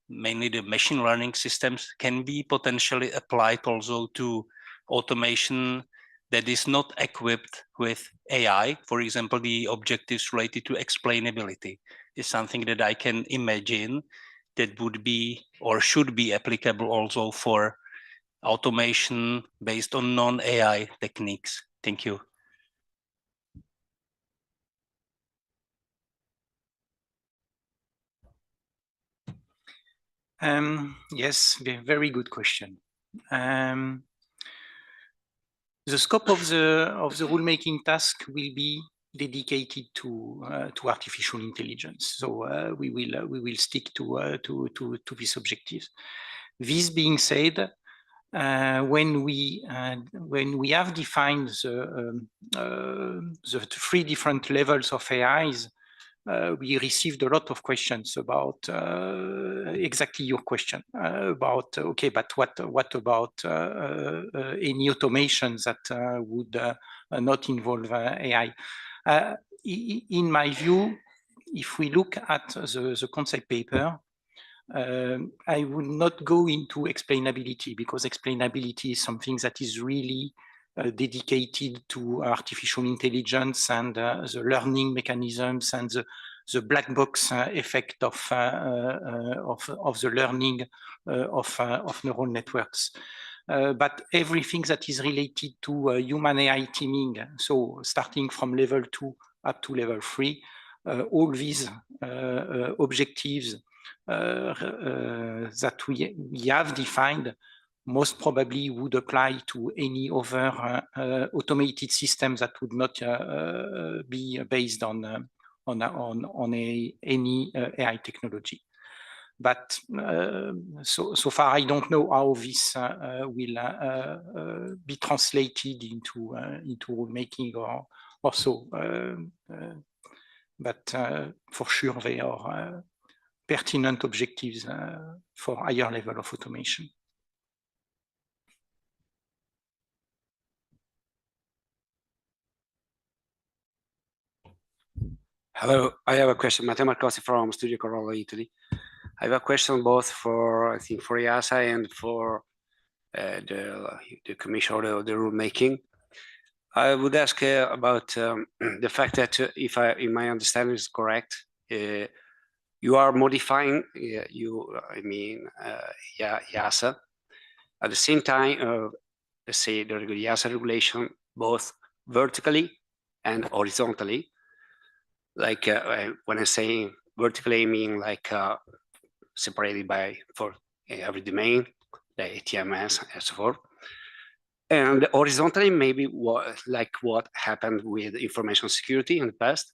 mainly the machine learning systems can be potentially applied also to automation that is not equipped with AI. For example, the objectives related to explainability is something that I can imagine that would be or should be applicable also for automation based on non-AI techniques. Thank you. Yes, very good question. The scope of the rulemaking task will be dedicated to artificial intelligence. So we will stick to these objectives. This being said, when we have defined the three different levels of AIs, we received a lot of questions about exactly your question about, okay, but what about any automations that would not involve AI? In my view, if we look at the concept paper, I would not go into explainability because explainability is something that is really dedicated to artificial intelligence and the learning mechanisms and the black box effect of the learning of neural networks. But everything that is related to human AI teaming, so starting from level 2 up to level 3, all these objectives that we have defined most probably would apply to any other automated systems that would not be based on any AI technology. But so far, I don't know how this will be translated into rulemaking or so. But for sure, they are pertinent objectives for higher level of automation. Hello, I have a question. Matteo Marcosi from Studio Corolla, Italy. I have a question both for, I think, for EASA and for the commission or the rulemaking. I would ask about the fact that if my understanding is correct, you are modifying EASA. At the same time, let's say the EASA regulation, both vertically and horizontally. Like when I say vertically, I mean like separated for every domain, the ATMS and so forth. And horizontally, maybe like what happened with information security in the past,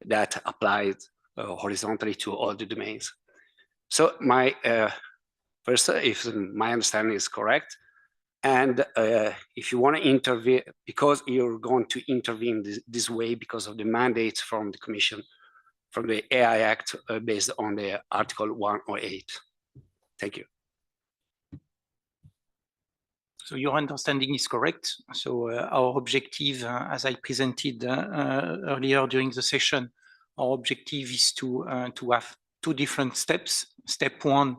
that applied horizontally to all the domains. So my first, if my understanding is correct, and if you want to intervene, because you're going to intervene this way because of the mandates from the Commission, from the AI Act based on the Article 108. Thank you. So your understanding is correct. So our objective, as I presented earlier during the session, our objective is to have two different steps. Step one,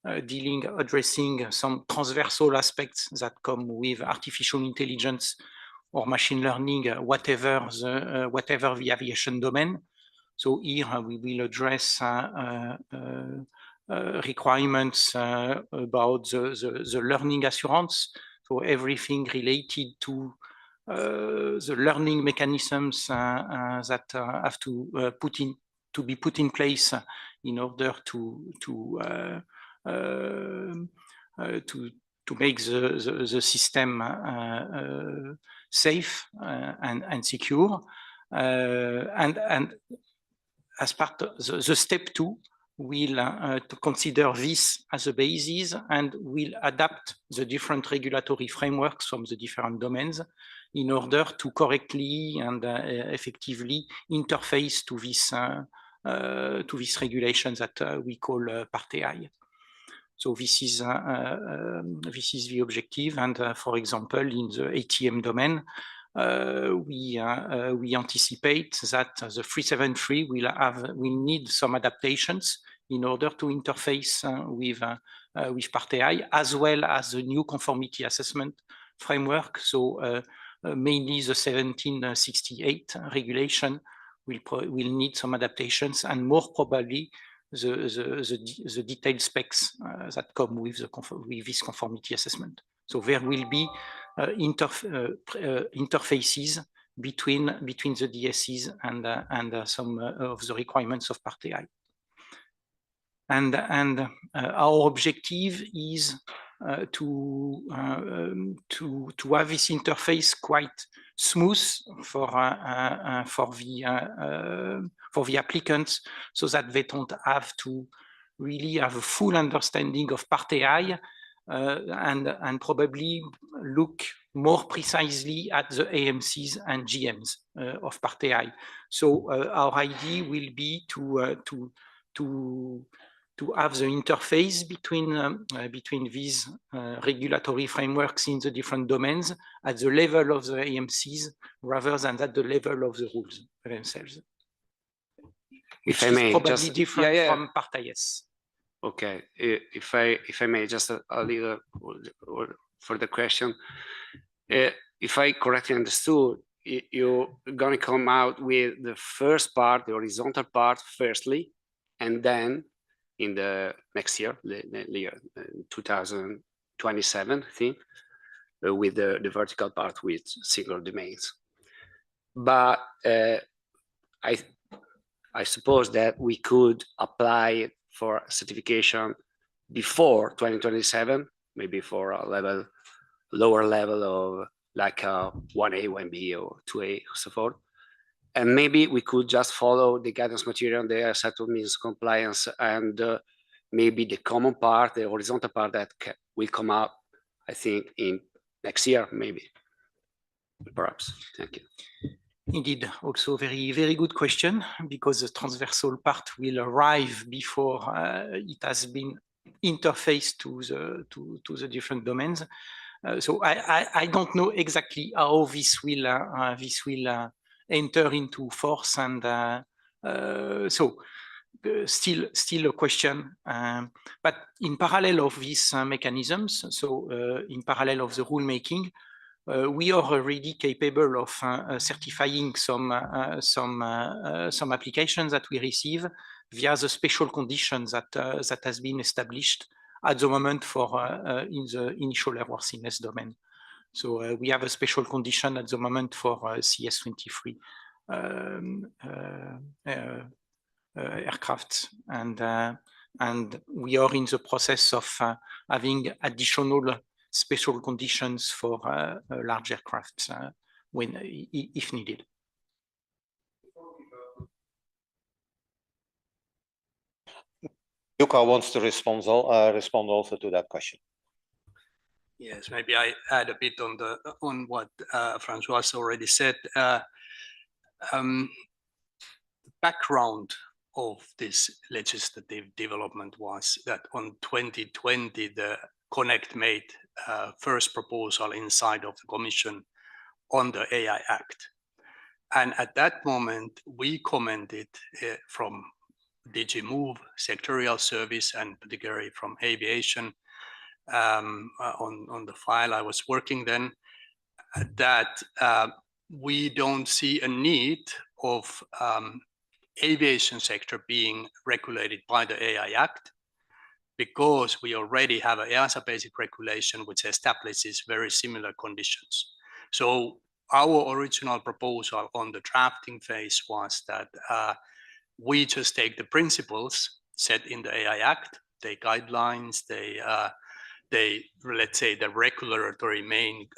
addressing some transversal aspects that come with artificial intelligence or machine learning, whatever the aviation domain. So here we will address requirements about the learning assurance. So everything related to the learning mechanisms that have to be put in place in order to make the system safe and secure. And as part of the step two, we'll to consider this as a basis and we'll adapt the different regulatory frameworks from the different domains in order to correctly and effectively interface to this regulation that we call Part AI. So this is the objective. And for example, in the ATM domain, we anticipate that the 373 will need some adaptations in order to interface with Part AI, as well as the new conformity assessment framework. So mainly the 1768 regulation will need some adaptations, and more probably the detailed specs that come with this conformity assessment. So there will be interfaces between the DSEs and some of the requirements of Part AI. And our objective is to have this interface quite smooth for the applicants, so that they don't have to really have a full understanding of Part AI and probably look more precisely at the AMCs and GMs of Part AI. So our idea will be to have the interface between these regulatory frameworks in the different domains at the level of the AMCs rather than at the level of the rules themselves. If I may, probably just different from Part IS. Okay, if I may, just a little for the question. If I correctly understood, you're going to come out with the first part, the horizontal part, firstly, and then in the next year, 2027, I think, with the vertical part with single domains. But I suppose that we could apply for certification before 2027, maybe for a lower level of like a 1A, 1B, or 2A, or so forth. And maybe we could just follow the guidance material, the EASA means compliance, and maybe the common part, the horizontal part that will come up, I think, in next year, maybe, perhaps. Thank you. Indeed, also very good question, because the transversal part will arrive before it has been interfaced to the different domains. So I don't know exactly how this will enter into force, and still a question. But in parallel of these mechanisms, so in parallel of the rulemaking, we are already capable of certifying some applications that we receive via the special conditions that has been established at the moment for in the initial airworthiness domain. So we have a special condition at the moment for CS23 aircraft, and we are in the process of having additional special conditions for large aircraft if needed. Luca wants to respond also to that question. Yes, maybe I add a bit on what Francois already said. The background of this legislative development was that on 2020, the Connect made first proposal inside of the Commission on the AI Act. And at that moment, we commented from DG Move, sectorial service, and particularly from Aviation on the file I was working then, that we don't see a need of aviation sector being regulated by the AI Act, because we already have an EASA basic regulation which establishes very similar conditions. So our original proposal on the drafting phase was that we just take the principles set in the AI Act, the guidelines, they let's say the regulatory main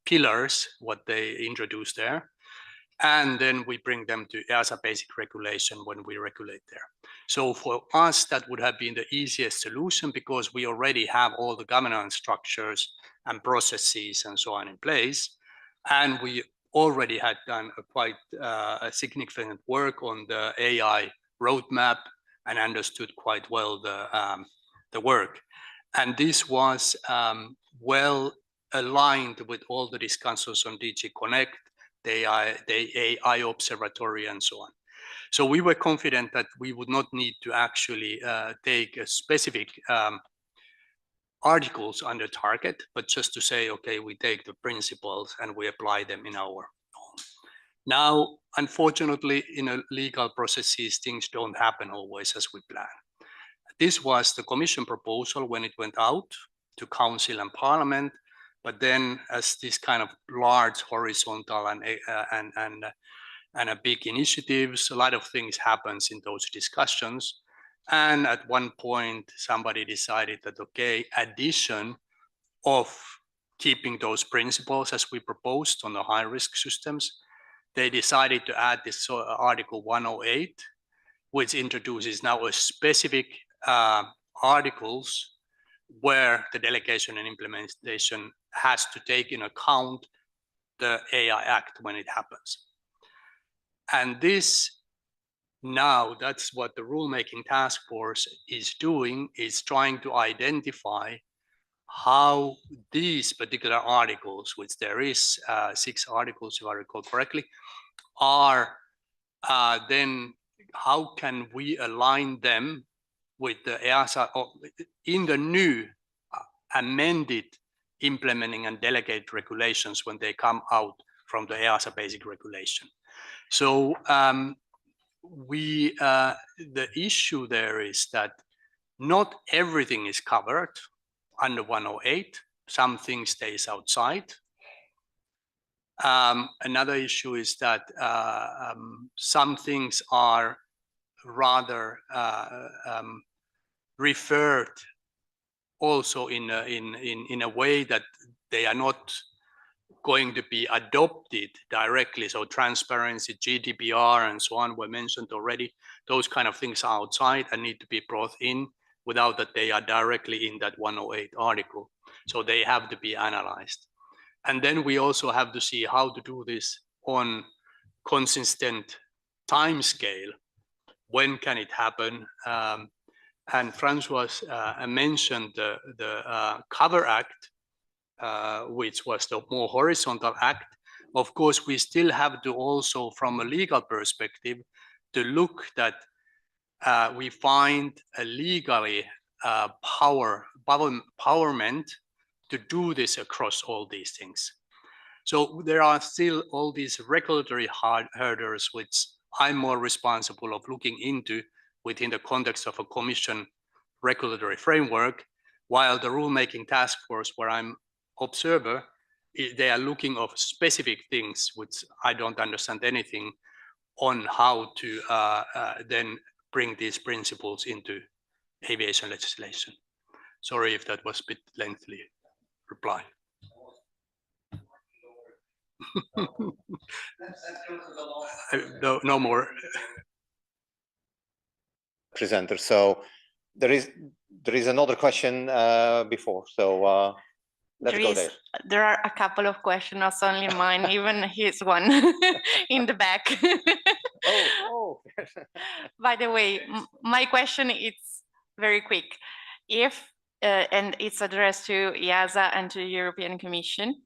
pillars, what they introduced there, and then we bring them to EASA basic regulation when we regulate there. So for us, that would have been the easiest solution, because we already have all the governance structures and processes and so on in place. And we already had done a quite a significant work on the AI roadmap and understood quite well the work. And this was well aligned with all the discussions on DG Connect, the AI Observatory, and so on. So we were confident that we would not need to actually take a specific articles under target, but just to say, okay, we take the principles and we apply them in our own. Now, unfortunately, in a legal processes, things don't happen always as we plan. This was the Commission proposal when it went out to Council and Parliament, but then as this kind of large horizontal and a big initiatives, a lot of things happens in those discussions. And at one point, somebody decided that, okay, addition of keeping those principles as we proposed on the high risk systems, they decided to add this Article 108, which introduces now a specific articles where the delegation and implementation has to take in account the AI Act when it happens. And this now, that's what the rulemaking task force is doing, is trying to identify how these particular articles, which there is 6 articles, if I recall correctly, are then how can we align them with the EASA in the new amended implementing and delegate regulations when they come out from the EASA basic regulation. So the issue there is that not everything is covered under 108. Some things stays outside. Another issue is that some things are rather referred also in a way that they are not going to be adopted directly. So transparency, GDPR, and so on were mentioned already. Those kind of things are outside and need to be brought in without that they are directly in that 108 article. So they have to be analyzed. And then we also have to see how to do this on consistent time scale. When can it happen? And Francois mentioned the Cover Act, which was the more horizontal act. Of course, we still have to also, from a legal perspective, to look that we find a legally empowerment to do this across all these things. So there are still all these regulatory hurdles, which I'm more responsible of looking into within the context of a Commission regulatory framework, while the rulemaking task force, where I'm observer, they are looking of specific things which I don't understand anything on how to then bring these principles into aviation legislation. Sorry if that was a bit lengthy reply. No more. Presenter. So there is another question before. So let's go there. There are a couple of questions, not only mine, even his one in the back. Oh. By the way, my question is very quick. If, and it's addressed to EASA and to the European Commission,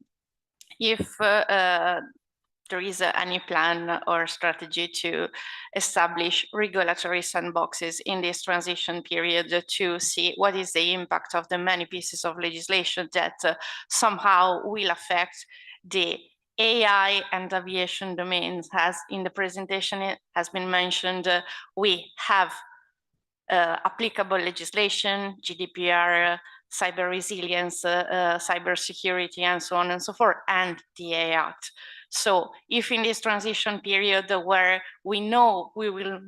if there is any plan or strategy to establish regulatory sandboxes in this transition period to see what is the impact of the many pieces of legislation that somehow will affect the AI and aviation domains. As in the presentation it has been mentioned, we have applicable legislation, GDPR, cyber resilience, cyber security, and so on and so forth, and the AI Act. So if in this transition period where we know we will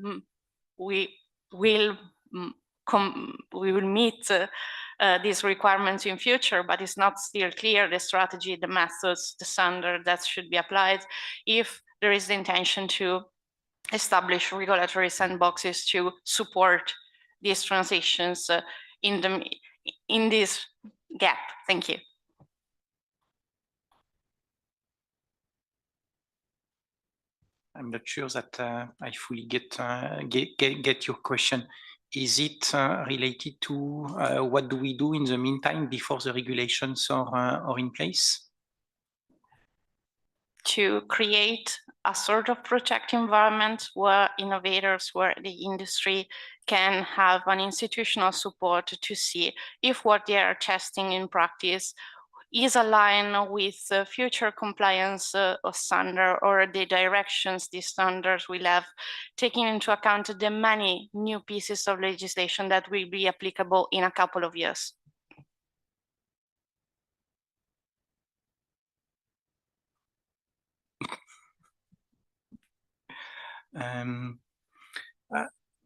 meet these requirements in future, but it's not still clear the strategy, the methods, the standard that should be applied, if there is the intention to establish regulatory sandboxes to support these transitions in this gap. Thank you. I'm not sure that I fully get your question. Is it related to what do we do in the meantime before the regulations are in place? To create a sort of protect environment where innovators, where the industry can have an institutional support to see if what they are testing in practice is aligned with future compliance standard or the directions these standards will have, taking into account the many new pieces of legislation that will be applicable in a couple of years.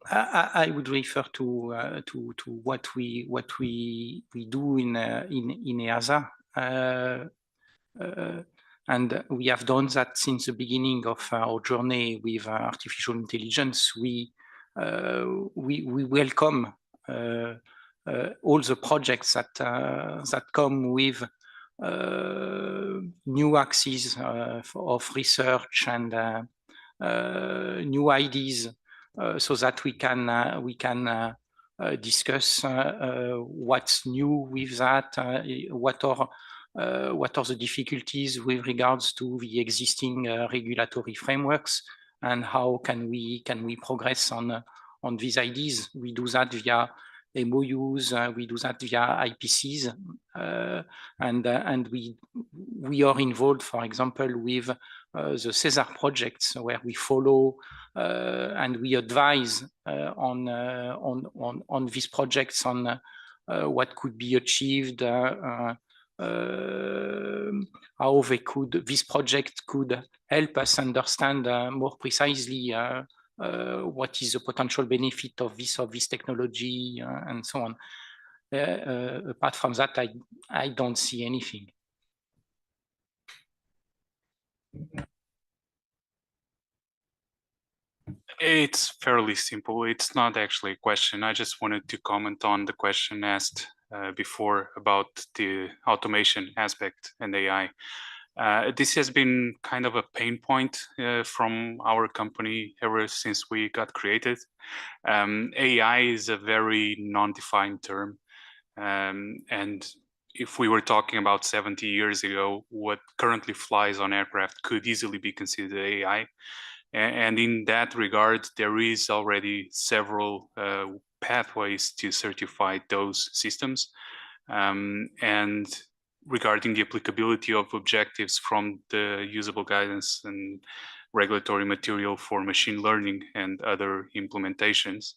I would refer to what we do in EASA, and we have done that since the beginning of our journey with artificial intelligence. We welcome all the projects that come with new axes of research and new ideas, so that we can discuss what's new with that, what are the difficulties with regards to the existing regulatory frameworks, and how can we progress on these ideas. We do that via MOUs, we do that via IPCs, and we are involved, for example, with the SESAR projects, where we follow and we advise on these projects, on what could be achieved, how this project could help us understand more precisely what is the potential benefit of this technology, and so on. Apart from that, I don't see anything. It's fairly simple. It's not actually a question. I just wanted to comment on the question asked before about the automation aspect and AI. This has been kind of a pain point from our company ever since we got created. AI is a very non-defined term. And if we were talking about 70 years ago, what currently flies on aircraft could easily be considered AI. And in that regard, there is already several pathways to certify those systems. And regarding the applicability of objectives from the usable guidance and regulatory material for machine learning and other implementations,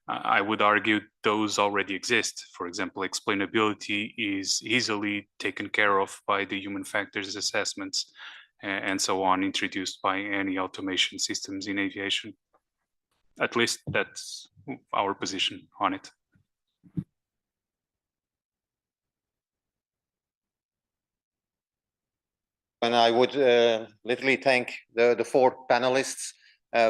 I would argue those already exist. For example, explainability is easily taken care of by the human factors assessments and so on, introduced by any automation systems in aviation. At least that's our position on it. And I would literally thank the four panelists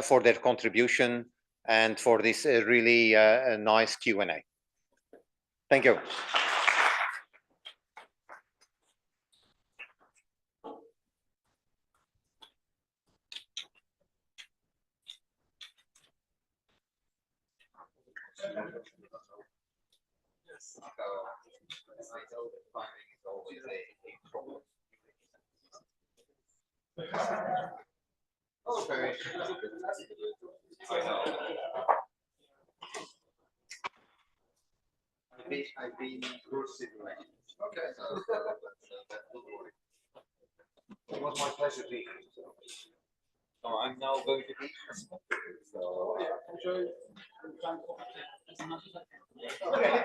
for their contribution and for this really nice Q&A. Thank you. Okay. I've been okay. It was my pleasure being here. So I'm now going to be. So okay.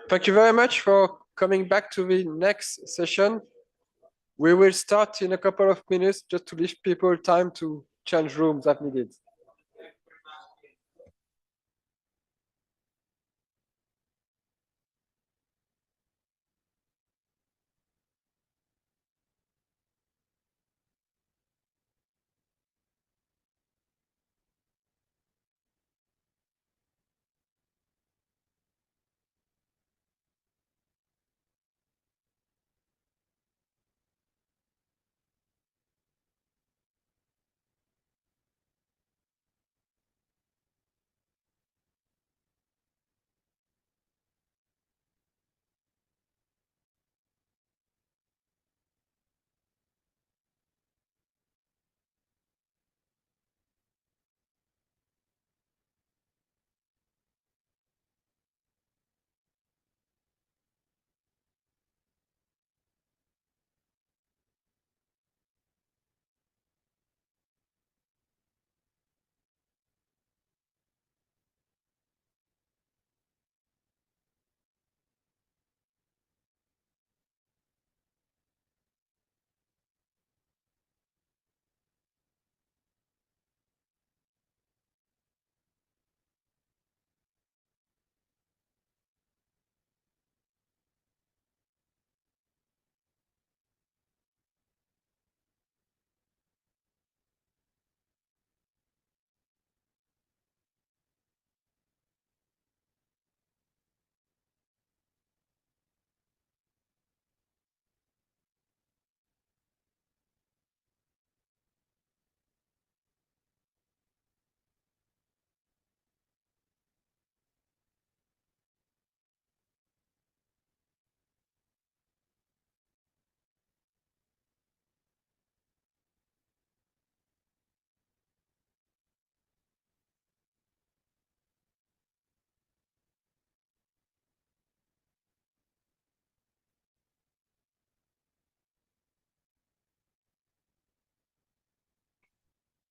Thank you very much for coming back to the next session. We will start in a couple of minutes just to leave people time to change rooms if needed.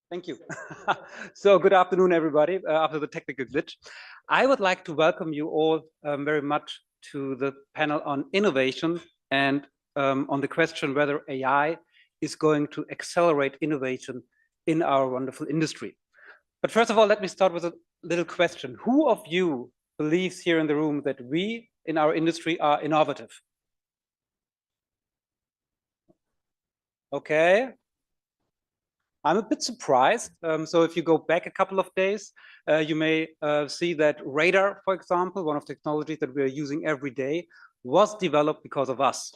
Thank you. So good afternoon, everybody, after the technical glitch. I would like to welcome you all very much to the panel on innovation and on the question whether AI is going to accelerate innovation in our wonderful industry. But first of all, let me start with a little question. Who of you believes here in the room that we in our industry are innovative? Okay. I'm a bit surprised. So if you go back a couple of days, you may see that radar, for example, one of the technologies that we are using every day, was developed because of us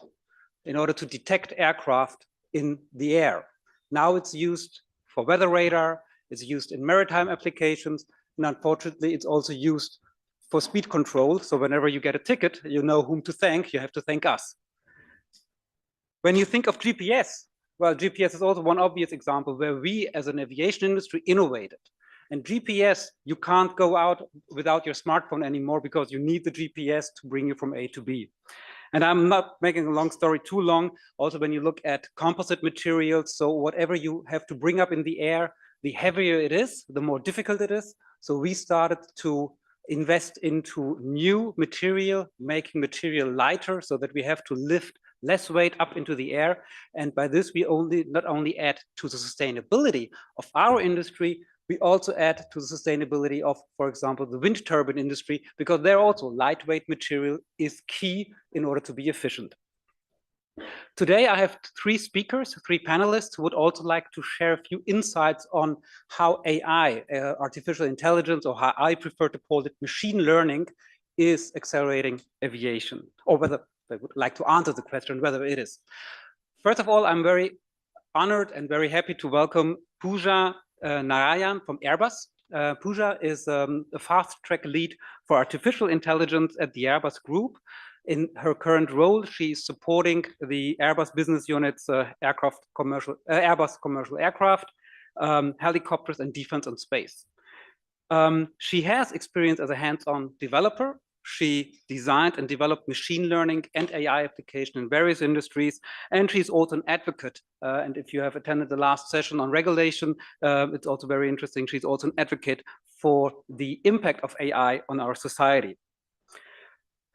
in order to detect aircraft in the air. Now it's used for weather radar, it's used in maritime applications, and unfortunately, it's also used for speed control. So whenever you get a ticket, you know whom to thank, you have to thank us. When you think of GPS, well, GPS is also one obvious example where we as an aviation industry innovated. And GPS, you can't go out without your smartphone anymore because you need the GPS to bring you from A to B. And I'm not making a long story too long. Also, when you look at composite materials, so whatever you have to bring up in the air, the heavier it is, the more difficult it is. So we started to invest into new material, making material lighter so that we have to lift less weight up into the air. And by this, we not only add to the sustainability of our industry, we also add to the sustainability of, for example, the wind turbine industry, because there also lightweight material is key in order to be efficient. Today, I have three speakers, three panelists who would also like to share a few insights on how AI, artificial intelligence, or how I prefer to call it machine learning, is accelerating aviation, or whether they would like to answer the question whether it is. First of all, I'm very honored and very happy to welcome Pooja Narayan from Airbus. Pooja is a fast-track lead for artificial intelligence at the Airbus Group. In her current role, she's supporting the Airbus business units, Airbus commercial aircraft, helicopters, and defense and space. She has experience as a hands-on developer. She designed and developed machine learning and AI application in various industries, and she's also an advocate. And if you have attended the last session on regulation, it's also very interesting. She's also an advocate for the impact of AI on our society.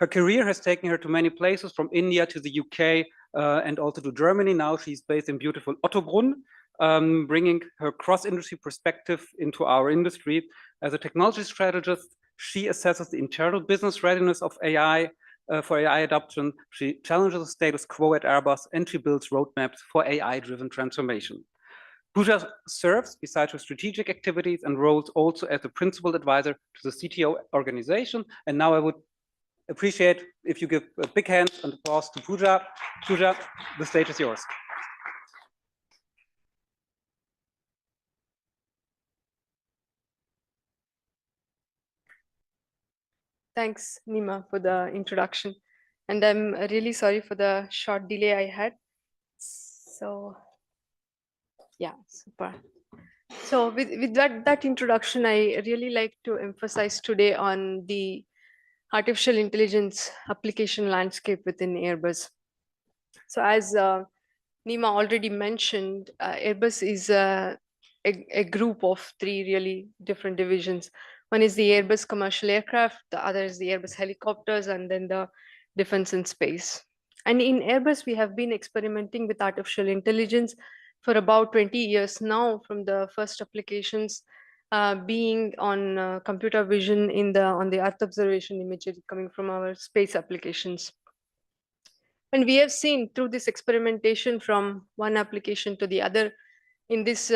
Her career has taken her to many places, from India to the UK and also to Germany. Now she's based in beautiful Ottobrunn, bringing her cross-industry perspective into our industry. As a technology strategist, she assesses the internal business readiness of AI for AI adoption. She challenges the status quo at Airbus, and she builds roadmaps for AI-driven transformation. Pooja serves, besides her strategic activities and roles, also as the principal advisor to the CTO organization. And now I would appreciate if you give a big hand and applause to Pooja. Pooja, the stage is yours. Thanks, Nima, for the introduction. And I'm really sorry for the short delay I had. So, yeah, super. So with that introduction, I really like to emphasize today on the artificial intelligence application landscape within Airbus. So as Nima already mentioned, Airbus is a group of three really different divisions. One is the Airbus commercial aircraft, the other is the Airbus helicopters, and then the defense and space. And in Airbus, we have been experimenting with artificial intelligence for about 20 years now, from the first applications being on computer vision on the Earth observation imagery coming from our space applications. And we have seen through this experimentation from one application to the other, in this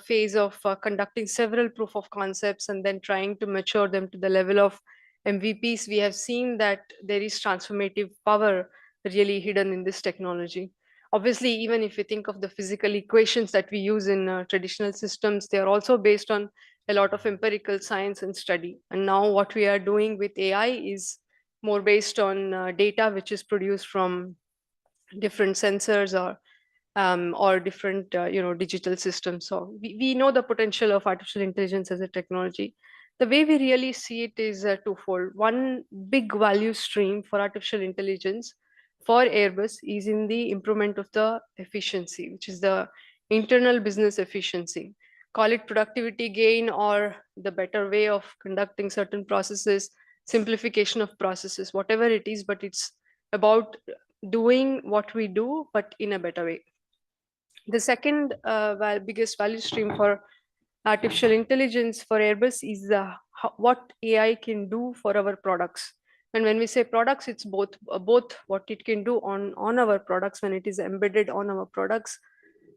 phase of conducting several proof of concepts and then trying to mature them to the level of MVPs, we have seen that there is transformative power really hidden in this technology. Obviously, even if you think of the physical equations that we use in traditional systems, they are also based on a lot of empirical science and study. And now what we are doing with AI is more based on data which is produced from different sensors or different digital systems. So we know the potential of artificial intelligence as a technology. The way we really see it is twofold. One big value stream for artificial intelligence for Airbus is in the improvement of the efficiency, which is the internal business efficiency. Call it productivity gain or the better way of conducting certain processes, simplification of processes, whatever it is, but it's about doing what we do, but in a better way. The second biggest value stream for artificial intelligence for Airbus is what AI can do for our products. And when we say products, it's both what it can do on our products when it is embedded on our products,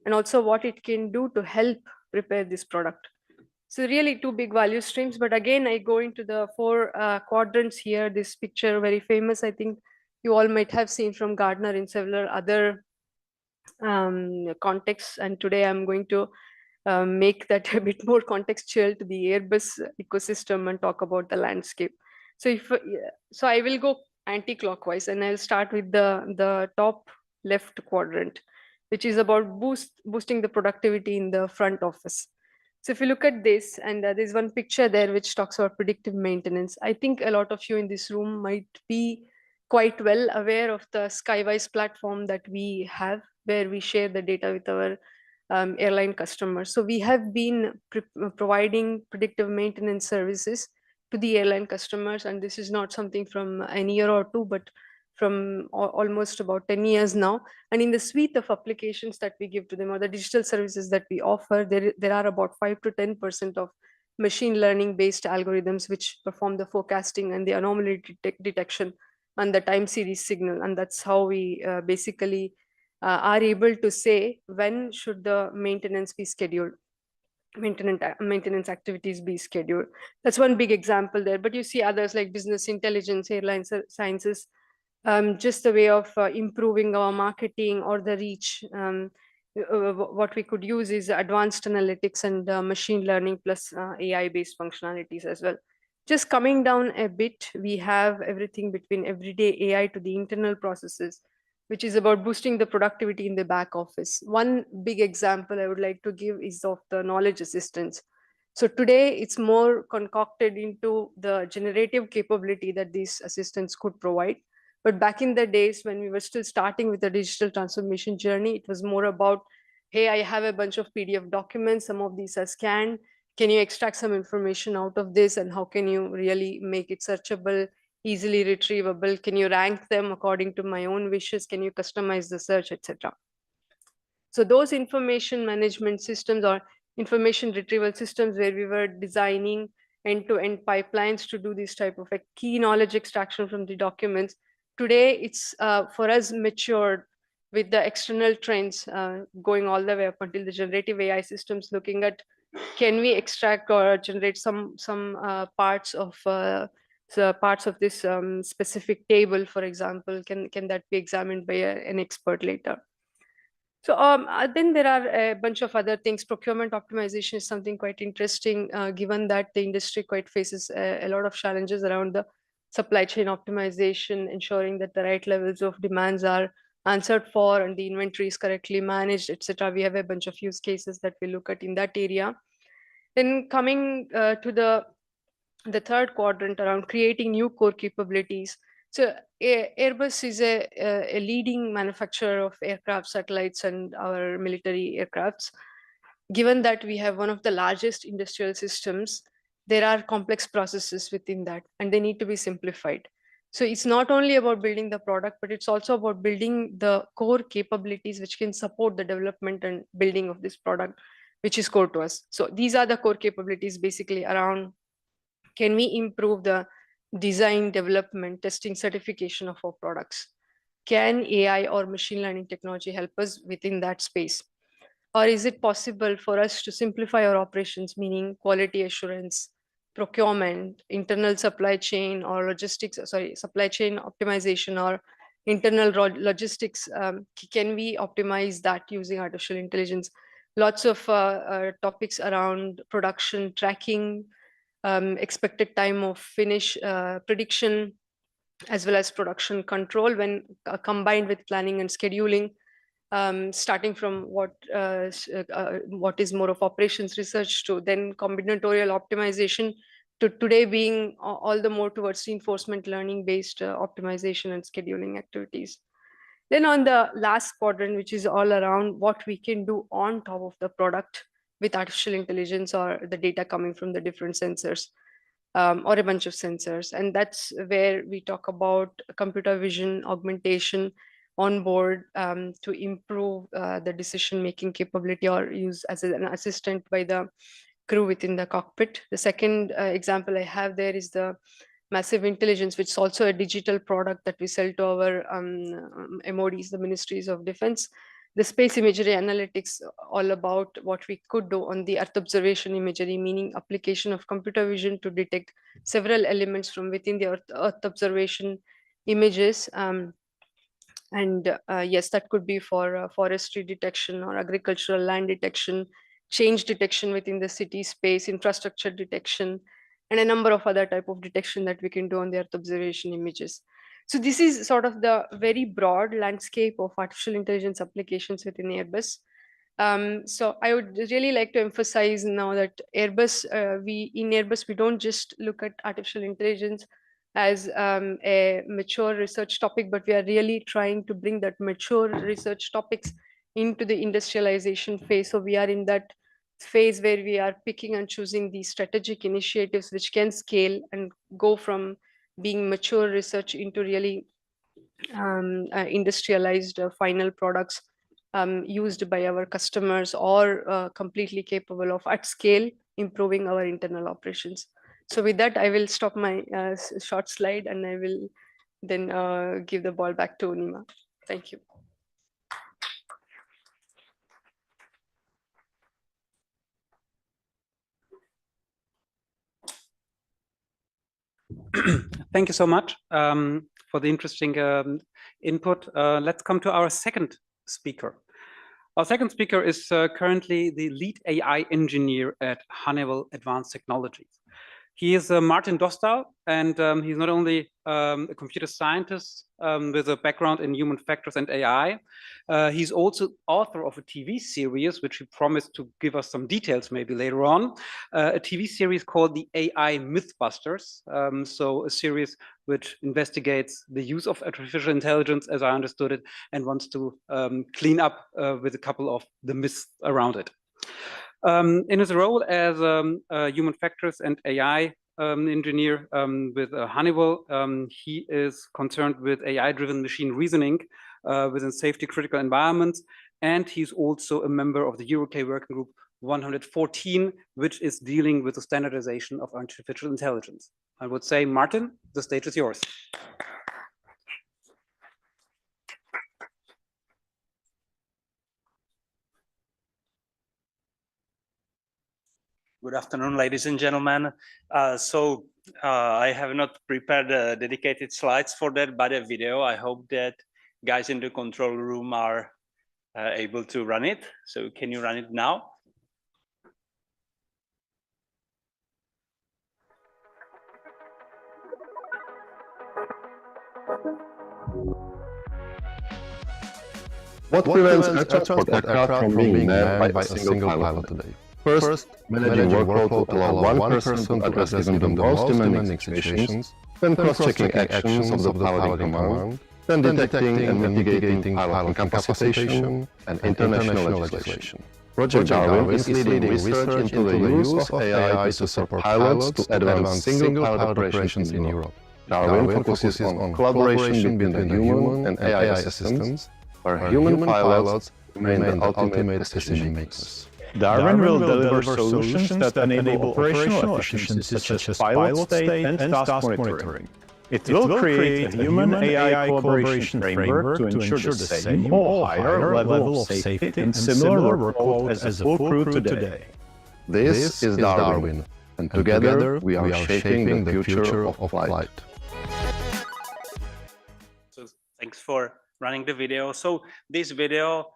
and also what it can do to help prepare this product. So really two big value streams. But again, I go into the four quadrants here. This picture, very famous, I think you all might have seen from Gardner in several other contexts. And today I'm going to make that a bit more contextual to the Airbus ecosystem and talk about the landscape. So so I will go anti-clockwise, and I'll start with the top left quadrant, which is about boosting the productivity in the front office. So if you look at this, and there's one picture there which talks about predictive maintenance. I think a lot of you in this room might be quite well aware of the Skywise platform that we have, where we share the data with our airline customers. So we have been providing predictive maintenance services to the airline customers, and this is not something from a year or two, but from almost about 10 years now. And in the suite of applications that we give to them, or the digital services that we offer, there are about 5 to 10% of machine learning based algorithms which perform the forecasting and the anomaly detection and the time series signal. And that's how we basically are able to say when should the maintenance be scheduled, maintenance activities be scheduled. That's one big example there. But you see others like business intelligence, airline sciences, just a way of improving our marketing or the reach. What we could use is advanced analytics and machine learning plus AI-based functionalities as well. Just coming down a bit, we have everything between everyday AI to the internal processes, which is about boosting the productivity in the back office. One big example I would like to give is of the knowledge assistants. So today it's more concocted into the generative capability that these assistants could provide. But back in the days when we were still starting with the digital transformation journey, it was more about, hey, I have a bunch of PDF documents, some of these are scanned. Can you extract some information out of this, and how can you really make it searchable, easily retrievable? Can you rank them according to my own wishes? Can you customize the search, etc.? So those information management systems or information retrieval systems where we were designing end-to-end pipelines to do this type of a key knowledge extraction from the documents. Today, it's for us matured with the external trends going all the way up until the generative AI systems looking at, can we extract or generate some parts of this specific table, for example, can that be examined by an expert later? So then there are a bunch of other things. Procurement optimization is something quite interesting, given that the industry quite faces a lot of challenges around the supply chain optimization, ensuring that the right levels of demands are answered for and the inventory is correctly managed, etc. We have a bunch of use cases that we look at in that area. Then coming to the third quadrant around creating new core capabilities. So Airbus is a leading manufacturer of aircraft, satellites, and our military aircrafts. Given that we have one of the largest industrial systems, there are complex processes within that, and they need to be simplified. So it's not only about building the product, but it's also about building the core capabilities which can support the development and building of this product, which is core to us. So these are the core capabilities basically around, can we improve the design, development, testing, certification of our products? Can AI or machine learning technology help us within that space? Or is it possible for us to simplify our operations, meaning quality assurance, procurement, internal supply chain or logistics, supply chain optimization or internal logistics? Can we optimize that using artificial intelligence? Lots of topics around production tracking, expected time of finish prediction, as well as production control when combined with planning and scheduling, starting from what is more of operations research to then combinatorial optimization to today being all the more towards reinforcement learning based optimization and scheduling activities. Then on the last quadrant, which is all around what we can do on top of the product with artificial intelligence or the data coming from the different sensors, or a bunch of sensors. And that's where we talk about computer vision augmentation on board to improve the decision-making capability or use as an assistant by the crew within the cockpit. The second example I have there is the Massive Intelligence, which is also a digital product that we sell to our MODs, the Ministries of Defense. The space imagery analytics, all about what we could do on the Earth observation imagery, meaning application of computer vision to detect several elements from within the Earth observation images. Yes, that could be for forestry detection or agricultural land detection, change detection within the city space, infrastructure detection, and a number of other type of detection that we can do on the Earth observation images. So this is sort of the very broad landscape of artificial intelligence applications within Airbus. So I would really like to emphasize now that Airbus, in Airbus, we don't just look at artificial intelligence as a mature research topic, but we are really trying to bring that mature research topics into the industrialization phase. So we are in that phase where we are picking and choosing these strategic initiatives which can scale and go from being mature research into really industrialized final products used by our customers or completely capable of at scale improving our internal operations. So with that, I will stop my short slide and I will then give the ball back to Nima. Thank you. Thank you so much for the interesting input. Let's come to our second speaker. Our second speaker is currently the lead AI engineer at Honeywell Advanced Technologies. He is Martin Dostal, and he's not only a computer scientist with a background in human factors and AI, he's also author of a TV series, which he promised to give us some details maybe later on, a TV series called the AI Mythbusters, so a series which investigates the use of artificial intelligence, as I understood it, and wants to clean up with a couple of the myths around it. In his role as a human factors and AI engineer with Honeywell. He is concerned with AI-driven machine reasoning within safety-critical environments, and he's also a member of the EUROCONTROL Working Group 114, which is dealing with the standardization of artificial intelligence. I would say, Martin, the stage is yours. Good afternoon, ladies and gentlemen. I have not prepared dedicated slides for that, but a video. I hope that guys in the control room are able to run it. So can you run it now? What prevents air transport aircraft from being manned by a single pilot today? First, managing workload to allow one person to address even the most demanding situations, then cross-checking actions of the piloting command, then detecting and mitigating pilot incapacitation and international legislation. Project Darwin is leading research into the use of AI to support pilots to advance single-pilot operations in Europe. Darwin focuses on collaboration between the human and AI systems, where human pilots remain the ultimate decision makers. Darwin will deliver solutions that enable operational efficiencies such as pilot state and task monitoring. It will create a human-AI collaboration framework to ensure the same or higher level of safety and similar workload as a full crew today. This is Darwin, and together we are shaping the future of flight. So thanks for running the video. So this video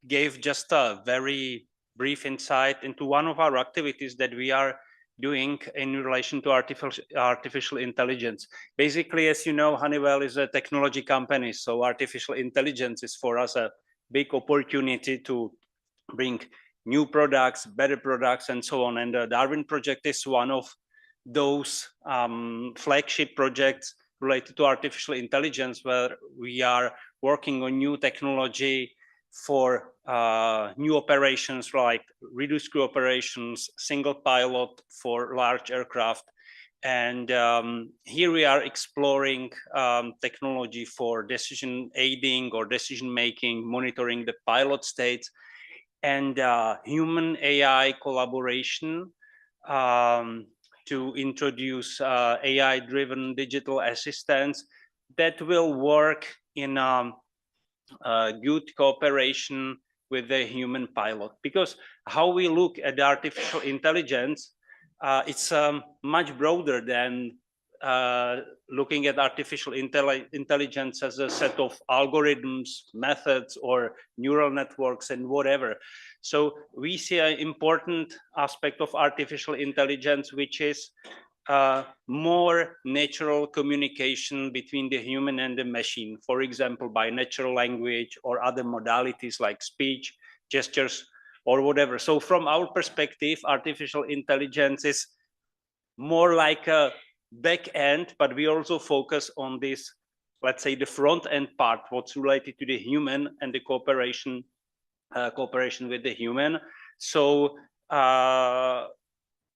gave just a very brief insight into one of our activities that we are doing in relation to artificial intelligence. Basically, as you know, Honeywell is a technology company, so artificial intelligence is for us a big opportunity to bring new products, better products, and so on. And the Darwin project is one of those flagship projects related to artificial intelligence, where we are working on new technology for new operations like reduced crew operations, single pilot for large aircraft. And here we are exploring technology for decision aiding or decision making, monitoring the pilot states, and human AI collaboration to introduce AI-driven digital assistants that will work in good cooperation with the human pilot. Because how we look at artificial intelligence, it's much broader than looking at artificial intelligence as a set of algorithms, methods, or neural networks and whatever. So we see an important aspect of artificial intelligence, which is more natural communication between the human and the machine, for example, by natural language or other modalities like speech, gestures, or whatever. So from our perspective, artificial intelligence is more like a back end, but we also focus on this, let's say, the front end part, what's related to the human and the cooperation with the human. So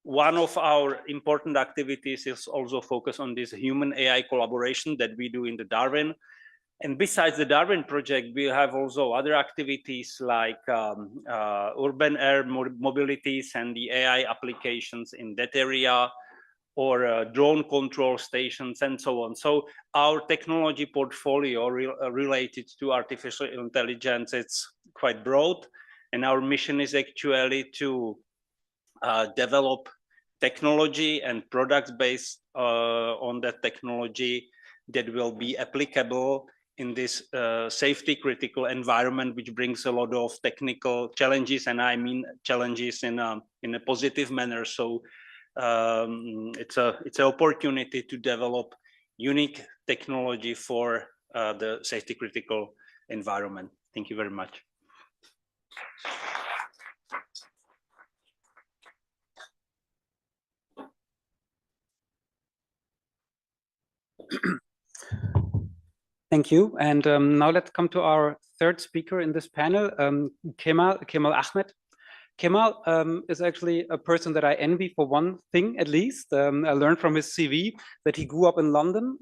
one of our important activities is also focus on this human AI collaboration that we do in the Darwin. And besides the Darwin project, we have also other activities like urban air mobilities and the AI applications in that area, or drone control stations and so on. So our technology portfolio related to artificial intelligence, it's quite broad. And our mission is actually to develop technology and products based on that technology that will be applicable in this safety critical environment, which brings a lot of technical challenges, and I mean challenges in a positive manner. So it's an opportunity to develop unique technology for the safety critical environment. Thank you very much. Thank you. And now let's come to our third speaker in this panel, Kemal Ahmed. Kemal is actually a person that I envy for one thing, at least. I learned from his CV that he grew up in London,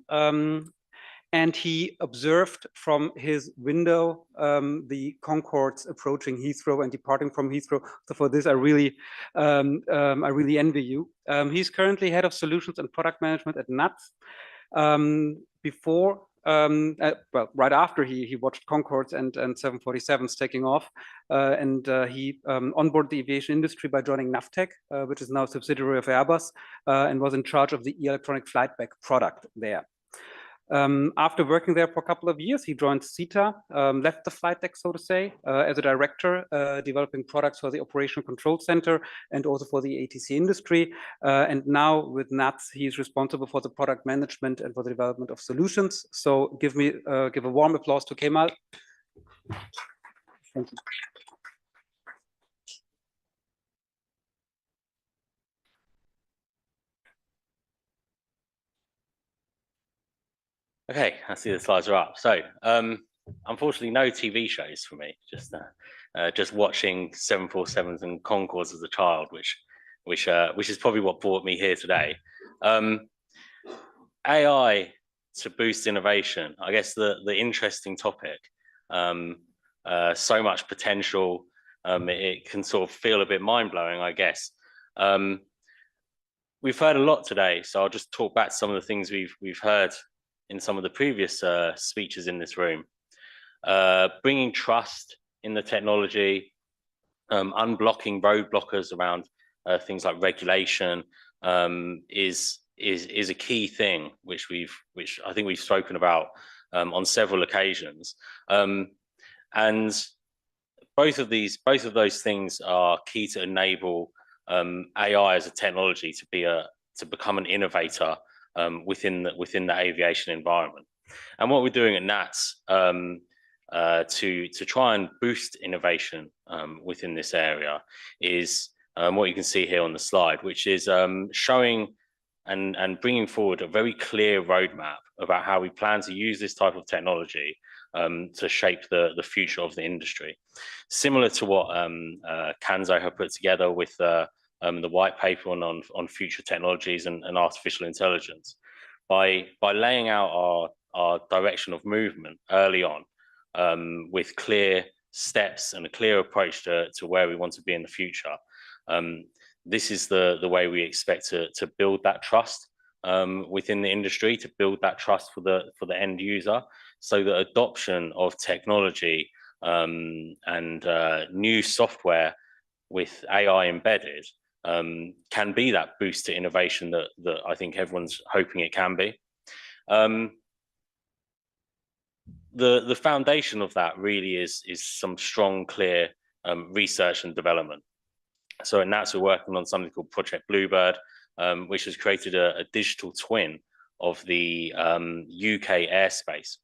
and he observed from his window the Concords approaching Heathrow and departing from Heathrow. So for this, I really envy you. He's currently head of solutions and product management at NATS. Right after he watched Concords and 747s taking off, he onboarded the aviation industry by joining Navtec, which is now a subsidiary of Airbus, and was in charge of the electronic flight bag product there. After working there for a couple of years, he joined SETA, left the flight deck, so to say, as a director, developing products for the Operational Control Center and also for the ATC industry. And now with NATS, he's responsible for the product management and for the development of solutions. So give a warm applause to Kemal. Thank you. Okay, I see the slides are up. So, unfortunately, no TV shows for me. Just watching 747s and Concords as a child, which is probably what brought me here today. AI to boost innovation. I guess the interesting topic. So much potential. It can sort of feel a bit mind blowing, I guess. We've heard a lot today, so I'll just talk back to some of the things we've heard in some of the previous speeches in this room. Bringing trust in the technology, unblocking roadblockers around things like regulation is a key thing, which I think we've spoken about on several occasions. And both of those things are key to enable AI as a technology to become an innovator within the aviation environment. And what we're doing at NATS to try and boost innovation within this area is what you can see here on the slide, which is showing and bringing forward a very clear roadmap about how we plan to use this type of technology to shape the future of the industry. Similar to what CANSO have put together with the white paper on future technologies and artificial intelligence. By laying out our direction of movement early on with clear steps and a clear approach to where we want to be in the future, this is the way we expect to build that trust within the industry, to build that trust for the end user, so that adoption of technology and new software with AI embedded can be that boost to innovation that I think everyone's hoping it can be. The foundation of that really is some strong, clear research and development. So at NATS, we're working on something called Project Bluebird, which has created a digital twin of the UK airspace.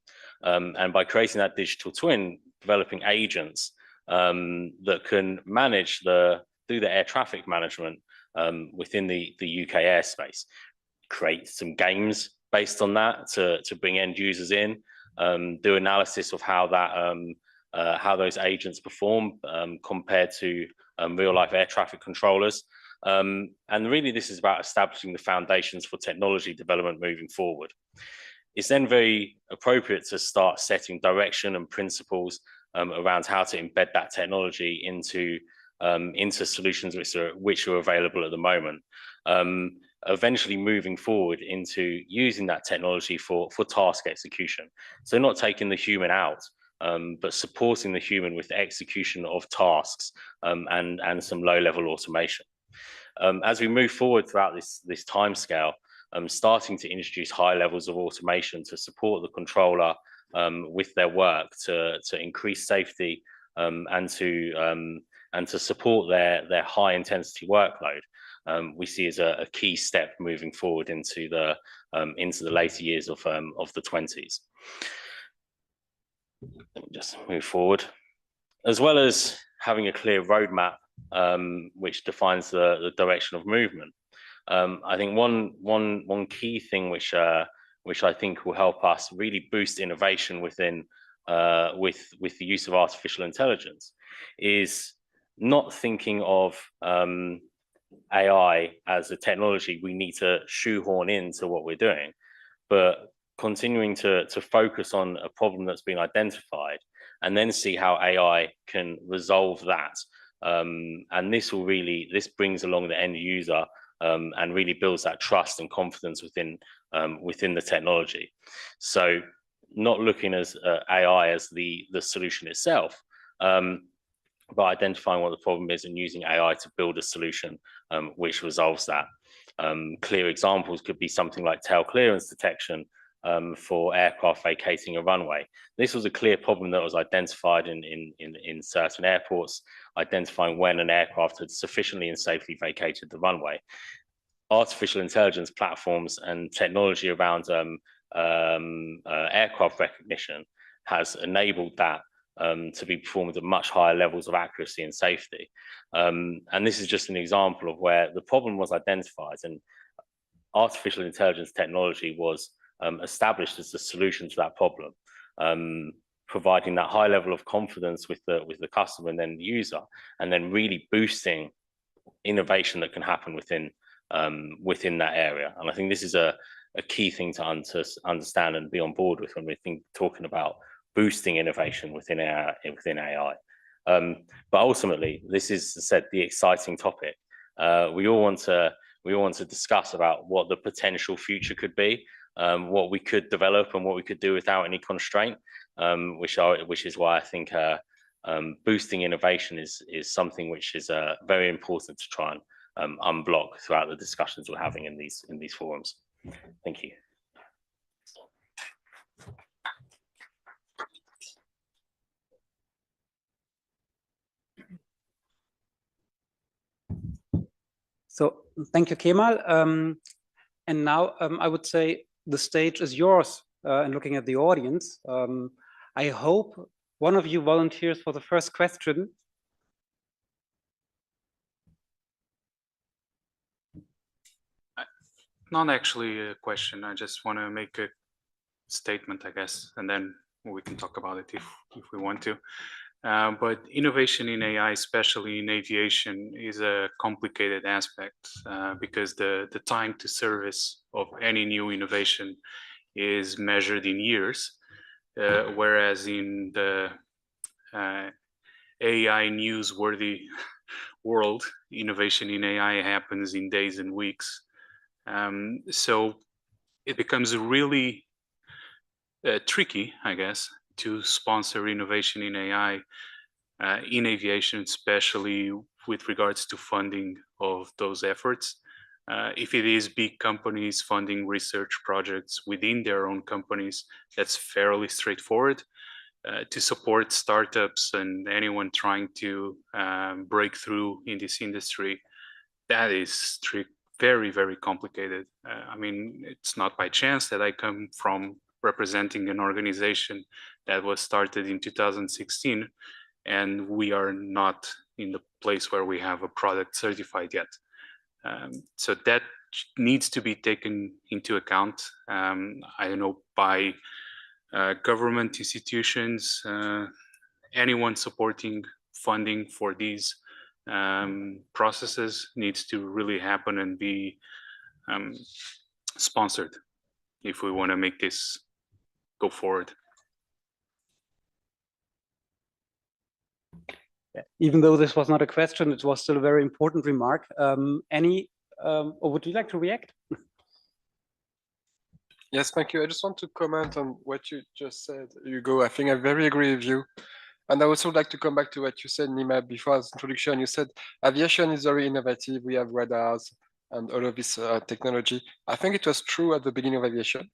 And by creating that digital twin, developing agents that can do the air traffic management within the UK airspace, create some games based on that to bring end users in, do analysis of how those agents perform compared to real life air traffic controllers. And really this is about establishing the foundations for technology development moving forward. It's then very appropriate to start setting direction and principles around how to embed that technology into solutions which are available at the moment. Eventually moving forward into using that technology for task execution. So not taking the human out, but supporting the human with the execution of tasks and some low-level automation. As we move forward throughout this timescale, starting to introduce high levels of automation to support the controller with their work to increase safety and to support their high intensity workload, we see as a key step moving forward into the later years of the 20s. Let me just move forward. As well as having a clear roadmap which defines the direction of movement, I think one key thing which I think will help us really boost innovation within with the use of artificial intelligence is not thinking of AI as a technology we need to shoehorn into what we're doing, but continuing to focus on a problem that's been identified and then see how AI can resolve that. And this brings along the end user and really builds that trust and confidence within the technology. So not looking as AI as the solution itself, but identifying what the problem is and using AI to build a solution which resolves that. Clear examples could be something like tail clearance detection for aircraft vacating a runway. This was a clear problem that was identified in certain airports, identifying when an aircraft had sufficiently and safely vacated the runway. Artificial intelligence platforms and technology around aircraft recognition has enabled that to be performed at much higher levels of accuracy and safety. And this is just an example of where the problem was identified and artificial intelligence technology was established as the solution to that problem, providing that high level of confidence with the customer and then the user, and then really boosting innovation that can happen within that area. And I think this is a key thing to understand and be on board with when we're talking about boosting innovation within AI. But ultimately, this is, as I said, the exciting topic. We all want to discuss about what the potential future could be, what we could develop and what we could do without any constraint, which is why I think boosting innovation is something which is very important to try and unblock throughout the discussions we're having in these forums. Thank you. So thank you, Kemal. And now I would say the stage is yours. And looking at the audience, I hope one of you volunteers for the first question. Not actually a question. I just want to make a statement, I guess, and then we can talk about it if we want to. But innovation in AI, especially in aviation, is a complicated aspect because the time to service of any new innovation is measured in years, whereas in the AI newsworthy world, innovation in AI happens in days and weeks. So it becomes really tricky, I guess, to sponsor innovation in AI in aviation, especially with regards to funding of those efforts. If it is big companies funding research projects within their own companies, that's fairly straightforward. To support startups and anyone trying to break through in this industry, that is very, very complicated. I mean, it's not by chance that I come from representing an organization that was started in 2016, and we are not in the place where we have a product certified yet. So that needs to be taken into account. I don't know, by government institutions, anyone supporting funding for these processes needs to really happen and be sponsored if we want to make this go forward. Even though this was not a question, it was still a very important remark. Or would you like to react? Yes, thank you. I just want to comment on what you just said, Hugo. I think I very agree with you. And I also like to come back to what you said, Nima, before as introduction. You said aviation is very innovative. We have radars and all of this technology. I think it was true at the beginning of aviation.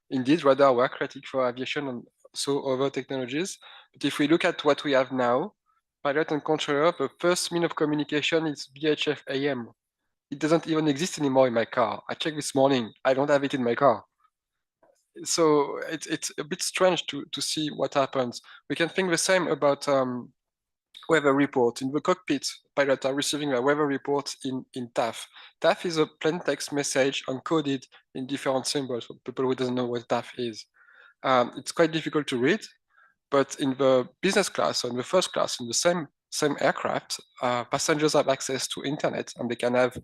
Indeed, radar were critical for aviation and so other technologies. But if we look at what we have now, pilot and controller, the first mean of communication is VHF AM. It doesn't even exist anymore in my car. I checked this morning. I don't have it in my car. So it's a bit strange to see what happens. We can think the same about weather report. In the cockpit, pilots are receiving a weather report in TAF. TAF is a plain text message encoded in different symbols for people who doesn't know what TAF is. It's quite difficult to read, but in the business class or in the first class, in the same same aircraft, passengers have access to internet and they can have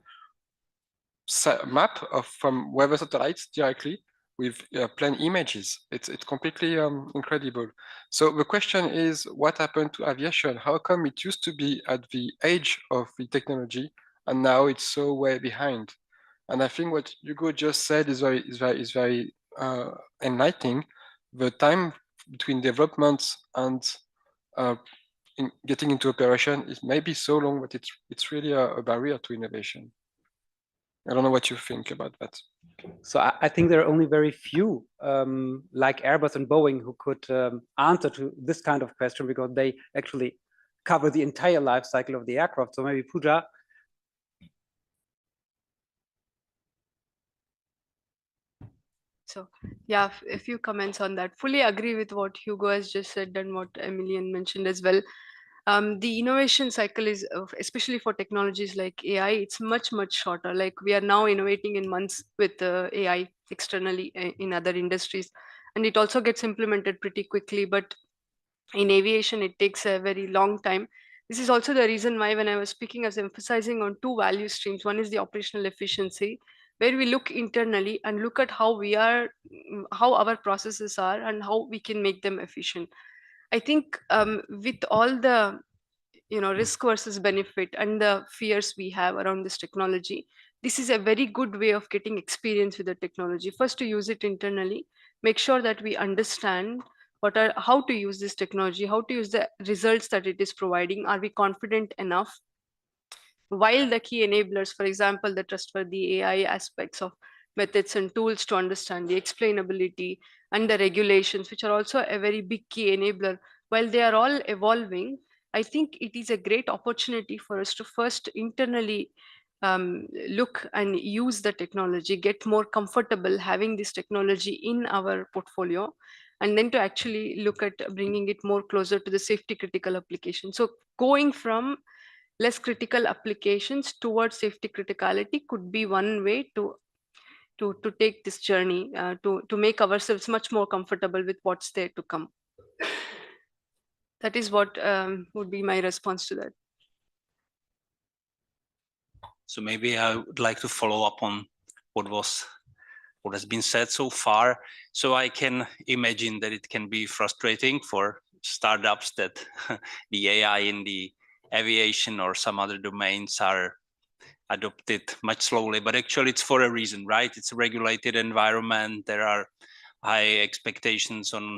map from weather satellites directly with plane images. It's completely incredible. So the question is, what happened to aviation? How come it used to be at the edge of the technology and now it's so way behind? And I think what Hugo just said is very enlightening. The time between development and getting into operation is maybe so long, but it's really a barrier to innovation. I don't know what you think about that. So I think there are only very few like Airbus and Boeing who could answer to this kind of question, because they actually cover the entire life cycle of the aircraft. So maybe Pooja. So yeah, a few comments on that. Fully agree with what Hugo has just said and what Emilian mentioned as well. The innovation cycle is, especially for technologies like AI, it's much shorter. Like we are now innovating in months with AI externally in other industries, and it also gets implemented pretty quickly. But in aviation, it takes a very long time. This is also the reason why when I was speaking, I was emphasizing on two value streams. One is the operational efficiency, where we look internally and look at how we are, how our processes are, and how we can make them efficient. I think with all the risk versus benefit and the fears we have around this technology, this is a very good way of getting experience with the technology. First, to use it internally, make sure that we understand how to use this technology, how to use the results that it is providing. Are we confident enough? While the key enablers, for example, the trustworthy AI aspects of methods and tools to understand the explainability and the regulations, which are also a very big key enabler, while they are all evolving, I think it is a great opportunity for us to first internally look and use the technology, get more comfortable having this technology in our portfolio, and then to actually look at bringing it more closer to the safety critical application. So going from less critical applications towards safety criticality could be one way to take this journey, to make ourselves much more comfortable with what's there to come. That is what would be my response to that. So maybe I would like to follow up on what has been said so far. So I can imagine that it can be frustrating for startups that the AI in the aviation or some other domains are adopted much slowly, but actually it's for a reason, right? It's a regulated environment. There are high expectations on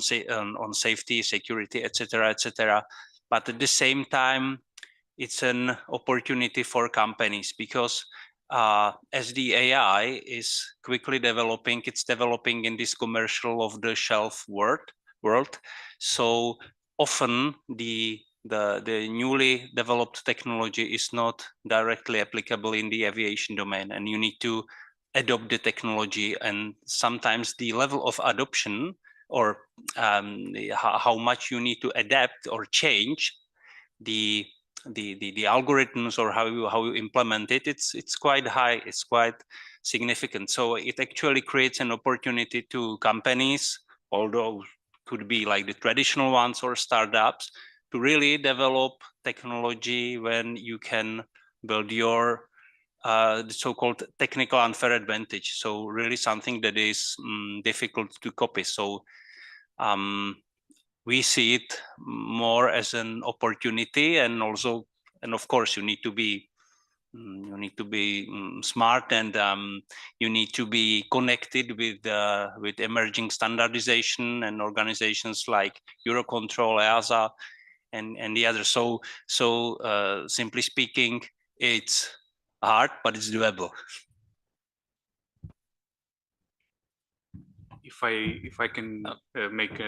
safety, security, etc., etc. But at the same time, it's an opportunity for companies, because as the AI is quickly developing, it's developing in this commercial off-the-shelf world. So often the newly developed technology is not directly applicable in the aviation domain, and you need to adopt the technology. And sometimes the level of adoption, or how much you need to adapt or change the algorithms, or how you implement it, it's quite high, it's quite significant. So it actually creates an opportunity to companies, although could be like the traditional ones or startups, to really develop technology when you can build your the so-called technical unfair advantage. So really something that is difficult to copy. So we see it more as an opportunity, and also, and of course, you need to be smart, and you need to be connected with emerging standardization and organizations like EUROCONTROL, EASA, and the others. So simply speaking, it's hard, but it's doable. If I can make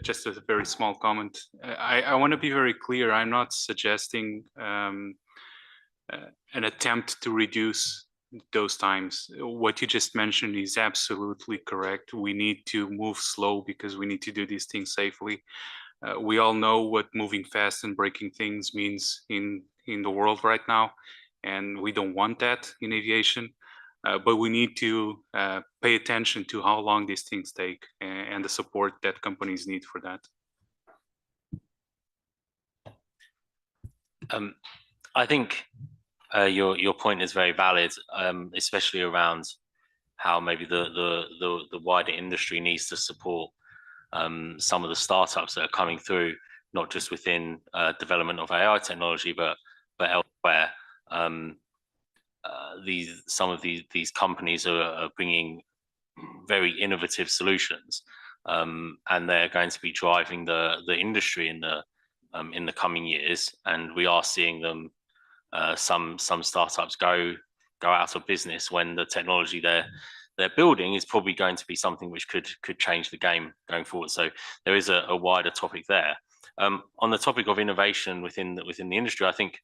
just a very small comment, I want to be very clear. I'm not suggesting an attempt to reduce those times. What you just mentioned is absolutely correct. We need to move slow because we need to do these things safely. We all know what moving fast and breaking things means in the world right now, and we don't want that in aviation. But we need to pay attention to how long these things take and the support that companies need for that. I think your point is very valid, especially around how maybe the wider industry needs to support some of the startups that are coming through, not just within development of AI technology, but elsewhere. Some of these companies are bringing very innovative solutions, and they're going to be driving the industry in the coming years. And we are seeing them, some startups go out of business when the technology they're building is probably going to be something which could change the game going forward. So there is a wider topic there. On the topic of innovation within the industry, I think,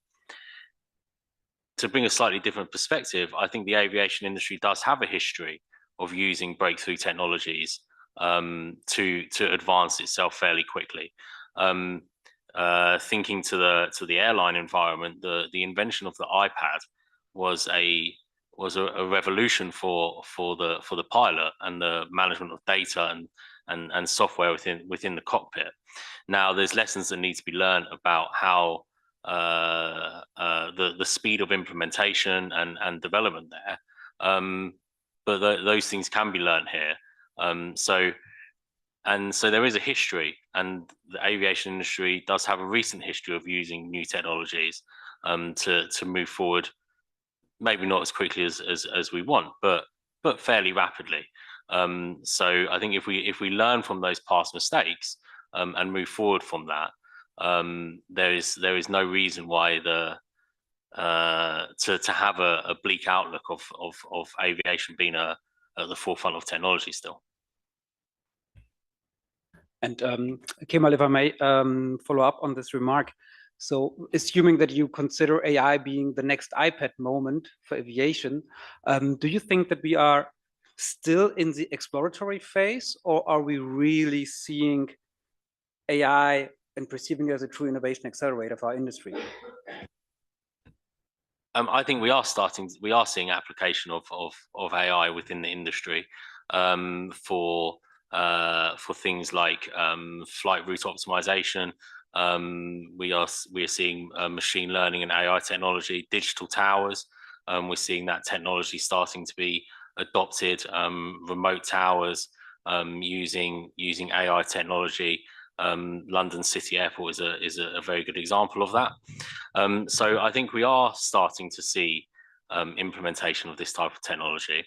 to bring a slightly different perspective, I think the aviation industry does have a history of using breakthrough technologies to advance itself fairly quickly. Thinking to the airline environment, the invention of the iPad was a revolution for the pilot and the management of data and software within the cockpit. Now, there's lessons that need to be learned about how the speed of implementation and development there, but those things can be learned here. So there is a history, and the aviation industry does have a recent history of using new technologies to move forward, maybe not as quickly as we want, but fairly rapidly. So I think if we learn from those past mistakes and move forward from that, there is no reason why to have a bleak outlook of aviation being at the forefront of technology still. And Kemal, if I may follow up on this remark. So assuming that you consider AI being the next iPad moment for aviation, do you think that we are still in the exploratory phase, or are we really seeing AI and perceiving it as a true innovation accelerator for our industry? I think we are seeing application of AI within the industry for things like flight route optimization. We are seeing machine learning and AI technology, digital towers. We're seeing that technology starting to be adopted. Remote towers using AI technology. London City Airport is a very good example of that. So I think we are starting to see implementation of this type of technology.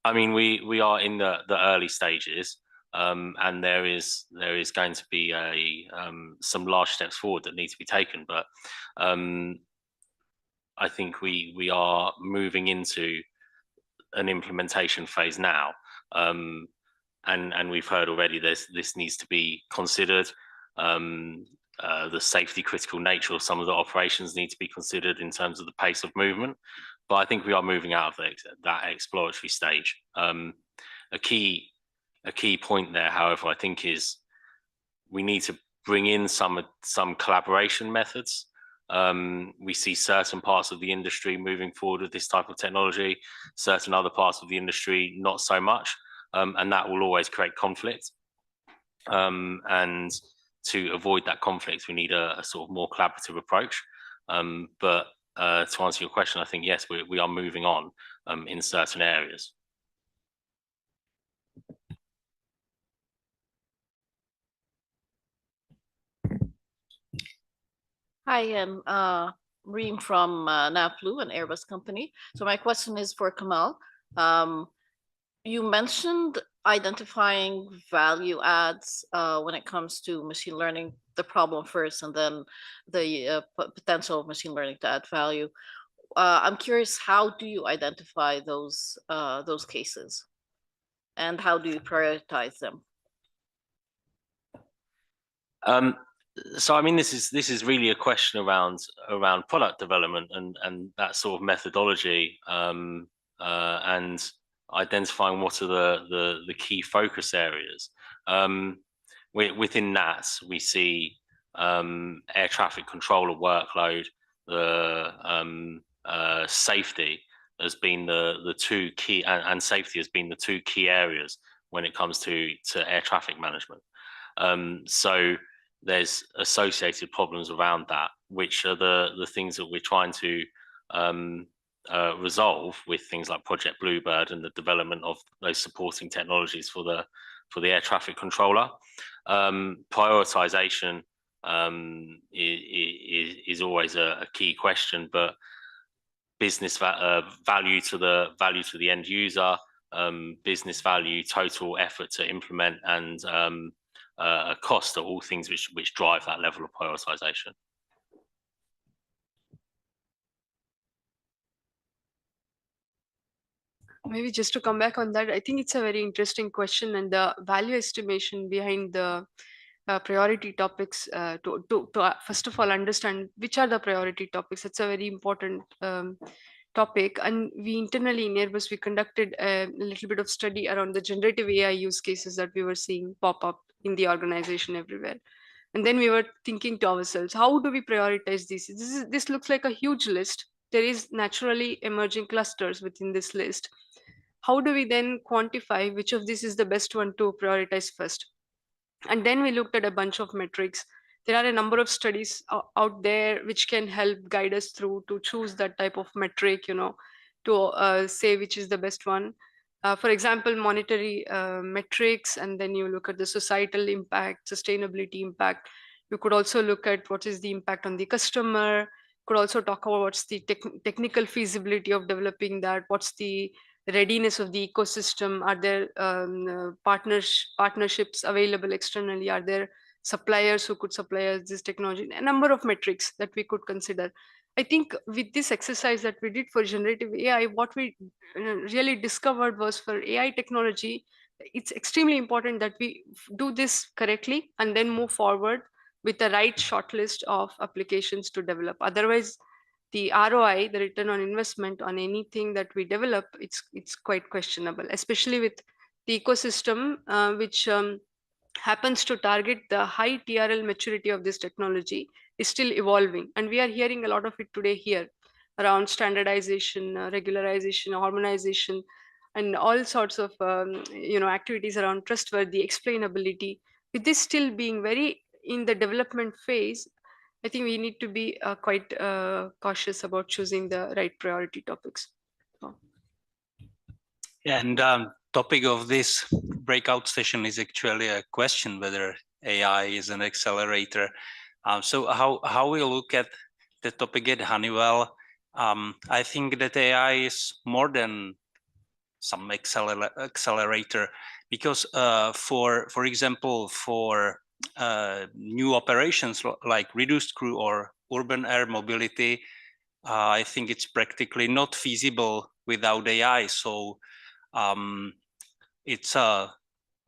I mean, we are in the early stages, and there is going to be some large steps forward that need to be taken. But I think we are moving into an implementation phase now. And we've heard already this needs to be considered. The safety critical nature of some of the operations need to be considered in terms of the pace of movement. But I think we are moving out of that exploratory stage. A key point there, however, I think is we need to bring in some collaboration methods. We see certain parts of the industry moving forward with this type of technology, certain other parts of the industry not so much. And that will always create conflict. And to avoid that conflict, we need a sort of more collaborative approach. But to answer your question, I think, yes, we are moving on in certain areas. Hi, I'm Reem from NAPLU, an Airbus company. So my question is for Kamal. You mentioned identifying value adds when it comes to machine learning, the problem first, and then the potential of machine learning to add value. I'm curious, how do you identify those cases, and how do you prioritize them? So I mean, this is really a question around product development and that sort of methodology, and identifying what are the key focus areas. Within that, we see air traffic controller workload, the safety has been the two key, and safety has been the two key areas when it comes to air traffic management. So there's associated problems around that which are the things that we're trying to resolve with things like Project Bluebird and the development of those supporting technologies for the air traffic controller. Prioritization is always a key question, but business value to the end user, business value, total effort to implement, and cost are all things which drive that level of prioritization. Maybe just to come back on that, I think it's a very interesting question, and the value estimation behind the priority topics to first of all understand which are the priority topics. That's a very important topic. And we internally in Airbus, we conducted a little bit of study around the generative AI use cases that we were seeing pop up in the organization everywhere. And then we were thinking to ourselves, how do we prioritize these? This looks like a huge list. There is naturally emerging clusters within this list. How do we then quantify which of these is the best one to prioritize first? And then we looked at a bunch of metrics. There are a number of studies out there which can help guide us through to choose that type of metric, to say which is the best one. For example, monetary metrics, and then you look at the societal impact, sustainability impact. You could also look at what is the impact on the customer. Could also talk about what's the technical feasibility of developing that, what's the readiness of the ecosystem, are there partnerships available externally, are there suppliers who could supply us this technology, a number of metrics that we could consider. I think with this exercise that we did for generative AI, what we really discovered was for AI technology, it's extremely important that we do this correctly and then move forward with the right shortlist of applications to develop. Otherwise, the ROI, the return on investment on anything that we develop, it's quite questionable, especially with the ecosystem, which happens to target the high TRL maturity of this technology is still evolving. And we are hearing a lot of it today here around standardization, regularization, harmonization, and all sorts of activities around trustworthy explainability. With this still being very in the development phase, I think we need to be quite cautious about choosing the right priority topics. Yeah, and topic of this breakout session is actually a question whether AI is an accelerator. So how we look at the topic at Honeywell, I think that AI is more than some accelerator, because for example, for new operations like reduced crew or urban air mobility, I think it's practically not feasible without AI. So it's a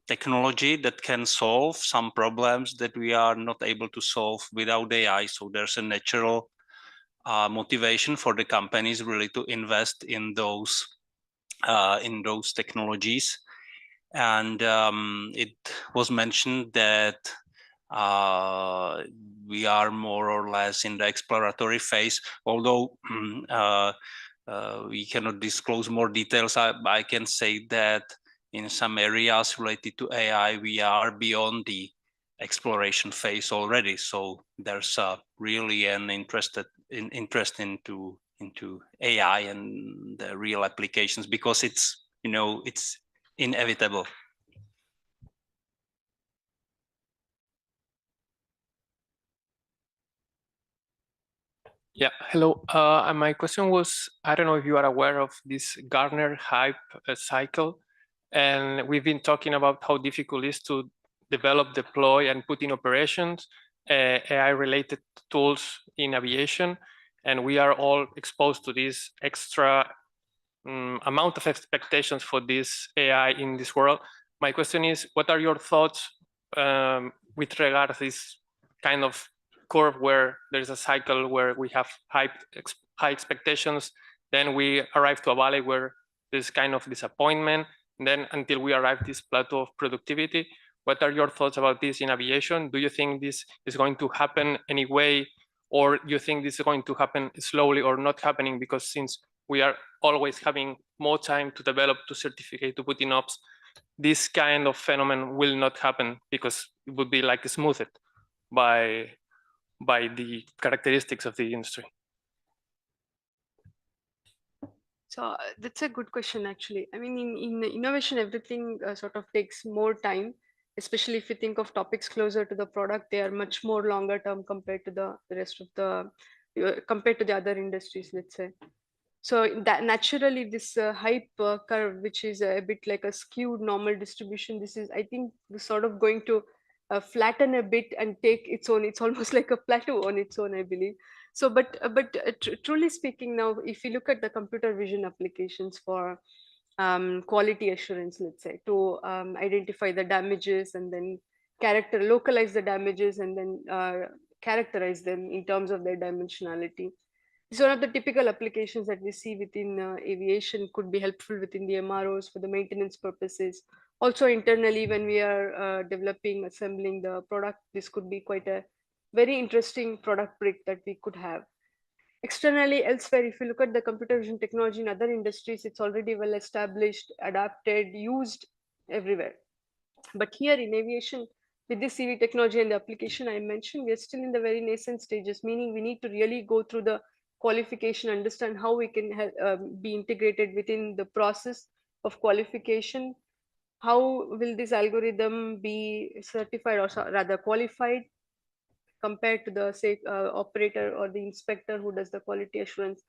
technology that can solve some problems that we are not able to solve without AI. So there's a natural motivation for the companies really to invest in those technologies. And it was mentioned that we are more or less in the exploratory phase, although we cannot disclose more details. I can say that in some areas related to AI, we are beyond the exploration phase already. So there's really an interest into AI and the real applications, because it's inevitable. Yeah, hello. My question was, I don't know if you are aware of this Gartner hype cycle, and we've been talking about how difficult it is to develop, deploy, and put in operations AI-related tools in aviation, and we are all exposed to this extra amount of expectations for this AI in this world. My question is, what are your thoughts with regard to this kind of curve where there's a cycle where we have high expectations, then we arrive to a valley where there's kind of disappointment, and then until we arrive this plateau of productivity? What are your thoughts about this in aviation? Do you think this is going to happen anyway, or do you think this is going to happen slowly or not happening? Because since we are always having more time to develop, to certificate, to put in ops, this kind of phenomenon will not happen because it would be like smoothed by by the characteristics of the industry? So that's a good question, actually. I mean, in innovation, everything sort of takes more time, especially if you think of topics closer to the product. They are much more longer term compared to the rest of the, compared to the other industries, let's say. So that naturally this hype curve, which is a bit like a skewed normal distribution, this is, I think, sort of going to flatten a bit and take its own. It's almost like a plateau on its own, I believe. So, but truly speaking, now if you look at the computer vision applications for quality assurance, let's say, to identify the damages and then localize the damages and then characterize them in terms of their dimensionality. It's one of the typical applications that we see within aviation, could be helpful within the MROs for the maintenance purposes. Also internally, when we are developing, assembling the product, this could be quite a very interesting product brick that we could have. Externally, elsewhere, if you look at the computer vision technology in other industries, it's already well established, adapted, used everywhere. But here in aviation, with this CV technology and the application I mentioned, we are still in the very nascent stages, meaning we need to really go through the qualification, understand how we can be integrated within the process of qualification. How will this algorithm be certified, or rather qualified, compared to the, say, operator or the inspector who does the quality assurance?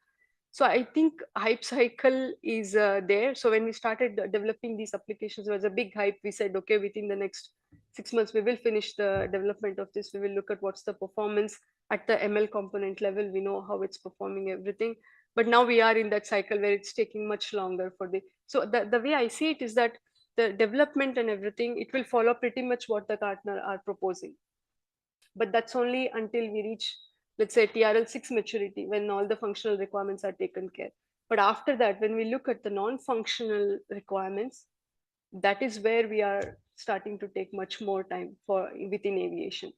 So I think hype cycle is there. So when we started developing these applications, there was a big hype. We said, okay, within the next 6 months, we will finish the development of this. We will look at what's the performance at the ML component level. We know how it's performing everything. But now we are in that cycle where it's taking much longer for the, so the way I see it is that the development and everything, it will follow pretty much what the Gartner are proposing. But that's only until we reach, let's say, TRL6 maturity, when all the functional requirements are taken care. But after that, when we look at the non-functional requirements, that is where we are starting to take much more time for within aviation.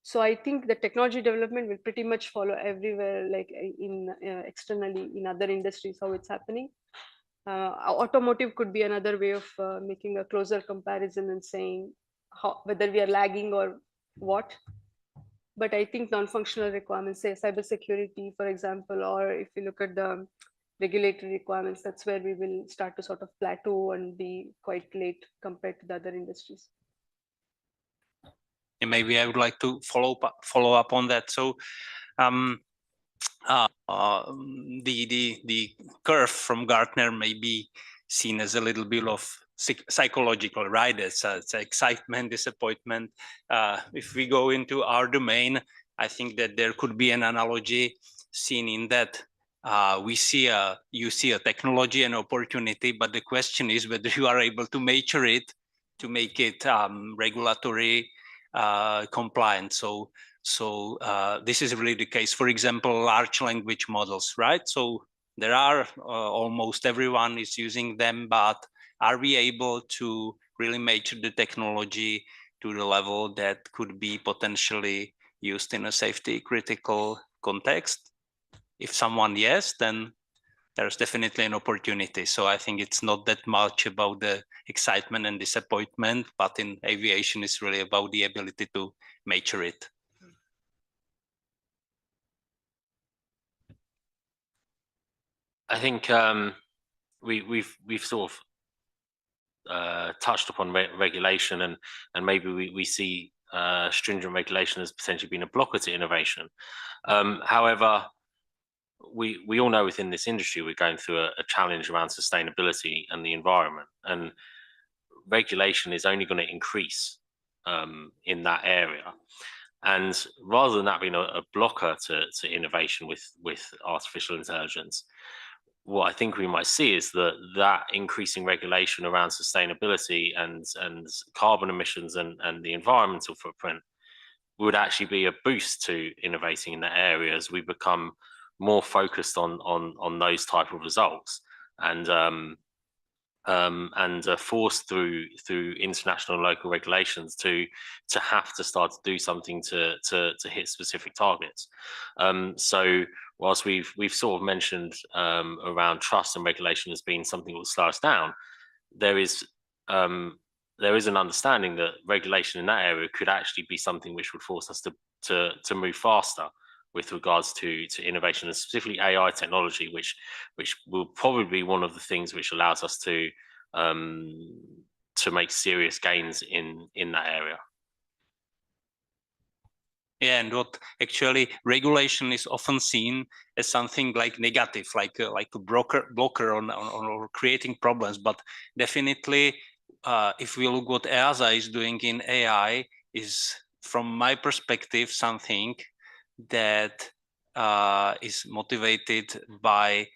So I think the technology development will pretty much follow everywhere, like in externally in other industries, how it's happening. Automotive could be another way of making a closer comparison and saying whether we are lagging or what. But I think non-functional requirements, say cybersecurity, for example, or if you look at the regulatory requirements, that's where we will start to sort of plateau and be quite late compared to the other industries. And maybe I would like to follow up on that. So the curve from Gartner may be seen as a little bit of psychological, right? It's excitement, disappointment. If we go into our domain, I think that there could be an analogy seen in that you see a technology and opportunity, but the question is whether you are able to mature it to make it regulatory compliant. So this is really the case. For example, large language models, right? So there are almost everyone is using them, but are we able to really mature the technology to the level that could be potentially used in a safety critical context? If someone yes, then there's definitely an opportunity. So I think it's not that much about the excitement and disappointment, but in aviation, it's really about the ability to mature it. I think we've sort of touched upon regulation, and maybe we see stringent regulation as potentially being a blocker to innovation. However, we all know within this industry we're going through a challenge around sustainability and the environment, and regulation is only going to increase in that area. And rather than that being a blocker to innovation with artificial intelligence, what I think we might see is that increasing regulation around sustainability and carbon emissions and the environmental footprint would actually be a boost to innovating in that area as we become more focused on those type of results, and forced through international and local regulations to have to start to do something to hit specific targets. So whilst we've sort of mentioned around trust and regulation as being something that will slow us down, there is there is an understanding that regulation in that area could actually be something which would force us to move faster with regards to innovation, and specifically AI technology, which will probably be one of the things which allows us to make serious gains in that area. Yeah, and what actually regulation is often seen as something like negative, like a blocker on creating problems. But definitely, if we look what EASA is doing in AI, is from my perspective something that is motivated by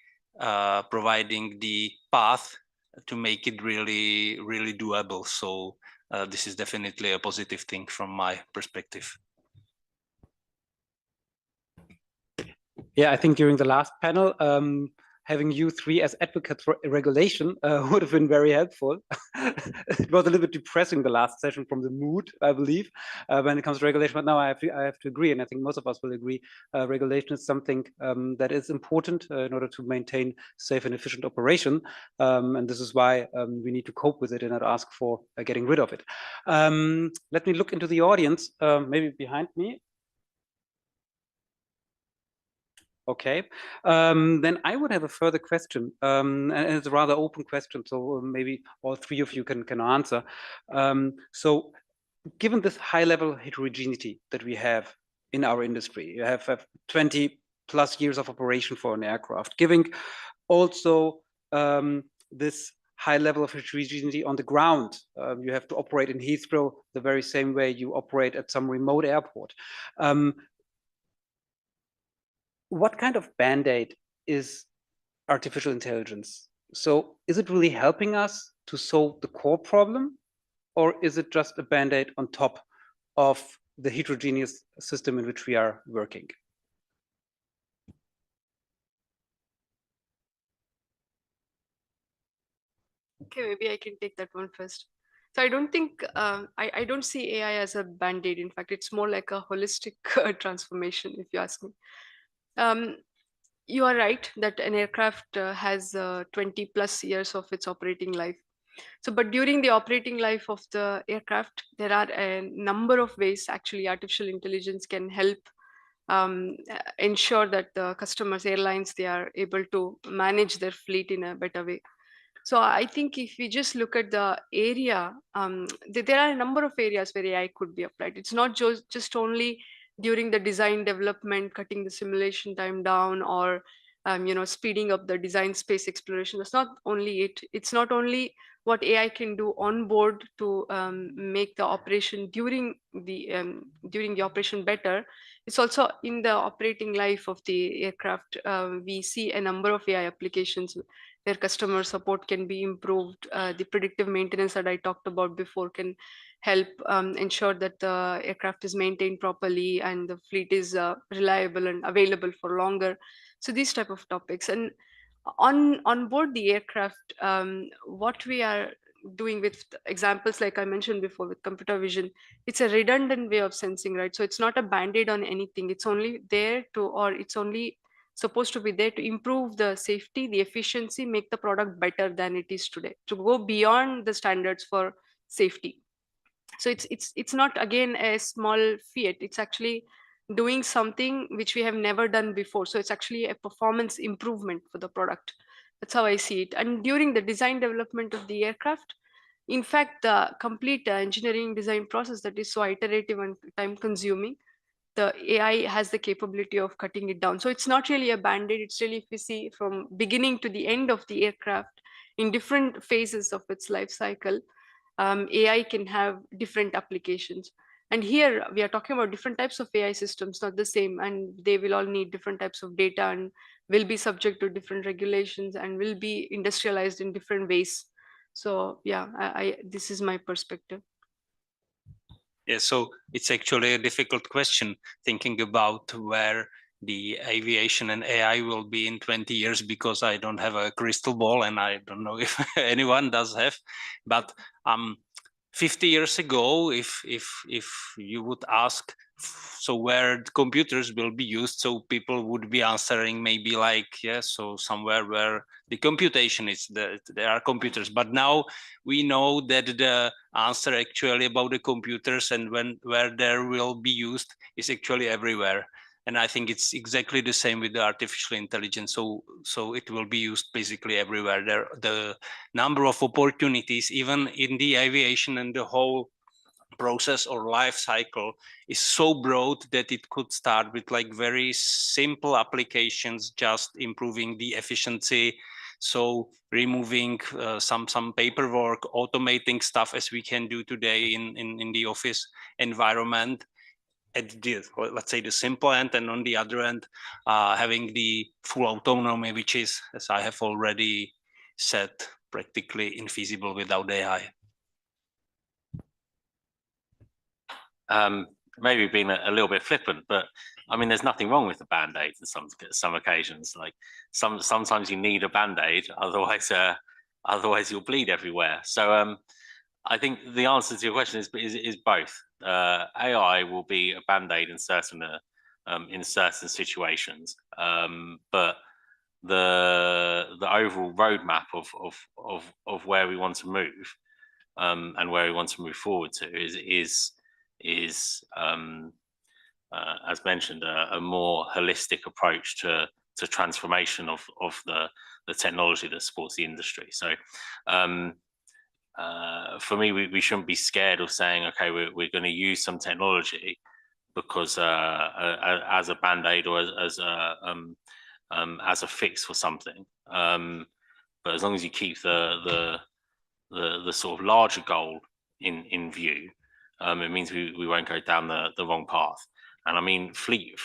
providing the path to make it really doable. So this is definitely a positive thing from my perspective. Yeah, I think during the last panel, having you three as advocates for regulation would have been very helpful. It was a little bit depressing, the last session, from the mood, I believe, when it comes to regulation. But now I have to agree, and I think most of us will agree, regulation is something that is important in order to maintain safe and efficient operation. And this is why we need to cope with it and not ask for getting rid of it. Let me look into the audience, maybe behind me. Okay, then I would have a further question, and it's a rather open question, so maybe all three of you can answer. So given this high level heterogeneity that we have in our industry, you have 20 plus years of operation for an aircraft, giving also this high level of heterogeneity on the ground. You have to operate in Heathrow the very same way you operate at some remote airport. What kind of band-aid is artificial intelligence? So is it really helping us to solve the core problem, or is it just a band-aid on top of the heterogeneous system in which we are working? Okay, maybe I can take that one first. So I don't think, I don't see AI as a band-aid. In fact, it's more like a holistic transformation, if you ask me. You are right that an aircraft has 20 plus years of its operating life. So, but during the operating life of the aircraft, there are a number of ways actually artificial intelligence can help ensure that the customers, airlines, they are able to manage their fleet in a better way. So I think if we just look at the area, there are a number of areas where AI could be applied. It's not just only during the design development, cutting the simulation time down, or speeding up the design space exploration. That's not only it. It's not only what AI can do on board to make the operation during the operation better. It's also in the operating life of the aircraft. We see a number of AI applications where customer support can be improved. The predictive maintenance that I talked about before can help ensure that the aircraft is maintained properly and the fleet is reliable and available for longer. So these type of topics. And on board the aircraft, what we are doing with examples like I mentioned before with computer vision, it's a redundant way of sensing, right? So it's not a band-aid on anything. It's only there to, or it's only supposed to be there to improve the safety, the efficiency, make the product better than it is today, to go beyond the standards for safety. So it's not again a small fiat. It's actually doing something which we have never done before. So it's actually a performance improvement for the product. That's how I see it. And during the design development of the aircraft, in fact, the complete engineering design process that is so iterative and time consuming, the AI has the capability of cutting it down. So it's not really a band-aid. It's really, if we see from beginning to the end of the aircraft in different phases of its life cycle, AI can have different applications. And here we are talking about different types of AI systems, not the same, and they will all need different types of data and will be subject to different regulations and will be industrialized in different ways. So yeah, this is my perspective. Yeah, so it's actually a difficult question thinking about where the aviation and AI will be in 20 years, because I don't have a crystal ball and I don't know if anyone does have. But 50 years ago, if you would ask, so where the computers will be used, so people would be answering maybe like, yes, so somewhere where the computation is, there are computers. But now we know that the answer actually about the computers and where there will be used is actually everywhere. And I think it's exactly the same with the artificial intelligence. So it will be used basically everywhere. The number of opportunities, even in the aviation and the whole process or life cycle, is so broad that it could start with like very simple applications, just improving the efficiency. So removing some paperwork, automating stuff as we can do today in the office environment, at the, let's say, the simple end, and on the other end, having the full autonomy, which is, as I have already said, practically infeasible without AI. Maybe being a little bit flippant, but I mean, there's nothing wrong with the band-aid in some occasions. Like sometimes you need a band-aid, otherwise you'll bleed everywhere. So I think the answer to your question is both. AI will be a band-aid in certain situations, but the overall roadmap of where we want to move and where we want to move forward to is as mentioned, a more holistic approach to transformation of the technology that supports the industry. So for me, we shouldn't be scared of saying, okay, we're going to use some technology because as a band-aid or as a fix for something. But as long as you keep the sort of larger goal in view, it means we won't go down the wrong path. And I mean, fleet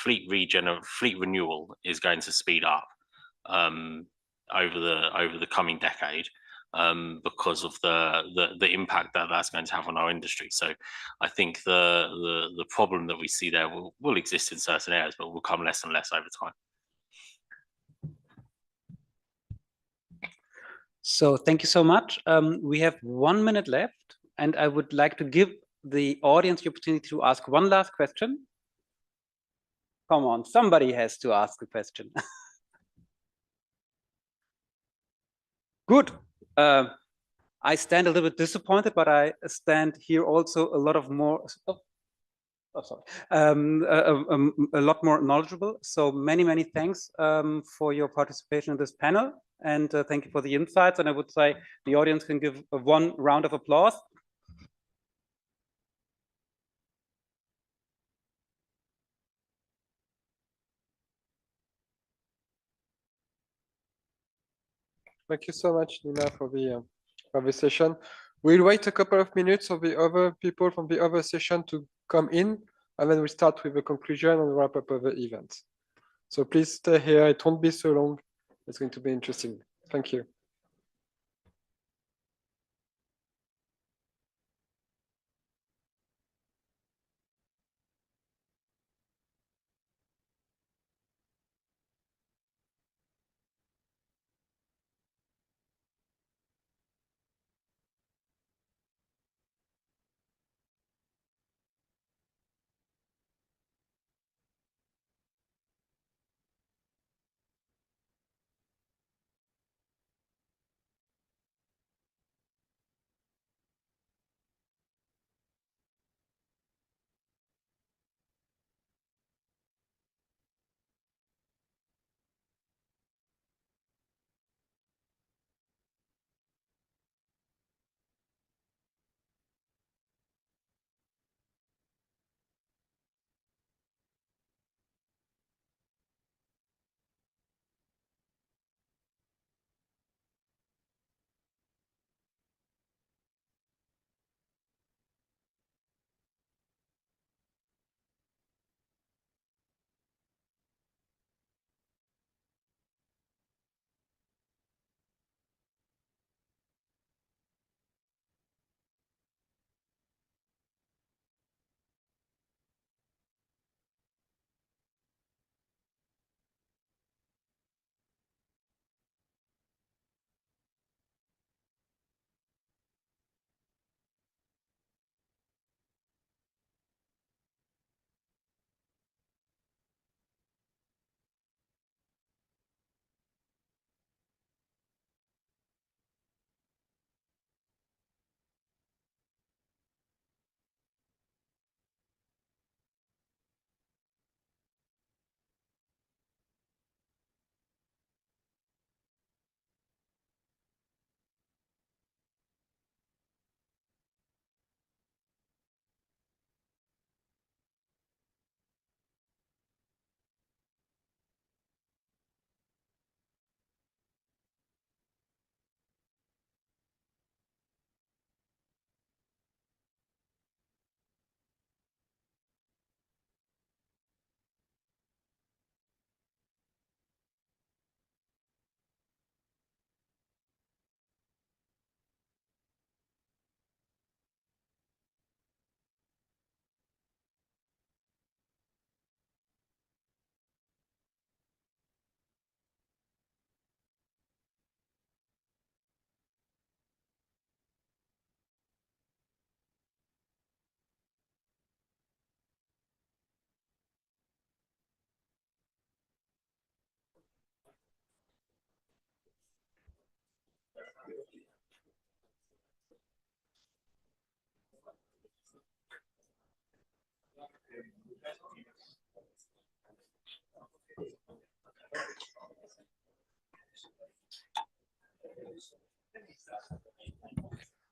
renewal is going to speed up over the coming decade because of the impact that that's going to have on our industry. So I think the problem that we see there will exist in certain areas, but will come less and less over time. So thank you so much. We have 1 minute left, and I would like to give the audience the opportunity to ask one last question. Come on, somebody has to ask a question. Good. I stand a little bit disappointed, but I stand here also a lot of more. A lot more knowledgeable. So many thanks for your participation in this panel, and thank you for the insights. And I would say the audience can give one round of applause. Thank you so much, Nina, for the session. We'll wait a couple of minutes for the other people from the other session to come in, and then we start with the conclusion and wrap up of the event. So please stay here. It won't be so long. It's going to be interesting. Thank you.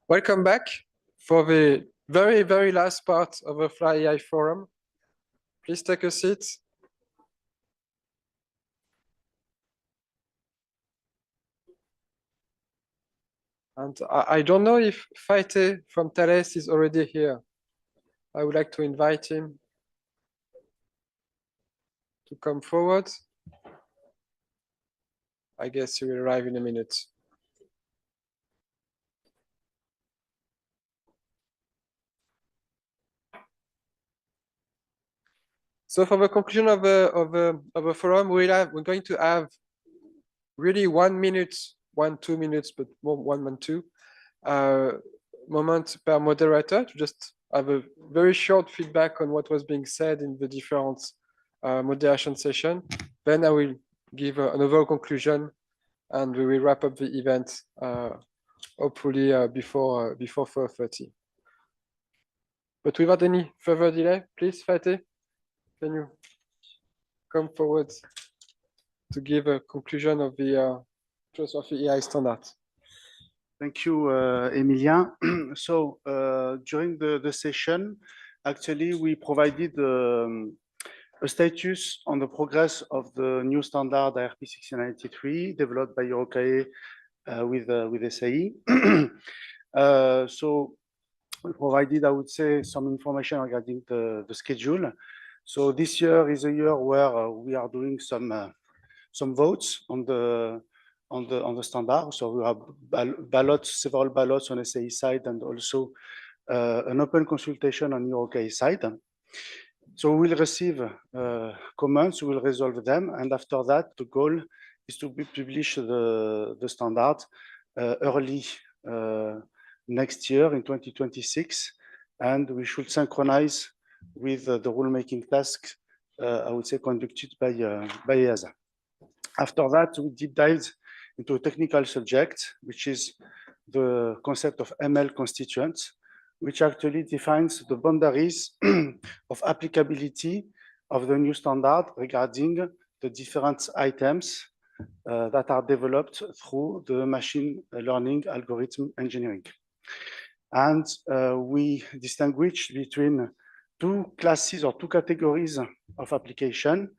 Welcome back for the very, very last part of the Fly AI Forum. Please take a seat. And I don't know if Faite from Thales is already here. I would like to invite him to come forward. I guess he will arrive in a minute. So for the conclusion of the forum, we're going to have really 1 minute, 2 minutes, but more 1 and 2 moment per moderator to just have a very short feedback on what was being said in the different moderation session. Then I will give an overall conclusion, and we will wrap up the event hopefully before 4:30. But without any further delay, please, Fatih, can you come forward to give a conclusion of the trustworthy AI standard? Thank you, Emilien. So during the session, actually, we provided a status on the progress of the new standard IRP 1693 developed by EUROCONTROL with SAE. So we provided, I would say, some information regarding the schedule. So this year is a year where we are doing some votes on the standard. So we have several ballots on SAE side, and also an open consultation on EUROCONTROL side. So we'll receive comments, we'll resolve them, and after that, the goal is to publish the standard early next year in 2026, and we should synchronize with the rulemaking task, I would say, conducted by EASA. After that, we deep dive into a technical subject, which is the concept of ML constituents, which actually defines the boundaries of applicability of the new standard regarding the different items that are developed through the machine learning algorithm engineering. And we distinguish between two classes or two categories of application.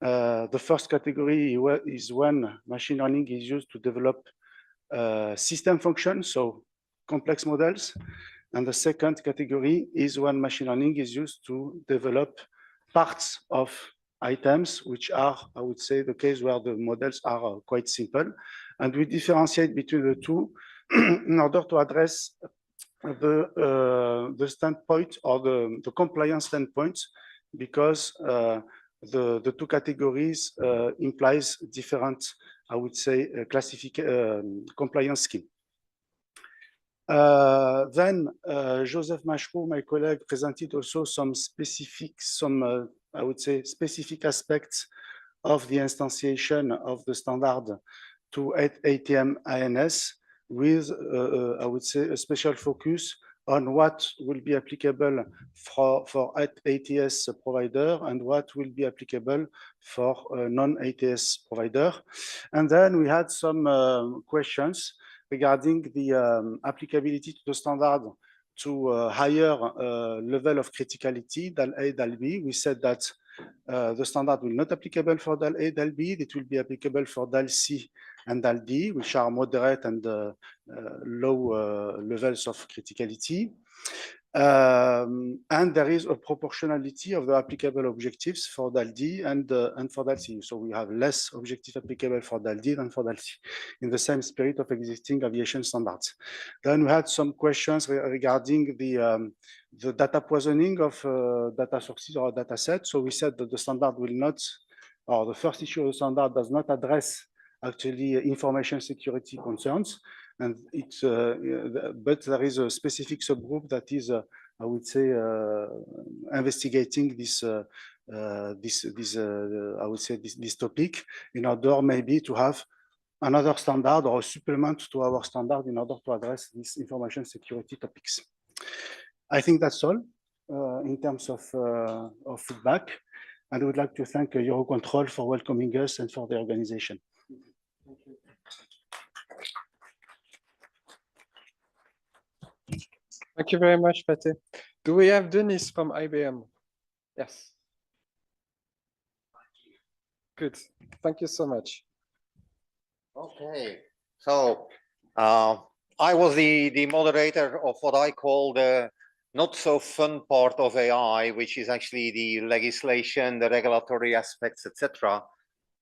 The first category is when machine learning is used to develop system functions, so complex models. And the second category is when machine learning is used to develop parts of items, which are, I would say, the case where the models are quite simple. And we differentiate between the two in order to address the standpoint or the compliance standpoint, because the two categories implies different, I would say, compliance scheme. Then Joseph Machereau, my colleague, presented also some I would say, specific aspects of the instantiation of the standard to ATM INS with, I would say, a special focus on what will be applicable for ATS provider and what will be applicable for non-ATS provider. And then we had some questions regarding the applicability to the standard to a higher level of criticality, DAL A, DAL B. We said that the standard will not applicable for DAL A, DAL B. It will be applicable for DAL C and DAL D, which are moderate and low levels of criticality. And there is a proportionality of the applicable objectives for DAL D and for DAL C. So we have less objective applicable for DAL D than for DAL C, in the same spirit of existing aviation standards. Then we had some questions regarding the data poisoning of data sources or data sets. So we said that the standard will not, or the first issue of the standard does not address actually information security concerns. And it's, but there is a specific subgroup that is, I would say, investigating this topic in order maybe to have another standard or a supplement to our standard in order to address these information security topics. I think that's all. in terms of feedback. And I would like to thank EUROCONTROL for welcoming us and for the organization. Thank you very much, Pate. Do we have Denise from IBM? Yes. Good. Thank you so much. Okay. So I was the moderator of what I call the not so fun part of AI, which is actually the legislation, the regulatory aspects, etc.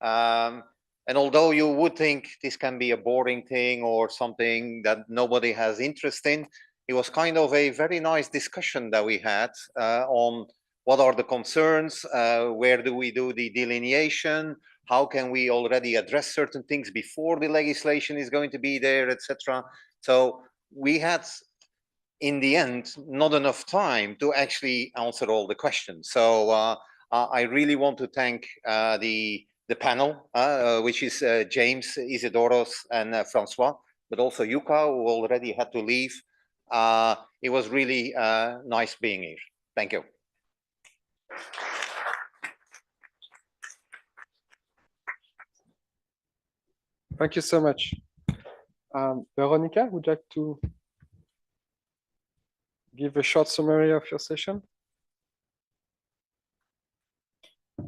And although you would think this can be a boring thing or something that nobody has interest in, it was kind of a very nice discussion that we had on what are the concerns, where do we do the delineation, how can we already address certain things before the legislation is going to be there, etc. So we had, in the end, not enough time to actually answer all the questions. So I really want to thank the panel, which is James, Isidoros, and Francois, but also Yuka, who already had to leave. It was really nice being here. Thank you. Thank you so much. Veronica, would you like to give a short summary of your session?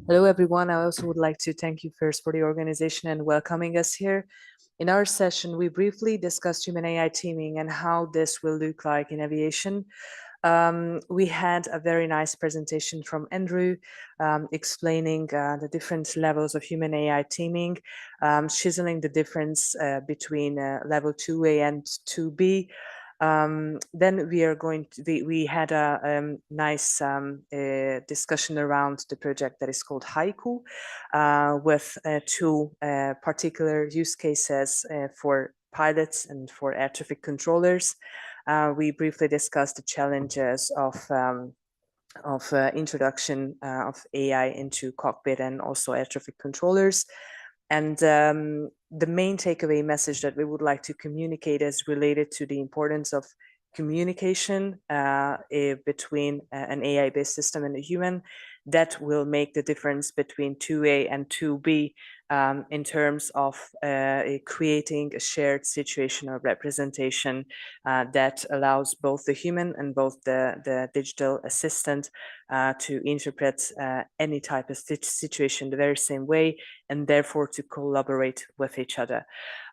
Hello, everyone. I also would like to thank you first for the organization and welcoming us here. In our session, we briefly discussed human AI teaming and how this will look like in aviation. We had a very nice presentation from Andrew explaining the different levels of human AI teaming, chiseling the difference between level 2A and 2B. Then we had a nice discussion around the project that is called Haiku with two particular use cases for pilots and for air traffic controllers. We briefly discussed the challenges of introduction of AI into cockpit and also air traffic controllers. And the main takeaway message that we would like to communicate is related to the importance of communication between an AI-based system and a human. That will make the difference between 2A and 2B in terms of creating a shared situational representation that allows both the human and both the digital assistant to interpret any type of situation the very same way, and therefore to collaborate with each other.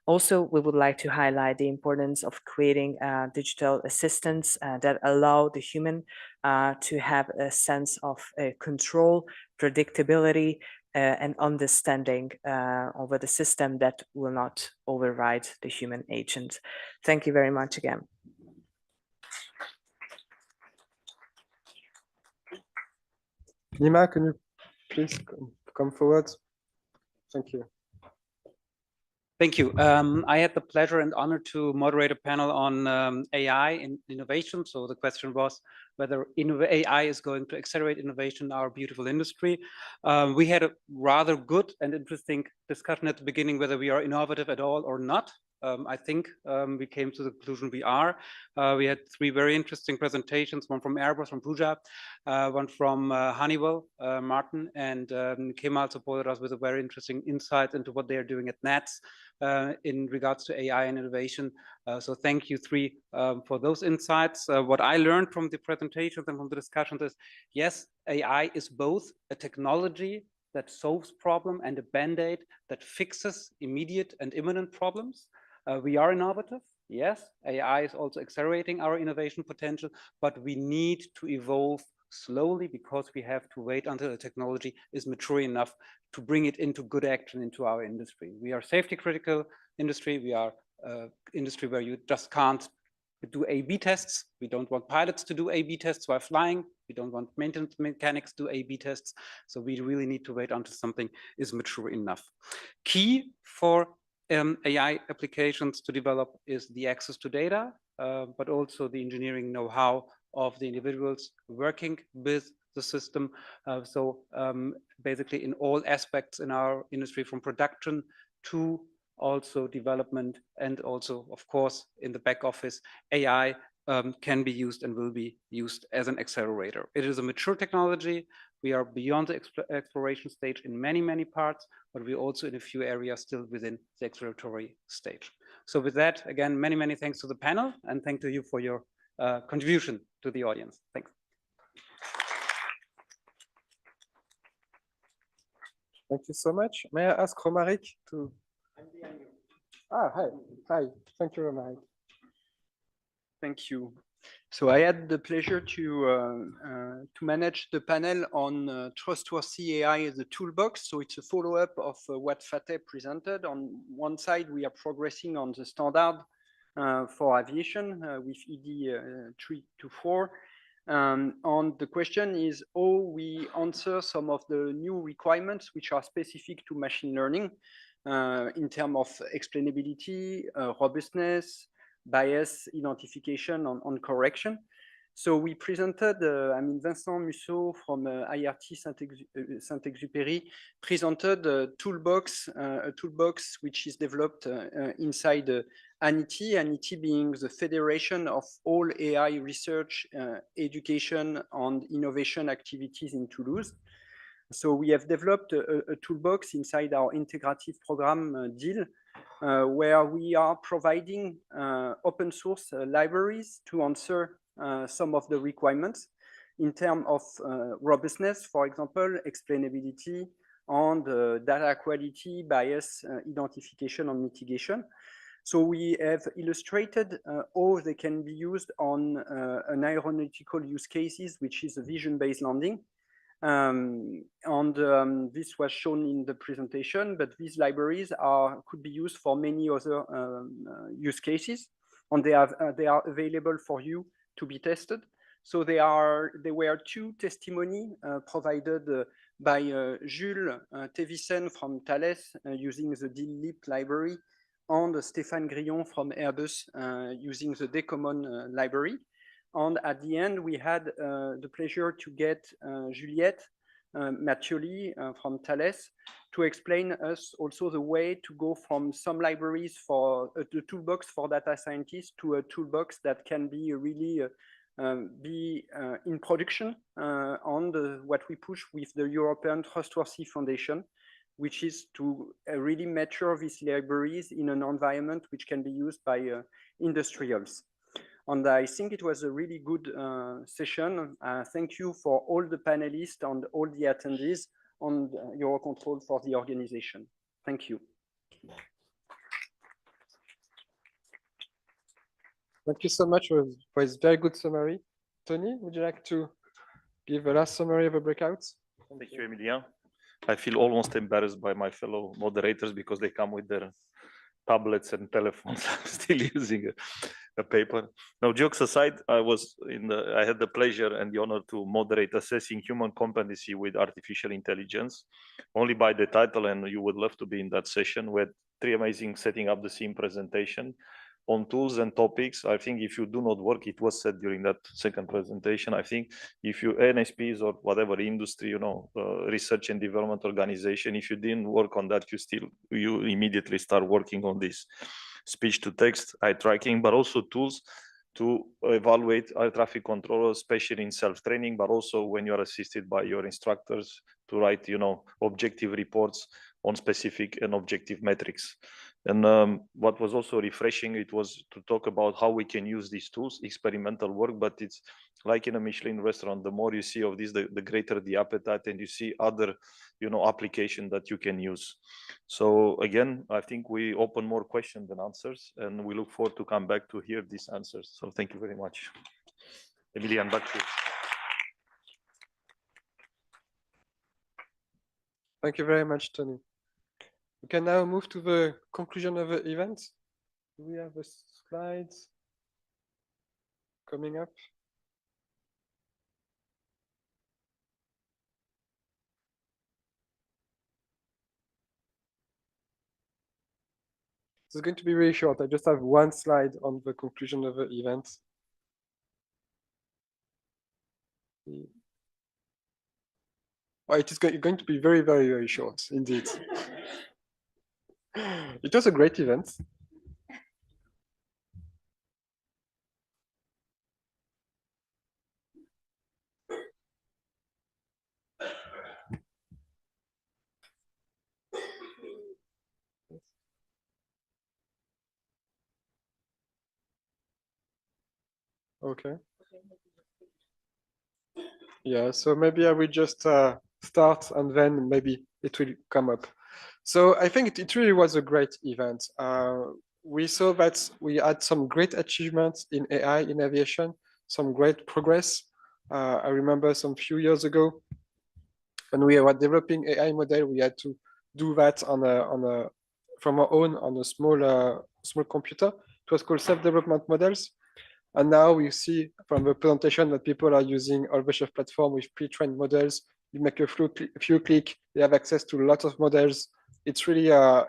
Also, we would like to highlight the importance of creating digital assistants that allow the human to have a sense of control, predictability, and understanding over the system that will not override the human agent. Thank you very much again. Nima, can you please come forward? Thank you. Thank you. I had the pleasure and honor to moderate a panel on AI and innovation. So the question was whether AI is going to accelerate innovation in our beautiful industry. We had a rather good and interesting discussion at the beginning whether we are innovative at all or not. I think we came to the conclusion we are. We had three very interesting presentations, one from Airbus, from Pooja, one from Honeywell, Martin, and Kemal supported us with a very interesting insight into what they are doing at NATS in regards to AI and innovation. So thank you three for those insights. What I learned from the presentations and from the discussions is, yes, AI is both a technology that solves problem and a band-aid that fixes immediate and imminent problems. We are innovative. Yes, AI is also accelerating our innovation potential, but we need to evolve slowly because we have to wait until the technology is mature enough to bring it into good action into our industry. We are safety critical industry. We are industry where you just can't do A/B tests. We don't want pilots to do A/B tests while flying. We don't want maintenance mechanics to do A/B tests. So we really need to wait until something is mature enough. Key for AI applications to develop is the access to data, but also the engineering know-how of the individuals working with the system. Basically in all aspects in our industry, from production to also development, and also, of course, in the back office, AI can be used and will be used as an accelerator. It is a mature technology. We are beyond the exploration stage in many, many parts, but we're also in a few areas still within the exploratory stage. So with that, again, many, many thanks to the panel, and thank to you for your contribution to the audience. Thanks. Thank you so much. May I ask Romaric to... Ah, hi. Hi. Thank you, Romaric. Thank you. So I had the pleasure to manage the panel on trustworthy AI as a toolbox. So it's a follow-up of what FATE presented. On one side, we are progressing on the standard for aviation with ED 324. And the question is how we answer some of the new requirements which are specific to machine learning in terms of explainability, robustness, bias identification on correction. So we presented, Vincent Musso from IRT Saint-Exupéry presented a toolbox which is developed inside ANITI, ANITI being the Federation of all AI research, education and innovation activities in Toulouse. So we have developed a toolbox inside our integrative program deal, where we are providing open source libraries to answer some of the requirements in terms of robustness, for example, explainability, and data quality, bias identification and mitigation. So we have illustrated how they can be used on an aeronautical use cases, which is a vision-based landing. This was shown in the presentation, but these libraries could be used for many other use cases, and they are available for you to be tested. So there were two testimony provided by Jules Tevissen from Thales using the DLLIP library, and Stéphane Grillon from Airbus using the DECOMMON library. And at the end, we had the pleasure to get Juliette Mathioli from Thales to explain us also the way to go from some libraries for the toolbox for data scientists to a toolbox that can be really in production on what we push with the European Trustworthy Foundation, which is to really mature these libraries in an environment which can be used by industrials. And I think it was a really good session. Thank you for all the panelists and all the attendees on EUROCONTROL for the organization. Thank you. Thank you so much for this very good summary. Tony, would you like to give a last summary of the breakouts? Thank you, Emilien. I feel almost embarrassed by my fellow moderators because they come with their tablets and telephones. I'm still using a paper. Now, jokes aside, I had the pleasure and the honor to moderate assessing human competency with artificial intelligence. Only by the title, and you would love to be in that session, with 3 amazing setting up the scene presentation on tools and topics. I think if you do not work, it was said during that second presentation, I think if you NSPs or whatever industry, research and development organization, if you didn't work on that, you immediately start working on this speech to text, eye tracking, but also tools to evaluate air traffic controllers, especially in self-training, but also when you are assisted by your instructors to write, objective reports on specific and objective metrics. And what was also refreshing, it was to talk about how we can use these tools, experimental work, but it's like in a Michelin restaurant, the more you see of this, the greater the appetite, and you see other, application that you can use. So again, I think we open more questions than answers, and we look forward to come back to hear these answers. So thank you very much. Emilian, back to you. Thank you very much, Tony. We can now move to the conclusion of the event. Do we have the slides coming up? This is going to be really short. I just have one slide on the conclusion of the event. Oh, it is going to be very, very, very short indeed. It was a great event. Okay. Yeah, so maybe I will just start and then maybe it will come up. So I think it really was a great event. We saw that we had some great achievements in AI in aviation, some great progress. I remember some few years ago when we were developing AI model, we had to do that from our own on a small computer. It was called self-development models. And now we see from the presentation that people are using off-the-shelf platform with pre-trained models. You make a few clicks, they have access to a lot of models. It's really a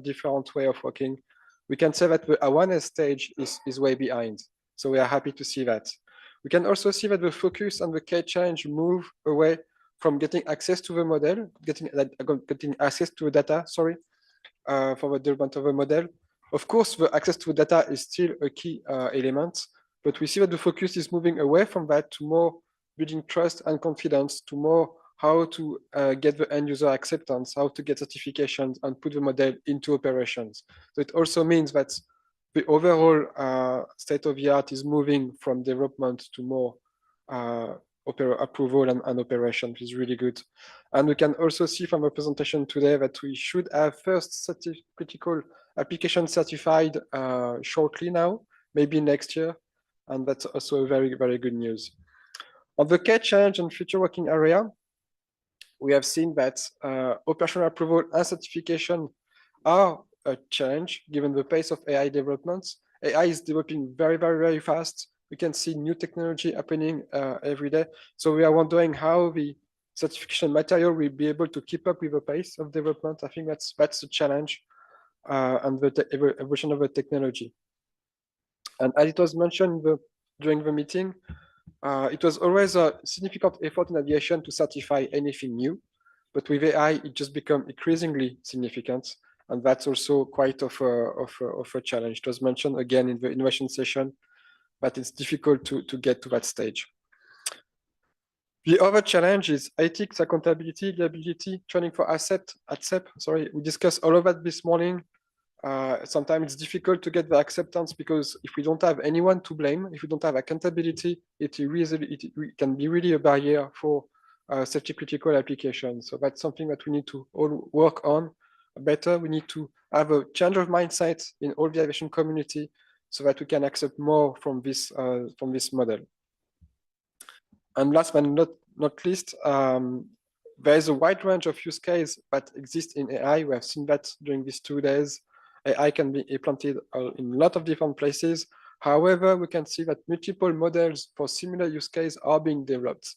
different way of working. We can say that the awareness stage is way behind. So we are happy to see that. We can also see that the focus and the key change move away from getting access to the model, getting access to the data, sorry, for the development of a model. Of course, the access to data is still a key element, but we see that the focus is moving away from that to more building trust and confidence, to more how to get the end user acceptance, how to get certifications and put the model into operations. So it also means that the overall state of the art is moving from development to more approval and operation, which is really good. And we can also see from the presentation today that we should have first critical application certified shortly now, maybe next year. And that's also very, very good news. On the key change and future working area, we have seen that operational approval and certification are a challenge given the pace of AI developments. AI is developing very, very, very fast. We can see new technology happening every day. So we are wondering how the certification material will be able to keep up with the pace of development. I think that's the challenge and the evolution of the technology. And as it was mentioned during the meeting, it was always a significant effort in aviation to certify anything new, but with AI, it just becomes increasingly significant. And that's also quite of a challenge. It was mentioned again in the innovation session, but it's difficult to get to that stage. The other challenge is ethics, accountability, liability, training for ATSEP. Sorry, we discussed all of that this morning. Sometimes it's difficult to get the acceptance because if we don't have anyone to blame, if we don't have accountability, it can be really a barrier for safety critical applications. So that's something that we need to all work on better. We need to have a change of mindset in all the aviation community so that we can accept more from this model. And last but not least, there is a wide range of use cases that exist in AI. We have seen that during these 2 days. AI can be implemented in a lot of different places. However, we can see that multiple models for similar use cases are being developed.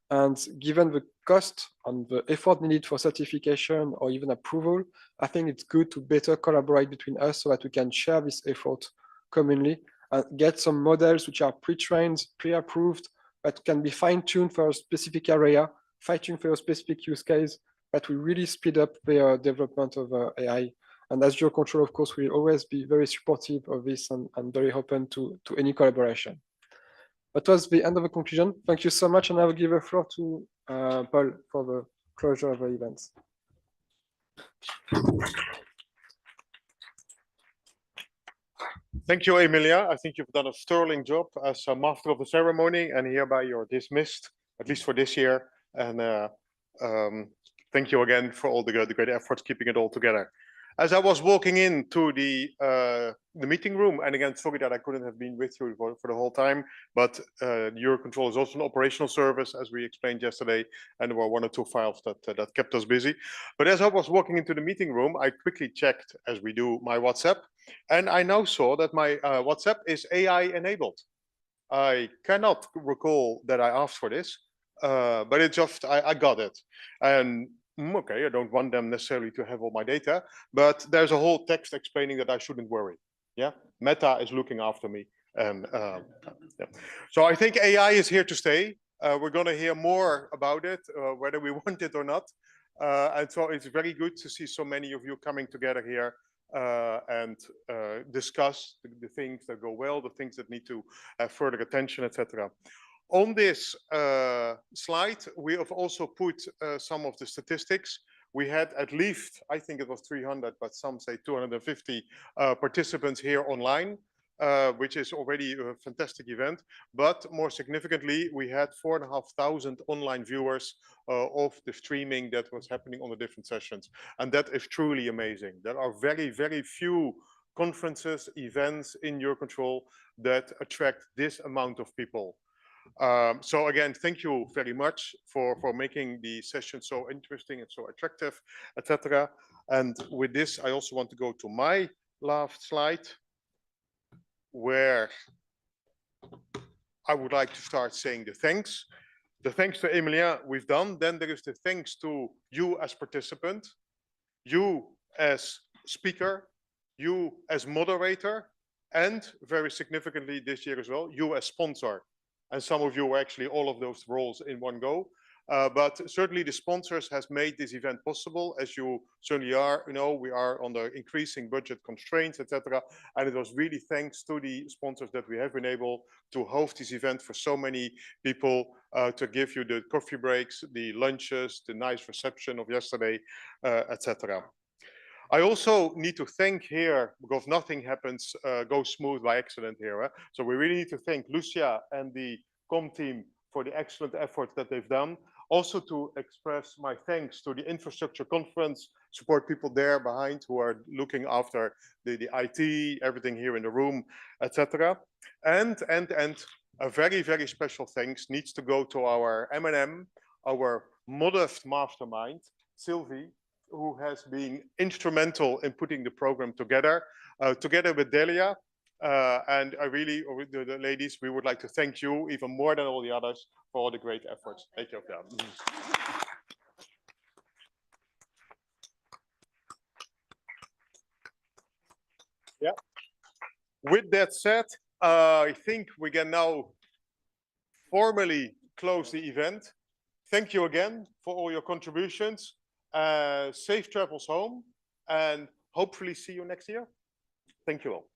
And given the cost and the effort needed for certification or even approval, I think it's good to better collaborate between us so that we can share this effort commonly and get some models which are pre-trained, pre-approved, that can be fine-tuned for a specific area, fine-tuned for a specific use case, that will really speed up the development of AI. And as EUROCONTROL, of course, will always be very supportive of this and very open to any collaboration. That was the end of the conclusion. Thank you so much, and I will give the floor to Paul for the closure of the events. Thank you, Emilia. I think you've done a sterling job as a master of the ceremony, and hereby you're dismissed, at least for this year. And thank you again for all the great efforts keeping it all together. As I was walking into the meeting room, and again, sorry that I couldn't have been with you for the whole time, but EUROCONTROL is also an operational service, as we explained yesterday, and there were 1 or 2 files that kept us busy. But as I was walking into the meeting room, I quickly checked, as we do, my WhatsApp, and I now saw that my WhatsApp is AI enabled. I cannot recall that I asked for this, but it just, I got it. And okay, I don't want them necessarily to have all my data, but there's a whole text explaining that I shouldn't worry. Yeah, Meta is looking after me, and yeah. So I think AI is here to stay. We're going to hear more about it, whether we want it or not. And so it's very good to see so many of you coming together here and discuss the things that go well, the things that need to have further attention, etc. On this slide, we have also put some of the statistics. We had at least, I think it was 300, but some say 250 participants here online. which is already a fantastic event. But more significantly, we had 4,500 online viewers of the streaming that was happening on the different sessions. And that is truly amazing. There are very, very few conferences, events in EUROCONTROL that attract this amount of people. So again, thank you very much for making the session so interesting and so attractive, etc. And with this, I also want to go to my last slide, where I would like to start saying the thanks. The thanks to Emilien we've done. Then there is the thanks to you as participant, you as speaker, you as moderator, and very significantly this year as well, you as sponsor. And some of you were actually all of those roles in one go. But certainly the sponsors has made this event possible. As you certainly are, we are under increasing budget constraints, etc. And it was really thanks to the sponsors that we have been able to host this event for so many people, to give you the coffee breaks, the lunches, the nice reception of yesterday, etc. I also need to thank here, because nothing goes smooth by accident here. So we really need to thank Lucia and the COM team for the excellent effort that they've done. Also to express my thanks to the infrastructure conference support people there behind who are looking after the IT, everything here in the room, etc. And a very, very special thanks needs to go to our M&M, our modest mastermind, Sylvie, who has been instrumental in putting the program together, together with Delia. And I really, the ladies, we would like to thank you even more than all the others for all the great efforts. Thank you. Yeah. With that said, I think we can now formally close the event. Thank you again for all your contributions. Safe travels home, and hopefully see you next year. Thank you all.